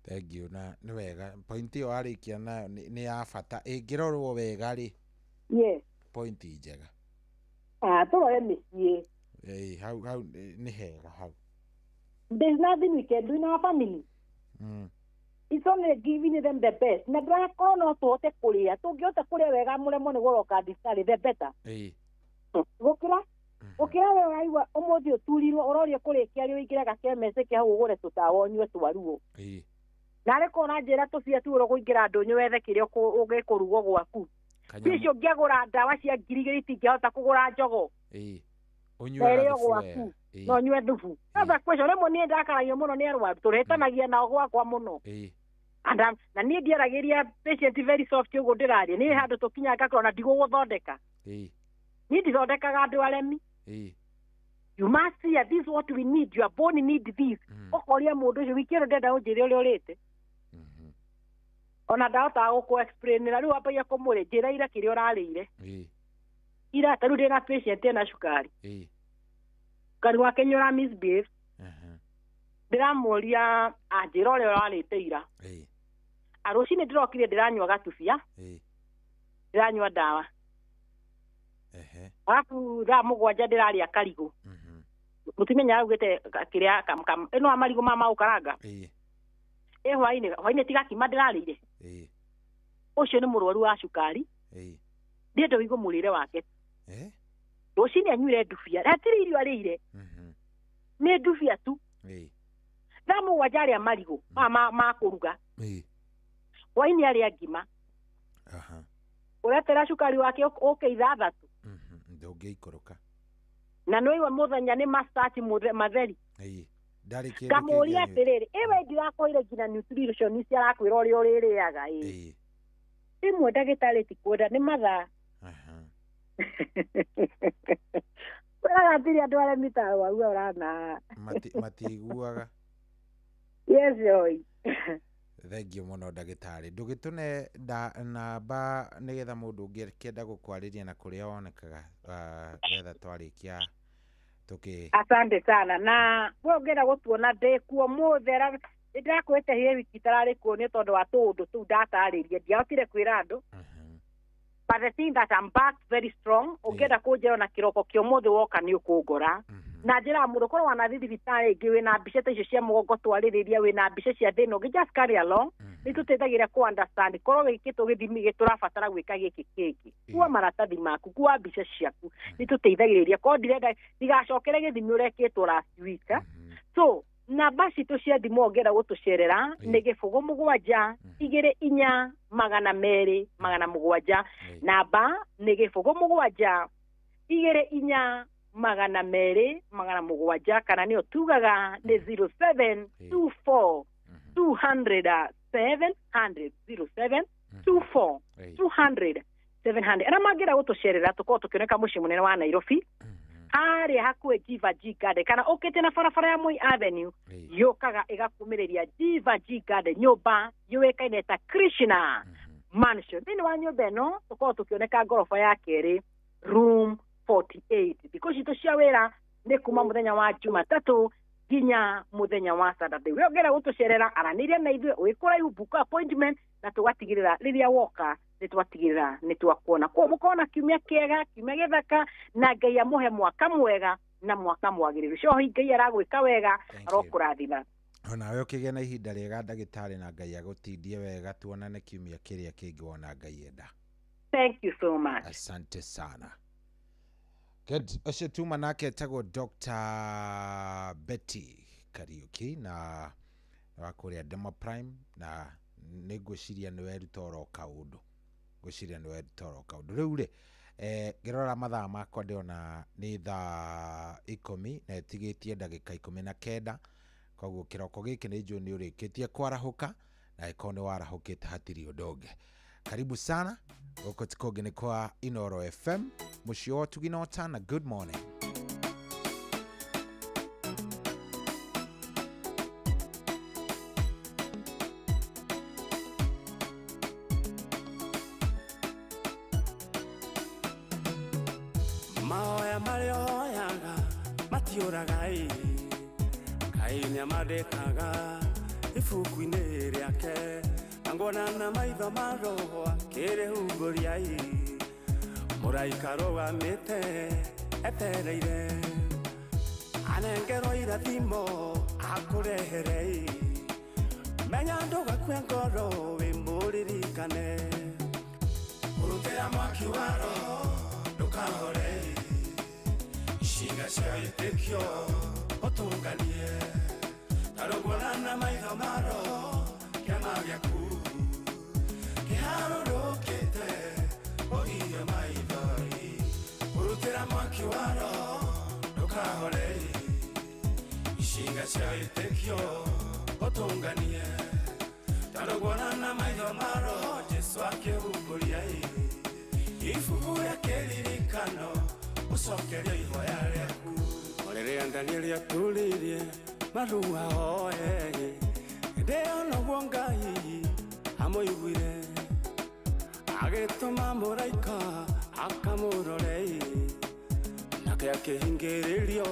thank you na nĩ wega point ĩyo warĩkia nayo nĩ ya bata ĩngĩrorwo wega rĩ point njega tũrore mĩciĩ hau nĩ hega hau there's nothing we can do in our family it's only giving them the best na ndĩrakorwo no tũhote kũrĩa tũngĩhota kũrĩa wega mũremwo nĩ gũroka thibitarĩ the better gũkĩra we waigua ũmũthĩ ũturirwo ũroria kũrĩkia rĩo ingĩre gakemece hau ũgũre tũtawa ũnyue twaruo narĩ kona njĩra tũbia tuũrwo kũingĩra ndũnyũ wethe kĩrĩa ũgĩkũrugwo gwaku icio ũngĩagũra ndawa cia ngiri igĩrĩ itingĩhota kũgũra njogo ũrĩo gwaku no nyue thubu sasa question rĩmwe niĩ ndakaragio mũno nĩ arwaru tũrĩtanagia nao gwakwa mũno na niĩ ndieragĩria patient very soft ũguo ndĩraria niĩ handũ tũkinya ngakorwo na ndigũgũthondeka niĩ ndithondekaga andũ aremi you must see this what we need your body need this ũkoria mũndũ ũcio wikĩro ndenda ũnjĩre ũrĩa ũrĩte ona ndahotaga gũkũ explain na rĩu wambagia kũmũrĩ njĩra ira kĩrĩa ũrarĩire ira tarĩu ndĩna patient ena cukari cukari wake nĩ ũra misbehave ndĩramũria anjĩra ũrĩa ũrarĩte ira rũcinĩ ndĩrokire ndĩranyua gatubia ndĩranyua ndawa arabu thaa mũgwanja ndĩrarĩa karigũ mũtumia nĩaraugĩte kĩrĩa ĩno amarigũ ma gũkaranga hwainĩ tigakima ndĩrarĩire ũcio nĩ mũrwaru wa cukari ndĩenda wĩigua mũrĩre wake rũcinĩ anyuire ndubia hatirĩ irio arĩire nĩ ndubia tu thaa mũgwanja arĩa marigũ ma kũruga hwainĩ arĩa ngima ũretera cukari wake ũke ithathatũ ndũngĩikũrũka na nĩwaigua mũthenya nĩ mastachi matheri ngamũria atĩrĩrĩ ĩwe ndirakwĩire nginya nutrition ciarakwĩra ũrĩa ũrĩrĩaga rĩmwe ndagĩtarĩ ti kwenda nĩ mathaa kwĩraga atĩrĩ andũ arĩa mĩtawa uga ũrana matiguaga yes oi thengiũ mũno ndagĩtarĩ ndũgĩtũne namba nĩgetha mũndũ ũngĩkĩenda gũkwarĩria na kũrĩa wonekaga getha twarĩkia asante sana na we ũngĩenda gũtuona ndĩkuo mũthera nĩndakwĩte hie wiki itararĩ kuo nĩ tondũ wa tũũndũ tũu ndatarĩria ndiahotire kwĩra andũ but the thing that I'm back very strong ũngĩenda kũnjĩra na kĩroko kĩa ũmũthĩ woka nĩ ũkũngora na njĩra mũndũ korwo wanathiĩ thibitarĩ ĩngĩ wĩna mbica ta icio cia mũgongo twarĩrĩria wĩna mbica cia thĩna ũngĩ just carry along nĩ tũteithagĩrĩria kũ understand korwo wĩkĩtwo gĩthimi tũrabatara gwĩka gĩkĩ kĩngĩ kua maratathi maku kua mbica ciaku nĩ tũteithagĩrĩria korwo ndirenda ndigacokere gĩthimi ũrekĩtwo last week so namba citũ cia thimũ ũngĩenda gũtũcerera nĩ 0774200700 namba nĩ 0724200700 kana nĩyo tugaga nĩ 0724200700 arĩa mangĩenda gũtũcerera tũkorwo tũkĩoneka mũciĩ mũnene wa Nairobi harĩa hakuhĩ Jiva G Garden kana ũkĩte na barabara ya Moi Avenue yũkaga ĩgakumĩrĩria Jiva G Garden nyũmba yũĩkaine ta Krishna Mansion thĩinĩ wa nyũmba ĩno tũkorwo tũkĩoneka ngoroba ya kerĩ room 48 thikå citå cia wä ra nä kuma må thenya wa Jumatatũ nginya må thenya wa Saturday. We ongera gå tå cerera aranä na ithuä wä kå raihu buka appointment na tå gatigä rä ra rä rä a woka nä twatigä rä ra nä twakuona koguo må korwo na kiumia kĩega kiumia gĩthaka na Ngai amũhe mwaka mwega na mwaka mwagĩrĩru cohi Ngai aragwä ka wega arokå rathima onawe ũkĩgĩa na ihinda rĩega ndagĩtarĩ na Ngai agũtindie wega tuonane kiumia kĩrĩa kĩngĩ wona Ngai enda. Thank you so much. Asante sana. Good. Ũcio tuma nake etagwo Dr. Betty Kariuki na wakũrĩa Demo Prime na nĩ ngwĩciria nĩ weruta oro kaũndũ. Ngwĩciria nĩ weruta oro kaũndũ. Rĩu rĩ ngĩrora mathaa makwa ndĩona nĩ thaa 10 na etigĩtie ndagĩka 19 koguo kĩroko gĩkĩ nĩ njũĩ nĩ ũrĩkĩtie kwarahũka na ĩkorwo nĩ warahũkĩte hatirĩ ũndũ ũngĩ. Karibu sana gũkũ ti kũngĩ nĩ kwa Inooro FM mũciĩ wa Ũtugi na Ũtana. Good morning. Mahoya marĩa hoyaga matiũraga Ngai nĩamadĩkaga ibuku-inĩ rĩake na nguona na maitho marohwa kĩrĩhumbũria mũraika rũgamĩte etereire anengerwo irathimo akũrehere menya ndũgakue ngoro wĩ mũririkane ũrutĩra mwaki wa roho ndũkahore ciĩga cia wĩtĩkio ũtũnganie tarũguona na maitho ma roho kĩama gĩaku kĩharũrũkĩte ũhiye maithori ũrutĩra mwaki wa roho ndũkahore ciĩga cia wĩtĩkio ũtũnganie tarũguona na maitho ma roho Jesũ akĩhumbũria ibuku rĩa kĩririkano ũcokerio ihoya rĩaku rĩrĩa Danieli atũrĩirie marua hoye ndĩona guo Ngai amũiguire agĩtũma mũraika akamũrore nake akĩhingĩrĩrio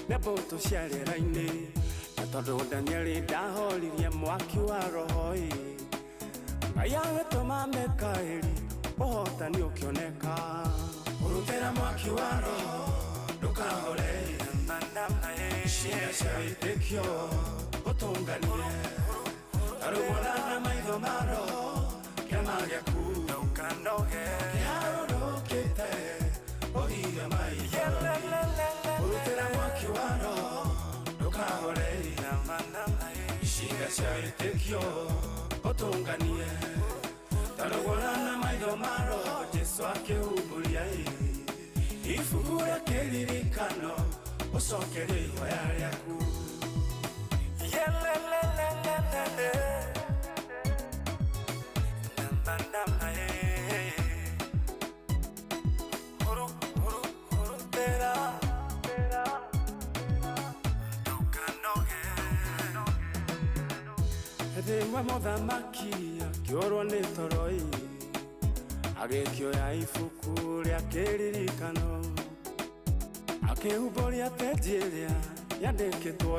nĩ mbũtũ cia rĩera-inĩ na tondũ Danieli ndahoririe mwaki wa roho Ngai agĩtũma Mikaeli ũhotani ũkĩoneka ũrutĩra mwaki wa roho ndũkahore ciĩga cia wĩtĩkio ũtũnganie tarũguona na maitho ma roho kĩama gĩaku kĩharũrũkĩte ũhiye maithori ũrutĩra mwaki wa roho ndũkahore ciĩga cia wĩtĩkio ũtũnganie tarũguona na maitho ma roho Jesũ akĩhumbũria ibuku rĩa kĩririkano ũcokerio ihoya rĩaku rĩmwe mũthamaki akĩũrwo nĩ toro agĩkĩoya ibuku rĩa kĩririkano akĩhumbũria peji ĩrĩa yandĩkĩtwo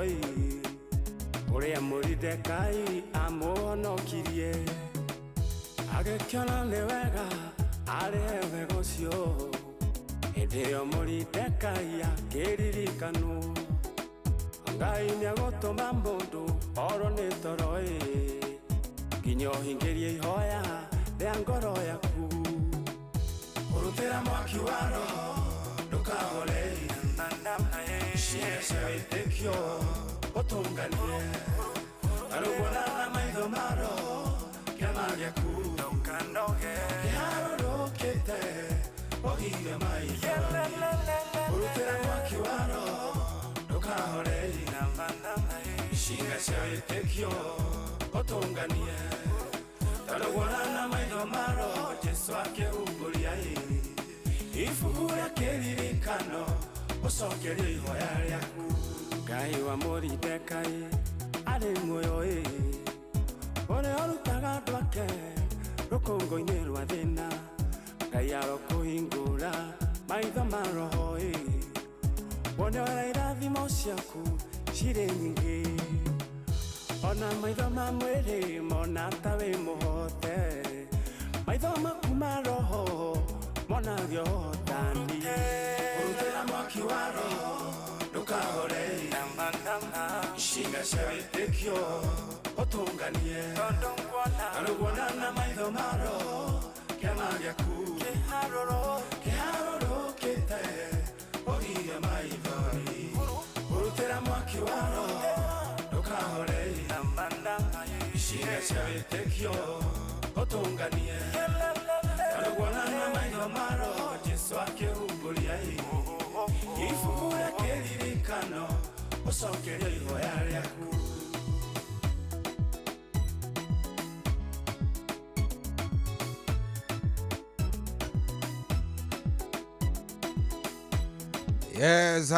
ũrĩa Moridekai amũhonokirie agĩkĩona nĩ wega arĩhe wega ũcio hĩndĩ ĩyo Moridekai akĩririkanwo Ngai nĩagũtũma mũndũ orwo nĩ toro nginya ũhingĩrie ihoya rĩa ngoro yaku ũrutĩra mwaki wa roho ndũkahore ciĩga cia wĩtĩkio ũtũnganie tarũguona na maitho ma roho kĩama gĩaku kĩharũrũkĩte ũhiye maithori ũrutĩra mwaki wa roho ndũkahore ciĩga cia wĩtĩkio ũtũnganie tarũguona na maitho ma roho Jesũ akĩhumbũria ibuku rĩa kĩririkano ũcokerio ihoya rĩaku Ngai wa Moridekai arĩ muoyo ũrĩa ũrutaga andũ ake rũkũngũ-inĩ rwa thĩna Ngai arokũhingũra maitho ma roho wone ora irathimo ciaku cirĩ nyingĩ ona maitho ma mwĩrĩ mona ta wĩ mũhote maitho maku ma roho monagio ũhotani ũrutĩra mwaki wa roho ndũkahore icinga cia wĩtĩkio ũtũnganie arũguona na maitho ma roho kĩama gĩaku kĩharũrũkĩte ũgiria maithori ũrutĩra mwaki wa roho ndũkahore icinga cia wĩtĩkio ũtũnganie arũguona na maitho ma roho Jesũ akĩhumbũria ibuku rĩa kĩririkano ũcokerio ihoya rĩaku Yes,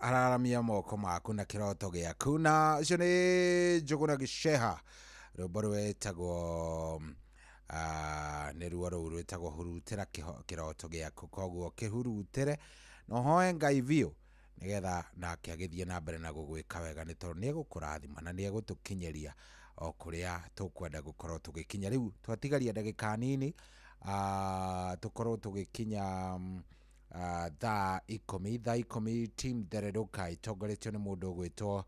araramia moko maku na kiroto gĩaku na cio nĩ Njũgũna Gĩceha rwĩmbo rwĩtagwo nĩ ruo rũu rwĩtagwo hurutĩra kĩroto gĩaku koguo kĩhurutĩre na ũhoe Ngai biũ nĩgetha nake agĩthiĩ na mbere na gũgwĩka wega nĩ tondũ nĩegũkũrathima na nĩegũtũkinyeria o kũrĩa tũkwenda gũkorwo tũgĩkinya rĩu twatigaria ndagĩka nini tukorwo tugikinya thaa ikũmi team Thereruka itongoretio nĩ mũndũ ũgwĩtwo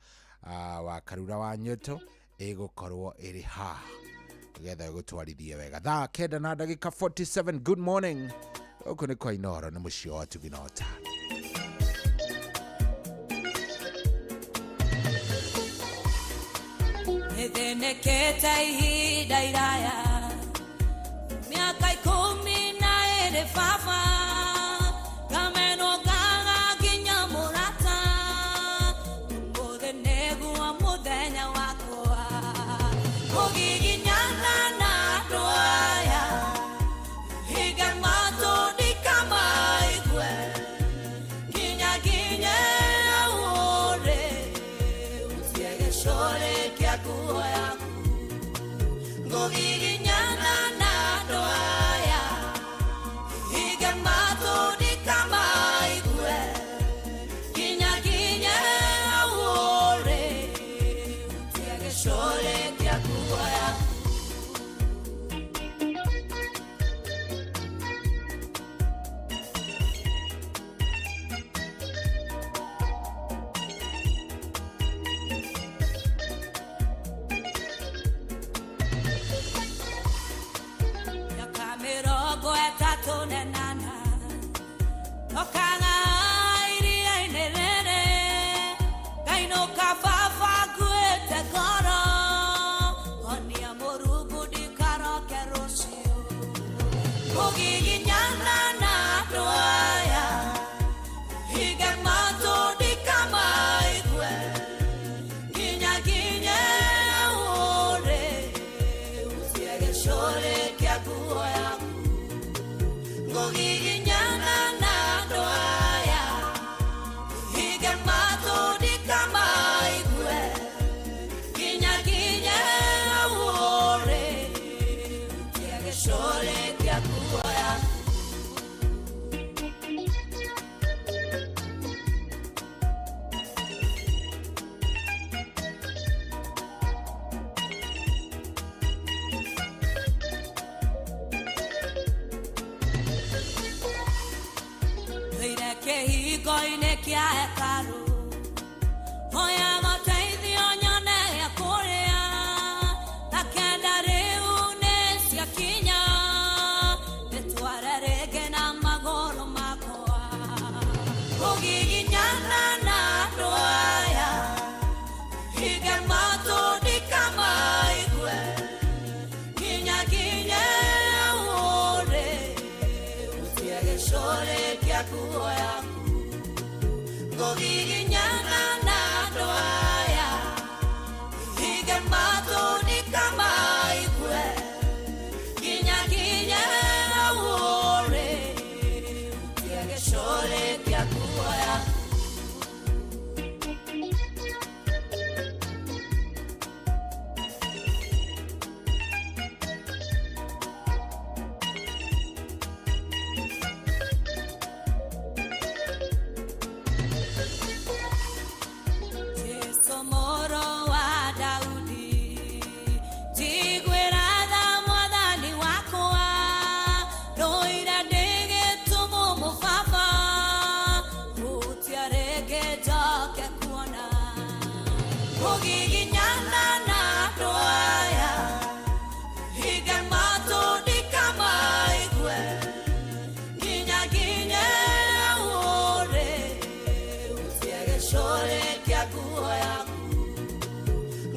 wa Karura wa Nyũtũ ĩgũkorwo ĩrĩ haha nĩgetha ĩgũtwarithie wega thaa 9:47 good morning gũkũ nĩ kwa Inooro nĩ mũciĩ wa Tuginota nĩthĩnĩkĩte ihinda iraya miaka 12 baba kameno gaga nginya mũrata mũthĩ nĩguo mũthenya wakwa mũgiginyana na andũ aya higa matũndika maigwe nginya ũrĩ ũtie gĩcore kĩa nguo yaku mũgiginyana na andũ aya higa matũndika maigwe nginya ũrĩ ũtie gĩcore kĩa nguo yaku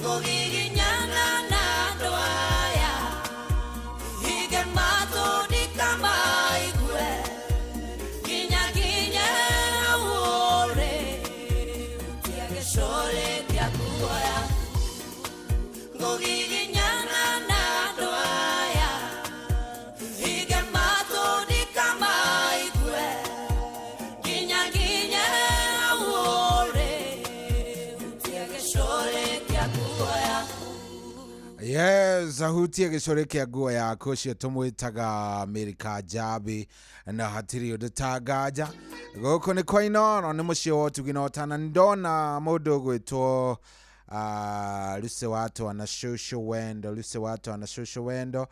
Ngogiginyana na ndoaya Hige mato ni kama igwe Ginya ginya uore Tiage shole tia kuoya Ngogiginyana na ndoaya Hige mato ni kama igwe Ginya ginya uore Tiage shole tia kuoya Yes, ahutie gicore kia nguo yako cio tumwitaga Amerika Jabi na hatiri udutagaja goko ni kwa inono ni mucio wotuginotana ndona mundu gwitwo Luse watu wana social wendo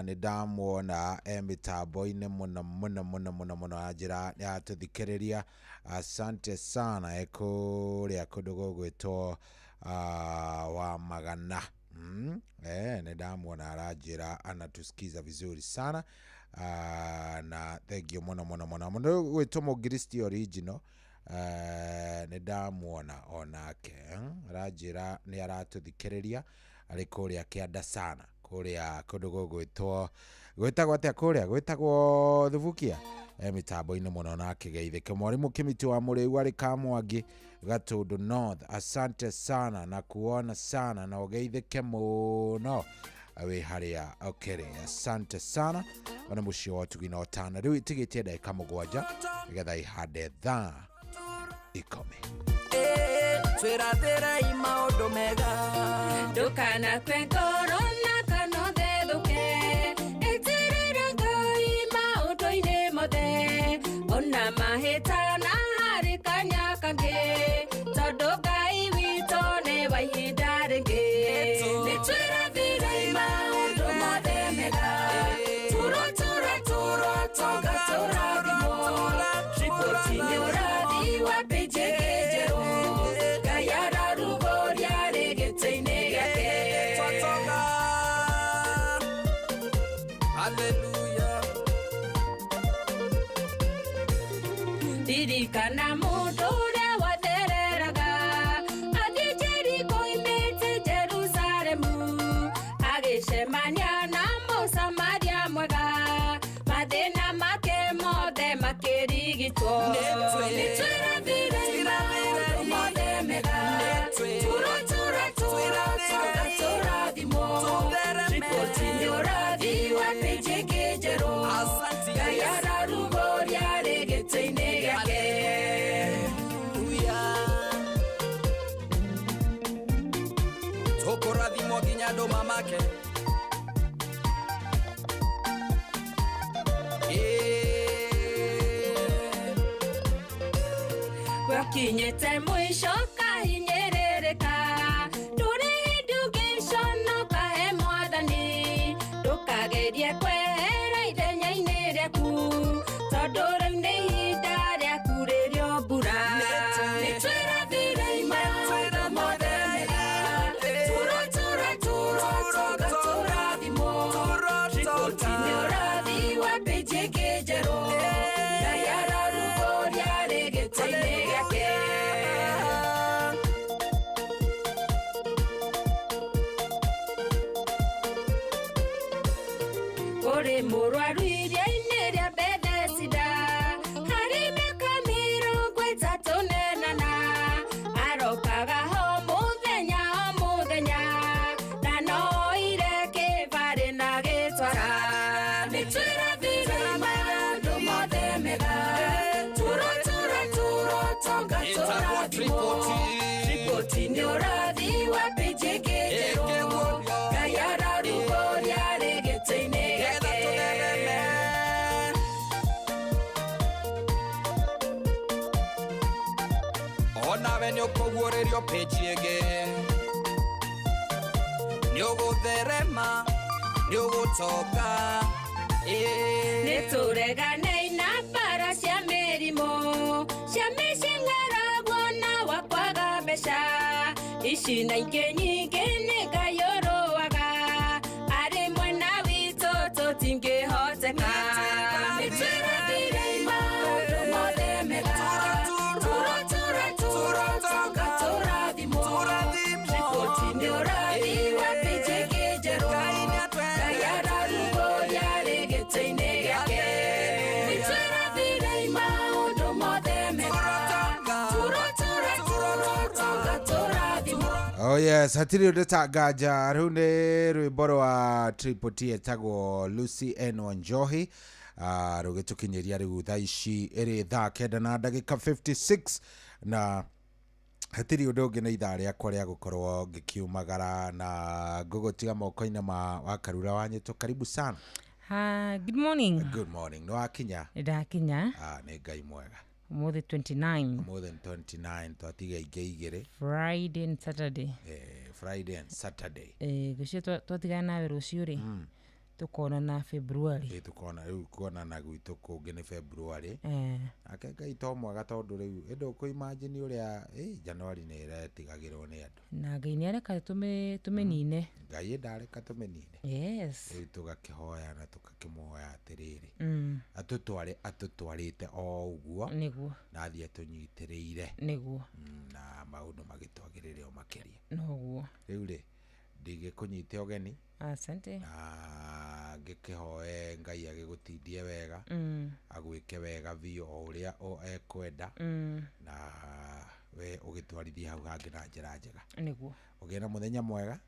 ni ndamwona mitambo-ini muno ajira yatuthikiriria asante sana ekuria kundu gugwitwo wa Magana ni ndamwona arajira anatusikiza vizuri sana na thank you muno gwitwo Mugiristi original ni ndamwona onake arajira ni aratuthikiriria ari kuria kianda sana kuria kundu gugwitwo gwitagwo atia kuria gwitagwo Thubukia mitambo-ini muno nake geithike mwarimu Kimiti wa Muriu ari Kamwangi Gatundu North asante sana na kuona sana na ugeithike muno awe haria okere asante sana ona mucio wotuginotana riu itigitie ndagika mugwanja nigetha ihande thaa ikome twirathira maundu mega ndukana kwengoro na kanothethuke itirira Ngai maundu-ini mothe ona mahitana hari kanya kangi tondu Ngai witũ nĩ wa ihinda rĩngĩ nĩtwĩrathira maundu mothe mega tũro tonga tũrathimwo riboti-inĩ ũrathi wa pĩnjĩ njerũ Ngai ararugũria rĩ gĩtĩ-inĩ gĩake Hallelujah. Ririkana mũndũ ũrĩa wathereraga athiĩ Jeriko oimĩte Jerusalemu agĩcemania na Mũsamaria mwega mathĩna make mothe makĩrigitwo nĩtwĩrathire maũndũ mothe mega tũro tonga tũrathimwo riboti-inĩ ũrathi wa pĩnjĩ njerũ Ngai ararugũria rĩ gĩtĩ-inĩ gĩake tũkũrathimwo nginya ndũma make wakinyĩte mũico kahinyĩrĩrĩka ndũrĩ hĩndĩ no kahe Mwathani ndũkagerie kwehera ithenya-inĩ rĩaku tondũ rĩu nĩ ihinda rĩaku rĩrĩo mbura nĩtwĩrathire maũndũ mothe mega tũro tonga tũrathimwo riboti-inĩ ũrathi wa pĩnjĩ njerũ Ngai ararugũria rĩ gĩtĩ-inĩ gĩake kũrĩ mũrwaru iria-inĩ rĩa Bethesda harĩ mĩaka 38 arokaga ho mũthenya na no oire kĩbarĩ na gĩtwara nĩtwĩrathire maũndũ mothe mega tũro tonga tũrathimwo riboti-inĩ ũrathi wa pĩnjĩ njerũ Ngai ararugũria rĩ gĩtĩ-inĩ gĩake onawe nĩ ũkũguũrĩrio pĩnji ĩngĩ nĩ ũgũtherema nĩ ũgũtonga nĩtũreganei na mbara cia mĩrimũ cia mĩcing'aragwo na wa kwaga mbeca ici na ingĩ nyingĩ nĩ Ngai ũrũaga arĩ mwena witũ tũtingĩhoteka nĩtwĩrathire maũndũ mothe mega tũro tonga tũrathimwo riboti-inĩ Nyora wapi cheke jero Kayara rugo ya regete inegake Nichera vile imaundo modemeka Tura Oh yes, hatiri udatangaja riu ni rwimbo rwa Triple T etagwo Lucy N Wanjohi rugitukinyiria riu thaa ici iri thaa 9:56 na hatiri undu ungi na ithaa riakwa ria gukorwo ngikiumagara na ngugutiga moko-ini ma Wakarura Wanyitu. Karibu sana. Good morning. Good morning. No akinya. Ndakinya. Ni Ngai mwega. More than 29. More than 29. Twatiga igere. Friday and Saturday. Friday and Saturday. Gucio twatigana nawe rucio ri. Tukona na February. Tukona riu kuona na gwitu kungi ni February. Ake Ngai to mwega tondu riu endo ku imagine uria January ni iretigagirwo ni andu. Na Ngai ni areka tumenine. Ngai ndareka tumenine. Yes. Riu tugakihoya na tugakimuhoya atiriri. Atutwarite o uguo. Niguo. Na athie tunyitiriire. Niguo. Na maundu magitwagirire o makiria. Noguo. Riu ri ndigikunyite ogeni. Asante. Na ngikihoe Ngai agigutindie wega. Agwike wega biu o uria ekwenda. Na we ugitwarithie hau hangi na njira njega. Niguo. Ugina muthenya mwega.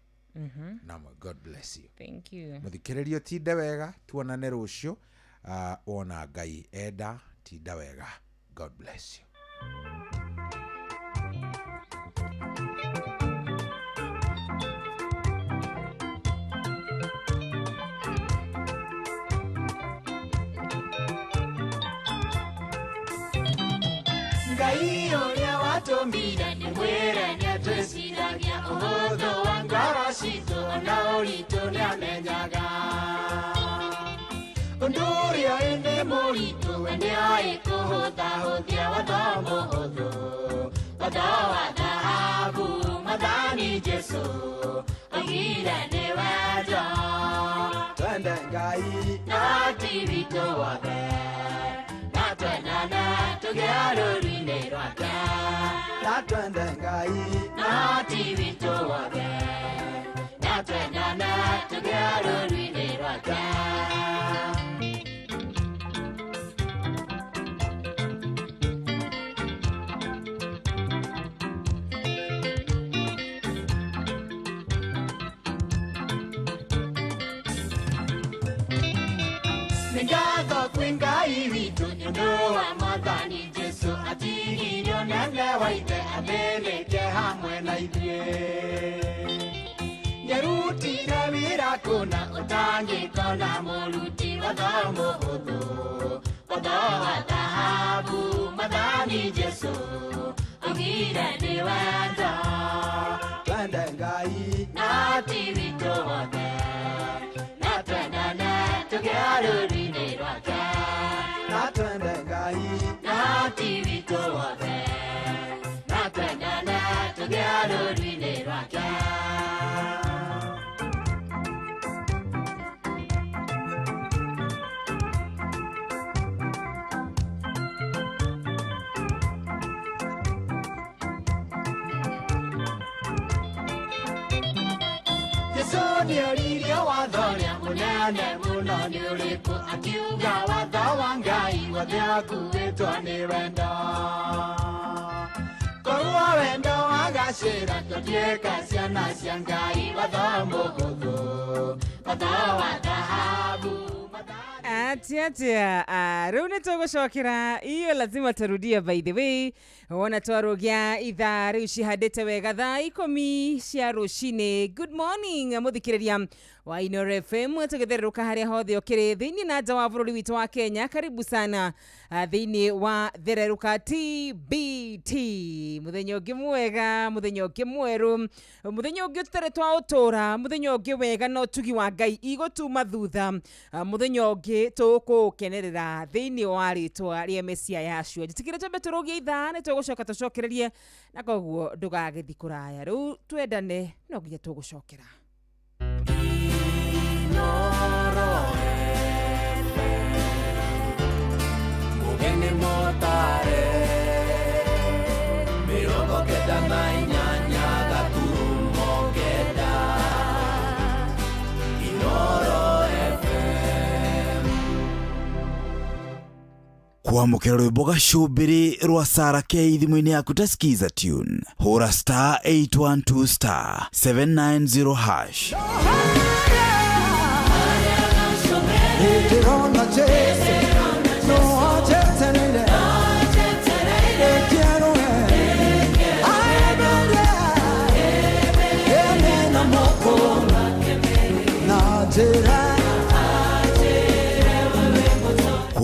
Na God bless you. Thank you. Muthikiririo tinde wega tuonane rucio. Wona Ngai enda tinda wega. God bless you. Ngai uria watumbire ni mwire ni atwiciragia uhuthu wa ngoro citu ona uritu ni amenyaga undu uria ni muritu we ni oi kuhuthahuthia watho muhuthu watho wa thahabu mathani Jesu oigire ni wendo twende Ngai na ti witu wothe na twenane tugiaruri-ini rwake na twende Ngai na ti witu wothe na twenane tugiaruri-ini rwake. Ngatho kwi Ngai witu nĩũndũ wa Mwathani Jesu atigirio nene wa ithe athĩnĩke hamwe na ithuĩ. Nĩarutire wĩra kũna ũtangĩkona mũruti watho mũhũthũ watho wa thahabu Mwathani Jesu oigire nĩ wendo twende Ngai na ti witũ wothe na twendane tugiaruri-ini rwake na twende Ngai na ti witu wothe na twendane tugiaruri-ini rwake. Jesu nĩoririo watho ũrĩa mũnene mũno nĩ ũrĩkũ akiuga watho wa Ngai wothe ũkuĩtwo nĩ wendo. Korwo wendo wagacĩra tũtuĩka ciana cia Ngai watho mũhũthũ watho wa thahabu. Atia riu ni tugucokera iyo lazima tarudia by the way wona twarugia ithaa riu cihandite wega thaa 10 cia rucini. Good morning muthikiriria wa Ino FM tugitheruka haria hothe ukiri thiini na nja wa bururi witu wa Kenya. Karibu sana thiini wa Thereruka TBT. Muthenya ungi mwega, muthenya ungi mweru, muthenya ungi tutere twa utura, muthenya ungi wega no tugi wa Ngai igutuma thutha, muthenya ungi tukukenerera thiini wa ritwa ria Mesia yacua. Jitikire twambe turugie ithaa ni tugucoka tucokererie na koguo ndugagithi kuraya. Riu twendane no nginya tugucokera. Mugeni motare mirongo kenda na inyanya gaturumo kenda kwamukira rwimbo gacumbiri rwa Sarah K thimũ-inĩ yaku ta skiza tune hũra star 812 star 790 hash.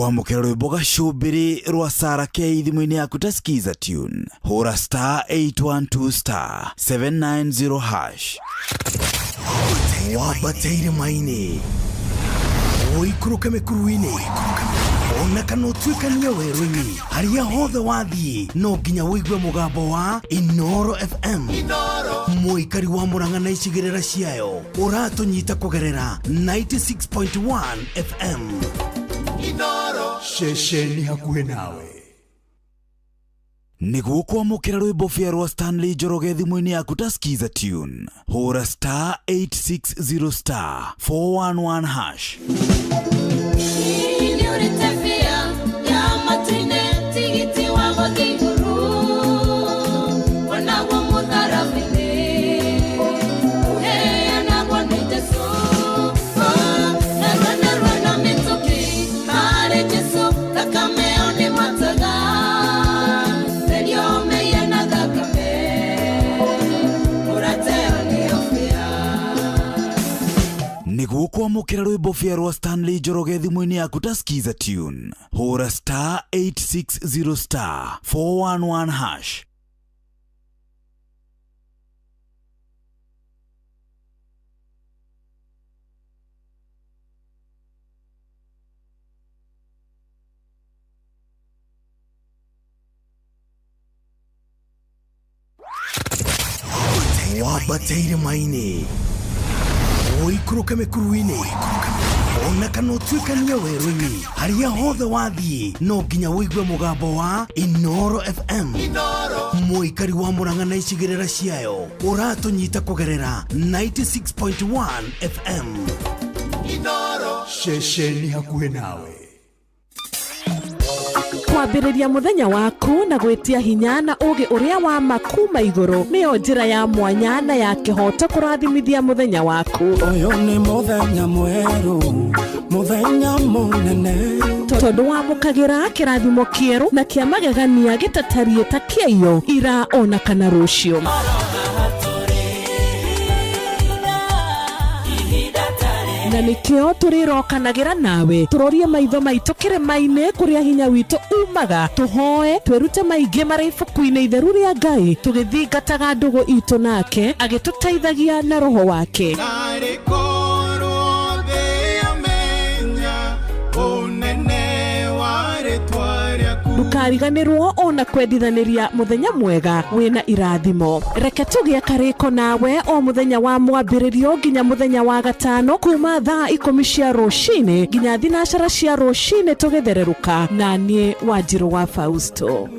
kwamukira rwimbo gacumbiri rwa Sarah K thimũ-inĩ yaku ta skiza tune hũra star 812 star 790 hash. Wabateire maini oikuruke mekuruini ona kana utuikania werũ-inĩ harĩa hothe wathiĩ no nginya wĩigue mũgambo wa Inoro FM. Mũikari wa Mũrang'a na icigĩrĩra ciayo ũratũnyita kũgerera 96.1 FM. Shesheni hakuhĩ nawe. Nĩguo kwamũkĩra rwĩmbo bia rwa Stanley Njoroge thimũ-inĩ yaku ta skiza tune hũra star 860 star 411 hash. Nĩguo kwamũkĩra rwĩmbo bia rwa Stanley Njoroge thimũ-inĩ yaku ta skiza tune hũra star 860 star 411 hash. Wabateire maini oikuruke mekuruini ona kana utuikania werũ-inĩ harĩa hothe wathiĩ no nginya wĩigue mũgambo wa Inoro FM. Mũikari wa Mũrang'a na icigĩrĩra ciayo ũratũnyita kũgerera 96.1 FM. Shesheni hakuhĩ nawe. Kwambĩrĩria mũthenya waku na gwĩtia hinya na ũgĩ ũrĩa wa makuma igũrũ nĩyo njĩra ya mwanya na ya kĩhoto kũrathimithia mũthenya waku. Ũyũ nĩ mũthenya mwerũ, mũthenya mũnene, tondũ wamũkagĩra kĩrathimo kĩerũ na kĩa magegania gĩtatarie ta kĩayo ira ona kana rũciũ. Na nĩkĩo tũrĩrokanagĩra nawe tũrorie maitho maitũ kĩrĩma-inĩ kũrĩa hinya witũ umaga tũhoe twĩrute maingĩ marĩ ibuku-inĩ itheru rĩa Ngai tũgĩthingataga ndũgũ itũ nake agĩtũteithagia na roho wake. Ndũkariganĩrwo ona kwendithanĩria mũthenya mwega wĩna irathimo. Reke tũgĩe karĩko nawe o mũthenya wa mwambĩrĩrio nginya mũthenya wa gatano kuma thaa 10 cia rũcinĩ nginya thinacara cia rũcinĩ tũgĩthererũka na niĩ Wanjirũ wa Fausto.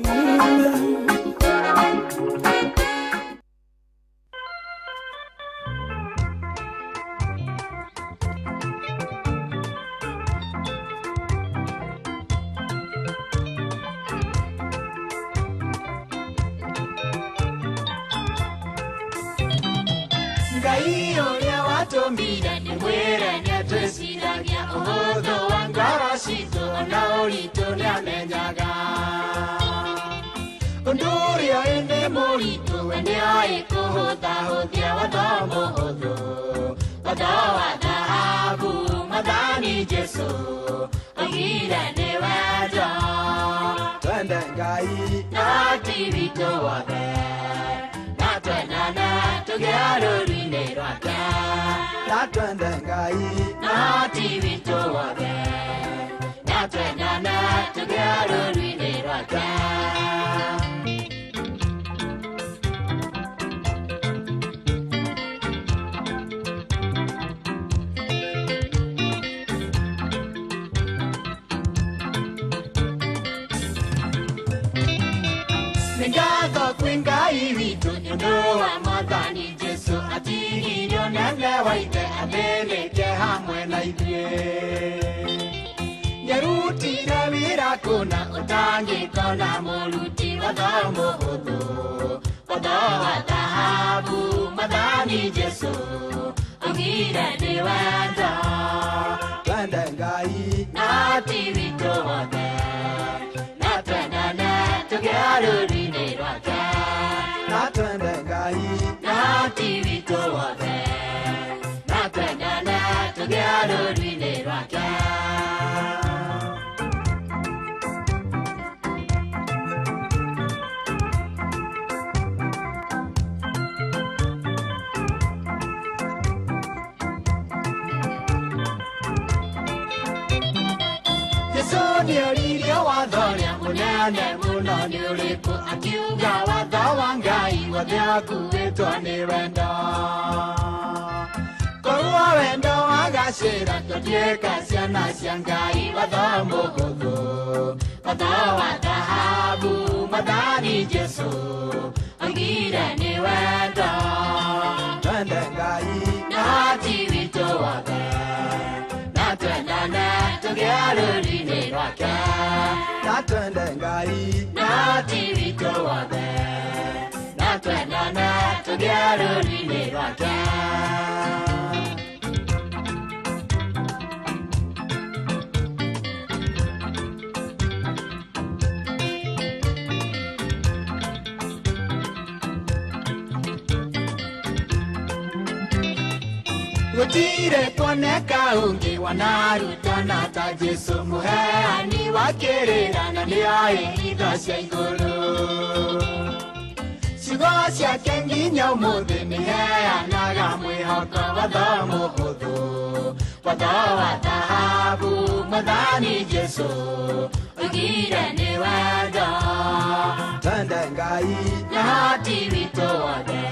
Ngai ũrĩa watũmbire nĩ mwĩre nĩatwĩciragia ũhũthũ wa ngoro citũ na ũritũ nĩamenyaga. Ũndũ ũrĩa nĩ mũritũ we nĩoĩ kũhũthahũthia watho mũhũthũ, watho wa thahabu Mwathani Jesũ oigire nĩ wendo. Twende Ngai na ti witũ wothe na twendane tũgĩe rũũru-inĩ rwake. Na twende Ngai na ti witũ wothe na twendane tũgĩe rũũru-inĩ rwake. Ngatho kwĩ Ngai witũ nĩ ũndũ wa Mwathani Jesũ atigirio nene wa ithe athĩnĩke hamwe na ithuĩ. nderutire wĩra kũna ũtangĩkona mũruti watho mũhũthũ watho wa thahabu Mwathani Jesu ugire nĩ wendo twende Ngai na ti witũ wothe na twendane tũgĩe rũũri-inĩ rwake na twende Ngai na ti witũ wothe na twendane tũgĩe rũũri-inĩ rwake. Nĩoririe watho ũrĩa mũnene mũno nĩ ũrĩkũ akiuga watho wa Ngai wothe ũkuĩtwo nĩ wendo korwo wendo wagacĩra tũtuĩka ciana cia Ngai watho mũhũthũ watho wa thahabu Mwathani Jesu oigire nĩ wendo twende Ngai na ti witũ wothe na twendane tũgĩe rũũri-inĩ rwake na twende Ngai na ti witũ wothe na twendane tũgĩe rũũri-inĩ rwake. Gũtirĩ kuoneka ũngĩ wanarutana ta Jesu mũheani wa kĩrĩra na nĩoĩ itho cia igũrũ ciugo ciake nginya ũmũthĩ nĩheanaga mwĩhoko watho mũhũthũ watho wa thahabu Mwathani Jesu oigire nĩ wendo twende Ngai na ti witũ wothe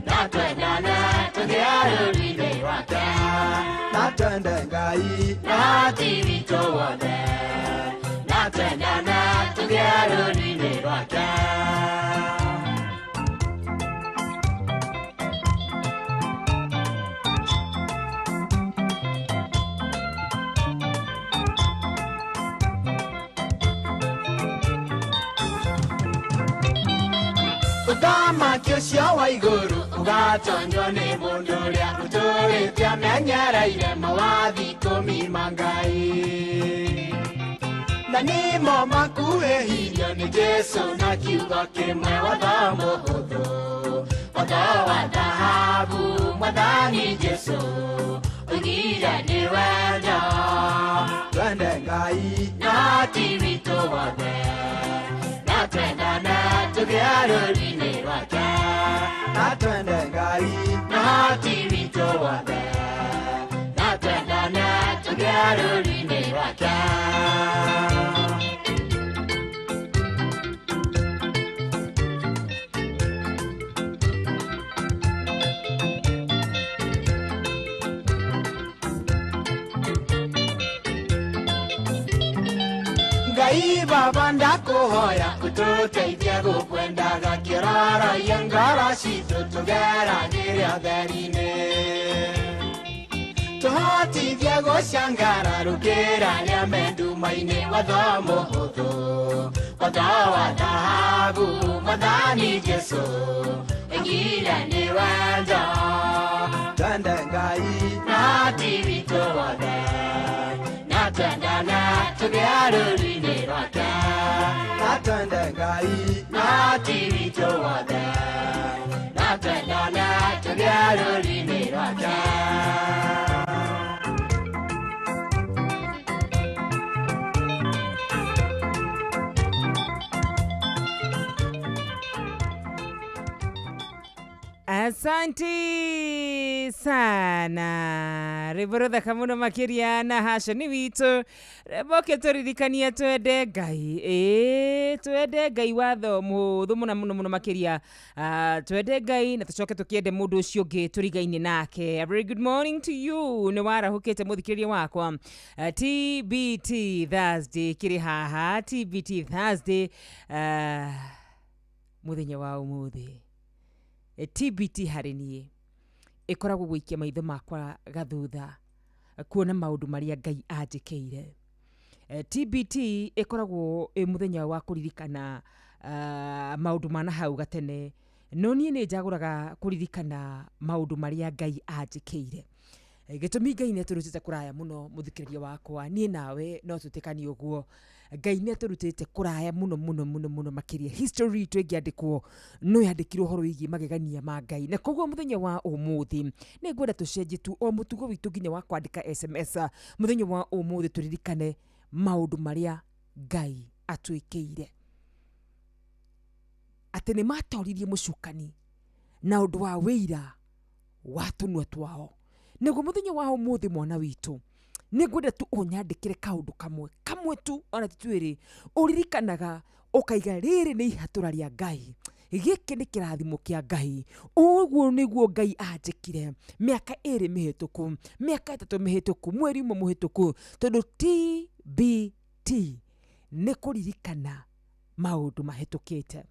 na twendane tũgĩe rũũri-inĩ rwake na twende Ngai na ti witũ wothe na twendane tũgĩe rũũri-inĩ rwake. Ũthamaki ũcio wa igũrũ ũgatonywo nĩ mũndũ ũrĩa ũtũũrĩte amenyereire mawathi 10 ma Ngai na nĩmo makuhĩhirio nĩ Jesu na kiugo kĩmwe watho mũhũthũ watho wa thahabu Mwathani Jesu oigire nĩ wendo twende Ngai na ti witũ wothe na twendane tũgĩe rũũri-inĩ rwake na twende Ngai na ti witũ wothe na twendane tũgĩe rũũri-inĩ rwake. Ngai Baba ndakũhoya ũtũteithie gũkwendaga kĩroro ngoro citũ tũgeragĩre ũtheri-inĩ tũhotithie gũcangara rũkĩra rĩa menduma-inĩ watho mũhũthũ watho wa thahabu Mwathani Jesu oigire nĩ wendo twende Ngai na ti witũ wothe na twendane tũgĩe rũũri-inĩ rwake na twende Ngai na ti witũ wothe na twendane tũgĩe rũũri-inĩ rwake. Asanti sana riborotha kamuno makiria na hashoni witũ reboke tũririkania twende Ngai twende Ngai watho mũhũthũ mũno makiria twende Ngai na tũcoke tũkĩende mũndũ ũcio ũngĩ tũrigaine nake. A very good morning to you nĩ warahũkĩte mũthikĩrĩria wakwa TBT Thursday kĩrĩ haha TBT Thursday mũthenya wa ũmũthĩ TBT harĩ niĩ ĩkoragwo gũikia maitho makwa gathutha kuona maũndũ marĩa Ngai anjĩkĩire TBT ikoragwo muthenya wa kuririkana maundu mana hau gatene no nie ni njaguraga kuririkana maundu maria Ngai anjikire. Gitumi Ngai ni aturutite kuraya muno muthikiriria wakwa, nie nawe no tutikani uguo. Ngai ni aturutite kuraya muno muno muno muno makiria. History twengiandikwo no yandikirwo horo wigi magegania ma Ngai. Na koguo muthenya wa umuthi ni ngwenda tucenjie tu o mutugo witu nginya wa kwandika SMS. Muthenya wa umuthi turirikane maundu maria Ngai atwikire. Ati ni matoririe mucukani na undu wa wira wa tunwa twao. Nego muthenya wa umuthi mwana witu ni ngwenda tu unyandikire kaundu kamwe tu ona titwiri uririkanaga ukaiga riri ni ihatura ria Ngai. Giki ni kirathimo kia Ngai. Uguo niguo Ngai anjikire miaka 2 mihituku, miaka 3 mihituku, mweri umwe muhituku, tondu TBT ni kuririkana maundu mahitukite.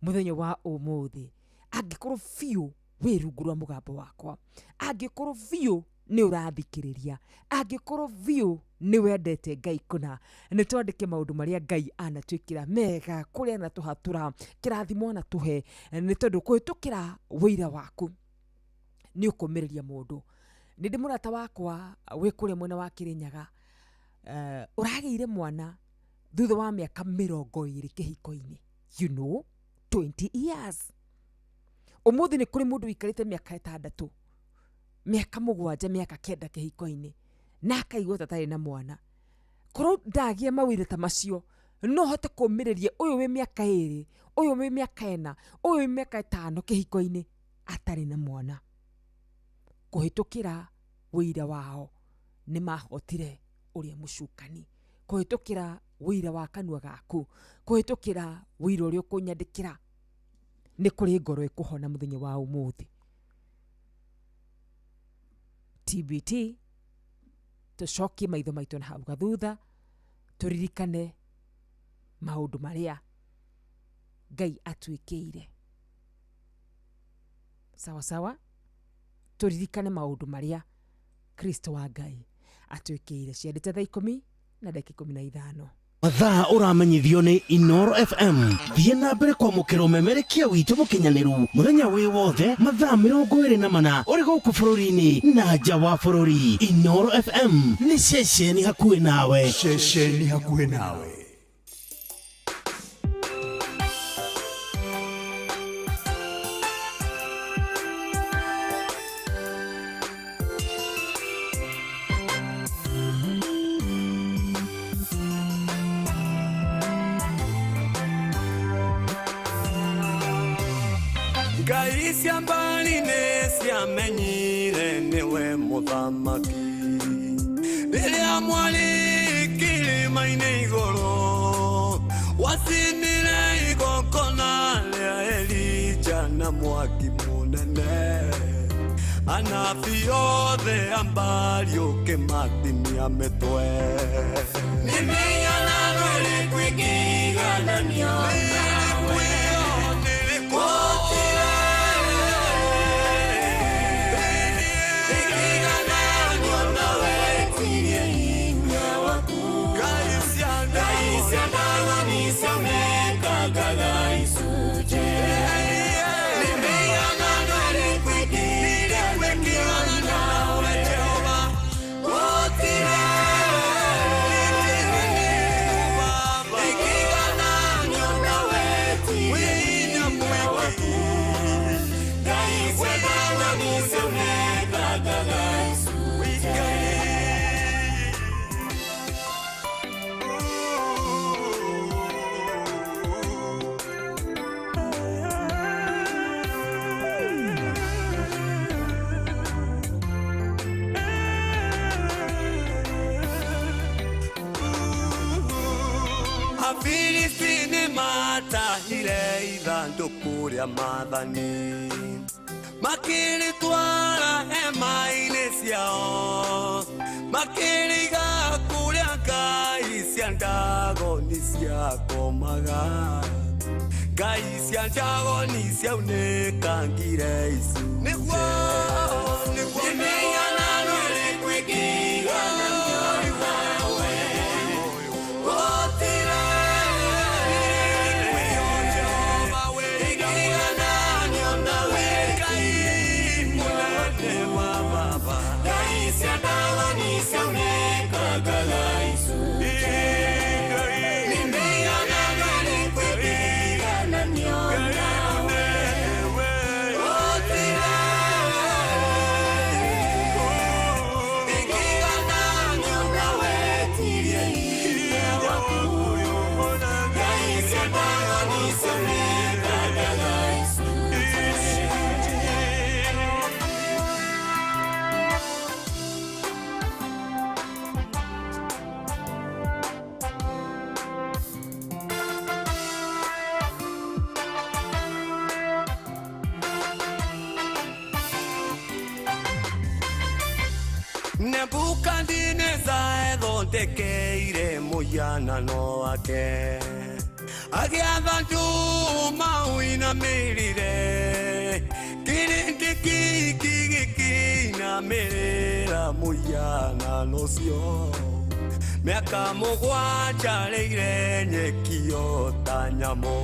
Muthenya wa umuthi angikorwo fiu wirungu rwa mugambo wakwa, angikorwo fiu ni urathikiriria, angikorwo fiu ni wendete Ngai kuna, ni twandike maundu maria Ngai anatwikira mega kuria na tuhatura kirathimo na tuhe, ni tondu kuhitukira wira waku ni ukumiriria mundu. Ni ndi murata wakwa wi kuria mwena wa Kirinyaga, urageire mwana thutha wa miaka 20 kihiko-ini, you know, 20 years. Umuthi ni kuri mundu wikarite miaka 6, miaka 7, miaka 9 kihiko-ini na akaigua tatari na mwana. Korwo ndagia mawire ta macio no hote kumiriria uyu wi miaka 2, uyu wi miaka 4, uyu wi miaka 5 kihiko-ini atari na mwana. Kuhitukira wira wao ni mahotire uria mucukani, kuhitukira wira wa kanua gaku, kuhitukira wira uria kunyandikira ni kuri ngoro ikuhona muthenya wa umuthi. TBT tucokie maitho maitu na hau gathutha turirikane maundu maria Ngai atwikire. Sawa sawa, turirikane maundu maria Kristo wa Ngai atwikire. Ciandite thaa 10:15 mathaa uramenyithio ni Inoro FM. Thie na mbere kwa mukiro memerekia witu mukinyaniru muthenya wi wothe mathaa 24 uri guku bururi-ini na nja wa bururi. Inoro FM ni ceceni hakuhi nawe, ceceni hakuhi nawe. Ngai cia mbali nĩ ciamenyire nĩwe mũthamaki rĩrĩa mwarĩ kĩrĩma-inĩ igũrũ wacinire igongona rĩa Elija na mwaki mũnene. Anabii othe a Baali ũkĩmatinia mĩtwe. Nĩmenyana rĩrĩkũ ingĩigananio nawe Afilistini matahire ithandũkũ rĩa maathani makĩrĩtwara hema-inĩ ciao makĩrĩiga kũrĩa ngai cia Dagoni ciakomaga. Ngai cia Dagoni ciaunĩkangire icunjĩ. Nĩmenyana rĩrĩkũ ingĩigananio nawe Nebukadineza ethondekeire mũhianano wake agĩatha nduma uinamirire kĩrĩndĩ kiki gĩkĩinamĩrĩra mũhianano ũcio mĩaka mũgwanja rĩire nyekio ta nyamũ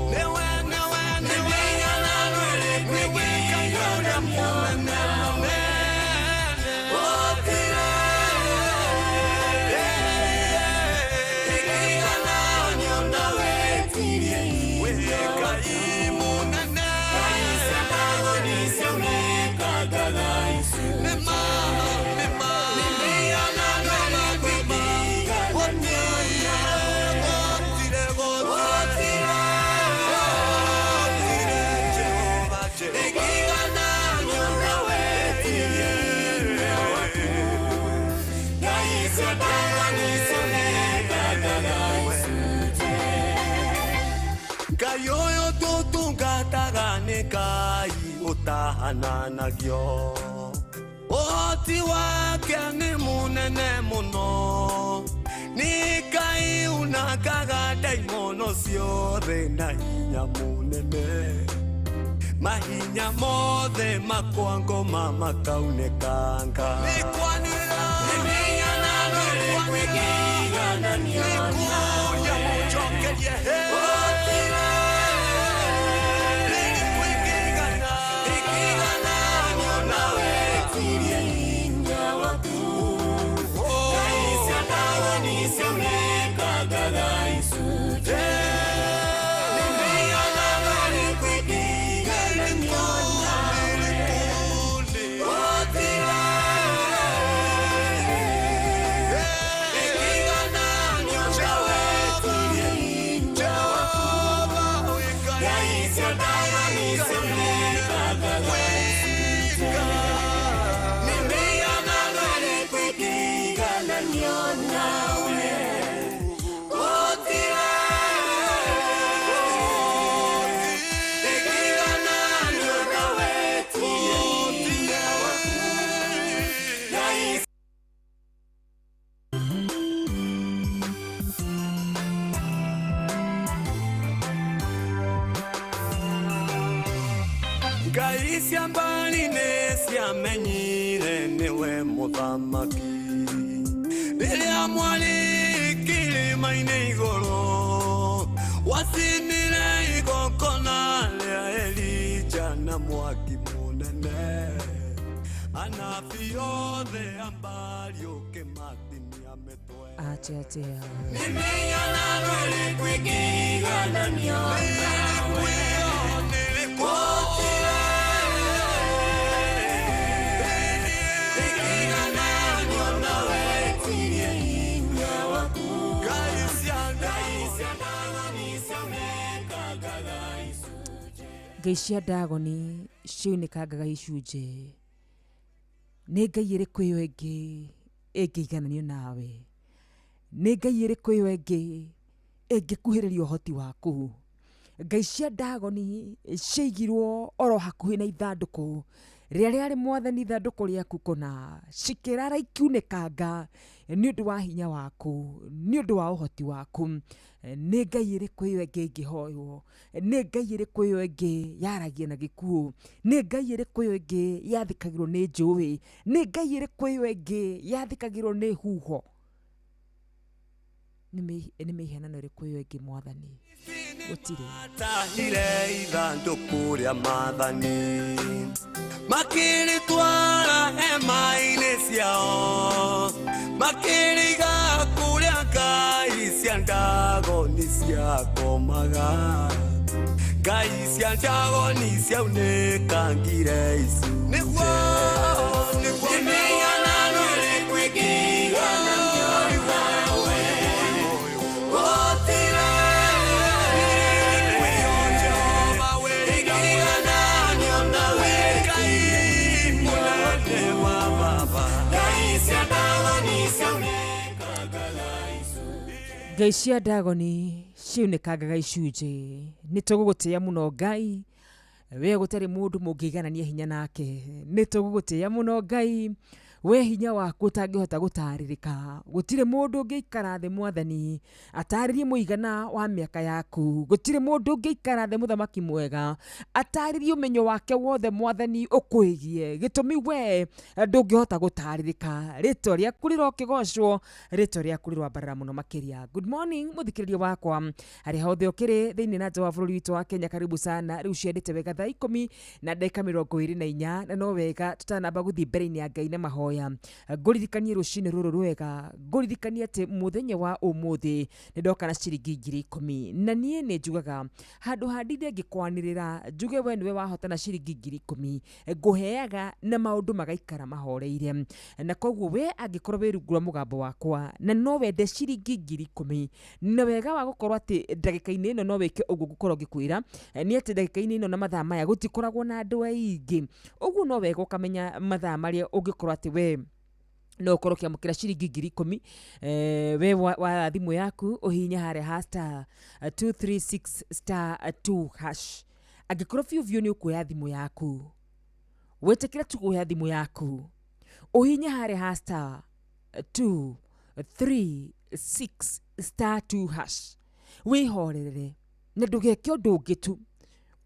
Kayoyo tutungataga nĩ Ngai ũtahananagio ũhoti wake nĩ mũnene mũno nĩ Ngai unangaga ndaimono ciothe na hinya mũnene mahinya mothe makwangoma makaunekanga nĩ kwanĩrĩra nĩ mĩhianano ĩkwĩgiganania nĩkuoya mũcokerie Ngai cia mbari nĩ ciamenyire nĩwe mũthamaki rĩrĩa mwarĩ kĩrĩma-inĩ igũrũ wacinire igongona rĩa Elija na mwaki mũnene anabii othe a mbari ũkĩmatinia mĩtwe atia nĩmĩhianano ĩrĩkũ ĩngĩigananio nawe ngai cia ndagoni ciunĩkangaga icunjĩ nĩ ngai ĩrĩkũ ĩyo ĩngĩ ĩngĩigananio nawe nĩ ngai ĩrĩkũ ĩyo ĩngĩ ĩngĩkuhĩrĩria ũhoti waku ngai cia ndagoni ciaigirwo oro hakuhĩ na ithandũkũ rĩrĩa rĩarĩ mwathani ithandũkũ rĩaku kũna cikĩrara ikiunĩkanga nĩ ũndũ wa hinya waku nĩ ũndũ wa ũhoti waku nĩ ngai ĩrĩkũ ĩyo ĩngĩ ĩngĩhoywo nĩ ngai ĩrĩkũ ĩyo ĩngĩ yaragia na gĩkuũ nĩ ngai ĩrĩkũ ĩyo ĩngĩ yathikagĩrwo nĩ njũĩ nĩ ngai ĩrĩkũ ĩyo ĩngĩ yathikagĩrwo nĩ huho nĩ mĩhianano ĩrĩkũ ĩyo ĩngĩ mwathani gũtirĩ matahire ithandũkũ rĩa maathani makĩrĩtwara hema-inĩ ciao makĩrĩiga kũrĩa ngai cia ndagoni ciakomaga ngai cia ndagoni ciaunĩkangire icunjĩ nĩmĩhianano ĩrĩkũ ĩngĩigananio nawe gũtirĩ ngai cia ndagoni ciunĩkangaga icunjĩ nĩ tũgũgũtĩĩa mũno ngai we gũtarĩ mũndũ mũngĩiganania hinya nake nĩ tũgũgũtĩĩa mũno ngai we hinya waku utangihota gutaririka. Gutire mundu ungiikara thi mwathani ataririe muigana wa miaka yaku. Gutire mundu ungiikara thi muthamaki mwega ataririe umenyo wake wothe mwathani ukwigie. Gitumi we ndungihota gutaririka. Ritwa riaku rirokigocwo, ritwa riaku rirwambarira muno makiria. Good morning muthikiriria wakwa ari hothe ukiri thiini na nja wa bururi witu wa Kenya. Karibu sana. Riu ciendete wega thaa 10 na ndagika 24 na no wega tutanamba guthii mbere-ini ya Ngai na mahoya. Nguririkanie rucini ruru rwega, nguririkanie ati muthenya wa umuthi nindoka na ciringi 10,000 na nie ni njugaga handu handire ngikwanirira njuge we niwe wahotana ciringi 10,000 nguheaga na maundu magaikara mahoreire. Na koguo we angikorwo wi rungu rwa mugambo wakwa na no wende ciringi 10,000 na wega wa gukorwo ati ndagika-ini ino no wike uguo ngukorwo ngikwira ni ati ndagika-ini ino na mathaa maya gutikoragwo na andu aingi. Uguo no wega ukamenya mathaa maria ungikorwo ati we no ukorwo kiamukira ciringi 10,000 we wa thimu yaku uhinya haria ha star 236 star 2 hash. Angikorwo biu ni ukuoya thimu yaku wetekira tu kuoya thimu yaku uhinya haria ha star 236 star 2 hash. Wihorere na ndugeke undu ungi tu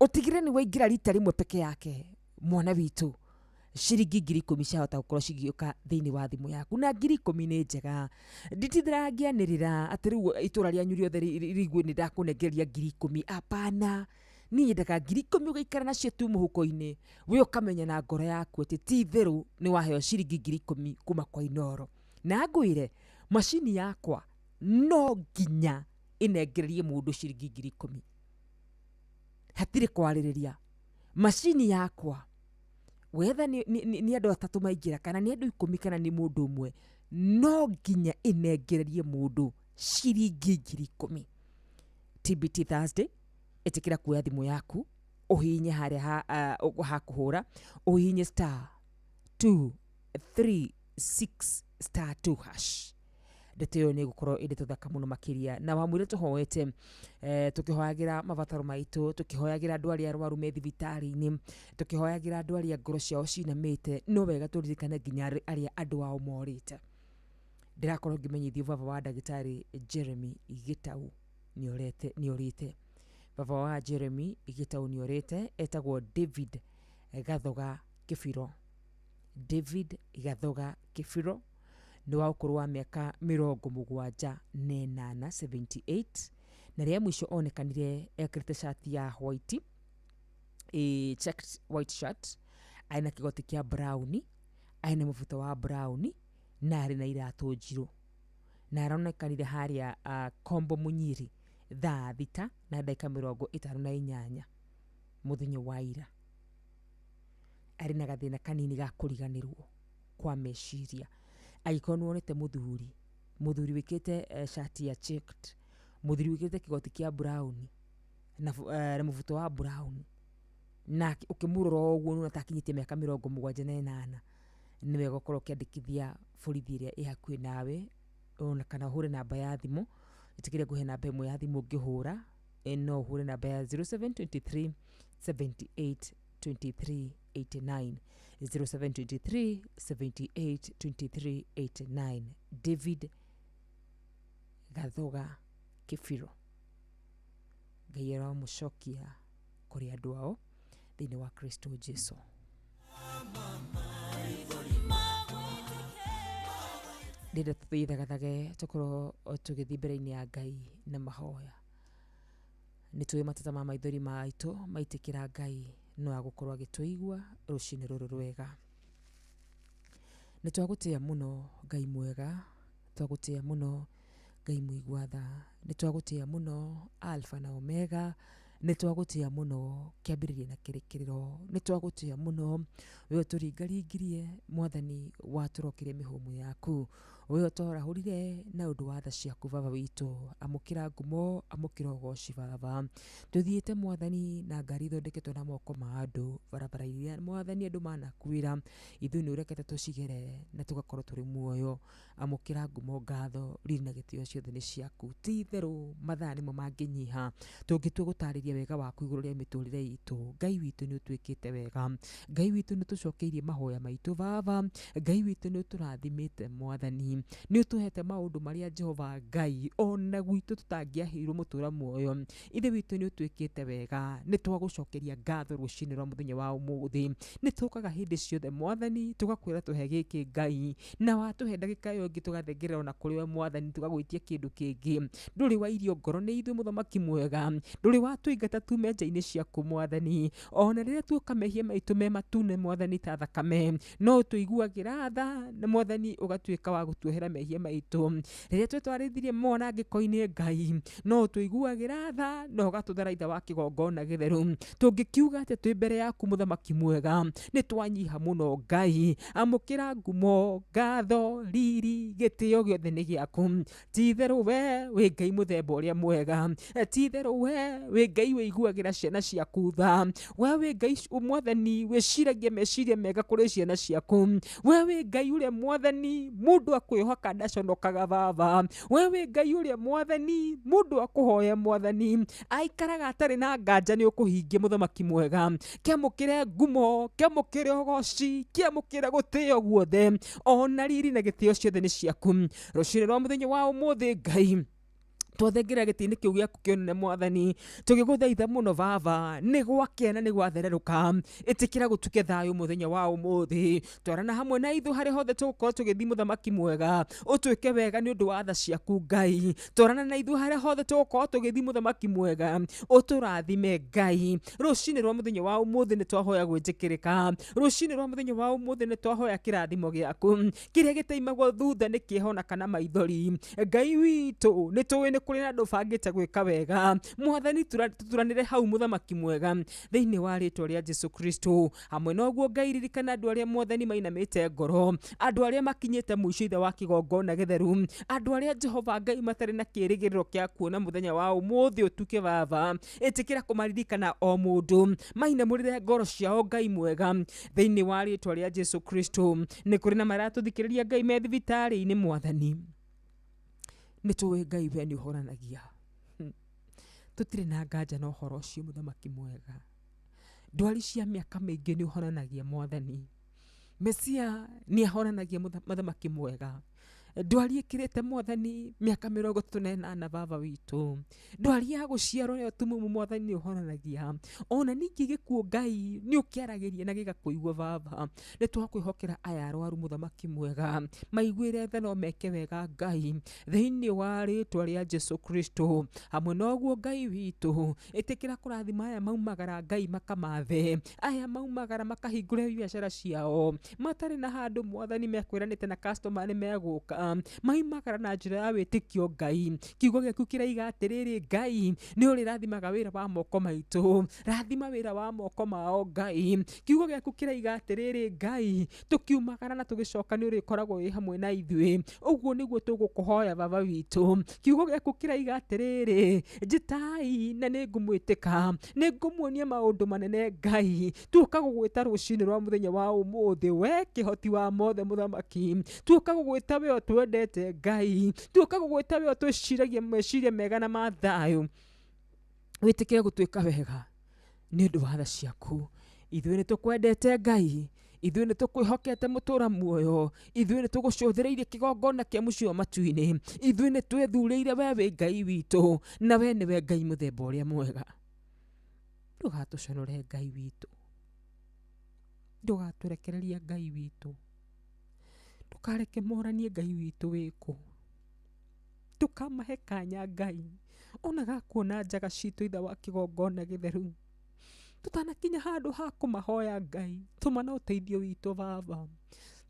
utigire ni waingira rita rimwe peke yake mwana witu. Ciringi 10,000 ciahota gukorwo cigioka thiini wa thimu yaku na 10,000 ni njega. Nditithiragianirira ati riu itura rianyu riothe rigwe ni ndakunengeria 10,000. Apana, ni nyendaga 10,000 ugaikara nacio tu muhuko-ini we ukamenya na ngoro yaku ati ti theru ni waheo ciringi 10,000 kuma kwa Inoro. Na ngwire macini yakwa no nginya inengererie mundu ciringi 10,000. Hatire kwaririria macini yakwa wetha ni andu atatu maingira kana ni andu 10 kana ni mundu umwe no nginya inengererie mundu ciringi 10,000. TBT Thursday etikira kuoya thimu yaku uhinye haria ha kuhura uhinye star 236 star 2 hash. Ndeto iyo ni gukorwo indi tuthaka muno makiria na wamwire tuhoete tukihoyagira mabataro maitu, tukihoyagira andu aria arwaru me thibitari-ini, tukihoyagira andu aria ngoro ciao cinamite. No wega turirikane nginya aria andu ao morite. Ndirakorwo ngimenyithio baba wa ndagitari Jeremy Gitau ni orite. Baba wa Jeremy Gitau ni orite, etagwo David Gathoga Kibiro. David Gathoga Kibiro ni wa ukuru wa miaka 78 78 na ria mwisho onekanire ekirite shati ya white checked white shirt, aina kigoti kia brown, aina mafuta wa brown na ari na iratu njiru na aronekanire haria kombo munyiri thaa thita na ndagika 58 muthenya wa ira. Ari na gathina kanini ga kuriganirwo kwa meciria. Agikorwo nuonete muthuri wikite shati ya checked, muthuri wikite kigoti kia brown na mufuto wa brown na ukimurora uguo nuna takinyitie miaka 78 ni wega gukorwo kiandikithia borithi iria ihakui nawe ona kana hure namba ya thimu. Itikire guhe namba imwe ya thimu ngihura no hure namba ya 0723 78 23 89 0723 78 23 89. David Gathoga Kibiro. Gayera mucokia kuri andu ao thiini wa Kristo Jesu. Ndenda tuthithagathage tukorwo tugithi mbere-ini ya Ngai na mahoya. Nitui matata ma maithori maitu maitikira Ngai no agukorwo agituigua rucini ruru rwega. Nitwagutia muno Ngai mwega, twagutia muno Ngai muigwatha, nitwagutia muno Alpha na Omega, nitwagutia muno kiambiriria na kirikiriro, nitwagutia muno we turingaringirie mwathani waturokire mihumu yaku we torahurire na undu wa tha ciaku baba witu amukira ngumo amukira ugoci baba tuthiite mwathani na ngari ithondeketwo na moko ma andu barabara iria mwathani andu manakuira ithuĩ nĩ ũrekete tũcigere na tũgakorwo tũrĩ muoyo amukira ngumo ngatho riri na gĩtĩo ciothe nĩ ciaku ti itherũ mathaa nĩmo mangĩnyiha tũngĩtua gũtarĩria wega waku igũrũ rĩa mĩtũrĩre itũ Ngai witũ nĩ ũtwĩkĩte wega Ngai witũ nĩ ũtũcokeirie mahoya maitũ baba Ngai witũ nĩ ũtũrathimĩte mwathani nĩ ũtũhete maũndũ marĩa Jehova Ngai ona gwitũ tũtangĩaheirwo mũtũra muoyo ithe witũ nĩ ũtwĩkĩte wega nĩ twagũcokeria ngatho rũcinĩ rwa mũthenya wa ũmũthĩ nĩ tũkaga hĩndĩ ciothe mwathani tũgakwĩra tũhe gĩkĩ Ngai na watũhe ndagĩka ĩyo ĩngĩ tũgathengerera ona kũrĩ we mwathani tũgagwĩtia kĩndũ kĩngĩ ndũrĩ wa irio ngoro nĩ ithuĩ mũthamaki mwega ndũrĩ watũingata tume nja-inĩ ciaku mwathani ona rĩrĩa tuoka mehia maitũ me matune mwathani ta thakame no tũiguagĩra tha na mwathani ũgatuĩka wa gũtuohera mehia maitũ rĩrĩa twetwarĩthirie mwanangĩko-inĩ Ngai no tũiguagĩra tha na ũgatũtharaitha wa kĩgongona gĩtheru tũngĩkiuga atĩ twĩ mbere yaku mũthamaki mwega nĩ twanyiha mũno Ngai amũkĩra ngumo ngatho riri gĩtĩo gĩothe nĩ gĩaku ti itherũ we wĩ Ngai mũthemba ũrĩa mwega ti itherũ we wĩ Ngai wĩiguagĩra ciana ciaku tha we wĩ Ngai mwathani wĩciragia meciria mega kũrĩ ciana ciaku we wĩ Ngai ũrĩa mwathani mũndũ akwĩhoka ndaconokaga baba we wĩ Ngai ũrĩa mwathani mũndũ akũhoya mwathani aikaraga atarĩ na nganja nĩ ũkũhingia mũthamaki mwega kĩamũkĩre ngumo kĩamũkĩre ũgoci kĩamũkĩre gũtĩo guothe ona riri na gĩtĩo ciothe nĩ ciaku rũcinĩ rwa mũthenya wa ũmũthĩ Ngai twathengerera gĩtĩ-inĩ kĩu gĩaku kĩonene mwathani tũgĩgũthaitha mũno baba nĩ gwakena nĩ gwathererũka ĩtĩkĩra gũtuke thayũ mũthenya wa ũmũthĩ twarana hamwe na ithuĩ harĩa hothe tũgũkorwo tũgĩthiĩ mũthamaki mwega ũtwĩke wega nĩ ũndũ wa tha ciaku Ngai twarana na ithuĩ harĩa hothe tũgũkorwo tũgĩthiĩ mũthamaki mwega ũtũrathime Ngai rũcinĩ rwa mũthenya wa ũmũthĩ nĩ twahoya gwĩtĩkĩrĩka rũcinĩ rwa mũthenya wa ũmũthĩ nĩ twahoya kĩrathimo gĩaku kĩrĩa gĩtaimagwo thutha nĩ kĩehona kana maithori Ngai witũ nĩ tũĩ nĩ kũrĩ na andũ bangĩte gwĩka wega mwathani tũturanĩre hau mũthamaki mwega thĩinĩ wa rĩtwa rĩa Jesu Kristo hamwe noguo Ngai ririkana andũ arĩa mwathani mainamĩte ngoro andũ arĩa makinyĩte mũico ithe wa kĩgongona gĩtheru andũ arĩa Jehova Ngai matarĩ na kĩĩrĩgĩrĩro kĩa kuona mũthenya wa ũmũthĩ ũtuke baba ĩtĩkĩra kũmaririkana o mũndũ mainamũrĩre ngoro ciao Ngai mwega thĩinĩ wa rĩtwa rĩa Jesu Kristo nĩ kũrĩ na maratũthikĩrĩria Ngai me thibitarĩ-inĩ mwathani nĩ tũĩ Ngai we nĩ ũhoranagia tũtirĩ na nganja na ũhoro ũcio mũthamaki mwega ndwari cia mĩaka mĩingĩ nĩ ũhoranagia mwathani Mesia nĩ ahoranagia mũthamaki mwega ndwari ĩkĩrĩte mwathani mĩaka 38 baba witũ ndwari ya gũciarwo nĩyo tumumu mwathani nĩ ũhoranagia ona ningĩ gĩkuũ Ngai nĩ ũkĩaragĩria na gĩgakũigua baba nĩ twakwĩhokera aya arwaru mũthamaki mwega maiguĩre tha no meke wega Ngai thĩinĩ wa rĩtwa rĩa Jesu Kristo hamwe noguo Ngai witũ ĩtĩkĩra kũrathima aya maumagara Ngai makamathe aya maumagara makahingũre biacara ciao matarĩ na handũ mwathani mekwĩranĩte na customer nĩ megũka maimagara na njĩra ya wĩtĩkio Ngai kiugo gĩaku kĩraiga atĩrĩrĩ Ngai nĩ ũrĩ rathimaga wĩra wa moko maitũ rathima wĩra wa moko mao Ngai kiugo gĩaku kĩraiga atĩrĩrĩ Ngai tũkiumagara na tũgĩcoka nĩ ũrĩkoragwo wĩ hamwe na ithuĩ ũguo nĩguo tũgũkũhoya baba witũ kiugo gĩaku kĩraiga atĩrĩrĩ njĩtai na nĩ ngũmwĩtĩka nĩ ngũmuonia maũndũ manene Ngai tuoka gũgwĩta rũcinĩ rwa mũthenya wa ũmũthĩ we kĩhoti wa mothe mũthamaki tuoka gũgwĩta we twendete Ngai tuoka gũgwĩta we twĩciragia meciria mega na ma thayũ wĩtĩkĩre gũtuĩka wega nĩ ũndũ wa tha ciaku ithuĩ nĩ tũkwendete Ngai ithuĩ nĩ tũkwĩhokete mũtũra muoyo ithuĩ nĩ tũgũcũthĩrĩirie kĩgongona kĩa mũciĩ wa matu-inĩ ithuĩ nĩ twethurĩire we wĩ Ngai witũ na we nĩwe Ngai mũthemba ũrĩa mwega ndũgatũconore Ngai witũ ndũgatũrekereria Ngai witũ ndũkareke moranie Ngai witũ wĩkũ ndũkamahe kanya Ngai ona gakuona njaga citũ ithe wa kĩgongona gĩtheru tũtanakinya handũ ha kũmahoya Ngai tũma na ũteithio witũ baba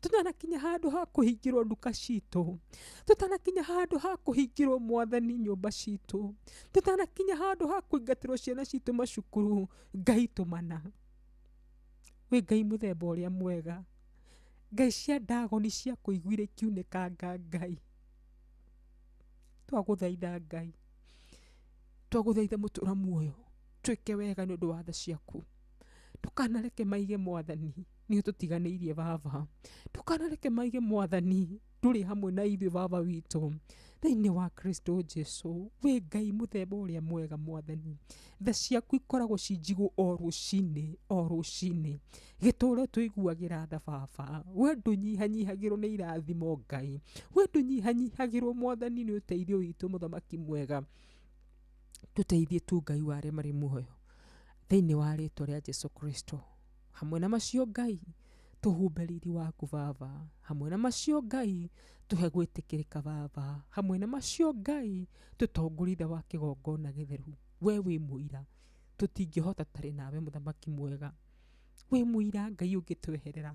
tũtanakinya handũ ha kũhingĩrwo nduka citũ tũtanakinya handũ ha kũhingĩrwo mwathani nyũmba citũ tũtanakinya handũ ha kũingatĩrwo ciana citũ macukuru Ngai tũmana wĩ Ngai mũthemba ũrĩa mwega ngai cia ndagoni cia kũiguire kiunĩkanga ngai twagũthaitha ngai twagũthaitha mũtũra muoyo twĩke wega nĩ ũndũ wa tha ciaku ndũkanareke maige mwathani nĩ ũtũtiganĩirie baba ndũkanareke maige mwathani ndũrĩ hamwe na ithuĩ baba witũ thĩinĩ wa Kristo Jesu wĩ ngai mũthemba ũrĩa mwega mwathani tha ciaku ikoragwo cinjigũ o rũcinĩ gĩtũũro tũiguagĩra tha baba we ndũnyihanyihagĩrwo nĩ irathimo ngai we ndũnyihanyihagĩrwo mwathani nĩ ũteithio witũ mũthamaki mwega tũteithie tu ngai wa arĩa marĩ muoyo thĩinĩ wa rĩtwa rĩa Jesu Kristo hamwe na macio ngai tũhumbe riri waku baba hamwe na macio ngai tũhe gwĩtĩkĩrĩka baba hamwe na macio ngai tũtongorithe wa kĩgongona gĩtheru we wĩ mũira tũtingĩhota tarĩ nawe mũthamaki mwega wĩ mũira ngai ũngĩtweherera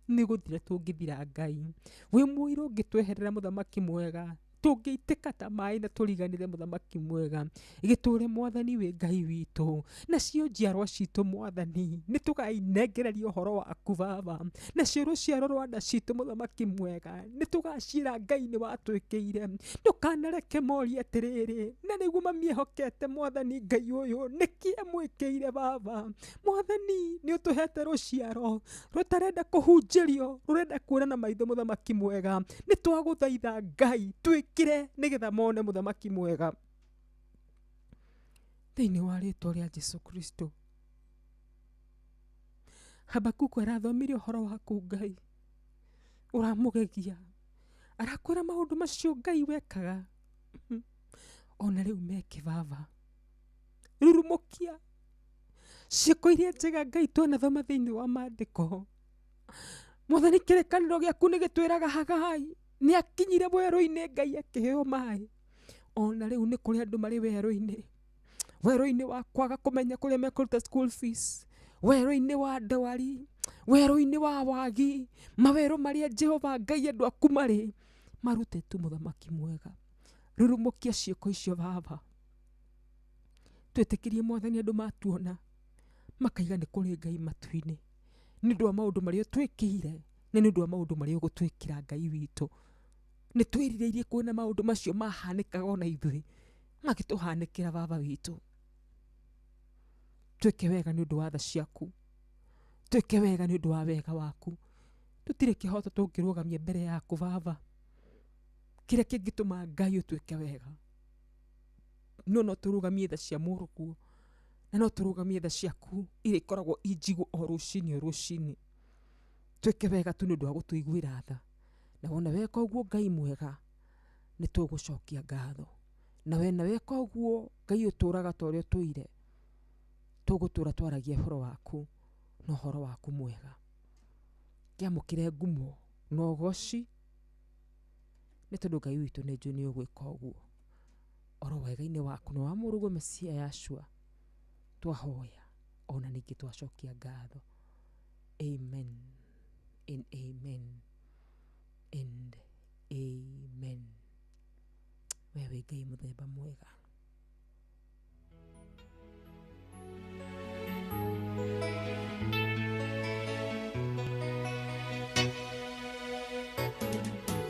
nĩ gũthira tũngĩthira ngai wĩ mũira ũngĩtweherera mũthamaki mwega tũngĩitĩka ta maĩ na tũriganĩre mũthamaki mwega gĩtũũre mwathani wĩ ngai witũ nacio njiarwa citũ mwathani nĩ tũgainengereria ũhoro waku baba nacio rũciaro rwa nda citũ mũthamaki mwega nĩ tũgaciĩra ngai nĩ watwĩkĩire ndũkanareke morie atĩrĩrĩ na nĩguo mamiehokete mwathani ngai ũyũ nĩkĩ amwĩkĩire baba mwathani nĩ ũtũhete rũciaro rũtarenda kũhunjĩrio rũrenda kuona na maitho mũthamaki mwega nĩ twagũthaitha ngai kire nigetha mone mũthamaki mwega thĩinĩ wa rĩtwa rĩa Jesu Kristo Habakuku arathomirie ũhoro waku ngai ũramũgegia arakwĩra maũndũ macio ngai wekaga ona rĩu meke baba rurumũkia ciĩko iria njega ngai twanathoma thĩinĩ wa maandĩko mwathani kĩrĩkanĩro gĩaku nĩ gĩtwĩraga Hagai nĩ akinyire werũ-inĩ ngai akĩheo maĩ ona rĩu nĩ kũrĩ andũ marĩ werũ-inĩ wa kwaga kũmenya kũrĩa mekũruta school fees werũ-inĩ wa ndwari werũ-inĩ wa wagi mawerũ marĩa Jehova ngai andũ aku marĩ marute tu mũthamaki mwega rurumũkia ciĩko icio baba twĩtĩkĩrie mwathani andũ matuona makaiga nĩ kũrĩ ngai matu-inĩ nĩ ũndũ wa maũndũ marĩa twĩkĩire nĩ ũndũ wa maũndũ marĩa ũgũtwĩkĩra ngai witũ nĩ twĩrirĩirie kuona maũndũ macio mahanĩkaga ona ithuĩ magĩtũhanĩkĩra baba witũ twĩke wega nĩ ũndũ wa tha ciaku twĩke wega nĩ ũndũ wa wega waku tũtirĩ kĩhoto tũngĩrũgamia mbere yaku baba kĩrĩa kĩngĩtũma ngai ũtwĩke wega no tũrũgamie tha cia mũrũguo na no tũrũgamie tha ciaku iria ikoragwo injigũ o rũcinĩ twĩke wega tu nĩ ũndũ wa gũtũiguĩra tha na wona weka ũguo ngai mwega nĩ tũgũcokia ngatho na wena weka ũguo ngai ũtũraga ta ũrĩa ũtũire tũgũtũra twaragia ũhoro waku na ũhoro waku mwega kĩamũkĩre ngumo na ũgoci nĩ tondũ ngai witũ nĩ njũĩ nĩ ũgwĩka ũguo oro wega-inĩ waku na wa mũrũguo Mesia Yashua twahoya ona ningĩ twacokia ngatho amen and amen and amen wewe ngai mũthemba mwega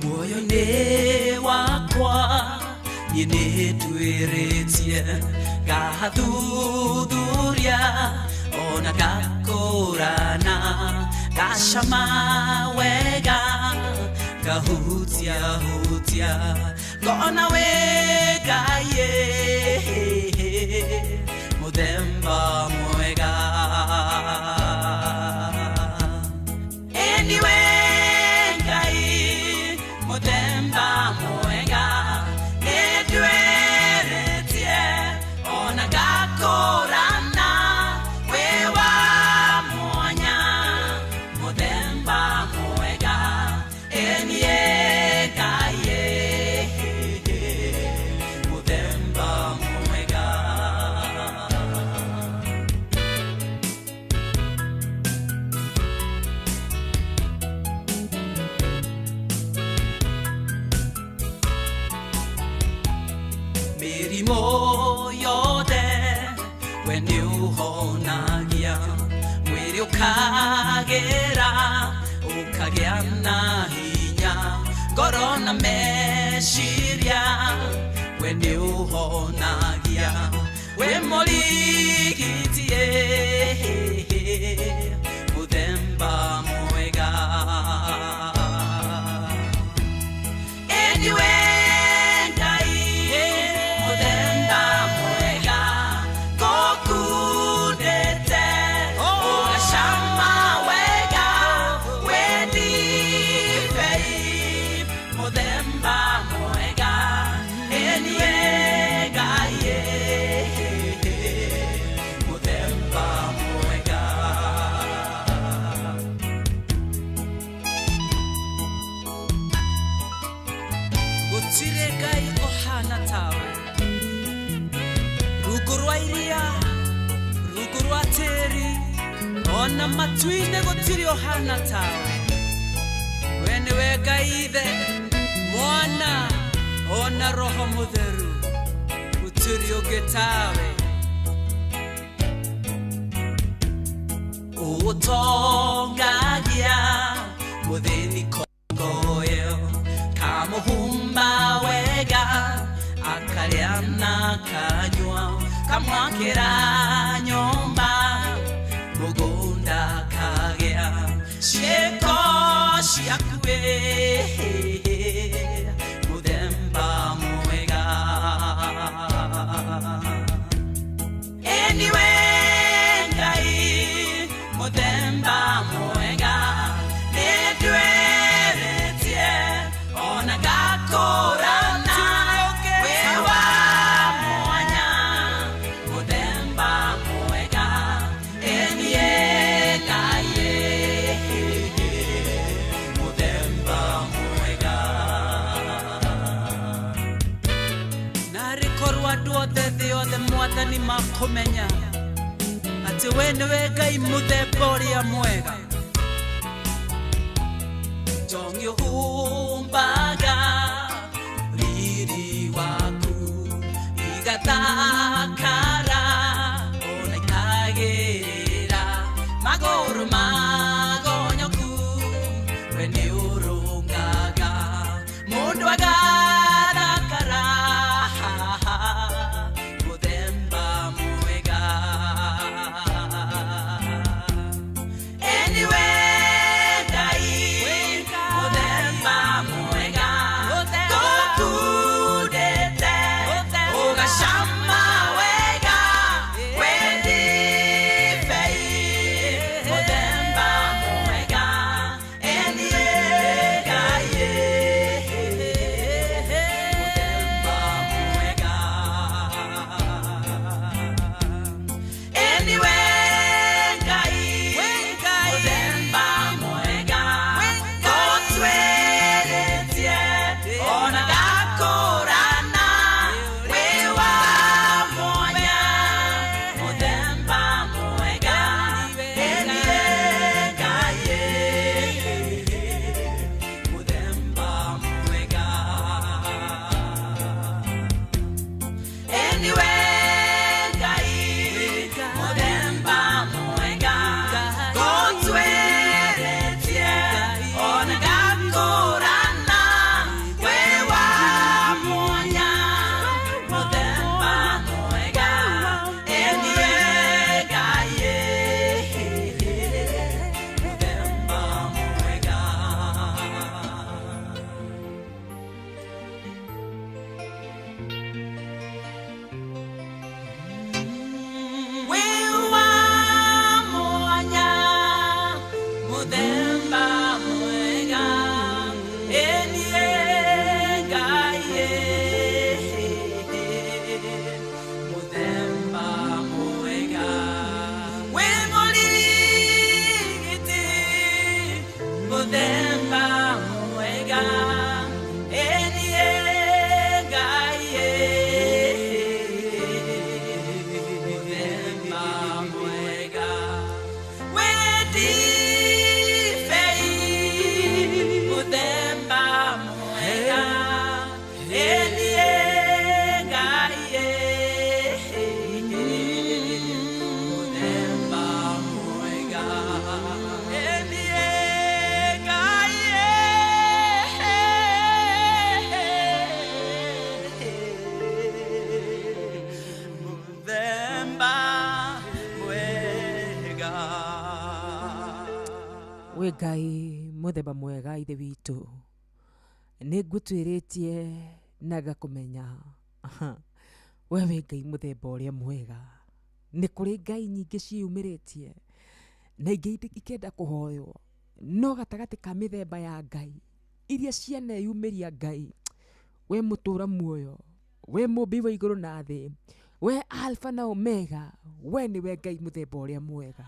muoyo-inĩ wakwa niĩ nĩ ndwĩrĩtie ngathuthuria ona ngakũrana ngacama wega ngahutia ngona wĩ Ngai mũthemba mwega anyway Ngai mũthemba mwega nĩ ndwĩrĩtie ona ngakũrana wĩ wa mwanya mũthemba mwega enie Ngai mũthemba mwega mĩrimũ yothe we nĩ ũhonagia mwĩrĩ ũkagĩra ũkagĩa ona meciria we nĩ ũhonagia we mũrigitie mũthemba mwega Anyway Ona matuine gutiri ohana tawe we niwe Ngai Ithe Mwana ona Roho Mutheru gutiri ungi tawe utongagia muthini kongoyo kamuhumba wega akaria na kanywa kamwakira nyumba mugunda kagea sheko shiakwe muthemba mwega Anyway Ngai muthemba mwega nĩndweretie ona ngakorana wewa mwanya muthemba mwega Mwathani makumenya ati we niwe Ngai muthemba ũrĩa mwega Jongyo humbaga riri waku igatakara ona ikagĩrĩra magũrũ magonyoku we nĩ ũrũngaga mũndũ agarakara Ngai muthemba mwega ithe witũ nĩ ngũtwĩrĩtie na ngakũmenya we wĩ Ngai muthemba ũrĩa mwega. Nĩ kũrĩ Ngai nyingĩ ciumĩrĩtie na ingĩ ikenda kũhoywo, no gatagatĩ ka mĩthemba ya Ngai iria cianeyumĩria Ngai, we mũtũra muoyo, we mũmbi wa igũrũ na thĩ, we Alpha na Omega, we nĩwe Ngai muthemba ũrĩa mwega.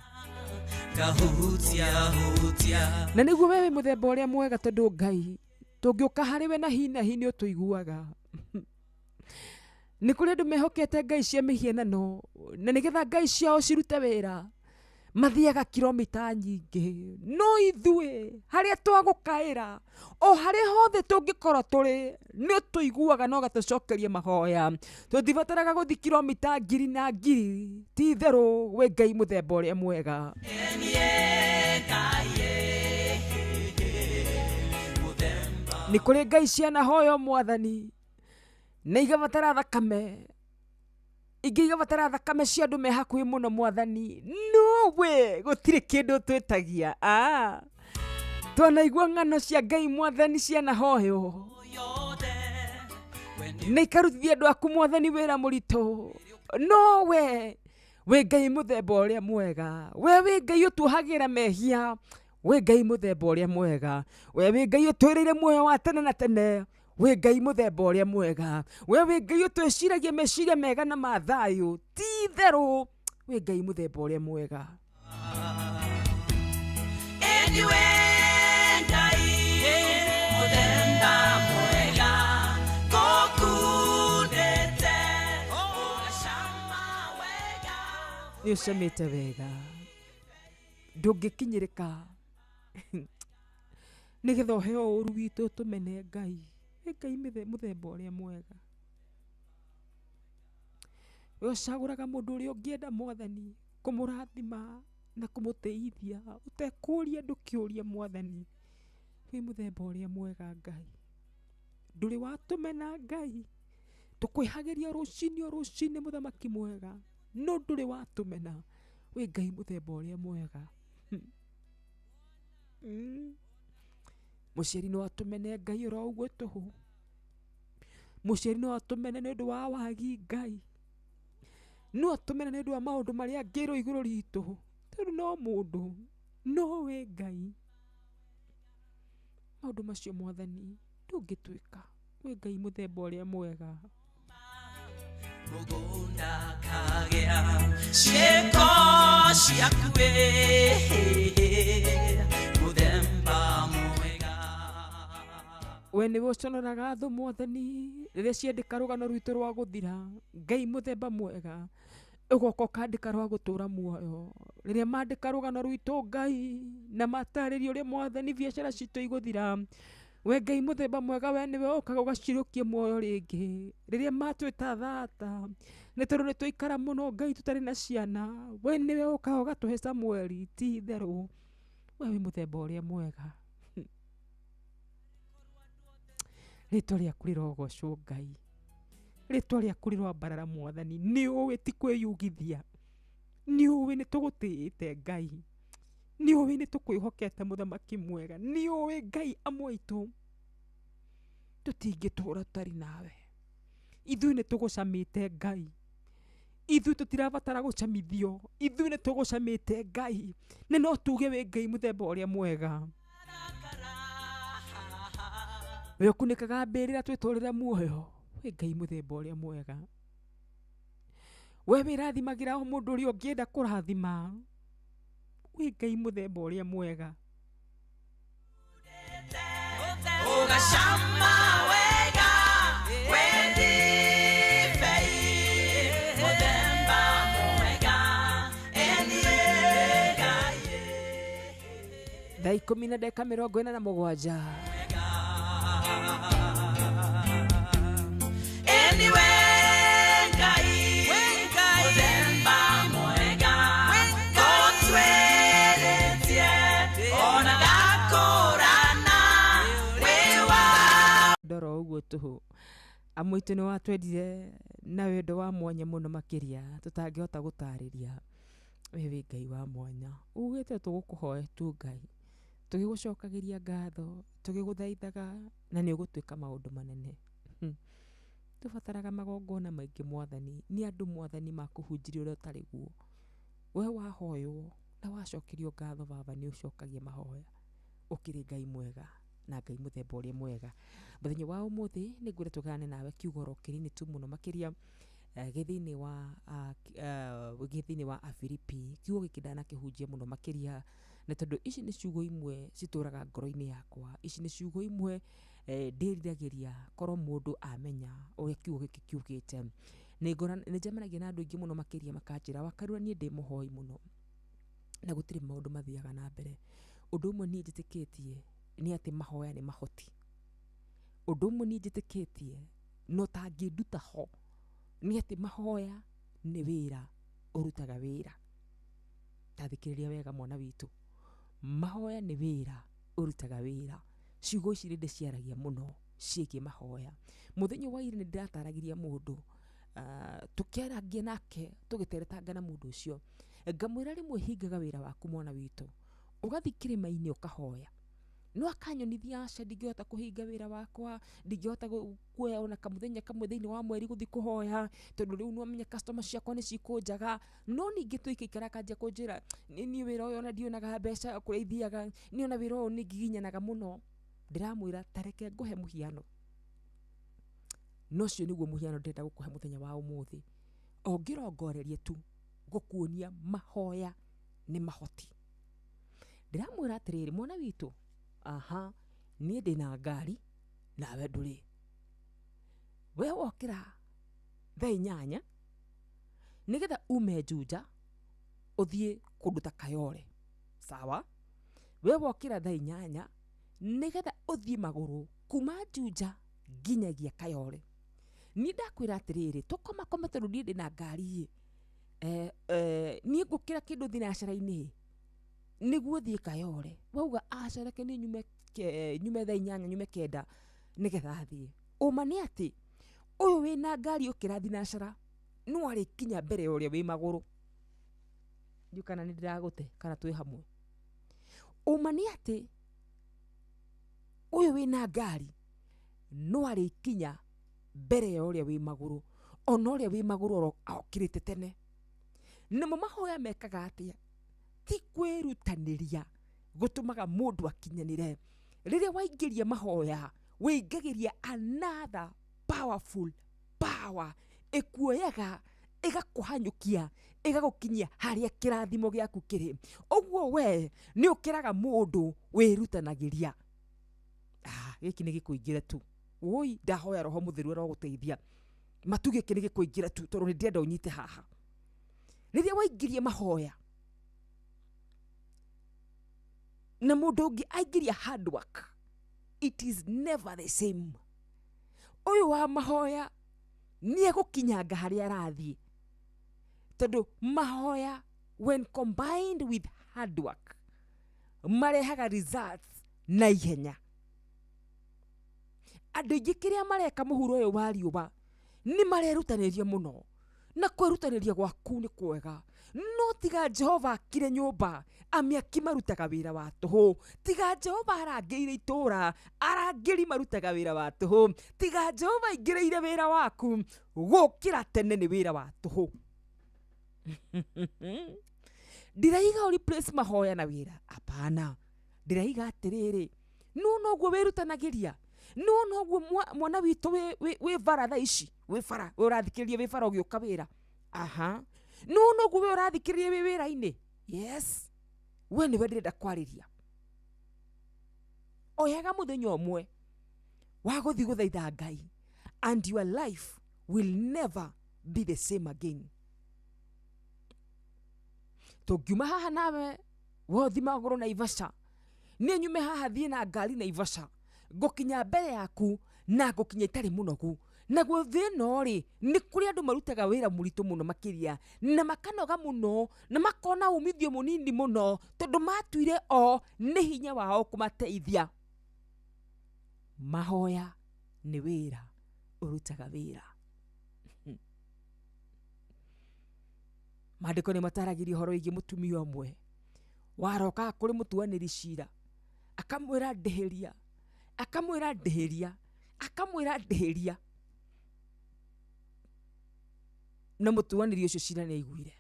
Na nĩguo we wĩ muthemba ũrĩa mwega, tondũ Ngai tũngĩũka harĩ we na hi nĩ ũtũiguaga. Nĩ kũrĩ andũ mehokete ngai cia mĩhianano, na nĩgetha ngai ciao cirute wĩra mathiaga kilomita nyingĩ, no ithuĩ harĩa twagũkaĩra o harĩa hothe tũngĩkorwo tũrĩ nĩ ũtũiguaga na ũgatũcokeria mahoya. Tũtibataraga gũthiĩ kilomita ngiri na ngiri, ti itherũ wĩ Ngai mũthemba ũrĩa mwega. Nĩ kũrĩ ngai cianahoyo Mwathani na igabatara thakame, ingĩ igabatara thakame cia andũ me hakuhĩ mũno Mwathani, no we gũtirĩ kĩndũ twĩtagia. Twanaigua ng'ano cia Ngai Mwathani cianahoyo na ikarutithia andũ aku Mwathani wĩra mũritũ, no we wĩ Ngai mũthemba ũrĩa mwega. We wĩ Ngai ũtuohagĩra mehia, wĩ Ngai mũthemba ũrĩa mwega. We wĩ Ngai ũtwĩrĩire muoyo wa tene na tene, wĩ Ngai mũthemba ũrĩa mwega. We wĩ Ngai ũtwĩciragia meciria mega na ma thayũ, ti itherũ wĩ Ngai mũthemba ũrĩa mwega. Nĩ ũcamĩte wega, ndũngĩkinyĩrĩka nĩgetha ũheo ũru witũ tũmene Ngai. Ngai mũthemba ũrĩa mwega. We ũcagũraga mũndũ ũrĩa ũngĩenda Mwathani kũmũrathima na kũmũteithia, ũtekũria andũ kĩũria Mwathani. Wĩ mũthemba ũrĩa mwega Ngai, ndũrĩ watũmena Ngai. Tũkwĩhagĩria rũcinĩ o rũcinĩ mũthamaki mwega, no ndũrĩ watũmena. Wĩ Ngai mũthemba ũrĩa mwega. Mũciari no atũmene Ngai oro ũguo tũhũ. Mũciari no atũmene nĩ ũndũ wa wagi Ngai. No atũmene nĩ ũndũ wa maũndũ marĩa angĩrwo igũrũ ritũ, tondũ no mũndũ, no we Ngai. Maũndũ macio Mwathani ndũngĩtwĩka. Wĩ Ngai mũthemba ũrĩa mwega. Mugunda kagea cieko ciaku muthemba mwega. We nĩwe ũconoraga thũ Mwathani rĩrĩa ciandĩka rũgano rwitũ rwa gũthira. Ngai mũthemba mwega, ũgoka ũkandĩka rwa gũtũra muoyo. Rĩrĩa mandĩka rũgano rwitũ Ngai na matarĩria ũrĩa Mwathani biacara citũ igũthira, we Ngai mũthemba mwega, we nĩwe ũkaga ũgacirũkia muoyo rĩngĩ. Rĩrĩa matwĩta thata nĩ tondũ nĩ twaikara mũno Ngai tũtarĩ na ciana, we nĩwe ũkaga ũgatũhe Samweli, ti itherũ we wĩ mũthemba ũrĩa mwega. Rĩtwa rĩaku rĩrogocwo Ngai, rĩtwa rĩaku rĩroambarara Mwathani. Nĩ ũĩ ti kwĩyugithia, nĩ ũĩ nĩ tũgũtĩĩte Ngai, nĩ ũĩ nĩ tũkwĩhokete mũthamaki mwega, nĩ ũĩ Ngai amwe aitũ tũtingĩtũũra tũtarĩ nawe. Ithuĩ nĩ tũgũcamĩte Ngai, ithuĩ tũtirabatara gũcamithio, ithuĩ nĩ tũgũcamĩte Ngai, na no tuge wĩ Ngai mũthemba ũrĩa mwega. We ũkunĩkaga mbĩrĩra twĩtũrĩre muoyo, wĩ Ngai mũthemba ũrĩa mwega. We wĩrathimagĩra o mũndũ ũrĩa ũngĩenda kũrathima, wĩ Ngai mũthemba ũrĩa mwega. Ugacama wega wendi fei muthemba mwega Thaa 10:47 ndoro ũguo tũhũ. Amwe aitũ nĩ watwendire na wendo wa mwanya mũno makĩria tũtangĩhota gũtarĩria. We wĩ Ngai wa mwanya, ugĩte tũgũkũhoe tu Ngai, tugigucokagiria ngatho tugiguthaithaga na ni ugutwika maundu manene tubataraga magongona maingi mwathani ni andu mwathani makuhunjiria uria utari guo we wahoywo na wacokerio ngatho baba ni ucokagia mahoya ukiri ngai mwega na ngai muthemba uria mwega muthenya wa umuthi ni ngwire tugane nawe kiugoro kirini tu muno makiria githini wa Afilipi kiugo gikindana kihunjia muno makiria na tondu ici ni ciugo imwe cituraga ngoro-ini yakwa ici ni ciugo imwe ndiriragiria korwo mundu amenya uria kiugo giki kiugite ni njemanagia na andu aingi muno makiria makanjira wakarua nie ndi muhoi muno na gutiri maundu mathiaga na mbere undu umwe nie njitikitie ni ati mahoya ni mahoti undu umwe nie njitikitie no tanginduta ho ni ati mahoya ni wira urutaga wira tathikiriria wega mwana witu mahoya ni wira urutaga wira ciugo ici rinde ciaragia muno ciigie mahoya muthenya wa ira ni ndirataragiria mundu tukiaragia nake tugiteretanga na mundu ucio ngamwira rimwe hingaga wira waku mwana witu ugathi kirima-ini ukahoya no akanyonithia aca ndingihota kuhinga wira wakwa ndingihota kuoya ona kamuthenya kamwe thiini wa mweri guthi kuhoya tondu riu no menya customer ciakwa ni cikunjaga no ningi tuikaikara kanjia kunjira ni wira uyu ona ndionaga mbeca kureithiaga ni ona wira uyu ni ngiginyanaga muno ndiramwira tareke nguhe muhiano no cio niguo muhiano ndenda gukuhe muthenya wa umuthi ongirongorerie tu gukuonia mahoya ni mahoti ndiramwira atiriri mwana witu nie ndina ngari nawe nduri we wokira thaa 8 nigetha ume Juja uthie kundu ta Kayole sawa we wokira thaa 8 nigetha uthie maguru kuma Juja nginyagia Kayole ni ndakwira atiriri tukoma tondu nie ndina ngari nie ngukira kindu thinacara-ini niguo thie Kayole wauga acareke ni nyume thaa 8 nyume 9 nigetha athie uma ni ati uyu wina ngari ukira thinacara no ari kinya mbere uria wi maguru njukana ni ndiragute kana twi hamwe uma ni ati uyu wina ngari no ari kinya mbere uria wi maguru ona uria wi maguru okirite tene nimo mahoya mekaga atia ti kwirutaniria gutumaga mundu akinyanire riria waingiria mahoya wingagiria another powerful power ikuoyaga igakuhanyukia igagukinyia haria kirathimo giaku kiri uguo we ni ukiraga mundu wirutanagiria giki ni gikuingira tu oi ndahoya roho mutheru ro guteithia matu giki ni gikuingira tu tondu ni ndienda unyite haha riria waingiria mahoya na mundu ungi aingiria hard work it is never the same uyu wa mahoya ni egukinyanga haria arathie tondu mahoya when combined with hard work marehaga results na ihenya andu aingi kiria mareka muhuro uyu wa riuba ni marerutaniria muno na kwirutaniria gwaku ni kwega no tiga Jehova akire nyumba amiaki marutaga wira wa tuhu tiga Jehova arangiire itura arangiri marutaga wira wa tuhu tiga Jehova ingireire wira waku gukira tene ni wira wa tuhu ndiraiga replace mahoya na wira apana ndiraiga atiriri no guo wirutanagiria no guo mwana witu we vara tha ici we fara urathikiririe we fara ugiuka wira no guo we urathikiririe we wira-ini yes we ni wendirenda kwariria oyaga muthenya umwe wa guthi guthaitha Ngai and your life will never be the same again tungiuma haha nawe wothi maguru na Ivasha ni nyume haha thie na ngari na Ivasha gukinya mbere yaku na gukinya itari munogu naguo thino ri ni kuri andu marutaga wira muritu muno makiria na makanoga muno na makona umithio munini muno tondu matuire ni hinya wao kumateithia mahoya ni wira urutaga wira mandiko ni mataragiria horo igi mutumia umwe waroka kuri mutuaniri cira akamwira ndĩhĩria, akamwira ndĩhĩria, akamwira ndĩhĩria, na mũtuanĩri ũcio cira nĩ aiguire.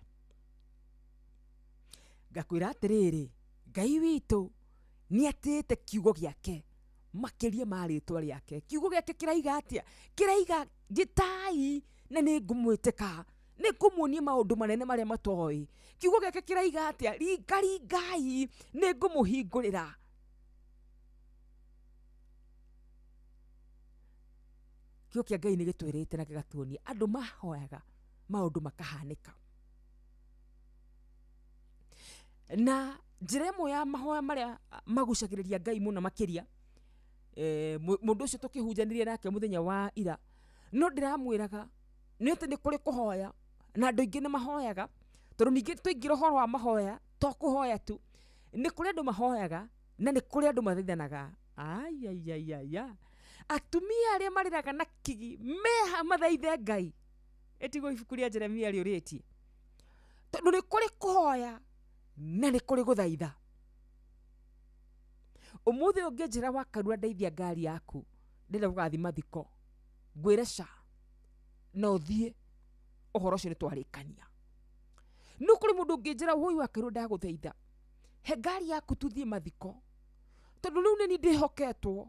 Ngakwĩra atĩrĩrĩ, Ngai witũ nĩ atĩte kiugo gĩake makĩria ma rĩtwa rĩake. Kiugo gĩake kĩraiga atĩa? Kĩraiga njĩtai na nĩ ngũmwĩtĩka, nĩ ngũmuonia maũndũ manene marĩa matoĩ. Kiugo gĩake kĩraiga atĩa? Ringai nĩ ngũmũhingũrĩra. Kiugo kĩa Ngai nĩ gĩtwĩrĩte na gĩgatuonia andũ mahoyaga maũndũ makahanĩka. Na njĩra ĩmwe ya mahoya marĩa magucagĩrĩria Ngai mũno makĩria, mũndũ ũcio tũkĩhunjanirie nake mũthenya wa ira, no ndĩramwĩraga nĩ atĩ nĩ kũrĩ kũhoya na andũ aingĩ nĩ mahoyaga, tondũ ningĩ tũingĩra ũhoro wa mahoya to kũhoya tu, nĩ kũrĩ andũ mahoyaga na nĩ kũrĩ andũ mathaithanaga. Ayayayaya, atumia arĩa marĩraga na kigi meha mathaithe Ngai, ĩtigwo ibuku rĩa Jeremia rĩũrĩtie, tondũ nĩ kũrĩ kũhoya na nĩ kũrĩ gũthaitha. Ũmũthĩ ũngĩnjĩra wakarua ndeithia ngari yaku, ndĩrenda gũgathiĩ mathiko, ngwĩre ca na ũthiĩ, ũhoro ũcio nĩ twarĩkania. No kũrĩ mũndũ ũngĩnjĩra woi wakarua ndagũthaitha, he ngari yaku tuthiĩ mathiko, tondũ rĩu nĩ niĩ ndĩhoketwo,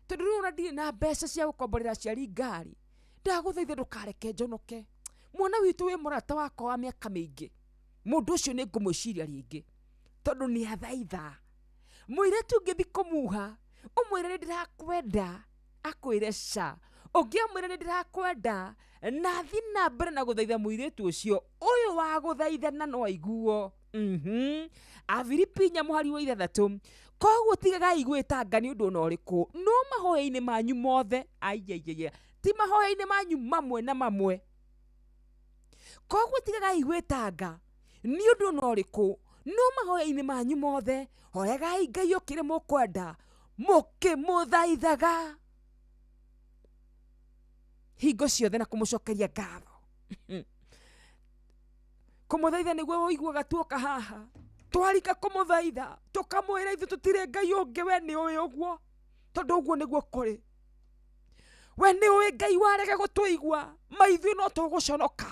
tondũ rĩu ona ndirĩ na mbeca cia gũkomborera aciari ngari, ndagũthaitha ndũkareke njonoke. Mwana witũ wĩ mũrata wakwa wa mĩaka mĩingĩ, mũndũ ũcio nĩ ngũmwĩciria rĩngĩ, tondũ nĩ athaitha. Mũirĩtu ũngĩthi kũmuha, ũmwĩre nĩ ndĩrakwenda, akwĩre ca. Ũngĩamwĩra nĩ ndĩrakwenda, na thiĩ na mbere na gũthaitha mũirĩtu ũcio, ũyũ wa gũthaithana no aiguo. Afilipi 4:3, koguo tigagai gwĩtanga nĩ ũndũ ona ũrĩkũ, no mahoya-inĩ manyu mothe, ayayaya, ti mahoya-inĩ manyu mamwe na mamwe. Koguo tigagai gwĩtanga nĩ ũndũ ona ũrĩkũ, no mahoya-inĩ manyu mothe, hoyagai Ngai o kĩrĩa mũkwenda, mũkĩmũthaithaga hingo ciothe na kũmũcokeria ngatho. Kũmũthaitha nĩguo ũiguaga tuoka haha, twarika kũmũthaitha, tũkamwĩra ithuĩ tũtirĩ Ngai ũngĩ, we nĩ ũĩ ũguo, tondũ ũguo nĩguo kũrĩ. We nĩ ũĩ Ngai warega gũtũigua, maithuĩ no tũgũconoka,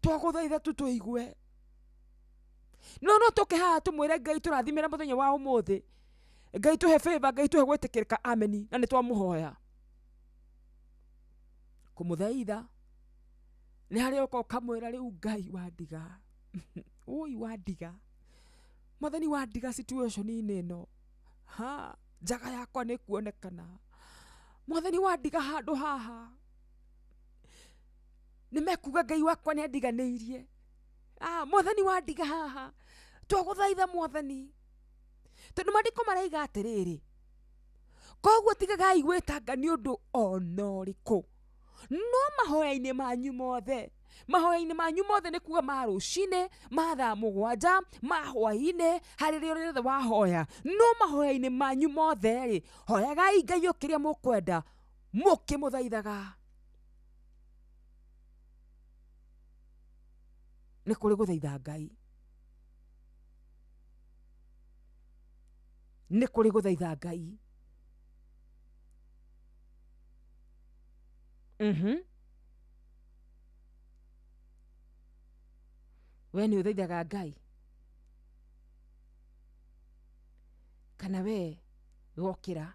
twagũthaitha tu tũigue. No tũke haha tũmwĩre Ngai tũrathimĩra mũthenya wa ũmũthĩ, Ngai tũhe favor, Ngai tũhe gwĩtĩkĩrĩka, ameni, na nĩ twamũhoya. Kũmũthaitha nĩ harĩa ũka ũkamwĩra rĩu Ngai wandiga, ũi wandiga, Mwathani wandiga situation-inĩ ĩno, njaga yakwa nĩ kuonekana, Mwathani wandiga handũ haha, nĩ mekuga Ngai wakwa nĩ andiganĩirie, Mwathani wandiga haha, twagũthaitha Mwathani, tondũ maandĩko maraiga atĩrĩrĩ, koguo tigagai gwĩtanga nĩ ũndũ ona ũrĩkũ, no mahoya-inĩ manyu mothe, mahoya-inĩ manyu mothe nĩ kuga ma rũcinĩ, ma thaa 7, ma hwaĩ-inĩ, harĩ rĩo rĩothe wahoya, no mahoya-inĩ manyu mothe rĩ, hoyagai Ngai o kĩrĩa mũkwenda, mũkĩmũthaithaga. Nĩ kũrĩ gũthaitha Ngai, nĩ kũrĩ gũthaitha Ngai. We nĩ ũthaithaga Ngai, kana we gokĩra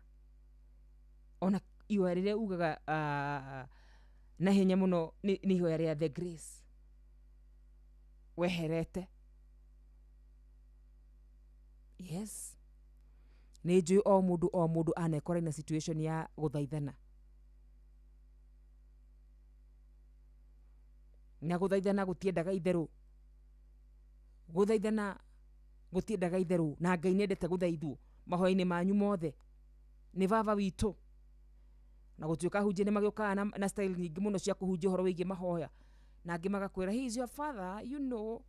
ona ihoya rĩrĩa ugaga na hinya mũno nĩ ihoya rĩa the grace, weherete? Yes, nĩ njũĩ o mũndũ anekora na situation ya gũthaithana, na gũthaithana gũtiendaga itherũ, gũthaithana gũtiendaga itherũ, na Ngai nĩendete gũthaithwo mahoya-inĩ manyu mothe, nĩ baba witũ. Na gũtuĩka hunjia nĩ magĩũkaga na style nyingĩ mũno cia kũhunjia ũhoro wĩgiĩ mahoya, na angĩ magakwĩra he is your father, you know,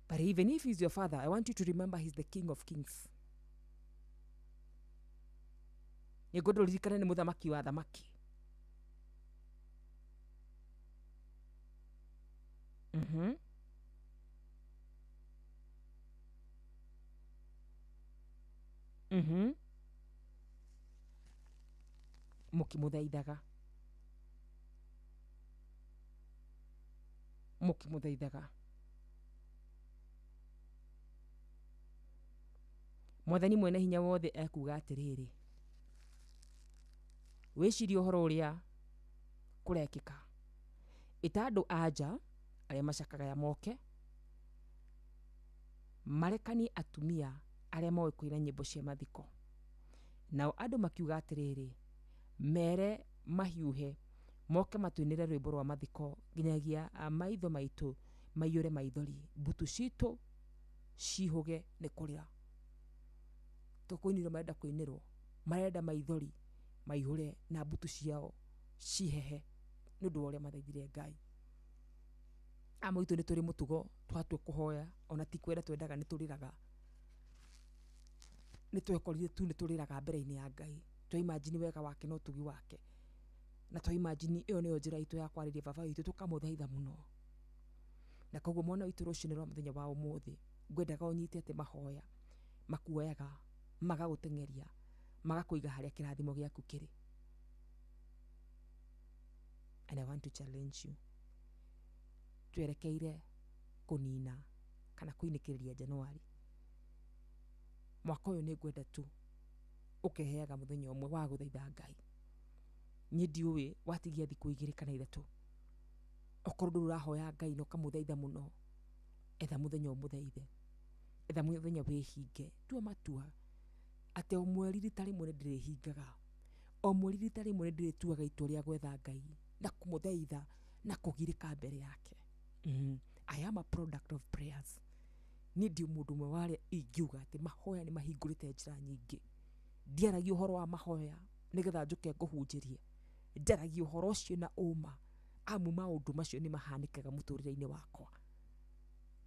but even if he's your father, I want you to remember he's the King of Kings. Nĩ ngwenda ũririkane nĩ mũthamaki wa thamaki. mukimuthaithaga Mwathani mwene hinya wothe ekuga atiriri wicirie uhoro uria kurekika ita andu anja aria macakaga ya moke marekani atumia aria moe kuina nyimbo cia mathiko nao andu makiuga atiriri mere mahiuhe moke matwinire rwimbo rwa mathiko nginyagia maitho maitu maiyure maithori mbutu citu cihuge ni kuria tukuiniro marenda kuinirwo marenda maithori maihure na mbutu ciao cihehe nundu uria mathaithire Ngai amoitu ni turi mutugo twatwe kuhoya ona ti kwenda twendaga ni turiraga ni twekorire tu ni turiraga mbere-ini ya Ngai twa imagine wega wake no tugi wake na twa imagine iyo niyo njira itu ya kwariria baba witu tukamuthaitha muno na koguo mwana witu rucini rwa muthenya wa umuthi ngwendaga unyite ati mahoya makuoyaga magagutengeria magakuiga haria kirathimo giaku kiri. And I want to challenge you twerekeire kunina kana kuinikiriria Januari mwaka uyu ni ngwenda tu ukeheaga muthenya umwe wa guthaitha Ngai ni ndiuwi watigia thiku 2 kana 3 okorwo ndu urahoya Ngai no kamuthaitha muno etha muthenya umuthaithe etha muthenya wihinge tua matua ate o mweri ritari mwe ndirihingaga o mweri ritari mwe ndirituaga itua ria gwetha Ngai na kumuthaitha na kugirika mbere yake. I am a product of prayers. Ni ndi mundu mwe wale ingiuga ati mahoya ni mahingurite njira nyingi ndiaragia uhoro wa mahoya nigetha njuke nguhunjirie ndaragia uhoro ucio na uma amu maundu macio ni mahanikaga muturire-ini wakwa.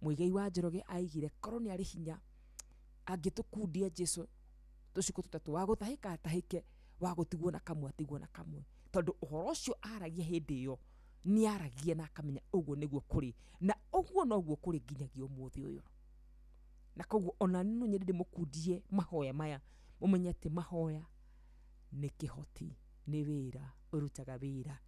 Muigai wa Njoroge aigire korwo ni ari hinya angitukundia Jesu tuciko tutatu wa guthahika atahike wa gutigwo na kamwe atigwo na kamwe tondu uhoro ucio aragia hindi iyo ni aragia na akamenya uguo niguo kuri na uguo noguo kuri nginyagia umuthi uyu na koguo ona ninu nyende mukundie mahoya maya mumenye ati mahoya ni kihoti ni wira urutaga wira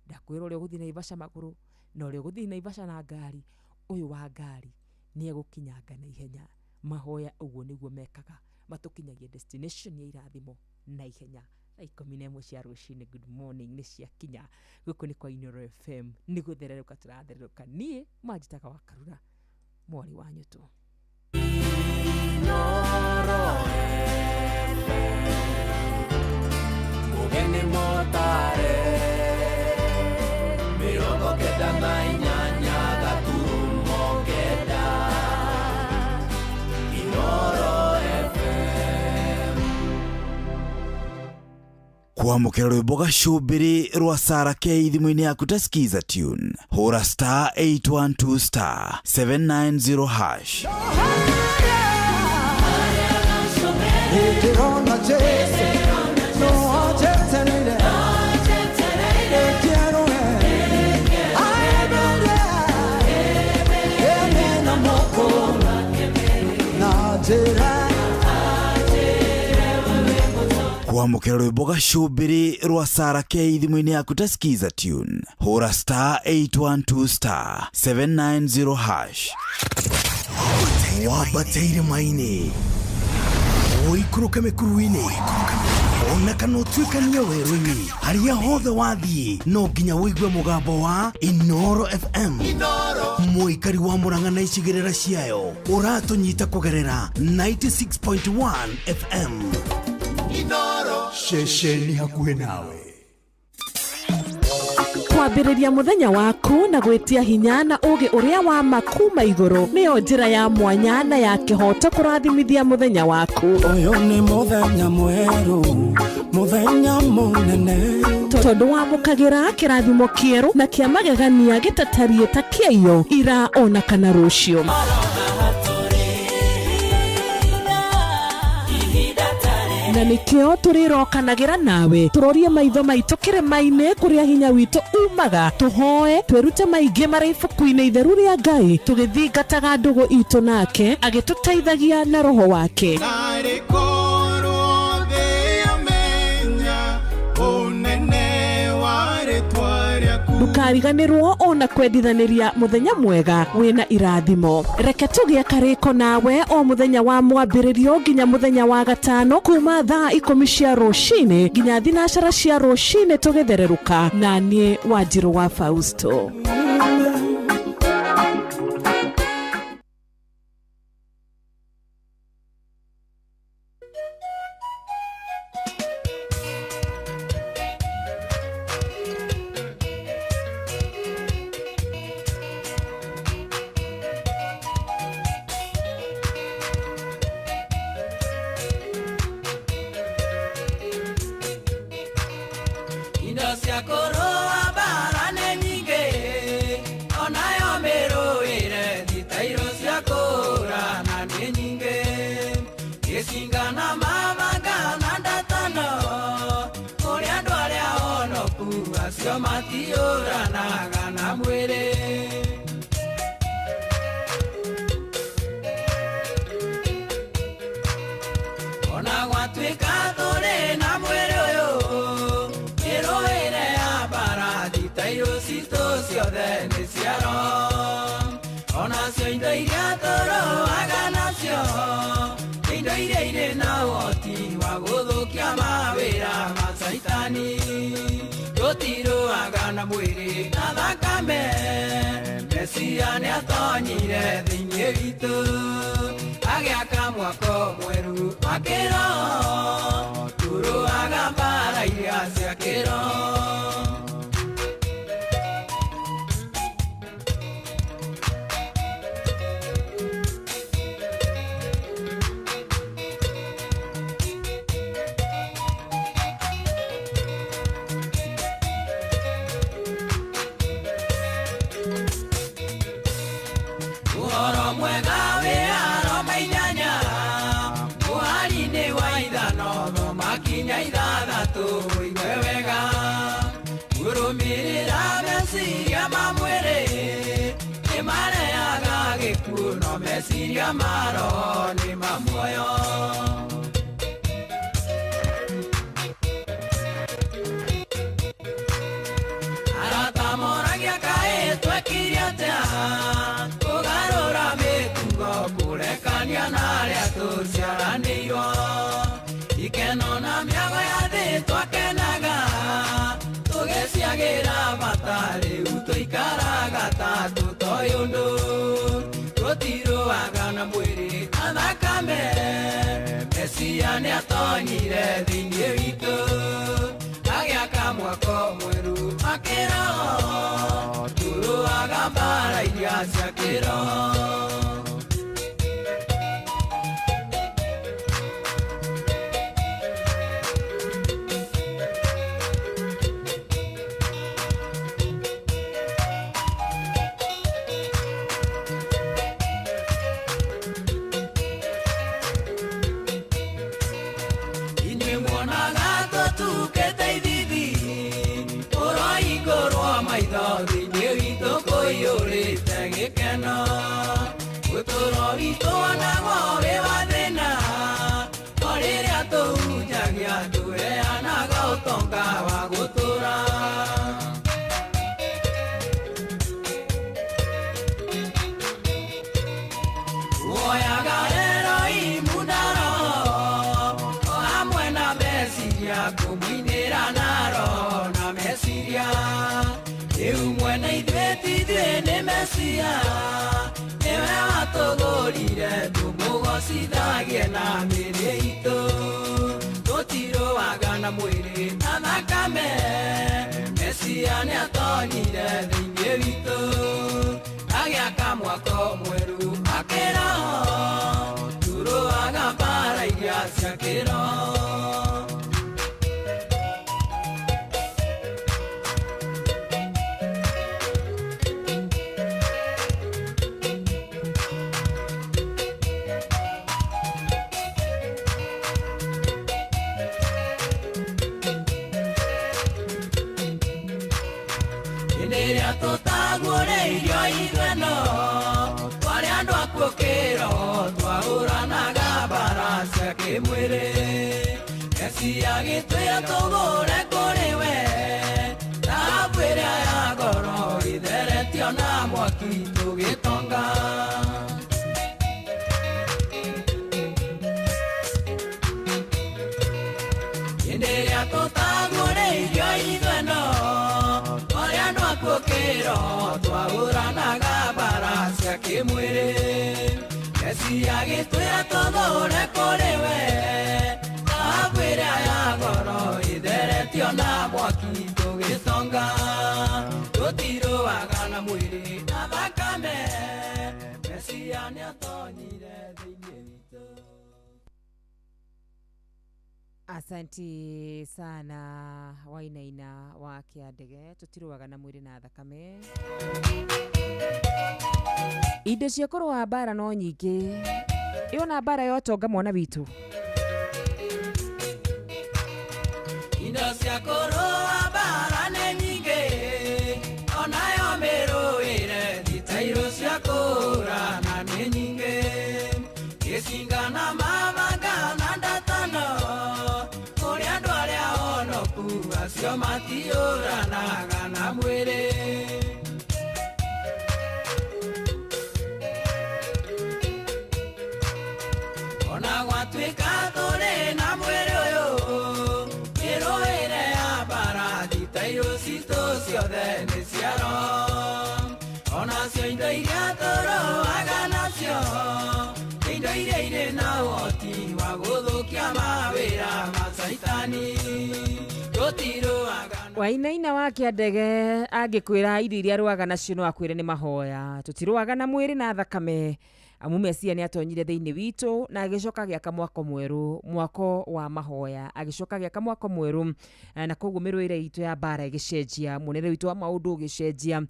ndakwira uria guthii na Naivasha maguru na uria guthii na Naivasha na ngari uyu wa ngari ni egukinyanga na ihenya. Mahoya uguo niguo mekaga matukinyagia destination ya irathimo na ihenya. 11 cia rucini. Good morning ni cia kinya guku ni kwa Inoro FM ni guthereruka turathereuka nie majitaga wa Karura mwari wanyu tu Inoro FM Mugeni motare mirongo kenda na inyanya gaturumo kenda Inoro FM kwamukira rwimbo gacumbiri rwa Sarah K thimu-ini yaku tasikiza tune hura star 812 star 790 hash Eterona Jesse no ajetenile quiero ay bebe na moko na jera kwamukira rwimbo gacumbiri rwa Sarah K thimu-ini yaku tasikiza tune hura star 812 star 790 hash wabateire maini oikuruka mekuruini ona kana utuikania werũ-inĩ haria hothe wathiĩ no nginya wĩigue mũgambo wa Inoro FM mũikari wa Mũrang'a na icigĩrĩra ciayo ũratũnyita kũgerera 96.1 FM Inoro ceceni hakuhĩ nawe. Kwambĩrĩria muthenya waku na gwitia hinya na ugi uria wa makuma iguru niyo njira ya mwanya na ya kihoto kurathimithia muthenya waku. Uyu ni muthenya mweru muthenya munene tondu wamukagira kirathimo kieru na kia magegania gitatarie ta kieyo ira ona kana rucio. Na nikio turirokanagira nawe turorie maitho maitu kirima-ini kuria hinya witu umaga tuhoe twerute maingi mari ibuku-ini itheru ria Ngai tugithingataga ndugu itu nake agituteithagia na roho wake. Nare koro de amenya one ndukariganirwo ona kwendithaniria muthenya mwega wina irathimo. Reke tugie kariko nawe o muthenya wa mwambiririo nginya muthenya wa gatano kuma thaa 10 cia rucini nginya thinacara cia rucini tugithereruka na nie Wanjiru wa Fausto. Agitwe atogore kuri we, na bwira ya goro tũgĩtonga. Hĩndĩ ĩrĩa tũtagũrĩirio ithuĩ no, ũrĩa andũ akuo kĩro twahũranaga mbara cia kĩmwĩrĩ. Mesia agĩtwĩra tũthũre kũrĩ we, thahabu ĩrĩa ya goro ĩtheretio na mwaki tũgĩtonga. Tũtirũaga na mwĩrĩ na thakame, Mesia nĩatonyire thĩinĩ witũ. Asanti sana Wainaina wa Kĩandege. Tũtirũaga na mwĩrĩ na thakame. Indo cia kũrũa mbara no nyingĩ. Ĩyo na mbara ya ũtonga mwana witũ. Indo cia kũrũa mbara nĩ nyingĩ, onayo mĩrũĩre thitairũ cia kũũrana nĩ nyingĩ. Gĩcinga na mabanga na ndatano, kũrĩ andũ arĩa onoku acio matiũranaga na mwĩrĩ. Ona gwatuĩka tũrĩ na mwĩrĩ ũyũ, mĩrũĩre ya mbara thitairũ citũ ciothe nĩ ciaro. Onacio indo iria tũrũaga nacio, indo iria irĩ na ũhoti wa gũthũkia mawĩra ma Saitani. Tũtirũaga. Wainaina wa Kĩandege angĩkwĩra indo iria arũaga nacio no akwĩre nĩ mahoya. Tũtirũaga na mwĩrĩ na thakame. Amu Mesia nĩatonyire thĩinĩ witũ na agĩcoka gĩaka mwako mwerũ, mwako wa mahoya. Agĩcoka gĩaka mwako mwerũ, na koguo mĩrũĩre itũ ya mbara ĩgĩcenjia, muonere witũ wa maũndũ ũgĩcenjia,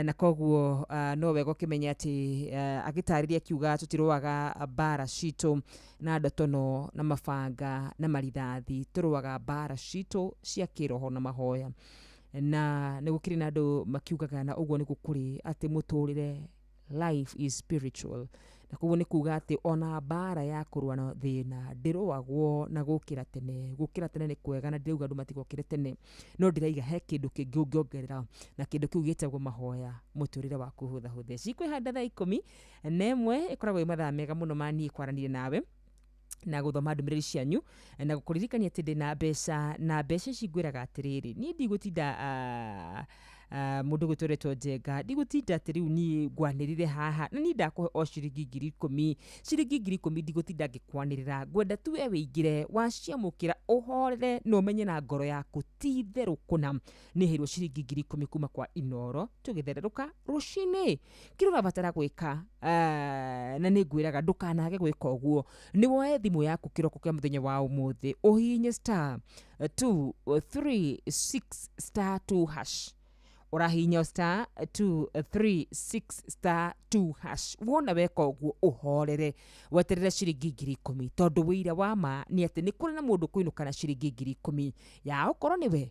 na koguo no wega ũkĩmenya atĩ agĩtarĩria kiuga tũtirũaga mbara citũ na ndotono na mabanga na marithathi. Tũrũaga mbara citũ cia kĩroho na mahoya. Na nĩ gũkĩrĩ na andũ makiugaga na ũguo nĩ gũkũrĩ atĩ mũtũrĩre, life is spiritual. Na koguo nĩ kuga atĩ ona mbara ya kũrũa na thĩna ndĩrũagwo na gũkĩra tene. Gũkĩra tene nĩ kwega na ndĩrauga andũ matigokĩre tene, no ndĩraiga he kĩndũ kĩngĩ ũngĩongerera, na kĩndũ kĩu gĩtagwo mahoya, mũtũrĩre waku hũthahũthie. Cikwĩhanda thaa 11 ĩkoragwo ĩ mathaa mega mũno ma niĩ kwaranĩria nawe na gũthoma ndũmĩrĩri cianyu, na gũkũririkania atĩ ndĩna mbeca, na mbeca cingwĩraga atĩrĩrĩ, niĩ ndigũtinda mũndũ gwĩtũretwo Njenga, ndigũtinda atĩ rĩu niĩ ngwanĩrĩre haha, na niĩ ndakũhe o ciringi 10,000. Ciringi 10,000 ndigũtinda ngĩkwanĩrĩra. Ngwenda tu we wĩingĩre, waciamũkĩra ũhorere na ũmenye na ngoro yaku ti therũ kũna nĩ heirwo ciringi 10,000 kuma kwa Inoro. Tũgĩthererũka rũcinĩ. Kĩrĩa ũrabatara gwĩka, na nĩ ngwĩraga ndũkanage gwĩka ũguo, nĩ woe thimũ yaku kĩroko kĩa mũthenya wa ũmũthĩ, ũhihinye star 236 star 2 hash. Ũrahihinya star 236 star 2 hash. Wona weka ũguo ũhorere, weterere ciringi 10,000, tondũ wĩira wa ma nĩ atĩ nĩ kũrĩ na mũndũ kũinũka na ciringi 10,000 ya ũkorwo nĩwe.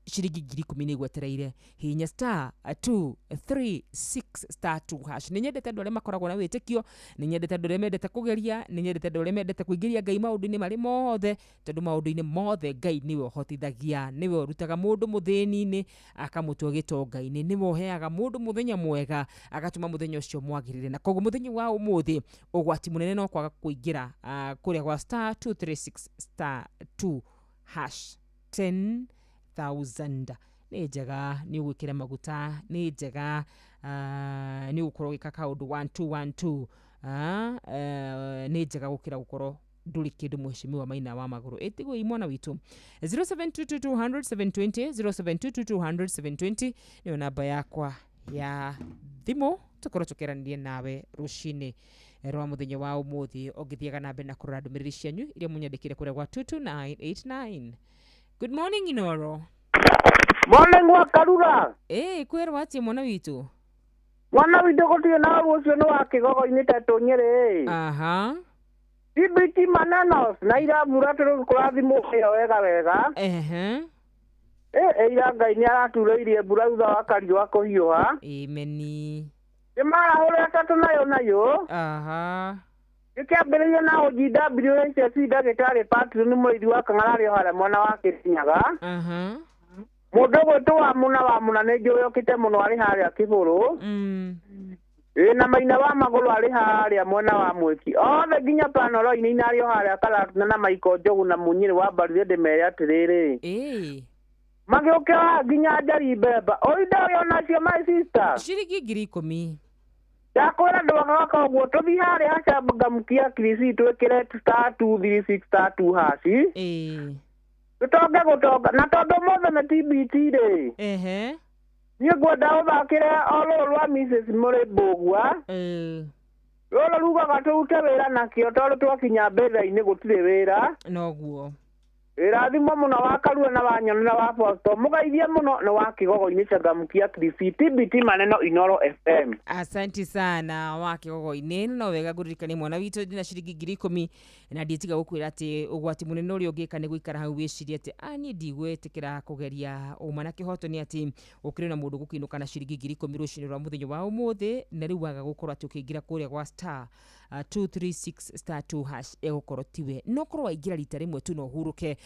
Ciringi 10,000 nĩ gwetereire. Hihinya star 236 star 2 hash. Nĩ nyendete andũ arĩa makoragwo na wĩtĩkio, nĩ nyendete andũ arĩa mendete kũgeria, nĩ nyendete andũ arĩa mendete kũingĩria Ngai maũndũ-inĩ marĩ mothe, tondũ maũndũ-inĩ mothe Ngai nĩwe ũhotithagia. Nĩwe ũrutaga mũndũ mũthĩni-inĩ akamũtua gĩtonga-inĩ, nĩwe ũheaga mũndũ mũthenya mwega agatũma mũthenya ũcio mwagĩrĩre. Na koguo mũthenya wa ũmũthĩ ũgwati mũnene no kwaga kũingĩra kũrĩa gwa star 236 star 2 hash. 10,000 nĩ njega, nĩ ũgwĩkĩra maguta, nĩ njega, nĩ ũgũkorwo gĩka kaũndũ 1212, nĩ njega gũkĩra gũkorwo ndũrĩ kĩndũ. Mheshimiwa Maina wa Magũrũ ĩtigwo imwana witũ. 0722200720 0722200720 nĩyo namba yakwa ya thimũ. Tũkorwo tũkĩaranĩria nawe rũcinĩ rwa mũthenya wa ũmũthĩ, ũngĩthiaga na mbere na kũrora ndũmĩrĩri cianyu iria mũnyandĩkire kũrĩa gwa 22989. Good morning, Inoro. Morning wa Karura. Kwĩrwo atĩ mwana witũ. Mwana witũ gũtirĩ na ũcio nĩ wa Kĩgogo-inĩ Tetũ Nyĩrĩ. Aha. Bibiti maneno na irambura tũkũrathimwo ĩyo wega wega. Ira Ngai nĩ araturĩirie mbura thutha wa kariũa kũhiũha. Ameni. Nĩmarahũra tatũ nayo. Aha. Gĩkĩambĩrĩria na OGWHC ndagĩtarĩ Patrick nĩ mũrĩithi wa Kang'ara harĩa mwena wa Kĩrinyaga. Mundu gwitwo wa muna nĩ njũyũkĩte mũno arĩ harĩa Kĩbũrũ. Na Maina wa Magũrũ arĩ harĩa mwena wa Mwĩki. Othe nginya panoro-inĩ arĩ harĩa Karatina na Maiko Njogu na Munyĩrĩ wa Mbarire ndĩmere atĩrĩrĩ. Magĩũkĩra nginya Njari Mbemba. Ũrĩa onacio my sister. Ciringi 10,000. Ndakwĩra ndwagaga ũguo tũthi harĩa hacamũkia kirisi twĩkĩre *236*2 hash. Tutonge gutonga na tondu mothe na TBT ri ni ngwenda uthakire olo rwa Mrs. Muribugwa rolo rugaga turute wira nakio tondu twakinya mbere-ini gutire wira noguo irathimo muno wa Karua na wa Nyoni na wa Fosto mugaithie muno na wa Kigogo-ini Changamkia Kirisi TBT maneno Inoro FM. Asante sana wa Kigogo-ini no wega guririkania mwana witu ndina ciringi 10,000 na ndietiga gukwira ati ugwati munene uri ungika ni guikara hau wiciria ati ani ndigwetikira kugeria uma na kihoto ni ati ukire na mundu gukinuka na ciringi 10,000 rucini rwa muthenya wa umuthi na riu waga gukorwo ati ukiingira kuria gwa star 236*2 hash egukorwo tiwe no korwo waingira rita rimwe tu no huruke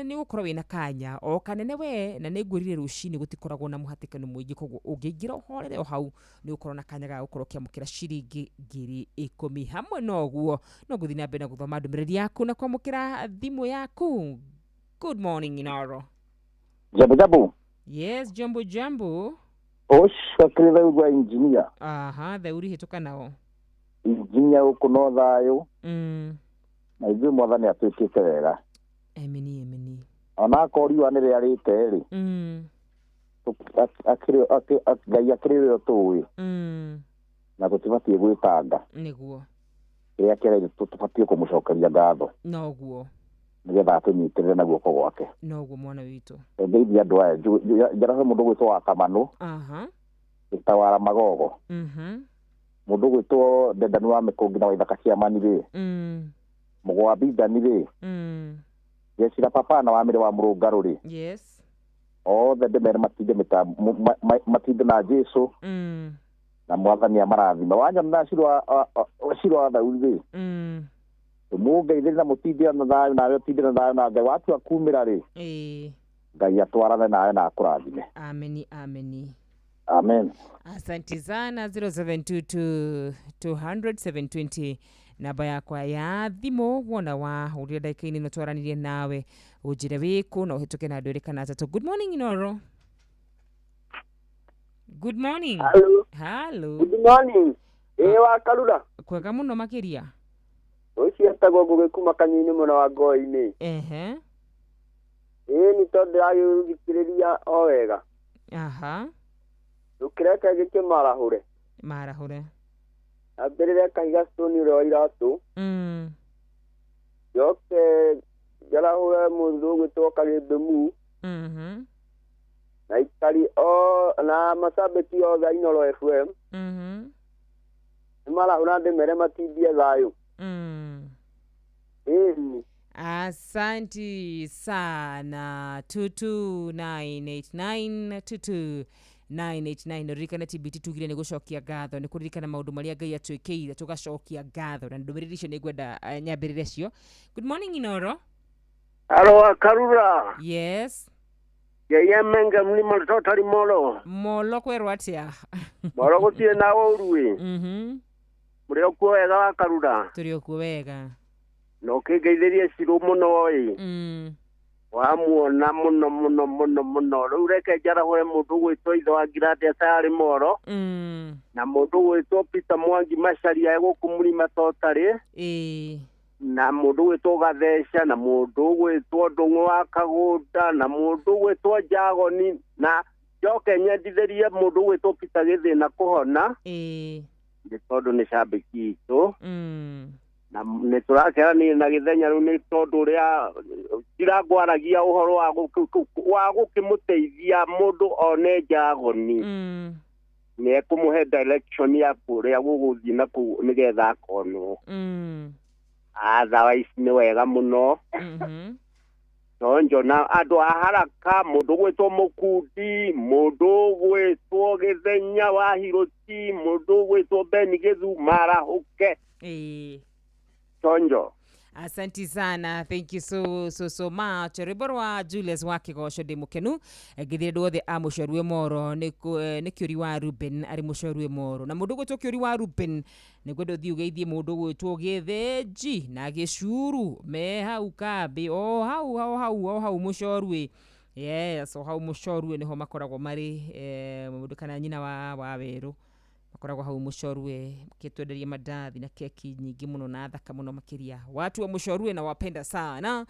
ni gukorwo wina kanya o kanene we na ningurire rucini gutikoragwo na muhatikano muingi koguo ungiingira uhorere o hau ni gukorwo na kanya ga gukorwo kiamukira ciringi 10,000 hamwe noguo no guthi na mbere na guthoma ndumiriri yaku na kwamukira thimu yaku. Good morning Inoro. Jambo. Yes, jambo. Akire ugwa engineer. Aha, theuri hituka nao. Engineer ukuno thayo. Na ithuĩ mwathani atwĩkĩte wega. Emeni. Ona koriwa nĩ rĩarĩte rĩ. Ngai akĩrĩ we tũĩ. Na tũtibatiĩ gwĩtanga. Nĩguo. Rĩrĩa kĩrĩ tũtibatiĩ kũmũcokeria ngatho. Noguo. Nĩgetha tũnyitĩrĩre na guoko gwake. Noguo mwana witũ. Ngeithia andũ aya njarahe mũndũ gwĩtwo wa Kamanũ. Gĩtawara Magogo. Mũndũ gwĩtwo Ndendani wa Mĩkũngi na Waithaka Ciamani rĩ. Mũgwambi Ndani rĩ. Yecira papa na wa Mĩrĩ wa Mũrũngarũ rĩ. Yes. Othe ndĩmere matinde na Jesũ. Na mwathani amarathima wanyona na cirwa Daudi rĩ. Mũngeithĩrie na mũtinde na thayũ nawe ũtinde na thayũ na Ngai watua kumĩra rĩ. Ngai atwarane nawe na akũrathime. Ameni. Amen. Asante sana 0722000720 namba yakwa ya thimu wona wa uria ndakaini no twaranirie nawe ujire wiku no hituke na ndwire kana tatu. Good morning Inoro. Good morning. Hello. Good morning. Wa Karura. Kwega muno makiria. Ucio etagwo Ngũgĩkuma Kanyuini mũno wa Ngoi-inĩ. Ni tondu agĩthikĩrĩria o wega. Ndũkĩreke gĩkĩmarahũre. Ambĩrĩre Kahiga Stone ũrĩa wa Iratũ. Njoke njarahũre mũndũ ũgwĩtwo Karĩmbĩmu. Na ikari na macambĩki othe a Inoro FM. Nĩmarahũra ndĩmere matindie thayũ. Asante sana 22989 ririkana TBT tugire ni gucokia ngatho ni kuririkana maundu maria Ngai atwĩkĩire tugacokia ngatho na ndũmĩrĩri icio nĩ ngwenda nyambĩrĩre cio. Good morning Inoro. Hello Karura. Yes. Yeye menga mlima totally molo kwerwo atia. Molo gutie na ũruĩ. Muri okuo wega wa Karura. Turi okuo wega. No kĩngeithĩrie cirũ mũno wamuona mũno rĩu reke njarahũre mũndũ gwĩtwo ithe wa Ngirate Sayarĩ Moro na mũndũ gwĩtwo Peter Mwangi Macharia egũkũ mũrima Totarĩ na mũndũ gwĩtwo Gatheca na mũndũ gwĩtwo Ndũng'ũ wa Kagũnda na mũndũ gwĩtwo Njagoni na njoke nyendithĩrie mũndũ gwĩtwo Peter Gĩthĩna kũhona nĩ tondũ nĩ cambĩki itũ na nĩ tũrakeranĩria na Gĩthenya rĩu nĩ tondũ ũrĩa cirangwaragia ũhoro wa gũkĩmũteithia mũndũ one Njagoni nĩ ekũmũhe direction ya kũrĩa gũgũthiĩ na kũu nĩgetha akonwo otherwise nĩ wega mũno tonjo na andũ a haraka mũndũ gwĩtwo Mũkundi mũndũ gwĩtwo Gĩthenya wa Hiroti mũndũ gwĩtwo Beni Gĩthu marahũke tonjo. Asanti sana, thank you so much. Riborwa Julius wake gosho de mukenu githire ndothe amushorwe moro ni kiuri wa Ruben ari mushorwe moro na mundu gwetwo kiuri wa Ruben ni gwendo thiu geithie mundu gwetwo Githeji na Gicuru me hau kambi hau mushorwe. Yes, so hau mushorwe niho makoragwo mari mundu kana nyina wa Weru makoragwo hau mushorwe kitwenderia mandathi na keki nyingi muno na thaka muno makiria. Watu wa mushorwe na wapenda sana.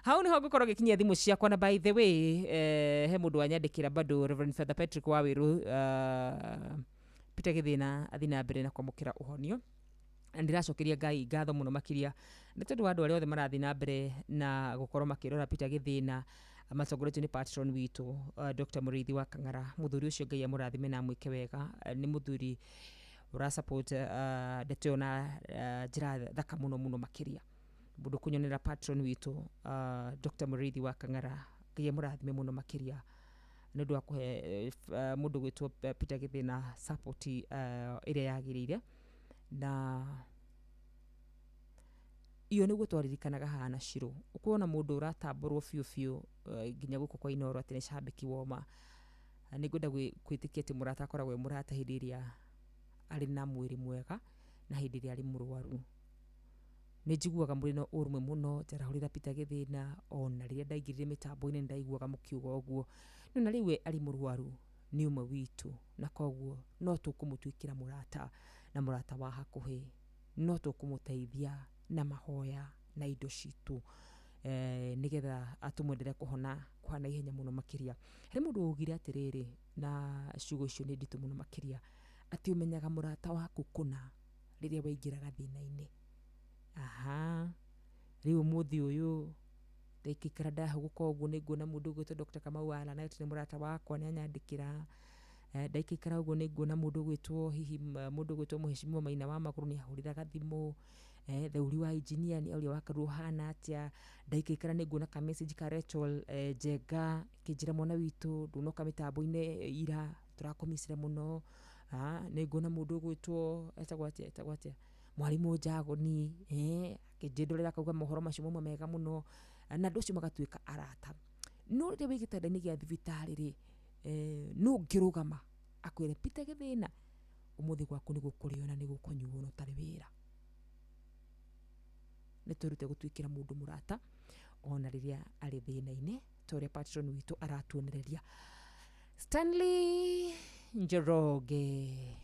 Hau niho ngũkorwo gikinyia thimu ciakwa na by the way he mundu anyandikira bado Reverend Father Patrick wa Weru Peter Githina athina mbere na kwamukira uhonio. Ndiracokeria Ngai ngatho muno makiria nĩ tondu wa andu aria othe marathi na mbere na gukorwo makirora Peter Githina amatongoretio ni patron witu Dr. Muriithi wa Kang'ara. Muthuri ucio Ngai amurathime na mwike wega ni muthuri ura support ndeto na njira thaka muno makiria. Mundu kunyonera patron witu Dr. Muriithi wa Kang'ara Ngai amurathime muno makiria nĩ ũndũ wa kũhe mundu gwitwo Peter Githina support iria yagirire na iyo niguo twaririkanaga hana Shiro. Ukuona mundu uratamburwo fiu nginya guko kwa Inoro atene shabiki woma ni ngwenda gwitikia ati murata akoragwo murata hindi iria ari na mwiri mwega na hindi iria ari murwaru. Ni njiguaga muri no urumwe muno njarahurira Peter Githina ona riria ndaingirire mitambo-ini ndaiguaga mukiuga uguo no riwe ari murwaru ni umwe witu na koguo no tukumutwikira murata na murata wa hakuhi no tukumuteithia na mahoya na indo citu nigetha atumwendere kuhona kwa na ihenya muno makiria. He mundu ugire atiriri na ciugo icio ni nditu muno makiria ati umenyaga murata waku kuna riria waingiraga thina-ini. Riu muthi uyu ndikikara ndahuguka uguo niguona mundu gwitwo Dr. Kamau Ala na ni murata wakwa ni anyandikira ndaikikara uguo niguona mundu gwitwo hihi mundu gwitwo Muheshimiwa Maina wa Maguru ni ahuriraga thimu theuri wa engineer ni uria wakaru hana atia. Ndaikikara niguona ka message ka Rachel Jenga kijira mwana witu ndunoka mitambo-ini ira turakomisire muno. Niguona mundu gwitwo etagwatia Mwalimu Njagoni kijindurira kauga mohoro macio mo mega muno na ndu cio magatuika arata. No riria wigitanda-ini gia thibitari ri no ngirugama akwire Peter Githina umuthi gwaku ni gukurio na ni gukunyuo no tari wira. Ni turute gutwikira mundu murata ona riria ari thina-ini toria patron witu aratuonereria. Stanley Njoroge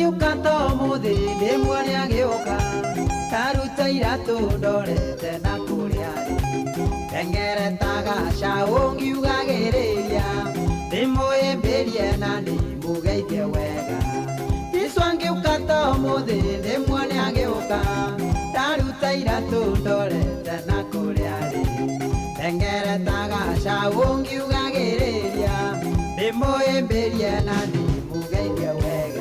Ukato muthi ni mwani agioka karuta iratu ndorete na kuriari engere taga shaungi ugagiriria nimuimbirie na nimugeithie wega iswangi ukato muthi ni mwani agioka karuta iratu ndorete na kuriari engere taga shaungi ugagiriria nimuimbirie na nimugeithie wega.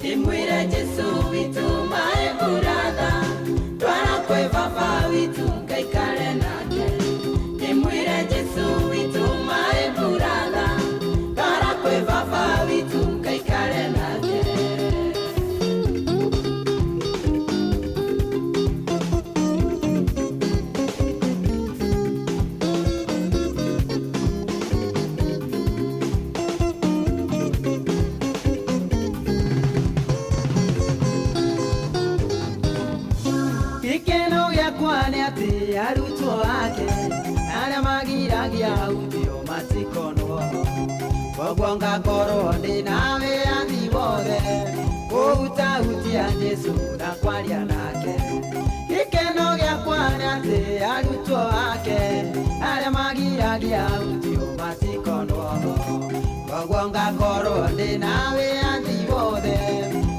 Imwire Jesu witu my brother twara kwe baba witu kaikare nake. Imwire Jesu witu my brother twara kwe baba witu kaikare nake. Arutwo wake aria magiragia uthio matikono koguo ngakorwo ndi nawe athi wothe kuutahutia Jesu na kwaria nake. Gikeno giakwa nĩ atĩ arutwo ake aria magiragia uthio matikono koguo ngakorwo ndi nawe athi wothe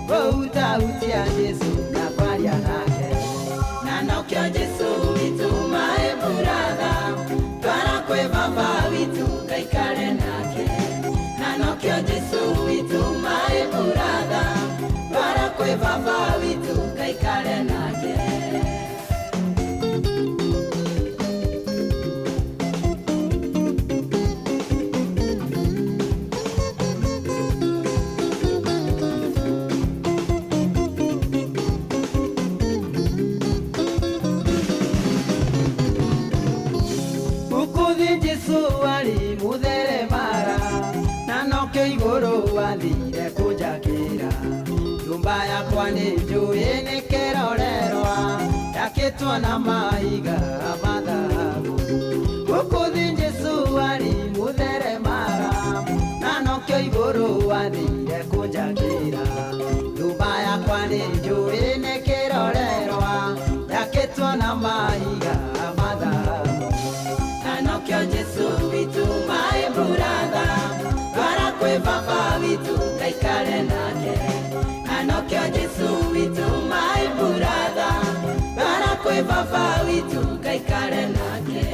kuutahutia Jesu na kwaria nake. Na nokio Jesu witu my brother twara kwe baba witu kaikare nake. Na nokio Jesu witu kwe baba witu kaikare nake. Jesu ali muthere mara na nokio iguru wathire kunjakira nyumba yakwa ni njui ni kirorerwa yakitwo na maiga mathabu gukuthi Jesu ali muthere mara na nokio iguru wathire kunjakira nyumba yakwa ni njui ni kirorerwa yakitwo na maiga mathabu. Anokyo Jesu witu my brother Bara kwe baba witu kaikare nake. Anokyo Jesu witu my brother Bara kwe baba witu kaikare nake.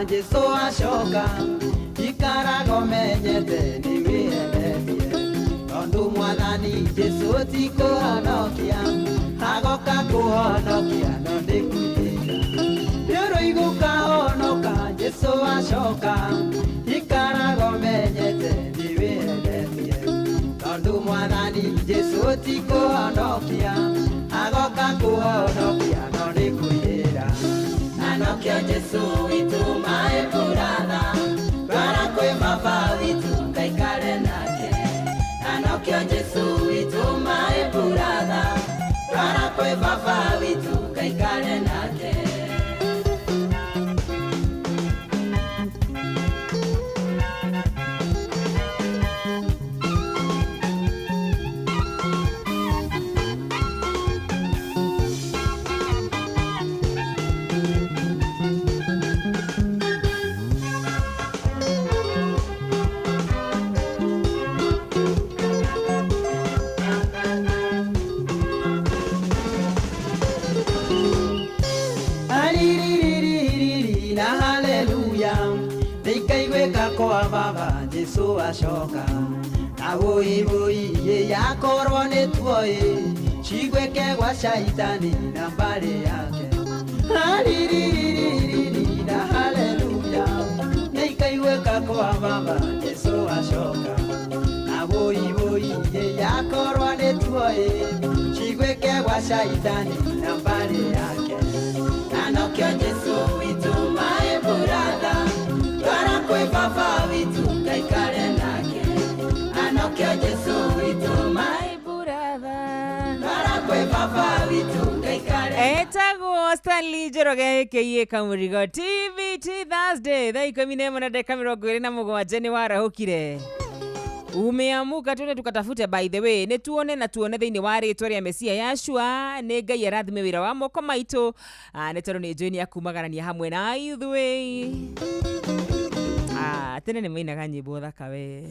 Jesu ashoka ikarago menyete ni wiyendethie tondu mwathani Jesu ti kuhonokia agoka kuhonokia no ndikwĩrĩga rĩũrũ igũkahonoka Jesu ashoka ikarago menyete ni wiyendethie tondu mwathani Jesu ti kuhonokia agoka kuhonokia no ndikwĩrĩga. Anokyo Jesu witu my brother Bara kwe baba witu kaikare nake. Anokyo Jesu witu my brother Bara kwe baba witu kaikare nake. Kwa baba Jesu ashoka na woi ye yakorwo ni tuoi chigweke gwa shaitani na mbali yake. Hallelujah na hallelujah nikaiweka kwa baba Jesu ashoka na woi ye yakorwo ni tuoi chigweke gwa shaitani na mbali yake. Anokyo Jesu witu my brother Bara kwe baba witu kaikare nake. Anokyo Jesu witu my brother Bara kwe baba witu kaikare. Etagwo Stanley Njoroge aka Kamurigo TVT Thursday thaa 11:27 ni warahukire. Umeamuka tuone tukatafute by the way ne tuone na tuone thini wa ritwa ria Mesia Yashua ne Ngai arathime wira wa moko maitu ne toro ni joini akumagarania hamwe na ithuĩ. Tene ni mainaga nyimbo thaka we.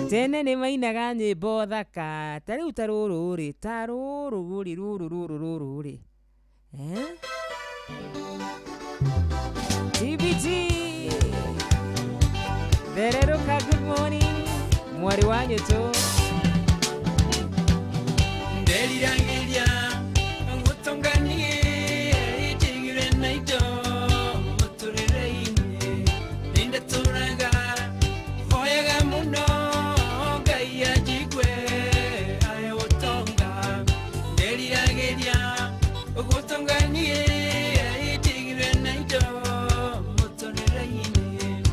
Tene ni mainaga nyimbo thaka tariu tarururi tarururi rurururururi. TBT Vereruka, good morning. Mwari wanyu tu. Ndelirangiria ngutonganie itigire naito muturereine ninde turaga hoyaga muno Ngai ajigwe ayo utonga. Ndelirangiria ngutonganie itigire naito muturereine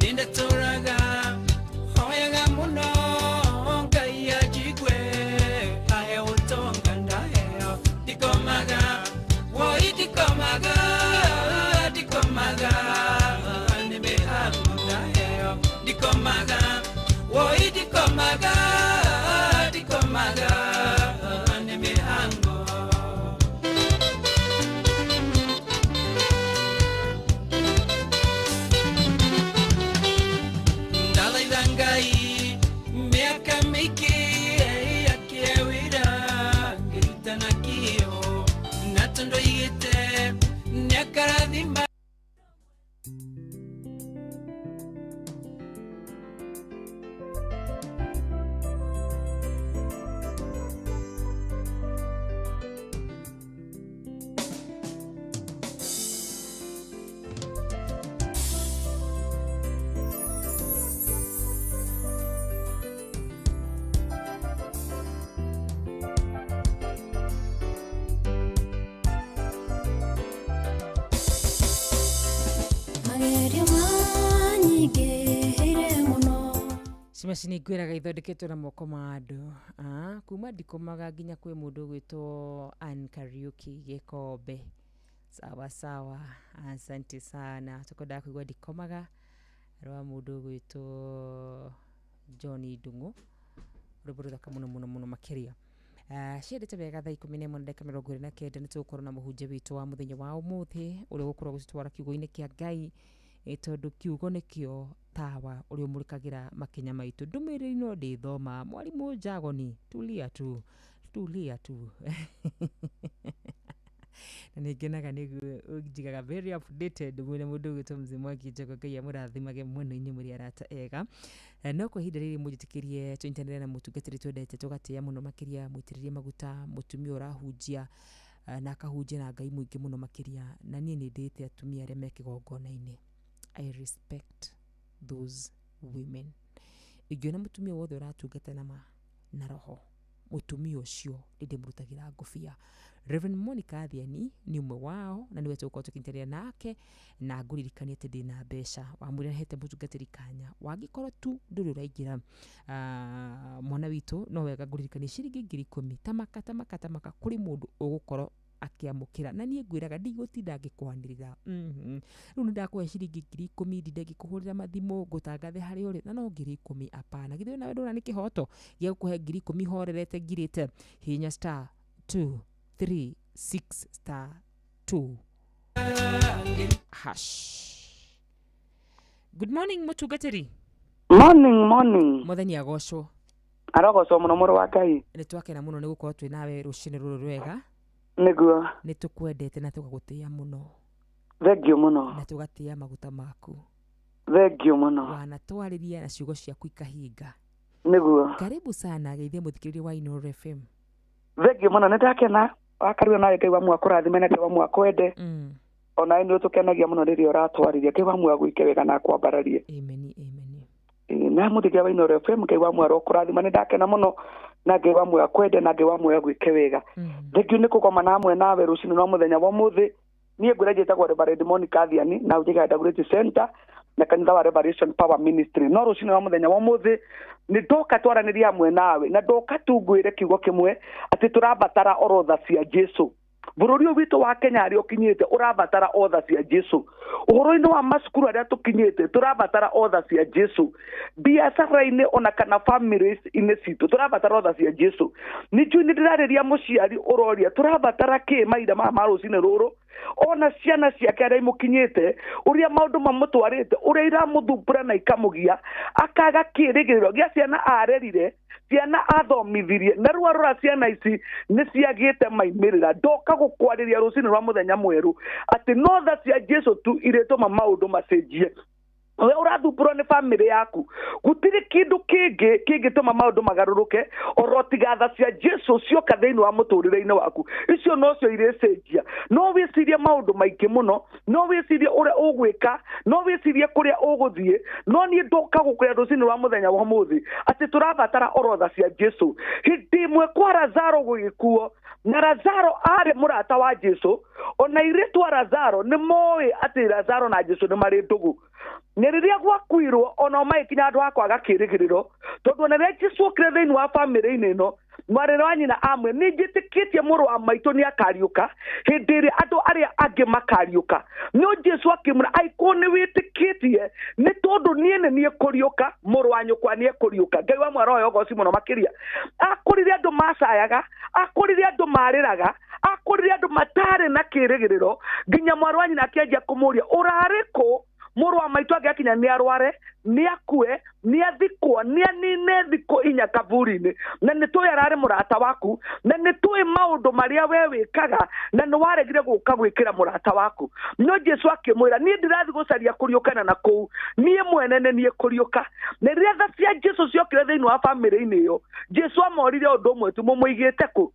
ninde turaga hoyaga muno Cimacini ngwiraga ithondeketwo na moko ma andu kuma ndikomaga nginya kwi mundu gwitwo Ann Kariuki Gikombe. Sawa sawa, asante sana. Tukoda kuigua ndikomaga rwa mundu gwitwo Johnny Ndungu ruburuda kamuno muno makiria. Ciendete wega thaa 11:29 nitugukorwo na muhunjia witu wa muthenya wa umuthi uria gukorwo gutwara kiugo-ini kia Ngai tondu kiugo nikio tawa uria umurikagira makinya maitu. Ndumiriri no ndithoma mwalimu Jagoni, tulia tu na ningenaga niguo unjigaga very updated mwene mundu gwitwo mzima kinjogo Ngai amurathimage mwena-ini muri arata ega. No kwa ihinda riri mujitikirie twintanire na mutungatiri twendete tugatia muno makiria mwitiririe maguta mutumia urahunjia na akahunjia na Ngai muingi muno makiria, na nie ni ndite atumia aria mekigongona-ini. I respect those women. Igiona mutumia wothe uratungata na roho, mutumia ucio ndimurutagira ngofia. Reverend Monica Athiani ni umwe wao na niwe tuko tukinteria nake na nguririkania ati ndina mbeca wamwira hete mutungatiri kanya wangikorwo tu nduri uraingira mwana witu no wega nguririkania ciringi 10,000 tamaka kuri mundu ugukorwo akiamukira, na nie ngwiraga ndigũtinda ngikwanirira riu ndakuhe ciringi 10,000 ndingikuhurira mathimu ngutangathe hari uri na no 10,000 apana githio nawe ndona ni kihoto gia kuhe 10,000 horerete ngirite hinya *236*2 hash. Good morning mutungatiri. Morning. Muthenya agocwo. Arogocwo muno muru wa Ngai. Ni twakena muno ni gukorwo twi nawe rucini ruru rwega. Niguo. Ni tukwendete na tugagutia muno. Thengio muno. Na tugatia maguta maku. Thengio muno. Wana twariria na ciugo ciaku ikahinga. Niguo. Karibu sana geithie muthikiriria wa Inooro FM. Thengio muno nindakena wakariwa nawe Ngai wa mwako rathime na Ngai wa mwako ende. Ona ni utukenagia muno riria uratwariria Ngai wa mwako gwike wega na kwambararie. Amen. Na muthikiriria wa Inooro FM Ngai wa mwako kurathima nindakena muno na Ngai wa mwako ende na Ngai wa mwako gwike wega. Thengio ni kugoma namwe nawe rucini no muthenya wa muthi. Nie ngwira njitagwo Reverend Monica Athiani na ujiga Dagoretti Center na kanitha wa Revelation Power Ministry. No rucini wa muthenya wa muthi ni ndoka twaraniria hamwe nawe na ndoka tungwire kiugo kimwe ati turabatara orotha cia Jesu. Bururi witu wa Kenya ari okinyite urabatara orotha cia Jesu. Uhoro-ini wa masukuru aria tukinyite turabatara orotha cia Jesu. Biacara-ini ona kana families ine citu turabatara orotha cia Jesu. Ni juni ndirariria muciari uroria turabatara ki maida ma rucini ruru ona ciana ciake aria imukinyite uria maundu mamutwarite uria iramuthumbura na ikamugia akaga kirigiriro gia ciana arerire ciana athomithirie na ruo rwa ciana ici ni ciagite maimirira ndoka gukwariria rucini rwa muthenya mweru ati no tha cia Jesu tu iretoma maundu macenjie. We urathumbũrwo nĩ family yaku gutiri kindu kingituma maundu magaruruke orotiga tha cia Jesu cioka thiini wa muturire-ini waku icio no cio irecenjia. No wicirie maundu maingi muno, no wicirie uria ugwika, no wicirie kuria uguthie, no nie ndoka gukwira rucini rwa muthenya wa muthi ati turabatara orotha cia Jesu. Hindi imwe kwa Lazaro gugikuo na Lazaro ari murata wa Jesu, ona iretwa Lazaro ni moi ati Lazaro na Jesu ni mari ndugu. Neriria gwakwirwo ona maikinya andu akwa gakirigiriro tondu na rĩrĩa Jesu okire thĩinĩ wa family-inĩ ĩno mwarĩre wa nyina amwe nĩ njĩtĩkĩtie mũrũ wa maitũ nĩ akariũka hĩndĩ ĩrĩa andũ arĩa angĩ makariũka. No Jesu akĩmwĩra aiko nĩ wĩtĩkĩtie nĩ tondũ niĩ nĩ niĩ kũriũka mũrũ wa nyũkwa nĩ ekũriũka. Ngai wa mwana ũyũ ogoci mũno makĩria akũrire andũ macayaga, akũrire andũ marĩraga, akũrire andũ matarĩ na kĩrĩgĩrĩro nginya mwarĩ wa nyina akĩanjia kũmũria ũrarĩ kũ mũrũ wa maitũ agĩakinya nĩ arware nĩ akue nĩ athikwo nĩ anine thikũ 4 kaburi-inĩ na nĩ tũĩ ararĩ mũrata waku na nĩ tũĩ maũndũ marĩa we wĩkaga na nĩ waregire gũka gwĩkĩra mũrata waku. No Jesu akĩmwĩra niĩ ndĩrathiĩ gũcaria kũriũkana na kũu, niĩ mwene nĩ niĩ kũriũka. Na rĩrĩa tha cia Jesu ciokire thĩinĩ wa family-inĩ ĩyo Jesu amorire ũndũ ũmwe tu mũmũigĩte kũ?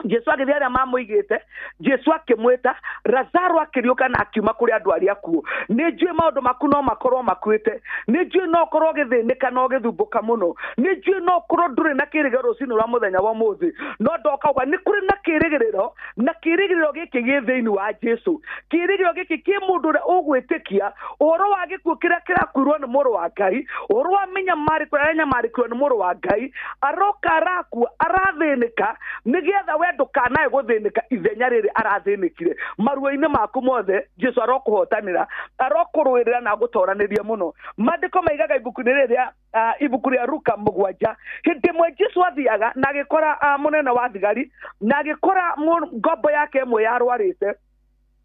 Jesu agithia aria mamuigite Jesu akimwita Lazaro akiriuka na akiuma kuri andu aria kuo ni njui maundu maku no makorwo makuite ni njui no korwo githinika no githumbuka muno ni njui no korwo nduri na kirigiro rucini rwa muthenya wa muthi no ndokauga ni kuri na kirigiro giki gi thiini wa Jesu kirigiro giki ki mundu ria ugwitikia uhoro wa gikuo kiria kirakuirwo ni muru wa Ngai uhoro wa minya mari kurenya mari kurwo ni muru wa Ngai aroka arakua arathinika nigetha ndukanae guthinika ithenya riri arathinikire maruo-ini maku mothe Jesu arokuhotanira arokurwirira na gutoraniria muno mandiko maigaga ibuku-ini riria ibuku ria Luka 7 hindi mwe Jesu athiaga na agikora munene wa thigari na agikora ngombo yake imwe yarwarite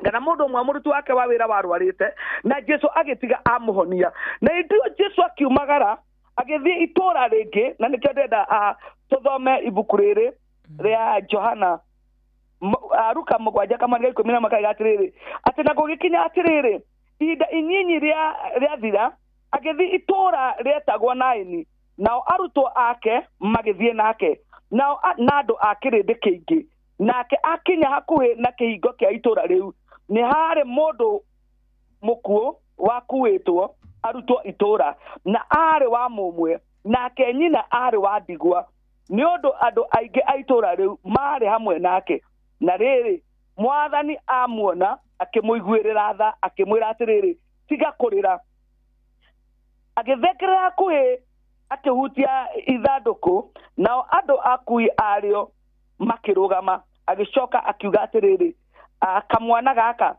kana mundu umwe murutu wake wa wira warwarite na Jesu agitiga amuhonia na ndio Jesu akiumagara agithie itura ringi na nikio ndenda tuthome ibuku riri ria Johana Luka 7 kama ngai 10 makaiga atiriri ati na gugikinya atiriri ida inyinyi ria thira agithi itura rietagwo Naini nao arutwo ake magithie nake nao nando akirindi kiingi nake akinya hakuhi na kihingo kia itura riu ni hari mundu mukuo wakuitwo arutwo itura na ari wa mumwe nake nyina ari wa ndigwa ni undu andu aingi aitura riu mari hamwe nake na riri mwathani amuona akimuiguirira tha akimwira atiriri tiga kurira agithekerera kuhi akihutia ithanduku nao andu akui ario makirugama agicoka akiuga atiriri kamwana gaka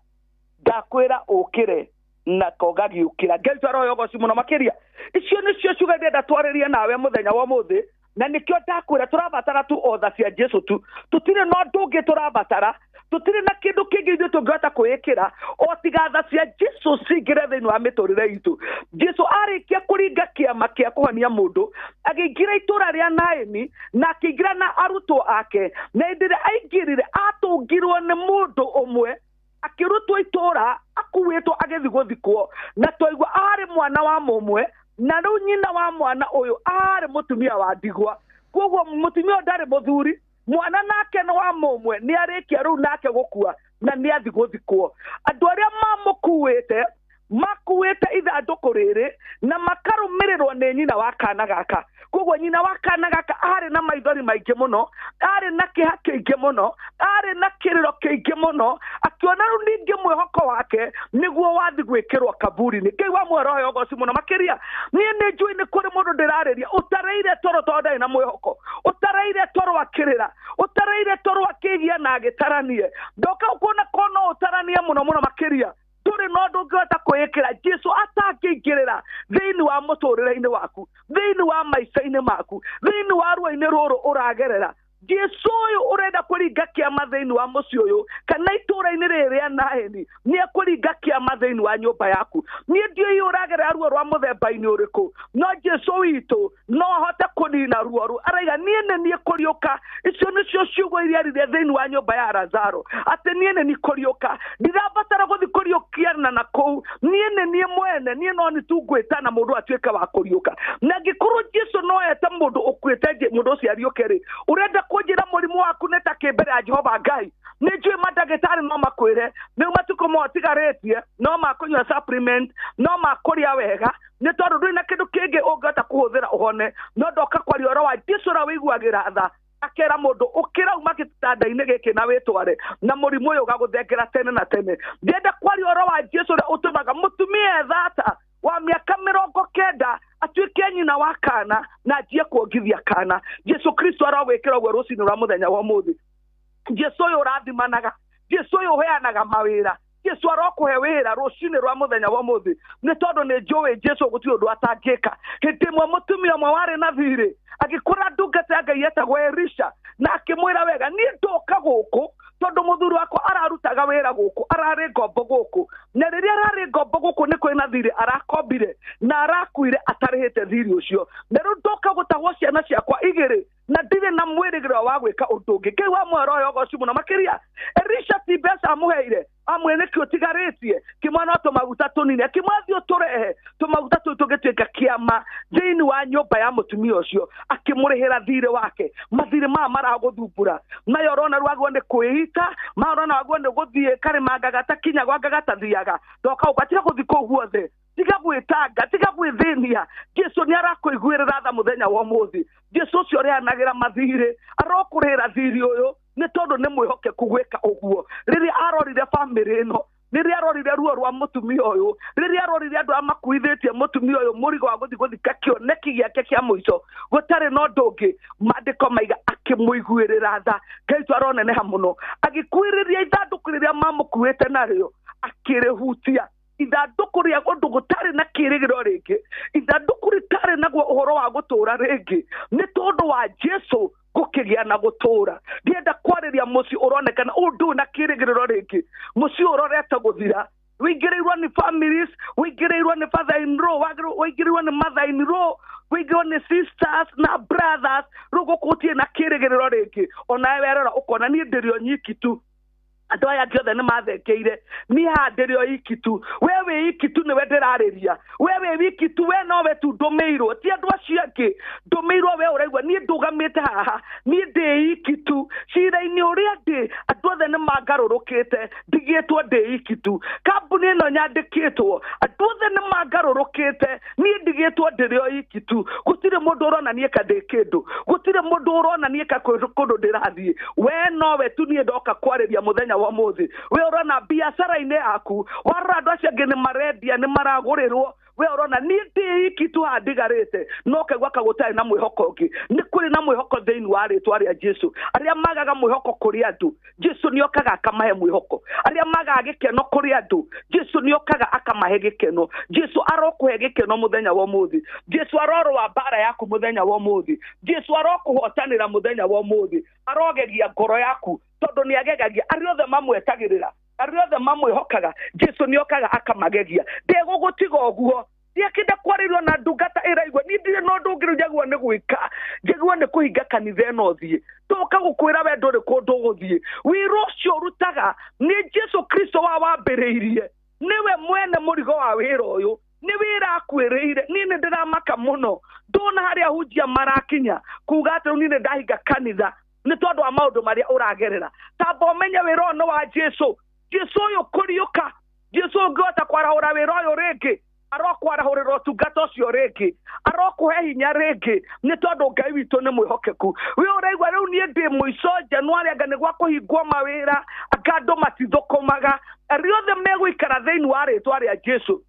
ndakwira ukire na kogagiukira ngeitwa roho yogoci muno makiria icio nicio ciuga ndenda twaririe nawe muthenya wa muthi na nikio ndakwira turabatara tu otha cia Jesu tu tutire no ndungi turabatara tutire na kindu kingi ithu tungihota kwikira o tiga tha cia Jesu cingire thiini wa miturire itu Jesu arikia kuringa kiama kia kuhonia mundu agiingira itura ria Naini na akiingira na arutwo ake na indire aingirire atungirwo ni mundu umwe akirutwo itura akuwitwo agithi guthikwo na toigwa ari mwana wa mumwe na riu nyina wa mwana uyu ari mutumia wa ndigwa koguo mutumia ndari muthuri mwana nake no wa mumwe ni arikia riu nake gukua na ni athi guthikwo andu aria makuwite ithanduku riri na makarumirirwo ni nyina wa kana gaka koguo nyina wa kana gaka ari na maithori maingi muno ari na kiha kiingi muno ari na kiriro kiingi muno akiona riu ningi mwihoko wake niguo wathi gwikirwo kaburi-ini ngai wa mwero yogoci muno makiria nie ni njui ni kuri mundu ndirariria utareire toro tonda na mwihoko utareire toro akirira utareire toro akigia na agitaranie ndoka kuona kono utaranie muno makiria turi no ndungihota kwikira Jesu atakingirira thiini wa muturire-ini waku thiini wa maica-ini maku thiini wa ruo-ini ruru uragerera Jesu uyu urenda kuringa kiama thiini wa muci uyu kana itura-ini riria Naini ni akuringa kiama thiini wa nyumba yaku ni ndio yu uragerera ruo rwa muthemba-ini uriku no Jesu witu no hote kunina ruo ru araiga nie kuriuka icio nicio ciugo iria riria thiini wa nyumba ya Lazaro ati nie ni kuriuka ndirabatara guthi kuriukiana na kou nie mwene nie no ni tungwitana mundu atuike wa kuriuka na ngikuru Jesu no ete mundu ukwite mundu ucio ariukeri urenda kunjira murimu waku neta kimbere ya Jehova Ngai ni njui madagitari no makwire ni matuko motigaretie no makunywa supplement no makuria wega ni tondu nduri na kindu kingi ungihota kuhuthira uhone no ndoka kwaria oro wa Jesu ra wiguagira tha akera mundu ukira uma gitanda-ini giki na witware na murimu uyu ugaguthengera tene na tene ndenda kwaria oro wa Jesu ra utumaga mutumia thata wa miaka 90 atuike nyina wa kana na ajie kuongithia kana Jesu Kristo arawikira gwe rucini rwa muthenya wa muthi Jesu uyu urathimanaga Jesu uyu uheanaga mawira Jesu arokuhe wira rucini rwa muthenya wa muthi ni tondu ni njui Jesu guti undu atangika hindi mwe mutumia mwe wari na thiri agikura ndungata Ngai etagwo Elisha na akimwira wega ni ndoka guku tondu muthuri wako ararutaga wira guku arari ngombo guku na riria arari ngombo guku ni kwina thiri arakombire na arakuire atarihite thiri ucio na riu ndoka gutagwo ciana ciakwa igiri na ndire na mwirigiro wa gwika utungi ke wa mwaro yogo cimu na makiria Elisha tibesa amuheire amwene ki otigaritie kimwana to maguta tunine kimwathi uturehe to maguta tutugituika kiama thini wa nyumba ya mutumia ucio akimurihira thire wake mathire maraguthumbura nayo rona rwagwo ni kwihita marona rwagwo ni guthie kare magagata kinya gwagagata thiaga doka ugatira guthiko guothe tiga gwitanga tiga gwithinia Jesu ni arakuiguirira tha muthenya wa muthi Jesu cio rianagira mathire arokurira thiri uyu ni tondu ni mwihoke kugwika uguo riria arorire family ino riria arorire ruo rwa mutumia uyu riria arorire andu amakuithitie mutumia uyu murigo wa guthika kioneki giake kia muico gutari no ndungi mandiko maiga akimuiguirira tha Ngai aroneneha muno agikuiriria ithanduku riria mamukuite nario akirihutia ithanduku ria gundu gutari na kirigiro ringi ithanduku ritari na uhoro wa gutura ringi ni tondu wa Jesu gukigia na gutura ndienda kwariria muci uronekana undu na kirigiro ringi muci uroreta guthira wigirirwa ni families wigirirwa ni father in law wigirirwa ni mother in law wigirirwa ni sisters na brothers rugukutie na kirigiro ringi onawe rora ukona ni ndirio nyiki tu andu aya giothe ni mathekeire ni handirio ikitu wewe ikitu ni wenderariria wewe ikitu we no we tu ndumeirwo ti andu acio angi ndumeirwo we uraigwa ni ndugamite haha ni ndi ikitu cira-ini uria ndi andu othe ni mangarurukite ndigitwo ndi ikitu kambuni ino nyandikitwo andu othe ni mangarurukite ni ndigitwo ndirio ikitu gutire mundu urona nie kandi kindu gutire mundu urona nie ka kundu ndirathie we no we tu nie ndoka kwariria muthenya wa muthi we urona biashara-ini yaku warora andu acio angi ni marendia ni maragurirwo we urona ni ndi ikitu handigarite no kaigwa kagutari na mwihoko ngi ni kuri na mwihoko thiini wa ritwa ria Jesu aria magaga mwihoko kuri andu Jesu ni okaga akamahe mwihoko aria magaga gikeno kuri andu Jesu ni okaga akamahe gikeno Jesu arokuhe gikeno muthenya wa muthi Jesu arorwa bara yaku muthenya wa muthi Jesu arokuhotanira muthenya wa muthi arogegia ngoro yaku tondu ni agegagia aria othe mamwetagirira aria othe mamwihokaga Jesu ni okaga akamagegia ndegugutiga uguo ndiakinde kwaririo na ndungata iraigwa ni ndire no ndungiro njagwa ni gwika njagwa ni kuhinga kanitha ino thie toka gukwira we nduri kundu guthie wiro ucio rutaga ni Jesu Kristo wa wambiriirie niwe mwene murigo wa wira uyu ni wira akwiriire ni ndiramaka muno ndona haria hujia marakinya kuga ati ni ndahinga kanitha ni tondu wa maundu maria uragerera tamba umenye wira no wa Jesu uyu kuriuka Jesu ngota kwarahura wira uyu ringi arokwarahurira utungata ucio ringi arokuhe hinya ringi ni tondu Ngai witu ni mwihokeku we uraigwa riu nie ndi muico Januari anga ni gwa kuhingwo mawira anga andu matithukumaga riothe megwikara thiini wa ritwa ria Jesu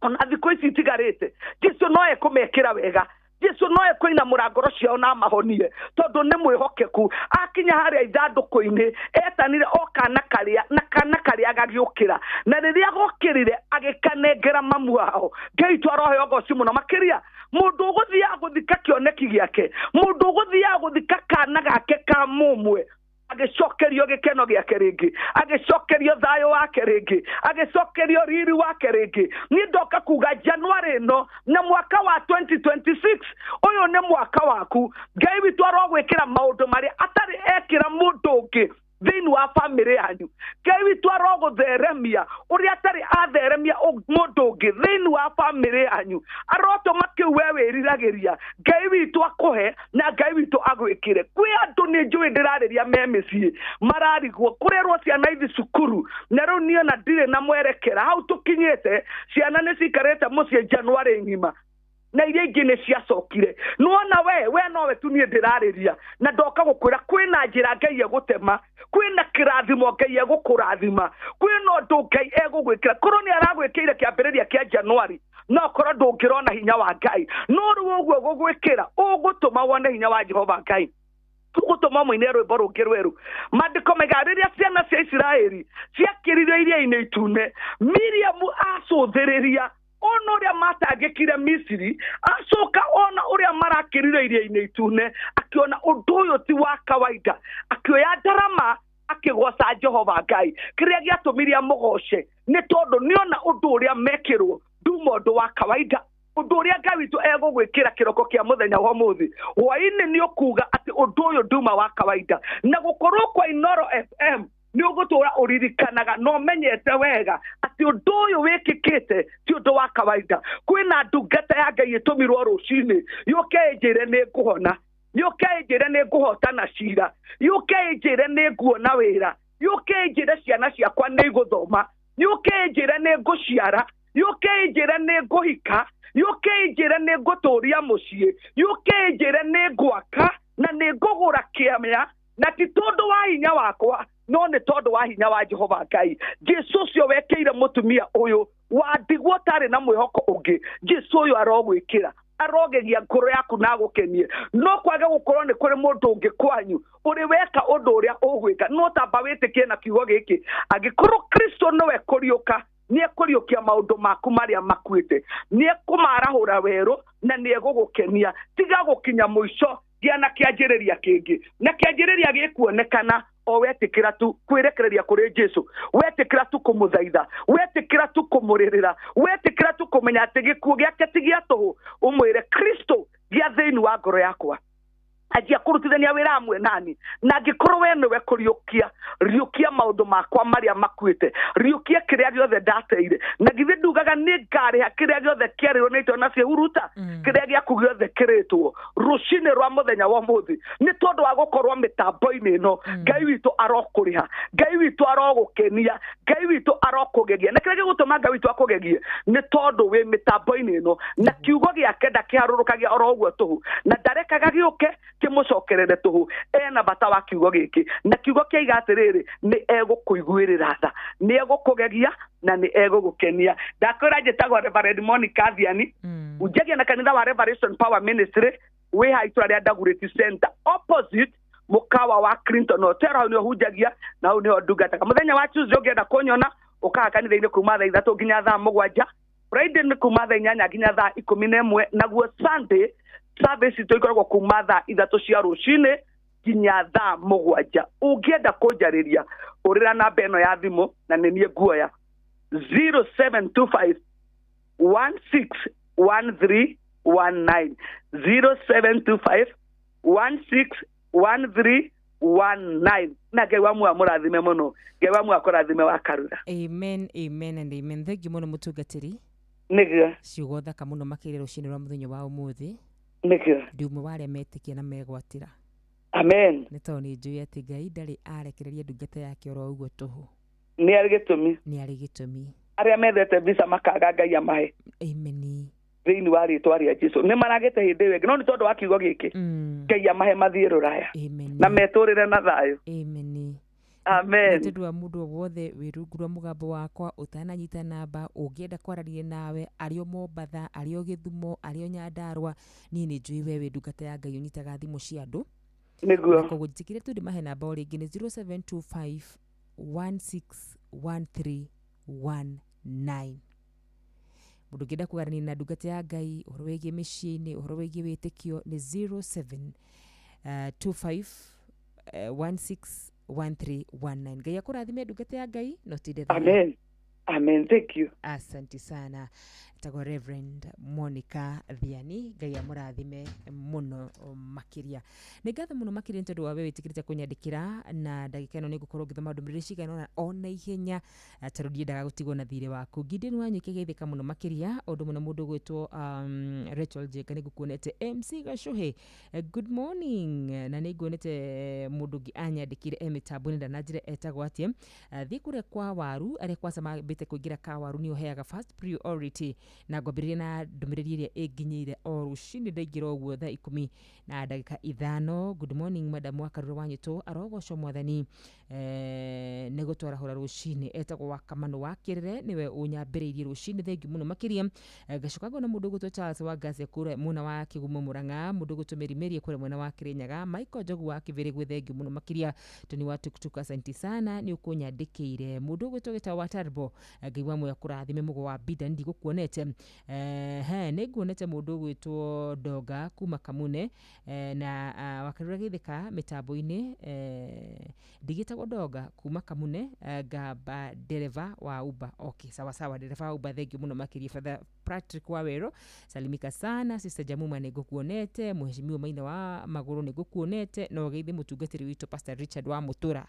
ona thikũ ici itigarĩte Jesu no ekumekĩra wega Jesu no ekuina murangoro ciao na mahonie tondu ni mwihokeku akinya haria ithanduku-ini etanire okana karia agagiukira na riria gokirire agikanengera mamu wao Ngai twarohe ogoci muno makiria mundu uguthia guthika kioneki giake mundu uguthia guthika kana gake ka mumwe agicokerio gikeno giake ringi agicokerio thayo wake ringi agicokerio riri wake ringi ni ndoka kuga Januari no na mwaka wa 2026 uyu ni mwaka waku Ngai witu arogwikira maundu mari atari ekira mundu ungi thiini wa family yanyu Ngai witu arogutheremia uria atari atheremia mundu ungi thiini wa family yanyu arotuma kiu we wiriragiria Ngai witu akuhe na Ngai witu agwikire kwi andu ni njui ndirariria memicii mararigwo kurerwo ciana ithi cukuru na riu nie na ndire na mwerekera hau tukinyite ciana ni cikarite mucii Januari ngima na iria ingi ni ciacokire nuona we no we tu nie ndirariria na ndoka gukwira kwina njira Ngai egutema kwina kirathimo Ngai egukurathima kwina undu Ngai egugwikira korwo ni aragwikire kiambiriria kia Januari no korwo ndungirona hinya wa Ngai no riu uguo gugwikira ugutuma wone hinya wa Jehova Ngai tugutuma muine rwimbo rungi rweru mandiko megariria ciana cia Isiraeli ciakiririo iria-ini itune Miriamu acuthiriria ona uria matangikire Misiri acoka ona uria marakirire iria-ini itune akiona undu uyu ti wa kawaida akioya ndarama akigoca Jehova Ngai kiria giatumiria mugoce ni tondu niona undu uria mekirwo nduma undu wa kawaida undu uria Ngai witu egugwikira kiroko kia muthenya wa muthi hwaini ni ukuga ati undu uyu nduma wa kawaida na gukorwo kwa Inoro FM ni ugutura uririkanaga no menyete wega ati undu uyu wikikite ti undu wa kawaida kwina ndungata ya Ngai itumirwo rucini yuke njire ni nguhona yuke njire ni nguhotana cira yuke njire ni nguona wira yuke njire ciana ciakwa ni guthoma yuke njire ni nguciara yuke njire ni nguhika yuke njire ni nguturia mucii yuke njire ni ngwaka na ni ngugura kiamya na ti tondu wa hinya wakwa no ni tondu wa hinya wa Jehova Ngai Jesu cio wekeire mutumia uyu wandigwo tari na mwihoko ungi Jesu uyu arogwikira arogegia ngoro yaku na gukenie no kwage gukorwo ni kuri mundu ungi kwanyu uri weka undu uria ugwika no tamba witikie na kiugo giki agikorwo Kristo nowe kuriuka ni ekuriukia maundu maku maria makwite ni ekumarahura weru na ni egugukenia tiga gukinya muico giana kianjiriria kingi na kianjiriria gikuonekana o wetikira tu kwirekereria kuri Jesu wetikira tu kumuthaitha wetikira tu kumuririra wetikira tu kumenya ati gikuo giake tigia tuhu umwire Kristo gia thiini wa ngoro yakwa ajia kurutithania wira amwe nani na gikorwo we niwe kuriukia riukia maundu makwa maria makwite riukia kiria giothe ndateire na githi ndugaga ni ngari ha kiria giothe kiarirwo ni itona cia huruta kiria giaku giothe kiritwo rucini rwa muthenya wa muthi ni tondu wa gukorwo mitambo-ini ino Ngai witu arokuriha Ngai witu arogukenia Ngai witu arokugegia na kiria gigutuma Ngai witu akugegie ni tondu wi mitambo-ini ino na kiugo giake ndakiharurukagia oro uguo tuhu na ndarekaga giuke kimucokerere tuhu ena bata wa kiugo giki na kiugo kiaiga atiriri ni egukuiguirira tha ni egukugegia na ni egugukenia ndakwira njitagwo Reverend Monica Thiani ujagia na kanitha wa Revelation Power Ministry we haitura ria Dagoretti Center opposite mukawa wa Clinton Hotel hau ni hujagia na hau ni ndungata muthenya wa Tuesday ugienda kunyona ukaha kanitha-ini kuma thaa 3 nginya thaa 7 Friday ni kuma thaa 8 nginya thaa 11 naguo Sunday service ikoragwo kuma thaa 3 cia rucini nginya thaa 7 ungienda kunjariria urira namba eno ya thimu na ni nie guoya 0725 161319 0725 161319 na Ngai wa mwa murathime muno Ngai wa mwa kurathime wa karura amen amen and amen thank you muno mutungatiri niga ciugo thaka muno makirira rucini rwa muthenya wa umuthi niga ndiumwe wale metikia na megwatira amen ni to ni njui ati Ngai ndari arekereria ndungata yake oro uguo tuhu ni ari gitumi aria methete visa makaga Ngai amahe amen thiini wa ritwa ria Jesu ni maragete hindi wege no ni tondu wa kiugo giki Ngai amahe mathie ruraya na meturire na thayo amen amen tondu wa mundu wothe wirungu rwa mugambo wakwa utananyita namba ungienda kwararia nawe ario Mombatha ario Githumo ario Nyandarua ni njui wewe ndungata ya Ngai unyitaga thimu cia andu niguo kugutikire tu ndimahe namba ringi ni 0725 161319 mundu ngienda kugarania na ndungata ya Ngai uhoro wigie micini uhoro wigie witikio ni 0725 161319 Ngai akurathime ndungata ya Ngai no tinde amen amen thank you asante sana tago Reverend Monica Thiani Ngai amurathime muno makiria ni ngatho muno makiria tondu wa wewe tikirite kunyandikira na ndagika ino ni gukorwo ngithoma ndumire cigana ona ihenya tarudie ndaga gutigwo na thire waku Gideon wanyu kigeithika muno makiria undu muno mundu gwitwo Rachel Jeka ni gukuonete MC Gashuhe good morning na ni guonete mundu ngi anyandikire emitabuni ndanajire etagwo atie thikure kwa waru ari kwa sama bete kugira ka waru ni oheaga first priority na ngwambĩrĩria na ndũmĩrĩri ĩrĩa ĩnginyĩire o rũcinĩ ndaingĩra ũguo thaa 10 na ndagĩka 5 good morning madam wa karũra wanyitũ arogocwo mwathani nĩ gũtwara hũra rũcinĩ etagwo wa Kamano wa Kĩrere nĩwe ũnyambĩrĩirie rũcinĩ thengiũ mũno makĩria gacoka na mũndũ gũtwo Charles wa Ngase kũrĩa mwena wa Kĩgumo Mũrang'a mũndũ gũtwo Mĩrimĩrie kũrĩa mwena wa Kĩrĩnyaga Michael Njogu wa Kĩbĩrĩgwĩ thengiũ mũno makĩria tũni wa tuktuk asante sana nĩ ũkũnyandĩkĩire mũndũ gũtwo Gĩtaũ wa Tarbo ngai wa moya kurathime mugo wa bida ndi gukuonete ne guonete mundu gwitwo Doga kuma Kamune na wakarura githika mitambo-ini digitagwo Doga kuma Kamune gaba dereva wa Uber. Okay, sawa dereva wa Uber, thank you muno makiria Father Patrick Wawero, salimika sana. Sister Jamuma ne gukuonete, muheshimiwa Maina wa Maguru ne gukuonete, no geithi mutungatiri wito Pastor Richard wa Mutura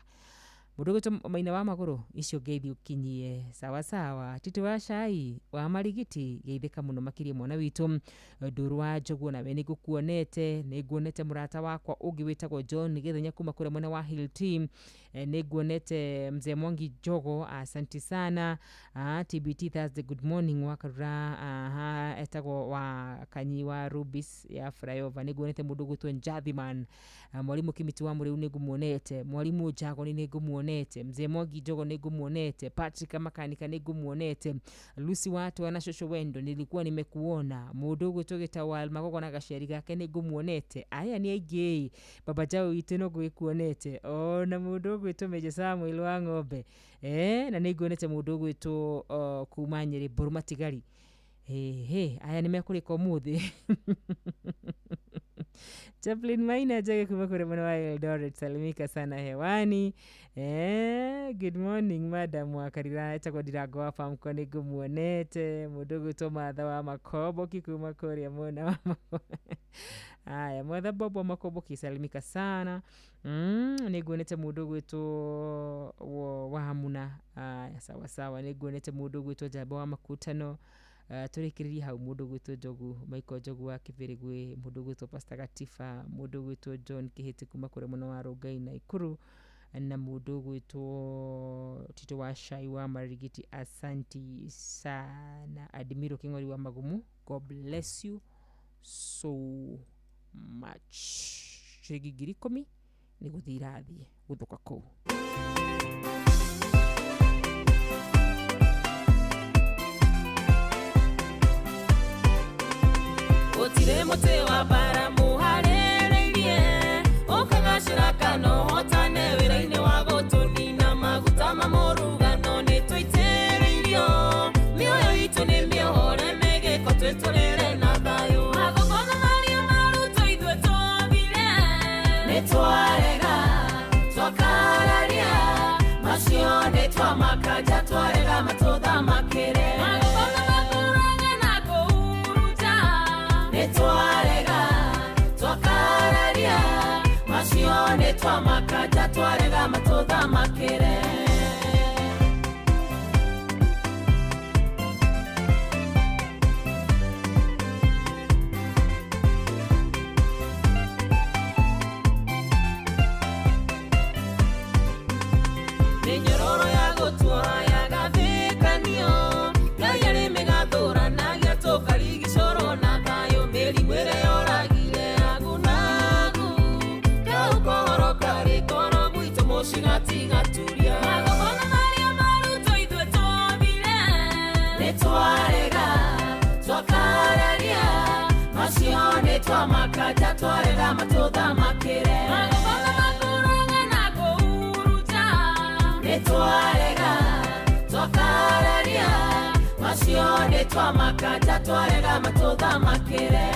mudogo to Maina wa Maguru icio geithi ukinyie sawa. Titi wa Shai wa Marigiti geithika muno makiria mwana witu Nduru wa Njogu na bene gukuonete, ne guonete murata wakwa ugi witagwo John githenya kuma kure mwana wa Hill Team, ne guonete mzee Mwangi Jogo, asante sana. TBT Thursday good morning wakarura etagwo wa Kanyi wa Rubis ya Flyover, ne guonete mudogo to Njathiman, mwalimu Kimiti wa Muriu ne gumuonete, mwalimu Jago ne gumuonete, mzee Mwangi Jogo ne gumuonete, Patrick Makanika ne gumuonete, Lucy watu wana shosho wendo nilikuwa nimekuona, mudogo togeta wa Magogo na gasheri gake ne gumuonete. Aya ni aigei baba jao iteno gwikuonete na mudogo ito Meja Samuel wa Ng'ombe na ne guonete mudogo ito kumanyere Borumatigari. Aya nimekurika umuthi Chaplain Maina jage kumakure mwana wa Eldoret, salimika sana hewani. Good morning madam wakarira etagwo Ndirango wa farm kone gumuonete, mudogo to Matha wa Makobo kikumakure mwana wa aya Matha Bobo Makobo kisalimika sana. Ne guonete mudogo to wa Hamuna. Sawa ne guonete mudogo to Jabo wa Makutano. Turikiriri hau mudogo to Jogu Michael Jogu wa Kibirigwe, mudogo to Pastor Gatifa, mudogo to John Kihete kuma kure mwana wa Rogai na Ikuru, na mudogo to Tito wa Shai wa Marigiti. Asanti sana. Admiro Kingori wa Magumu, God bless you so much. Shirigigiri komi ni guthirathie guthuka kou. Otire mote wa bara muharereirie okagashira kano hotane wiraine wa gotuni na maguta mamorugano ni twitereirio mioyo itu ni miohore mege kotwetorere na thayo agogona maria maruto ithwe tobire ni twarega twakararia macio ni twamakaja twarega matotha makere twarega twakararia macio ne twamakaja twarega matotha makere ninyororo ya gotwa ya gathekanio gayare megathura na gatokarigi coro na mwere yoragire agunagu kauko kare koro buito moshigati gaturia agona maria maruto ithwe tobire ne twarega twakararia macio ne twamakaja twarega matotha makere agona makuranga na kuruta ne twarega twakararia macio ne twamakaja twarega matotha makere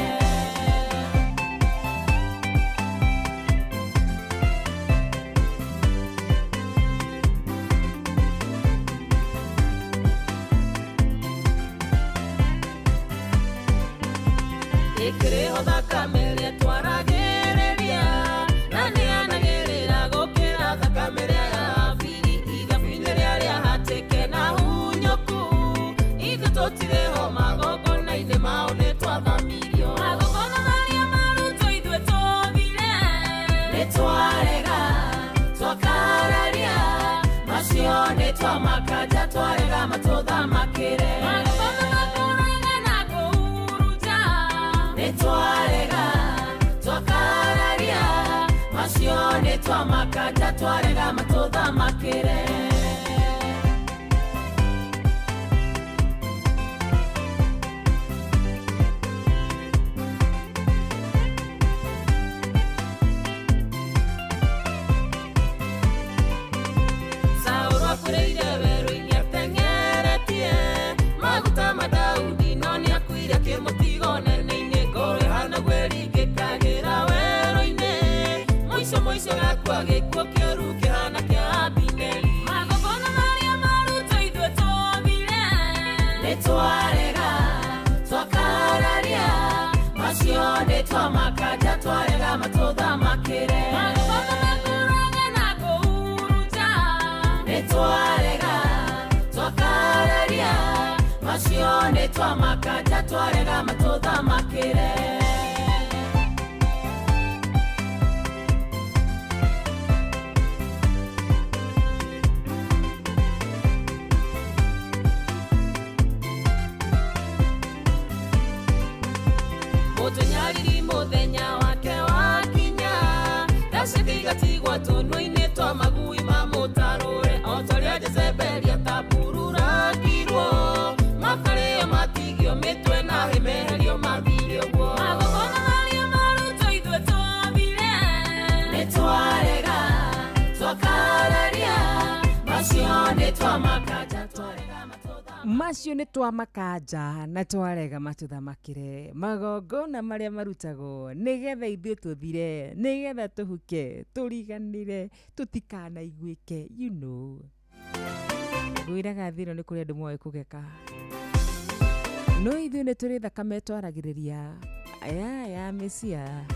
Ekreho da kamere twaragereria nani anagerera gokera da kamere ya fili iga finere ya hateke na hunyoku iga totireho magogo na ine maone twathamirio magogo na maria maruto ithwe tobire ne twarega twakararia macio ne twamakaja twarega matotha makere twarega twakararia macio ne twamakaja twarega matotha makere saurwa kureire veru inyatengere macio nĩ twamakaja twarega matũthamakĩre. Mũtũnyariri mũthenya wake wakinya, ndaceke igatigwo tũnũ-inĩ twa magui ma mũtarũre, o torĩa Jezebeli atabururagirwo, makarĩo matigio mĩtwe na hĩmeherio mathirio guo. Magongona marĩa marutwo ithuĩ twambire, nĩ twarega twakareria, macio nĩ twamakaja twarega macio nĩ twamakanja na twarega matũthamakĩre. Magongona marĩa marutagwo nĩgetha ithuĩ tũthire, nĩgetha tũhuke, tũriganĩre, tũtikanaiguĩke, you know. Ngwĩraga thĩno nĩ kũrĩ andũ moĩ kũgeka, no ithuĩ nĩ tũrĩ thakame twaragĩrĩria ya Mesia.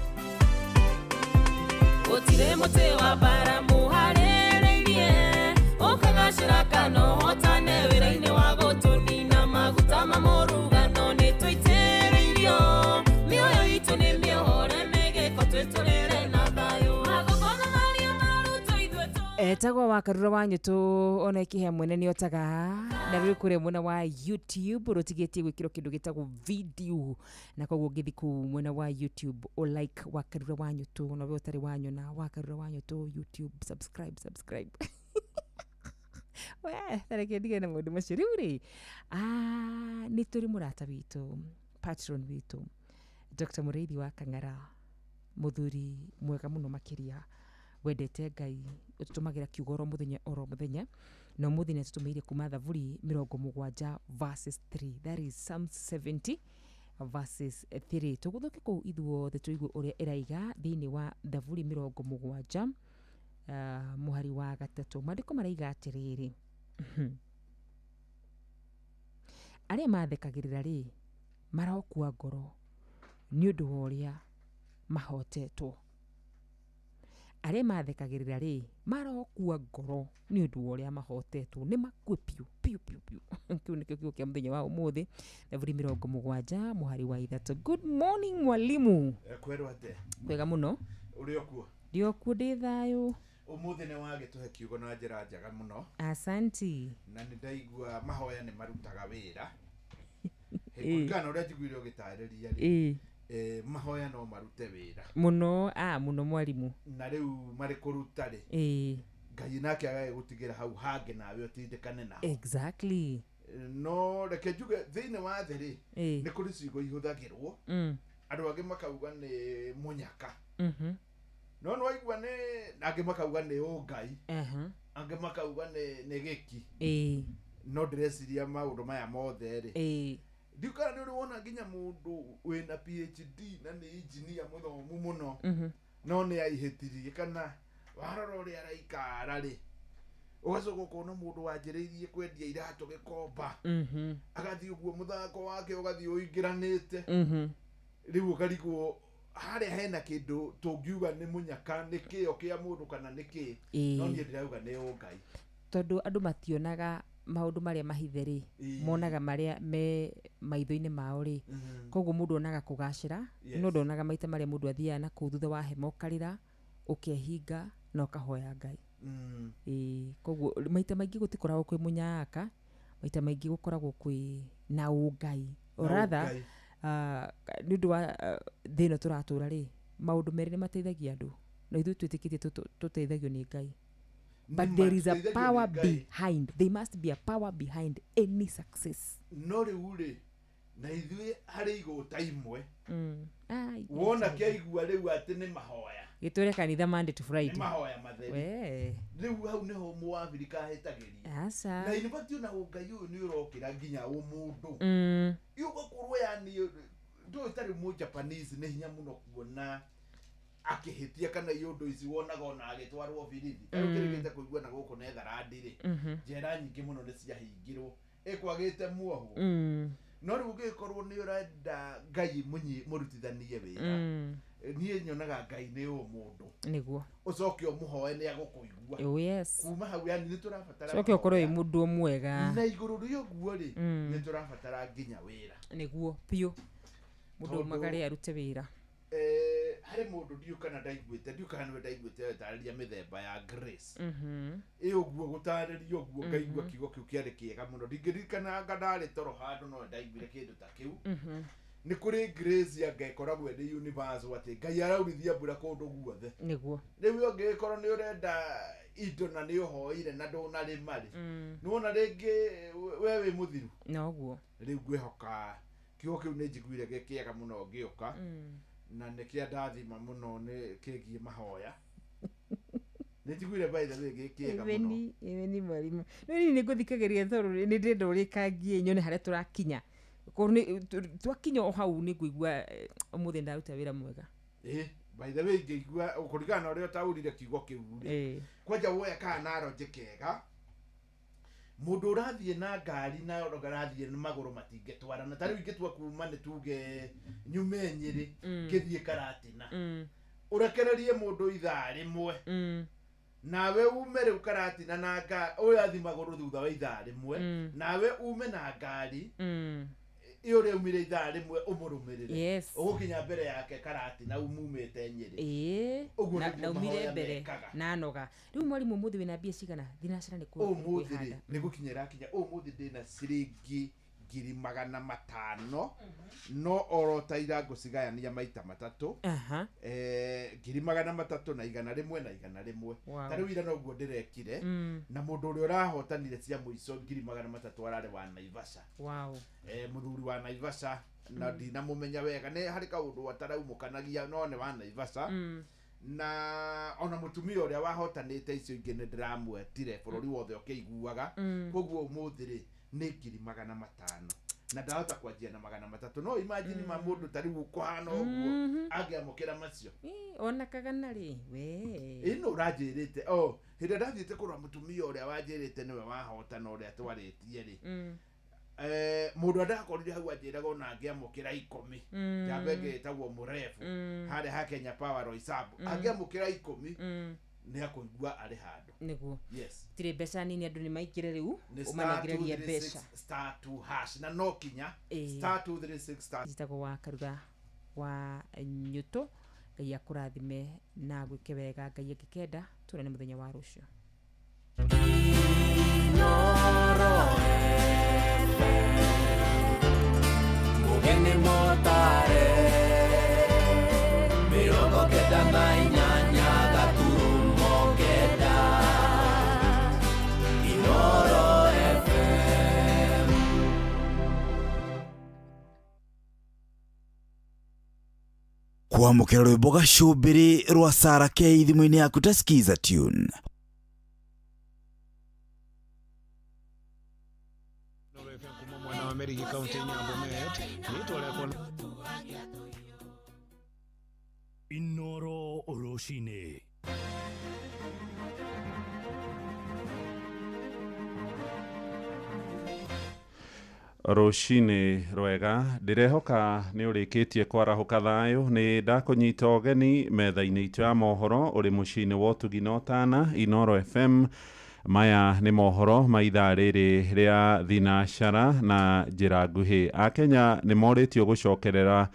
Gũtirĩ mũtĩ wa mbara mũharĩrĩirie, ũkagacĩra kana ũhotane wĩra-inĩ wa gũtũnina. Maguta ma mũrugano nĩ tũitĩrĩirio, mĩoyo itũ nĩ mĩohore, mĩgĩko twĩtũrĩre na thayũ. Magongona marĩa marutwo ithuĩ etagwo Wakarura wa Nyũtũ, ona ikihe mwene nĩ otaga na rĩu kũrĩ mwena wa YouTube rũtigĩtie gwĩkĩrwo kĩndũ gĩtagwo video, na koguo ngĩthi kũu mwena wa YouTube o like Wakarura wa Nyũtũ, na we ũtarĩ wanyona Wakarura wa Nyũtũ YouTube, subscribe tareke ndige na maũndũ macio rĩu rĩ. Nĩ tũrĩ mũrata witũ, patron witũ, Dr. Mũrĩithi wa Kang'ara, mũthuri mwega mũno makĩria, wendete Ngai, ũtũtũmagĩra kiugo oro mũthenya, na ũmũthĩ nĩ tũtũmĩire kuma Thaburi 70 verses 3, that is Psalm 70 verses 3. Tũgũthũke kũu ithuothe tũigue ũrĩa ĩraiga thĩinĩ wa Thaburi 70 mũhari wa 3. Maandĩko maraiga atĩrĩrĩ, arĩa mathekagĩrĩra rĩ marokua ngoro nĩ ũndũ wa ũrĩa mahotetwo. Arĩa mathekagĩrĩra rĩ marokua ngoro nĩ ũndũ wa ũrĩa mahotetwo, nĩ makue piu. Kĩu nĩkĩo kiugo kĩa mũthenya wa ũmũthĩ, Thaburi 70 mũhari wa 3. Good morning mwalimu. Kwero ate? Kwega mũno. Ũrĩ okuo? Ndĩ okuo, ndĩ thayũ. Ũmũthĩ nĩ wagĩtũhe kiugo na njĩra njega mũno. Asanti. Na nĩ ndaigua mahoya nĩ marutaga wĩra. Kũringana ũrĩa njiguire ũgĩtarĩria rĩ, mahoya no marute wĩra mũno mwarimu. Na rĩu marĩ kũruta rĩ, Ngai nake agagĩgũtigĩra hau hange nawe ũtindĩkane nao. Exactly. No reke njuge thĩinĩ wa thĩ rĩ, nĩ kũrĩ ciugo ihũthagĩrwo, andũ angĩ makauga nĩ mũnyaka, no nĩwaigua nĩ angĩ makauga nĩ ũngai, angĩ makauga nĩ gĩki. No ndĩreciria maũndũ maya mothe rĩ, ndiũkana nĩ ũrĩ wona nginya mũndũ wĩna PhD na nĩ engineer mũthomu mũno, no nĩ aihĩtirie, kana warora ũrĩa araikara rĩ, ũgacoka ũkona mũndũ wanjĩrĩirie kwendia iratũ Gĩkomba, agathiĩ ũguo mũthako wake ũgathiĩ ũingĩranĩte, rĩu ũkarigwo harĩa hena kĩndũ tũngiuga nĩ mũnyaka, nĩ kĩo kĩa mũndũ kana nĩ kĩ, no niĩ ndĩrauga nĩ ũngai, tondũ andũ mationaga maũndũ marĩa mahithe rĩ, monaga marĩa me maitho-inĩ mao rĩ, koguo mũndũ onaga kũgacĩra, no ndonaga maita marĩa mũndũ athiaga na kũu thutha wa hema ũkarĩra, ũkehinga na ũkahoya Ngai. Koguo maita maingĩ gũtikoragwo kwĩ mũnyaka, maita maingĩ gũkoragwo kwĩ na ũngai. Oratha nĩ ũndũ wa thĩ ĩno tũratũra rĩ, maũndũ merĩ nĩ mateithagia andũ, na ithuĩ twĩtĩkĩtie tũteithagio nĩ Ngai. But there is a power behind. There must be a power behind any success. No rĩu rĩ, na ithuĩ harĩ igũta imwe, wona kĩaigua rĩu atĩ nĩ mahoya, gĩtwĩre kanitha Monday to Friday, nĩ mahoya matheri, rĩu hau nĩho Mũabirika ahĩtagĩria. Na inĩbatiĩ ona ũngai ũyũ nĩ ũrokĩra nginya ũmũndũ, ũgakorwo yani ndũĩ tarĩ Mũjapanese nĩ hinya mũno kuona akĩhĩtia kana iũndũ ici wonaga ona agĩtwarwo birithi. Ũkĩrĩgĩte kũigua na gũkũ Netherland rĩ, njera nyingĩ mũno nĩ ciahingirwo, ĩkwagĩte muohwo. no riu ngikorwo ni urenda ngai murutithanie wira nie nyonaga ngai ni mundu niguo ucoke umuhoe ni agukuigua yes kuma hau yani ni turabatara coke ukorwo wi mundu mwega na iguru ri uguo ri ni turabatara nginya wira niguo pio mundu magari arute wira hari mundu ndiukana ndaiguite tariria mithemba ya grace uguo gutariria uguo ngaigua kiugo kiu kiari kiega muno ndingirikana ngandari toro handu no ndaiguire kindu ta kiu ni kuri grace ya ngekoragwo ni universe ati ngai araurithia mbura kundu guothe niguo riu ngikorwo ni urenda indo na ni uhoire na ndona rimari nuona ringi we wi muthiru noguo riu ngwihoka kiugo kiu ni njiguire gikiega muno ngiuka na nikia ndathima muno ni kigie mahoya nijiguire by the way gikiega muno ni mwarimu ni nguthikagiria thoru ni ndendo rikangie nyone haria turakinya korni twakinya o hau ni nguigua umuthi ndaruta wira mwega by the way ngigua ukurigana uria taurire kiugo kiu kwanja woya kana rojekega mundu urathie na ngari na urathie na maguru matingetwarana tari ingetua kuma ni tuge nyume Nyeri ngithie Karatina urakererie mundu ithaa rimwe nawe ume riu Karatina na uyathi maguru thutha wa ithaa rimwe nawe ume na ngari iyore umire ithaa rimwe umurumirire ugukinya mbere yake Karatina umumite Nyeri na umire mbere na noga riu mwarimu muthi wina mbia cigana thinacira ni ku muthi ni gukinyira kinya muthi ndina ciringi 500 no orotaira ngucigayania maita matatu 300 na 100 tariu ira noguo ndirekire na mundu uria urahotanire cia muico 300 arare wa Naivasha muthuri wa Naivasha na ndina mumenya wega ni hari kaundu ataraumukanagia no ne wa Naivasha na ona mutumia uria wahotanite icio ingi ni ndiramwetire bururi wothe ukiguaga koguo umuthiri ni 500 na ndahota kwanjia na 300 no imagine ma mundu tari gukwano uguo agiamukira macio ona kagana ri we ino urajirite hinde ndathiite kurwa mutumia uria wanjirite niwe wahotana uria twaritie ri mundu ndakorire hau anjiraga ona angiamukira 10 jambe ngitagwo murefu hari ha Kenya Power Roysabu angiamukira 10 ni akuigua ari handu niguo yes tire mbeca nini andu ni maikire riu umanagireria mbeca *2# na no kinya *236# zitago wa karuga wa nyuto ngai akurathime na gwike wega ngai akikenda turane muthenya wa rucio mugeni motare mirongo kenda na inyanya gaturumo kenda Inoro FM kwamukira rwimbo gacumbiri rwa Sarah K thimu-ini yaku ta skiza tune Merigi County Bomet Inoro Oroshine Roshine rwega ndirehoka ni urikitie kwarahuka thayo ni ndakunyita ogeni metha-ini itu ya mohoro uri mucini wa Tuginotana Inoro FM maya ni mohoro maitha riri ria thinashara na njira nguhi akenya ni moritio gucokerera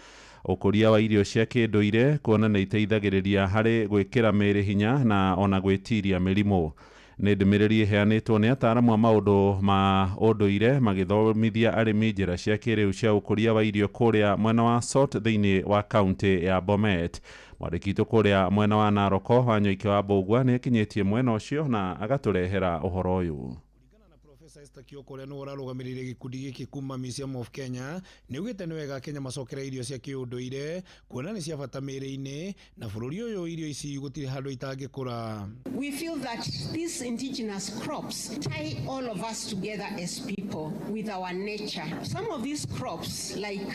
ukuria wa irio cia kinduire kuona na iteithagiriria hari gwikira miri hinya na ona gwitiria mirimo ni ndimiriri heanitwo ni ataramu a maundu ma unduire magithomithia arimi njira cia kiriu cia ukuria wa irio kuria mwena wa Sort thiini wa county ya Bomet mwandikitwo kuria mwena wa Naroko Wanyoike wa Mbugua ni kinyitie mwena ucio na agaturehera uhoro uyu Esther Kioko ria no urarugamirire gikundi giki kuma Museum of Kenya ni ugite ni wega Kenya macokera irio cia kiunduire kuona ni cia bata miri-ini na bururi uyu irio ici gutiri handu itangikura. We feel that these indigenous crops tie all of us together as people with our nature. Some of these crops like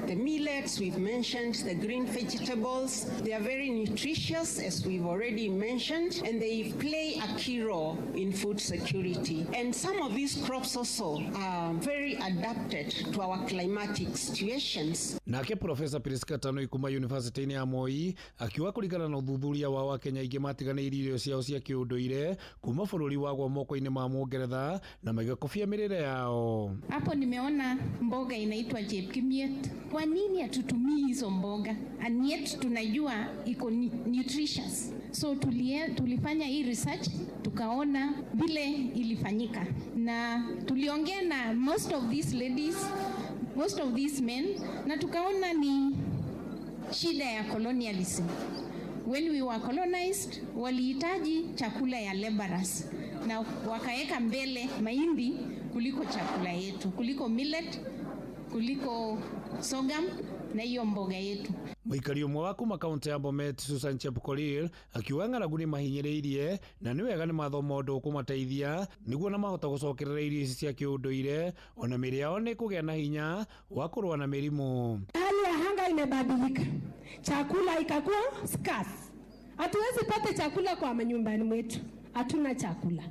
the millets we've mentioned, the green vegetables, they are very nutritious as we've already mentioned and they play a key role in food security. And some of these crops also are very adapted to our climatic situations. Nake Profesa Priska Tanui kuma University ya Moi akiuga kuringana na uthuthuria wa Kenya ingĩ matiganĩirie irio ciao cia kĩũndũire kuma bũrũri wagwo moko-inĩ ma Mũngeretha na magakobia mĩrĩre yao. Hapo nimeona mboga inaitwa Jepkimiet. Kwa nini hatutumii hizo mboga? And yet tunajua iko nutritious. So tulifanya hii research tukaona vile ilifanyika na tuliongea na most of these ladies, most of these men, na tukaona ni shida ya colonialism. When we were colonized, walihitaji chakula ya laborers na wakaeka mbele mahindi kuliko chakula yetu, kuliko millet, kuliko sorghum na hiyo mboga yetu. Muikari umwe wa kuma kaunti ya Bomet Susan Chepkorir akiuga ng'aragu nĩ mahinyĩrĩirie na nĩ wega nĩ mathoma ũndũ kũmateithia nĩguo na mahota gũcokerera irio ici cia kĩũndũire ona mĩrĩ yao nĩ kũgĩa na hinya wa kũrũa na mĩrimũ. Hali ya anga imebadilika, chakula ikakuwa scarce. Hatuwezi pata chakula kwa manyumbani mwetu, hatuna chakula.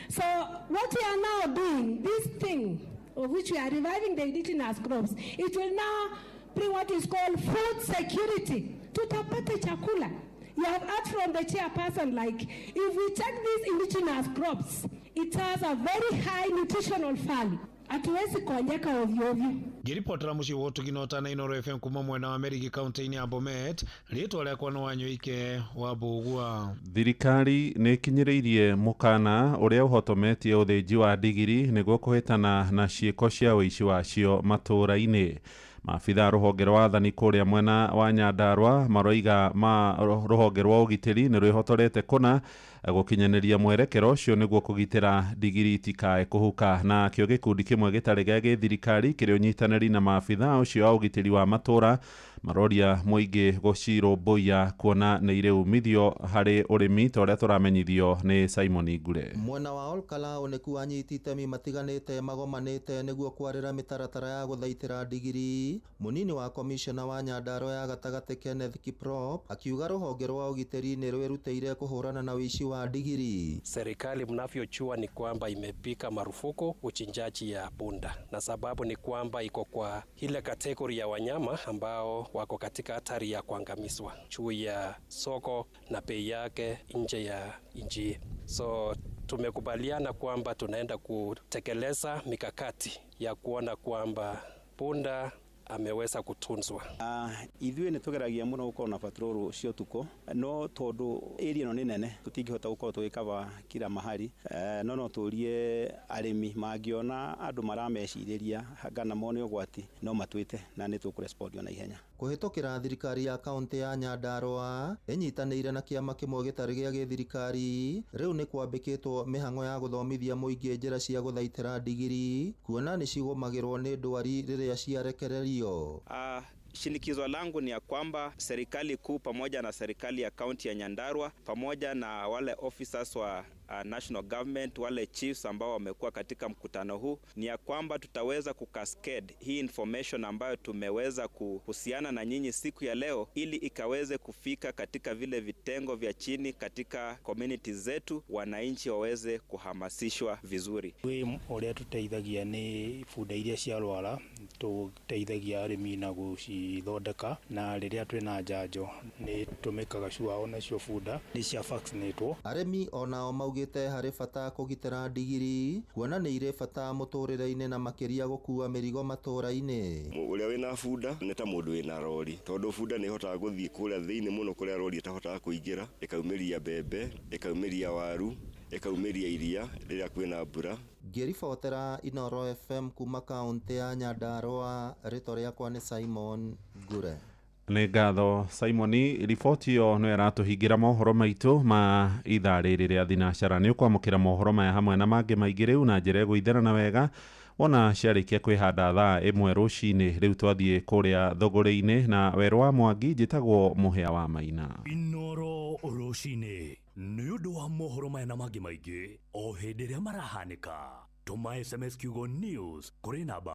So what we are now doing, this thing of which we are reviving the indigenous crops, it will now bring what is called food security. Tutapata chakula. You have heard from the chairperson, like, if we check these indigenous crops, it has a very high nutritional value. Hatuwezi kuonyeka ovyo ovyo. Ngiripotera muciĩ wa ũtũginota na Inooro FM kuma mwena wa Merigi kaunti-inĩ ya Bomet, rĩtwa rĩakwa nĩ Wanyoike wa Mbũgua. Thirikari nĩ ikinyĩrĩirie mũkana ũrĩa ũhotometie ũthĩnji wa ndigiri nĩguo kũhĩtana na ciĩko cia ũici wacio matũũra-inĩ. Maabitha rũhonge rwa wathani kũrĩa mwena wa Nyandarua maroiga ma rũhonge rwa ũgitĩri nĩ rwĩhotorete kũna gũkinyanĩria mwerekero ũcio nĩguo kũgitĩra ndigiri itikae kũhuka. Na kĩo gĩkundi kĩmwe gĩtarĩ gĩa gĩthirikari kĩrĩ ũnyitanĩri na maabitha ũcio wa ũgitĩri wa matũũra maroria mũingĩ gũcirũmbũiya kuona nĩ irĩ umithio harĩ ũrĩmi ta ũrĩa tũramenyithio nĩ Simon Ngure. Mwena wa Olkala ũnĩku anyiti itemi matiganĩte magomanĩte nĩguo kwarĩra mĩtaratara ya gũthaitĩra ndigiri. Munini wa komishona wa Nyandarua ya gatagatĩ Kenneth Kiprop akiuga rũhonge rwa ũgitĩri nĩ rwĩrutĩire kũhũrana na ũici wa ndigiri. Serikali mnavyojua ni kwamba imepika marufuku uchinjaji ya punda, na sababu ni kwamba iko kwa ile kategori ya wanyama ambao wako katika hatari ya kuangamizwa juu ya soko na bei yake nje ya nchi. So tumekubaliana kwamba tunaenda kutekeleza mikakati ya kuona kwamba punda ameweza kutunzwa. Ithuĩ nĩ tũgeragia mũno gũkorwo na patrol cia ũtukũ, no tondũ area ĩno nĩ nene tũtingĩhota gũkorwo tũgĩkava kila mahali. No tũrie arĩmi mangĩona andũ maramecirĩria kana mone ũgwati no matwĩte na nĩ tũkũrespond na ihenya. Kũhĩtũkĩra thirikari ya kaunti ya Nyandarua ĩnyitanĩire na kĩama kĩmwe gĩtarĩ gĩa gĩthirikari, rĩu nĩ kwambĩkĩtwo mĩhang'o ya gũthomithia mũingĩ njĩra cia gũthaitĩra ndigiri kuona nĩ cigũmagĩrwo nĩ ndwari rĩrĩa ciarekererio. Shinikizo langu ni ya kwamba serikali kuu pamoja na serikali ya kaunti ya Nyandarua pamoja na wale officers wa national government, wale chiefs ambao wamekuwa katika mkutano huu, ni ya kwamba tutaweza kukaskade hii information ambayo tumeweza kuhusiana na nyinyi siku ya leo, ili ikaweze kufika katika vile vitengo vya chini katika communities zetu, wananchi waweze kuhamasishwa vizuri. Ũrĩa tũteithagia nĩ bunda iria ciarwara, tũteithagia arĩmi na gũcithondeka, na rĩrĩa twĩna njanjo nĩ tũmĩkaga sure ona cio bunda nĩ cia vaccinatwo. Arĩmi onao maugĩte harĩ bata kũgitĩra ndigiri kuona nĩ irĩ bata mũtũrĩre-inĩ na makĩria gũkua mĩrigo matũũra-inĩ. Ũrĩa wĩna bunda nĩ ta mũndũ wĩna rori, tondũ bunda nĩ hotaga gũthiĩ kũrĩa thĩinĩ mũno kũrĩa rori ĩtahotaga kũingĩra, ĩkaumĩria mbembe, ĩkaumĩria waru, ĩkaumĩria iria rĩrĩa kwĩna mbura. Ngĩribotera Inooro FM kuma kaunti ya Nyandarua, rĩtwa rĩakwa nĩ Simon Ngure. Nĩ ngatho Simoni, riboti ĩyo no ĩratũhingĩra mohoro maitũ ma ithaa rĩrĩ rĩa thinacara. Nĩ ũkwamũkĩra mohoro maya hamwe na mangĩ maingĩ rĩu na njĩra ĩgũitherana wega wona ciarĩkia kwĩhanda thaa ĩmwe rũcinĩ. Rĩu twathiĩ kũrĩa thũgũrĩ-inĩ na Werũ wa Mwangi, njĩtagwo Mũhĩa wa Maina. Inooro rũcinĩ nĩ ũndũ wa mohoro maya na mangĩ maingĩ o hĩndĩ ĩrĩa marahanĩka. Tũma SMS kiugo news kũrĩ namba